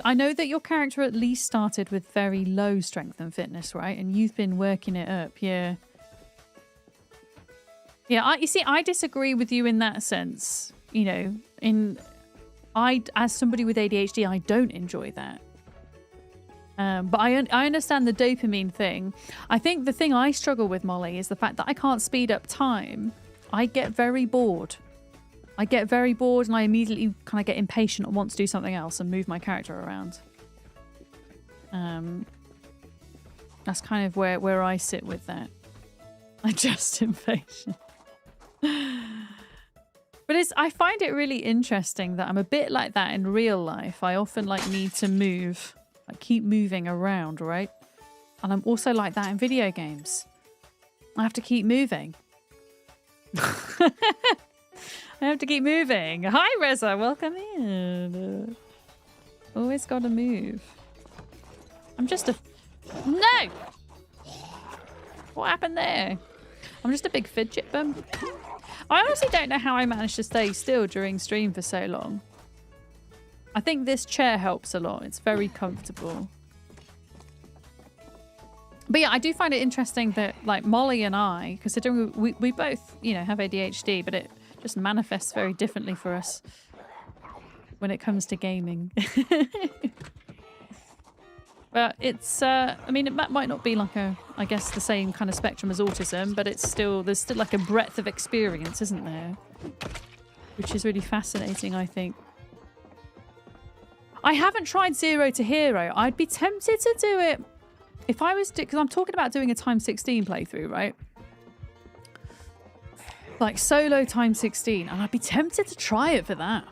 I know that your character at least started with very low strength and fitness, right? And you've been working it up, yeah. Yeah, you see, I disagree with you in that sense. You know, as somebody with ADHD, I don't enjoy that. But I understand the dopamine thing. I think the thing I struggle with, Molly, is the fact that I can't speed up time. I get very bored. I get very bored and I immediately kind of get impatient and want to do something else and move my character around. That's kind of where I sit with that. I'm just impatient. But I find it really interesting that I'm a bit like that in real life. I often like need to move. I keep moving around, right? And I'm also like that in video games. I have to keep moving. I have to keep moving. Hi, Reza. Welcome in. Always got to move. I'm just a... No! What happened there? I'm just a big fidget bump. I honestly don't know how I managed to stay still during stream for so long. I think this chair helps a lot. It's very comfortable. But yeah, I do find it interesting that like Molly and I, considering we both, you know, have ADHD, but it just manifests very differently for us when it comes to gaming. But it's, I mean, it might not be like I guess the same kind of spectrum as autism, but there's still like a breadth of experience, isn't there? Which is really fascinating, I think. I haven't tried 0 to hero. I'd be tempted to do it if I was, because I'm talking about doing a times 16 playthrough, right? Like solo times 16, and I'd be tempted to try it for that.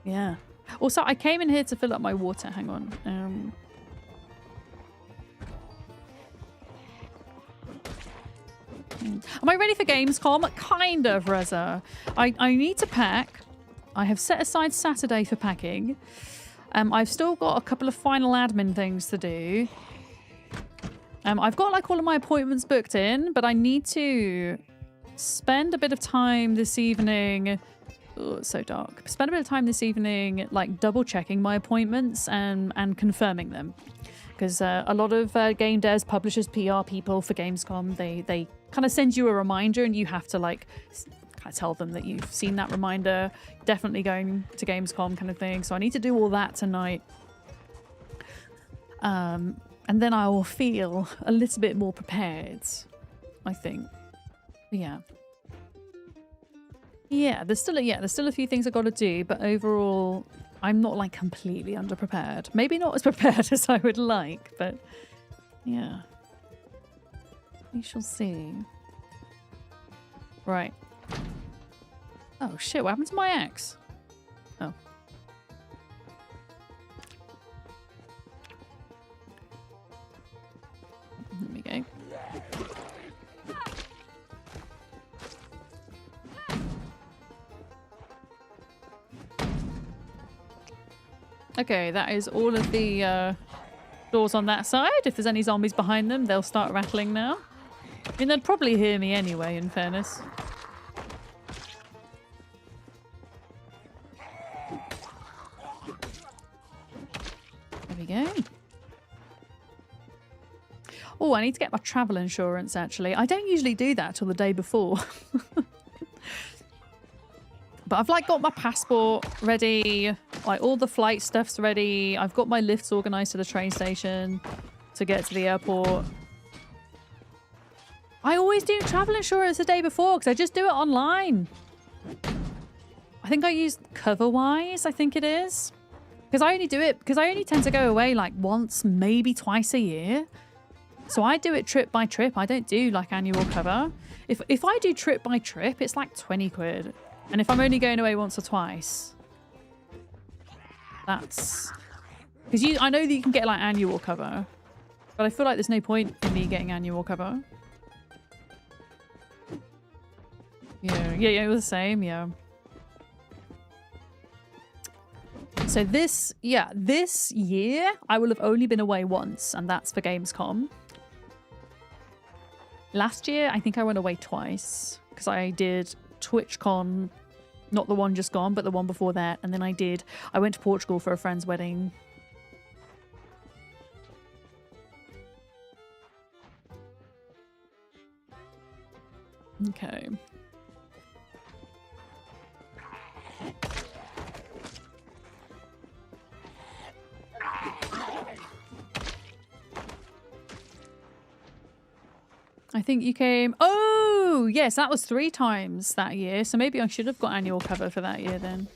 Yeah. Also, I came in here to fill up my water. Hang on. Am I ready for Gamescom? Kind of, Reza. I need to pack. I have set aside Saturday for packing. I've still got a couple of final admin things to do. I've got like all of my appointments booked in, but I need to spend a bit of time this evening. Oh, it's so dark. Spend a bit of time this evening like double checking my appointments and confirming them. Because a lot of game devs, publishers, PR people for Gamescom, they kind of send you a reminder and you have to like kind of tell them that you've seen that reminder, definitely going to Gamescom kind of thing. So I need to do all that tonight. And then I will feel a little bit more prepared, I think. Yeah. Yeah, there's still a few things I've got to do, but overall, I'm not like completely underprepared. Maybe not as prepared as I would like, but yeah. We shall see. Right. Oh shit, what happened to my axe? Oh. There we go. Okay, that is all of the doors on that side. If there's any zombies behind them, they'll start rattling now. I mean, they'd probably hear me anyway, in fairness. There we go. Oh, I need to get my travel insurance, actually. I don't usually do that till the day before. But I've like got my passport ready, like all the flight stuff's ready. I've got my lifts organised to the train station to get to the airport. I always do travel insurance the day before because I just do it online. I think I use Coverwise, I think it is. Because I only do it, because I only tend to go away like once, maybe twice a year. So I do it trip by trip. I don't do like annual cover. If I do trip by trip, it's like 20 quid. And if I'm only going away once or twice, that's... Because I know that you can get like annual cover, but I feel like there's no point in me getting annual cover. Yeah, it was the same, yeah. So this year, I will have only been away once, and that's for Gamescom. Last year, I think I went away twice, because I did TwitchCon, not the one just gone, but the one before that. And then I went to Portugal for a friend's wedding. Okay. I think you came... Oh, yes, that was 3 times that year. So maybe I should have got annual cover for that year then.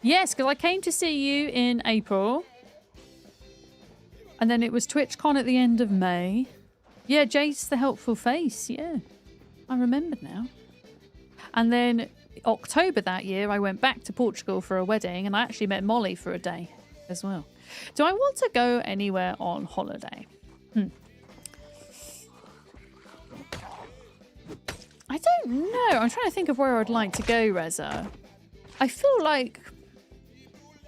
Yes, because I came to see you in April. And then it was TwitchCon at the end of May. Yeah, Jace the Helpful Face. Yeah, I remember now. And then October that year, I went back to Portugal for a wedding. And I actually met Molly for a day as well. Do I want to go anywhere on holiday? I don't know. I'm trying to think of where I'd like to go, Reza. I feel like...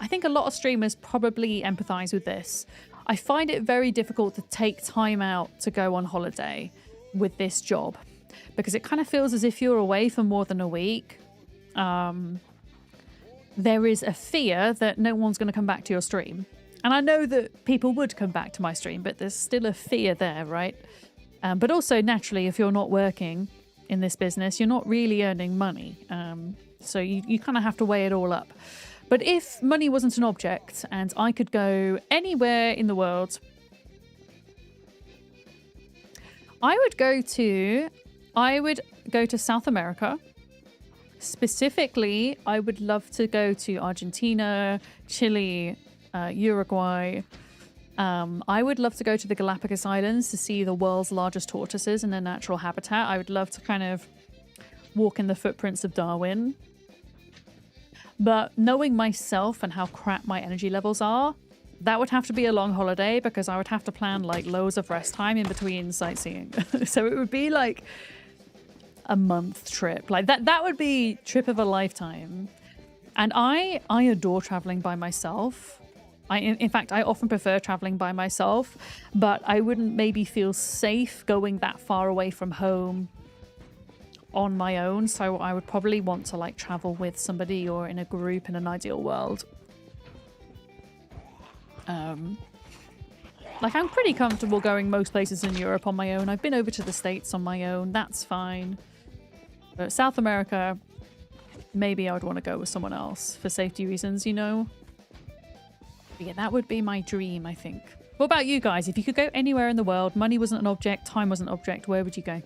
I think a lot of streamers probably empathise with this. I find it very difficult to take time out to go on holiday with this job. Because it kind of feels as if you're away for more than a week. There is a fear that no one's going to come back to your stream. And I know that people would come back to my stream, but there's still a fear there, right? But also, naturally, if you're not working in this business, you're not really earning money. So you kind of have to weigh it all up. But if money wasn't an object and I could go anywhere in the world, I would go to South America. Specifically, I would love to go to Argentina, Chile, Uruguay. I would love to go to the Galapagos Islands to see the world's largest tortoises in their natural habitat. I would love to kind of walk in the footprints of Darwin. But knowing myself and how crap my energy levels are, That would have to be a long holiday because I would have to plan like loads of rest time in between sightseeing. So it would be like a month trip. Like that would be trip of a lifetime. And I adore traveling by myself. In fact, I often prefer traveling by myself, but I wouldn't maybe feel safe going that far away from home on my own. So I would probably want to like travel with somebody or in a group in an ideal world. Like I'm pretty comfortable going most places in Europe on my own. I've been over to the States on my own. That's fine. But South America, maybe I would want to go with someone else for safety reasons, you know? But yeah, that would be my dream, I think. What about you guys? If you could go anywhere in the world, money wasn't an object, time wasn't an object, where would you go?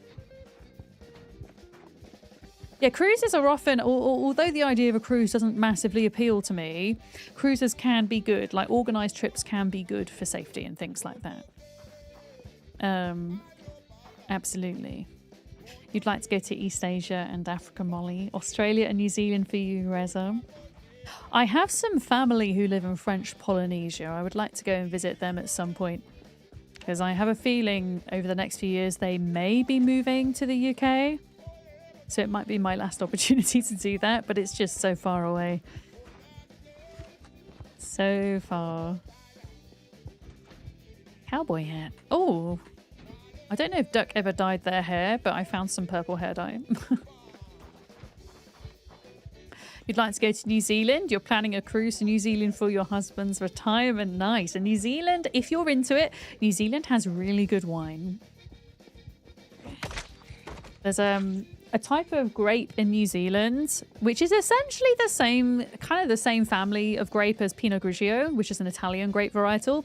Yeah, cruises are often, although the idea of a cruise doesn't massively appeal to me, cruises can be good. Like, organised trips can be good for safety and things like that. Absolutely. You'd like to go to East Asia and Africa, Molly. Australia and New Zealand for you, Reza. I have some family who live in French Polynesia. I would like to go and visit them at some point. Because I have a feeling over the next few years they may be moving to the UK. So it might be my last opportunity to do that, but it's just so far away. So far. Cowboy hat. Oh, I don't know if duck ever dyed their hair, but I found some purple hair dye. You'd like to go to New Zealand? You're planning a cruise to New Zealand for your husband's retirement. Nice. And New Zealand, if you're into it, New Zealand has really good wine. There's a type of grape in New Zealand, which is essentially the same, kind of the same family of grape as Pinot Grigio, which is an Italian grape varietal.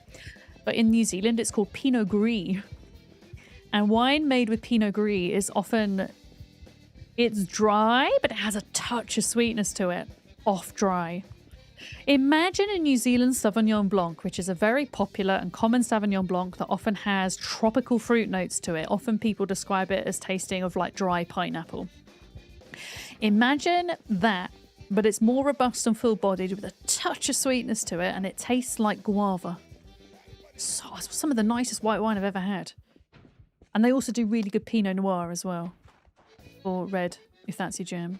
But in New Zealand, it's called Pinot Gris. And wine made with Pinot Gris is often, it's dry, but it has a touch of sweetness to it, off dry. Imagine a New Zealand Sauvignon Blanc, which is a very popular and common Sauvignon Blanc that often has tropical fruit notes to it. Often people describe it as tasting of like dry pineapple. Imagine that, but it's more robust and full-bodied with a touch of sweetness to it, and it tastes like guava. So, it's some of the nicest white wine I've ever had. And they also do really good Pinot Noir as well. Or red, if that's your jam.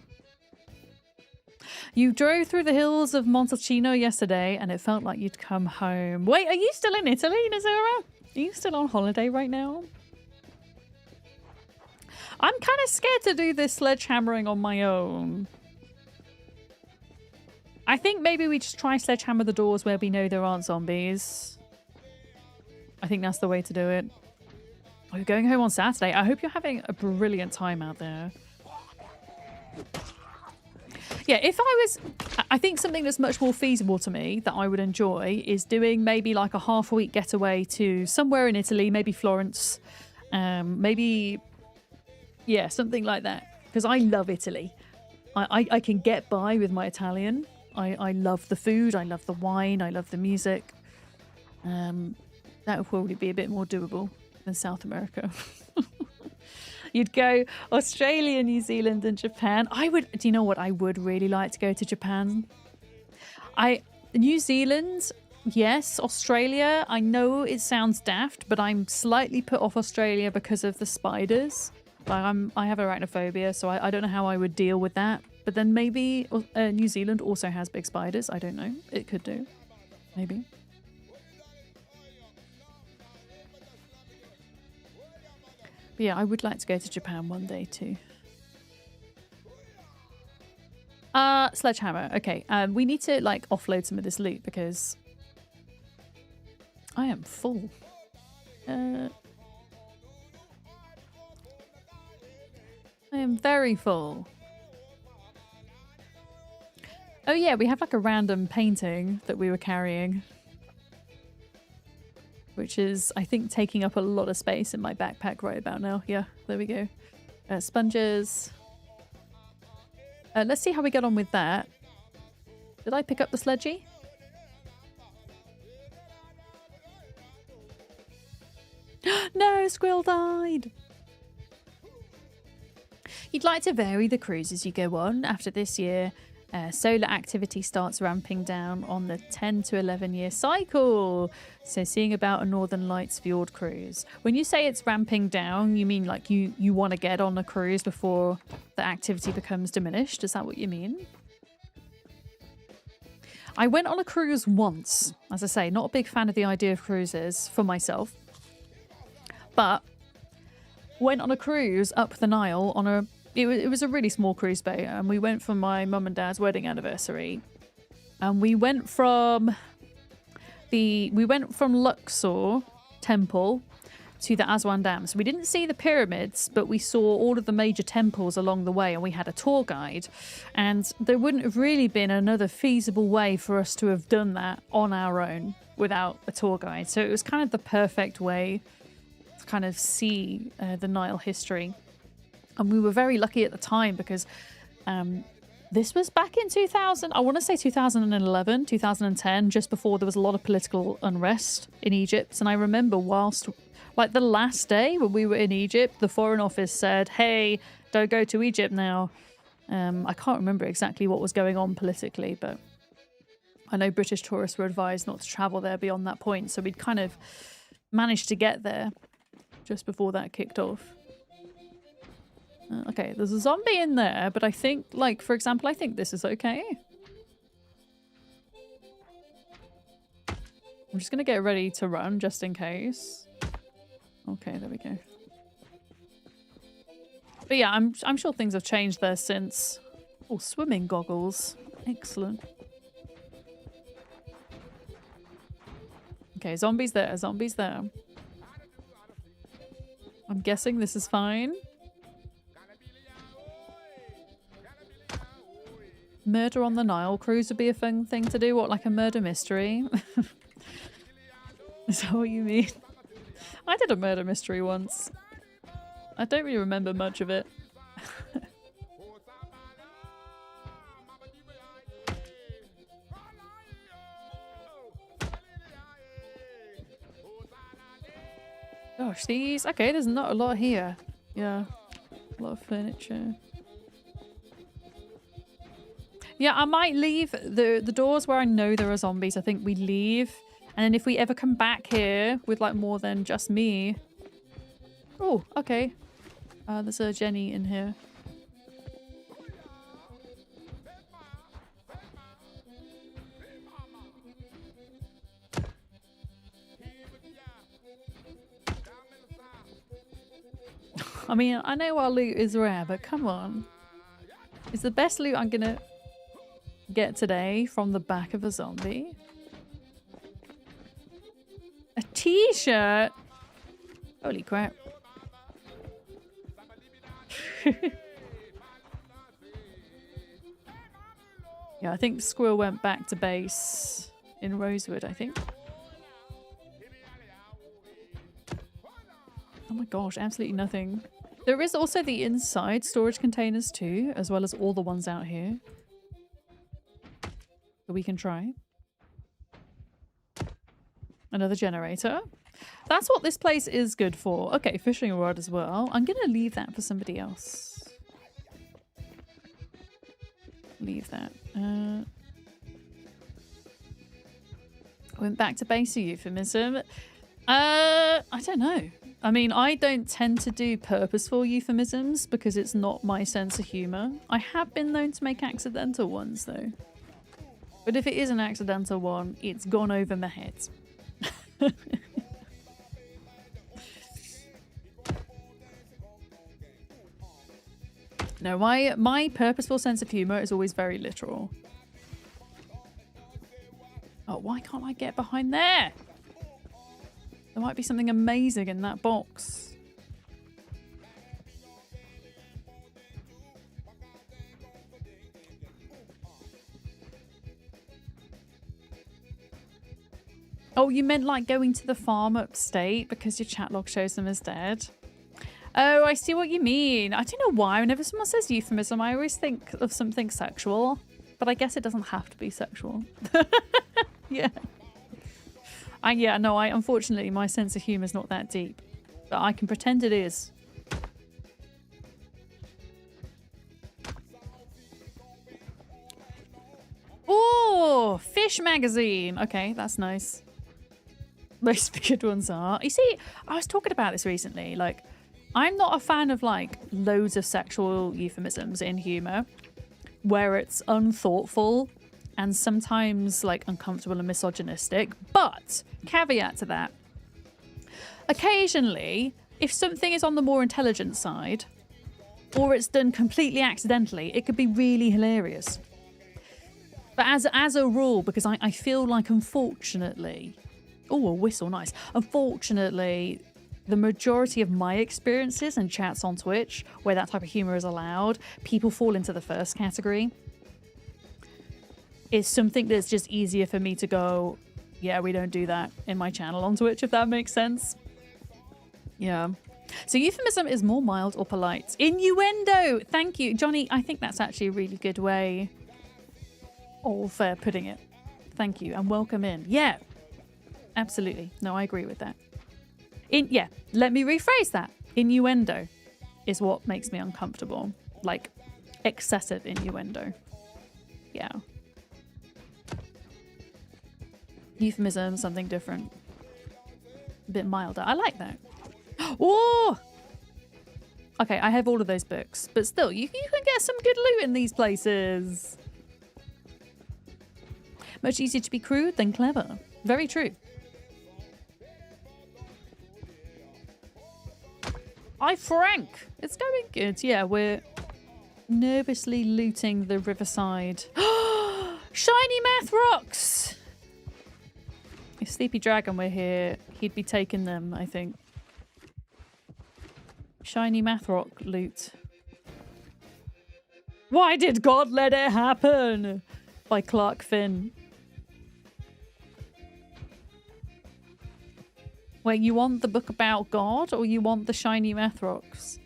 You drove through the hills of Montalcino yesterday and it felt like you'd come home. Wait, are you still in Italy, Nazira? Are you still on holiday right now? I'm kind of scared to do this sledgehammering on my own. I think maybe we just try sledgehammer the doors where we know there aren't zombies. I think that's the way to do it. We're going home on Saturday. I hope you're having a brilliant time out there. Yeah, I think something that's much more feasible to me that I would enjoy is doing maybe like a half-a-week getaway to somewhere in Italy, maybe Florence, maybe, yeah, something like that. Because I love Italy. I can get by with my Italian. I love the food, I love the wine, I love the music. That would probably be a bit more doable than South America. You'd go Australia, New Zealand and Japan. Do you know what? I would really like to go to Japan. New Zealand, yes. Australia, I know it sounds daft, but I'm slightly put off Australia because of the spiders. Like I have arachnophobia, so I don't know how I would deal with that. But then maybe New Zealand also has big spiders. I don't know. It could do. Maybe. But yeah, I would like to go to Japan one day too. Sledgehammer. Okay, we need to like offload some of this loot because I am full. I am very full. Oh yeah, we have like a random painting that we were carrying, which is, I think, taking up a lot of space in my backpack right about now. Yeah, there we go. Sponges. Let's see how we get on with that. Did I pick up the sledgy? No, Squill died. You'd like to vary the cruises you go on after this year. Solar activity starts ramping down on the 10 to 11 year cycle. So seeing about a Northern Lights fjord cruise. When you say it's ramping down, you mean like you want to get on a cruise before the activity becomes diminished? Is that what you mean? I went on a cruise once. As I say, not a big fan of the idea of cruises for myself. But went on a cruise up the Nile on a... It was a really small cruise bay, and we went for my mum and dad's wedding anniversary. And we went from Luxor Temple to the Aswan Dam. So we didn't see the pyramids, but we saw all of the major temples along the way, and we had a tour guide. And there wouldn't have really been another feasible way for us to have done that on our own without a tour guide. So it was kind of the perfect way to kind of see the Nile history. And we were very lucky at the time because this was back in 2000, I want to say 2011, 2010, just before there was a lot of political unrest in Egypt. And I remember whilst, like the last day when we were in Egypt, the Foreign Office said, hey, don't go to Egypt now. I can't remember exactly what was going on politically, but I know British tourists were advised not to travel there beyond that point. So we'd kind of managed to get there just before that kicked off. Okay, there's a zombie in there, but I think, like, for example, I think this is okay. I'm just going to get ready to run just in case. Okay, there we go. But yeah, I'm sure things have changed there since. Oh, swimming goggles. Excellent. Okay, zombies there, zombies there. I'm guessing this is fine. Murder on the Nile cruise would be a fun thing to do. What, like a murder mystery? Is that what you mean? I did a murder mystery once. I don't really remember much of it. Gosh, these... Okay, there's not a lot here. Yeah, a lot of furniture. Yeah, I might leave the doors where I know there are zombies. I think we leave. And then if we ever come back here with like more than just me. Oh, okay. There's a Jenny in here. I mean, I know our loot is rare, but come on. It's the best loot I'm gonna get today from the back of a zombie. A t-shirt? Holy crap. Yeah, I think Squirrel went back to base in Rosewood, I think. Oh my gosh, absolutely nothing. There is also the inside storage containers too, as well as all the ones out here that we can try. Another generator. That's what this place is good for. Okay, fishing rod as well. I'm gonna leave that for somebody else. Leave that. Went back to base of euphemism. I don't know. I mean, I don't tend to do purposeful euphemisms because it's not my sense of humour. I have been known to make accidental ones though. But if it is an accidental one, it's gone over my head. No, my purposeful sense of humour is always very literal. Oh, why can't I get behind there? There might be something amazing in that box. Oh, you meant like going to the farm upstate because your chat log shows them as dead? Oh, I see what you mean. I don't know why. Whenever someone says euphemism, I always think of something sexual. But I guess it doesn't have to be sexual. Yeah. Unfortunately, my sense of humour is not that deep. But I can pretend it is. Fish magazine. Okay, that's nice. Most good ones are. You see, I was talking about this recently. Like, I'm not a fan of like loads of sexual euphemisms in humor where it's unthoughtful and sometimes like uncomfortable and misogynistic. But caveat to that, occasionally, if something is on the more intelligent side or it's done completely accidentally, it could be really hilarious. But as a rule, because I feel like, unfortunately, oh, a whistle, nice. Unfortunately, the majority of my experiences and chats on Twitch where that type of humor is allowed, people fall into the first category. It's something that's just easier for me to go, yeah, we don't do that in my channel on Twitch, if that makes sense. Yeah. So euphemism is more mild or polite. Innuendo! Thank you. Johnny, I think that's actually a really good way of putting it. Thank you. And welcome in. Yeah. Absolutely. No, I agree with that. Yeah, let me rephrase that. Innuendo is what makes me uncomfortable. Like, excessive innuendo. Yeah. Euphemism, something different. A bit milder. I like that. Oh! Okay, I have all of those books. But still, you can get some good loot in these places. Much easier to be crude than clever. Very true. Hi, Frank. It's going good. Yeah, we're nervously looting the Riverside. Shiny math rocks! If Sleepy Dragon were here, he'd be taking them, I think. Shiny math rock loot. Why did God let it happen? By Clark Finn. Wait, you want the book about God or you want the shiny math rocks?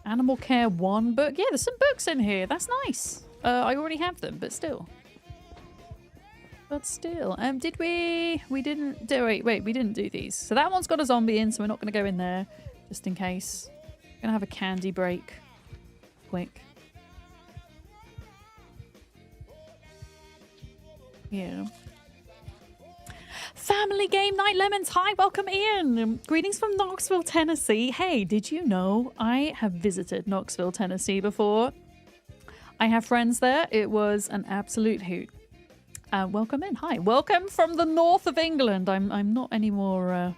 Animal Care 1 book? Yeah, there's some books in here. That's nice. I already have them, but still. Did we? We didn't do it. Wait, we didn't do these. So that one's got a zombie in, so we're not going to go in there just in case. Going to have a candy break. Quick. Yeah. Family Game Night Lemons. Hi, welcome Ian. Greetings from Knoxville, Tennessee. Hey, did you know I have visited Knoxville, Tennessee before? I have friends there. It was an absolute hoot. Welcome in. Hi. Welcome from the north of England. I'm not any more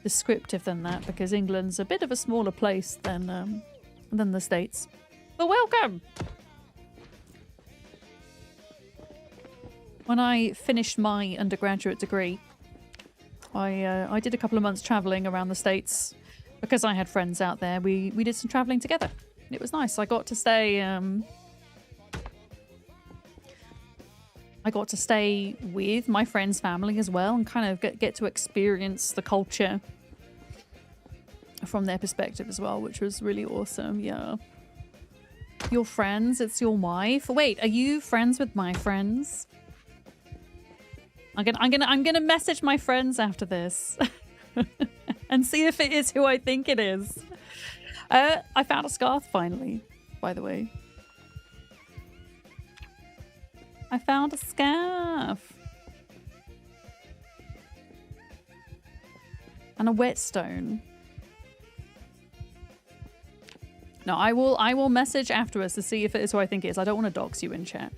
descriptive than that because England's a bit of a smaller place than the States. But welcome. When I finished my undergraduate degree, I did a couple of months traveling around the States because I had friends out there. We did some traveling together. It was nice. I got to stay with my friend's family as well and kind of get to experience the culture from their perspective as well, which was really awesome. Yeah. Your friends, it's your wife. Wait, are you friends with my friends? I'm gonna message my friends after this and see if it is who I think it is. I found a scarf finally, by the way. I found a scarf and a whetstone. No, I will message afterwards to see if it is who I think it is. I don't want to dox you in chat.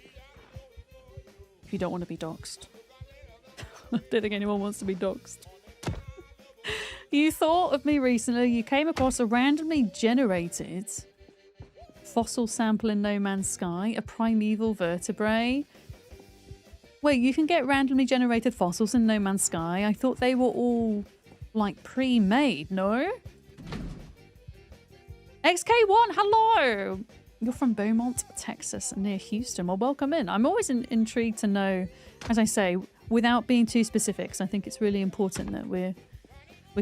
If you don't want to be doxed. I don't think anyone wants to be doxed. You thought of me recently. You came across a randomly generated fossil sample in No Man's Sky, a primeval vertebrae. Wait, you can get randomly generated fossils in No Man's Sky? I thought they were all like pre-made, no? XK1, hello! You're from Beaumont, Texas, near Houston. Well, welcome in. I'm always intrigued to know, as I say, without being too specific, because I think it's really important that we're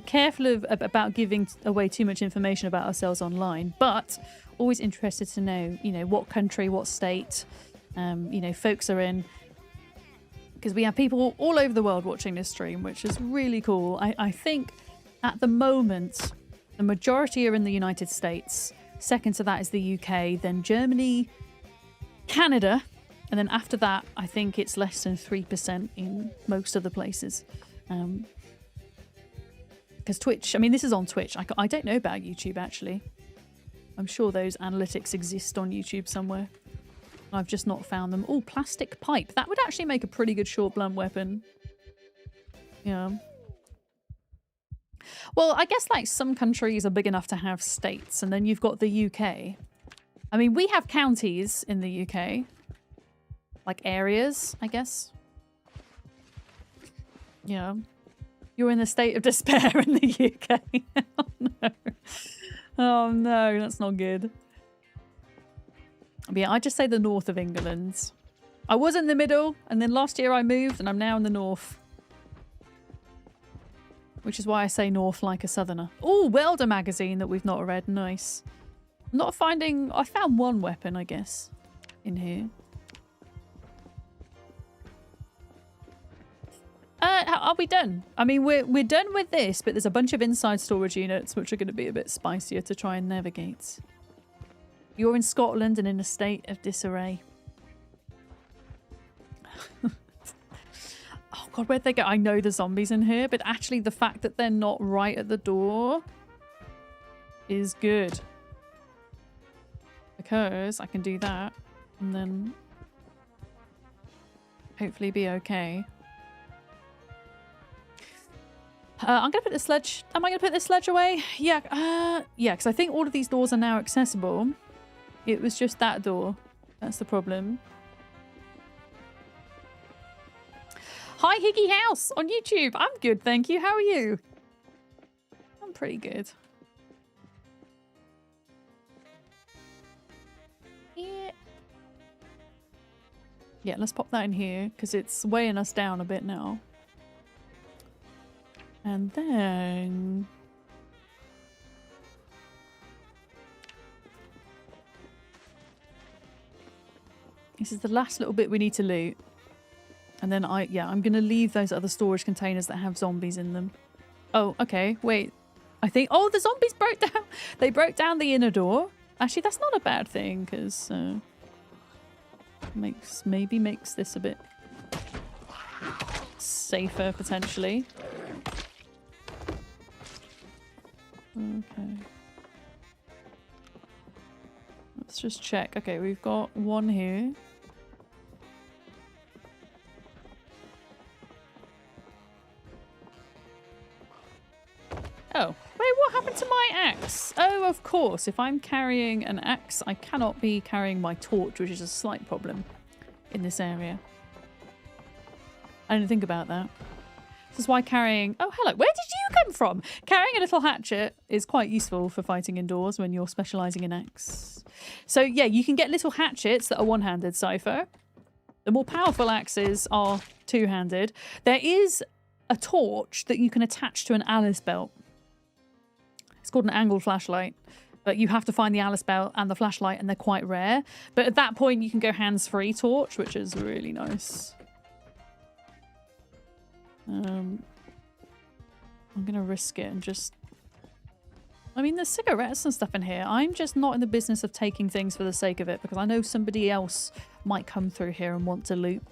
careful about giving away too much information about ourselves online, but always interested to know, you know, what country, what state, you know, folks are in, because we have people all over the world watching this stream, which is really cool. I think at the moment, the majority are in the United States, Second to that is the UK, then Germany, Canada, and then after that, I think it's less than 3% in most other places. Because Twitch, I mean, this is on Twitch. I don't know about YouTube, actually. I'm sure those analytics exist on YouTube somewhere. I've just not found them. Oh, plastic pipe. That would actually make a pretty good short blunt weapon. Yeah. Well, I guess like some countries are big enough to have states, and then you've got the UK. I mean, we have counties in the UK. Like areas, I guess. Yeah. You're in a state of despair in the UK. Oh no. Oh no, that's not good. But yeah, I just say the north of England. I was in the middle, and then last year I moved, and I'm now in the north. Which is why I say north like a southerner. Oh, Welder magazine that we've not read. Nice. I'm not finding... I found one weapon, I guess, in here. Are we done? I mean, we're done with this, but there's a bunch of inside storage units which are going to be a bit spicier to try and navigate. You're in Scotland and in a state of disarray. Oh god, where'd they go? I know there's zombies in here, but actually the fact that they're not right at the door is good. Because I can do that and then hopefully be okay. I'm gonna put the sledge. Am I gonna put this sledge away? Yeah, yeah, because I think all of these doors are now accessible. It was just that door. That's the problem. Hi, Higgy House on YouTube. I'm good, thank you. How are you? I'm pretty good. Yeah. Yeah, let's pop that in here because it's weighing us down a bit now. And then... this is the last little bit we need to loot. And then I'm going to leave those other storage containers that have zombies in them. Oh, okay. Wait. I think... oh, the zombies broke down. They broke down the inner door. Actually, that's not a bad thing because maybe makes this a bit safer potentially. Okay. Let's just check. Okay, we've got one here. Oh, wait, what happened to my axe? Oh, of course. If I'm carrying an axe, I cannot be carrying my torch, which is a slight problem in this area. I didn't think about that. This is why carrying... oh, hello. Where did you come from? Carrying a little hatchet is quite useful for fighting indoors when you're specialising in axe. So, yeah, you can get little hatchets that are one-handed, Cypher. The more powerful axes are two-handed. There is a torch that you can attach to an Alice belt. It's called an angled flashlight. But you have to find the Alice belt and the flashlight, and they're quite rare. But at that point, you can go hands-free torch, which is really nice. I'm gonna risk it and just... I mean, there's cigarettes and stuff in here. I'm just not in the business of taking things for the sake of it because I know somebody else might come through here and want to loot.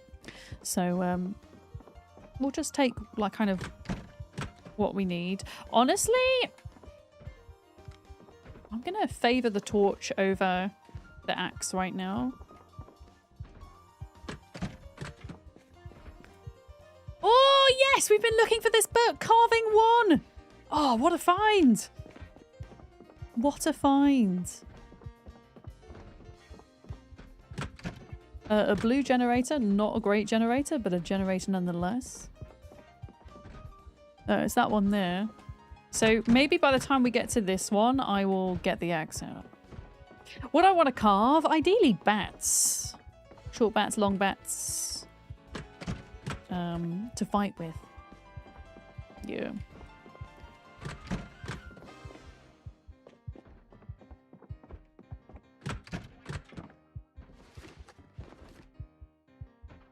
So, we'll just take, like, kind of what we need. Honestly, I'm gonna favour the torch over the axe right now. Oh, yes! We've been looking for this book! Carving 1! Oh, what a find! What a find. A blue generator. Not a great generator, but a generator nonetheless. Oh, it's that one there. So maybe by the time we get to this one, I will get the axe out. What I want to carve? Ideally bats. Short bats, long bats. To fight with. Yeah.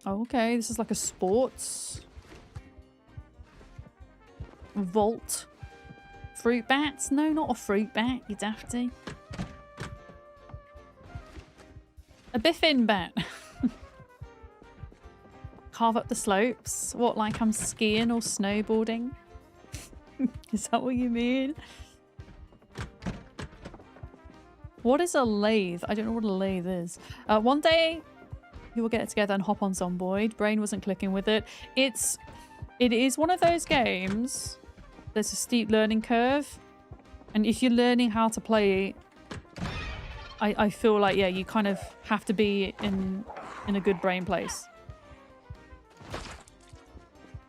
Oh, okay, this is like a sports vault. Fruit bats? No, not a fruit bat, you dafty. biffin bat. Carve up the slopes. What, like I'm skiing or snowboarding? Is that what you mean? What is a lathe? I don't know what a lathe is. One day we will get together and hop on Zomboid. Brain wasn't clicking with it. It is one of those games. There's a steep learning curve. And if you're learning how to play, I feel like, yeah, you kind of have to be in a good brain place.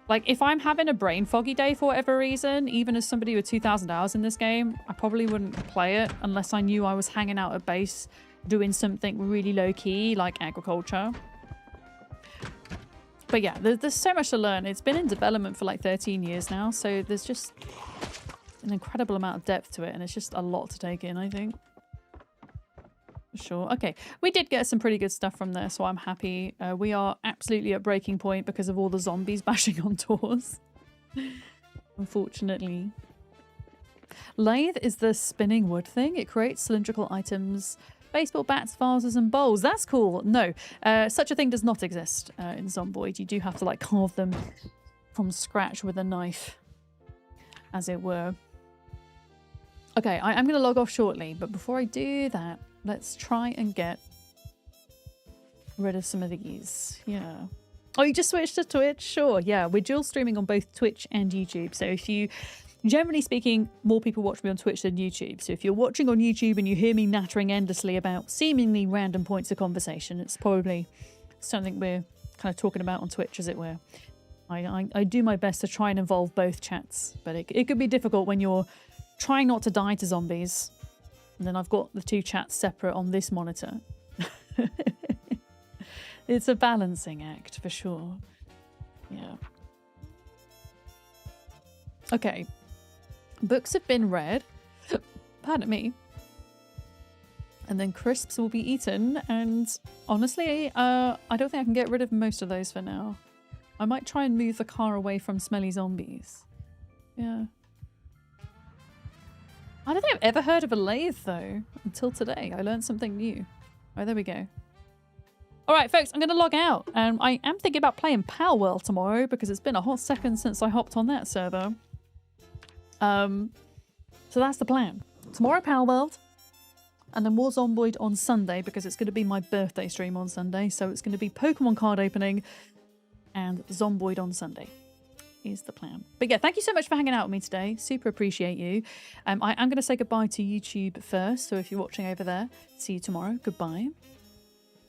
Like, if I'm having a brain foggy day for whatever reason, even as somebody with 2,000 hours in this game, I probably wouldn't play it unless I knew I was hanging out at base doing something really low-key, like agriculture. But yeah, there's so much to learn. It's been in development for like 13 years now, so there's just an incredible amount of depth to it, and it's just a lot to take in, I think. Sure. Okay, we did get some pretty good stuff from there, so I'm happy. We are absolutely at breaking point because of all the zombies bashing on doors. Unfortunately. Lathe is the spinning wood thing. It creates cylindrical items, baseball bats, vases, and bowls. That's cool. No, such a thing does not exist in Zomboid. You do have to like carve them from scratch with a knife, as it were. Okay, I'm going to log off shortly, but before I do that, let's try and get rid of some of these. Yeah. Oh, you just switched to Twitch? Sure. Yeah, we're dual streaming on both Twitch and YouTube. So if you, generally speaking, more people watch me on Twitch than YouTube. So if you're watching on YouTube and you hear me nattering endlessly about seemingly random points of conversation, it's probably something we're kind of talking about on Twitch, as it were. I do my best to try and involve both chats, but it could be difficult when you're trying not to die to zombies. And then I've got the two chats separate on this monitor. It's a balancing act for sure. Yeah. Okay. Books have been read. Pardon me. And then crisps will be eaten. And honestly, I don't think I can get rid of most of those for now. I might try and move the car away from smelly zombies. Yeah. I don't think I've ever heard of a lathe, though, until today. I learned something new. Oh, there we go. All right, folks, I'm going to log out. I am thinking about playing Power World tomorrow because it's been a hot second since I hopped on that server. So that's the plan. Tomorrow, Power World. And then more Zomboid on Sunday because it's going to be my birthday stream on Sunday. So it's going to be Pokemon card opening and Zomboid on Sunday. Is the plan. But yeah, thank you so much for hanging out with me today. Super appreciate you. I am going to say goodbye to YouTube first. So if you're watching over there, see you tomorrow. Goodbye.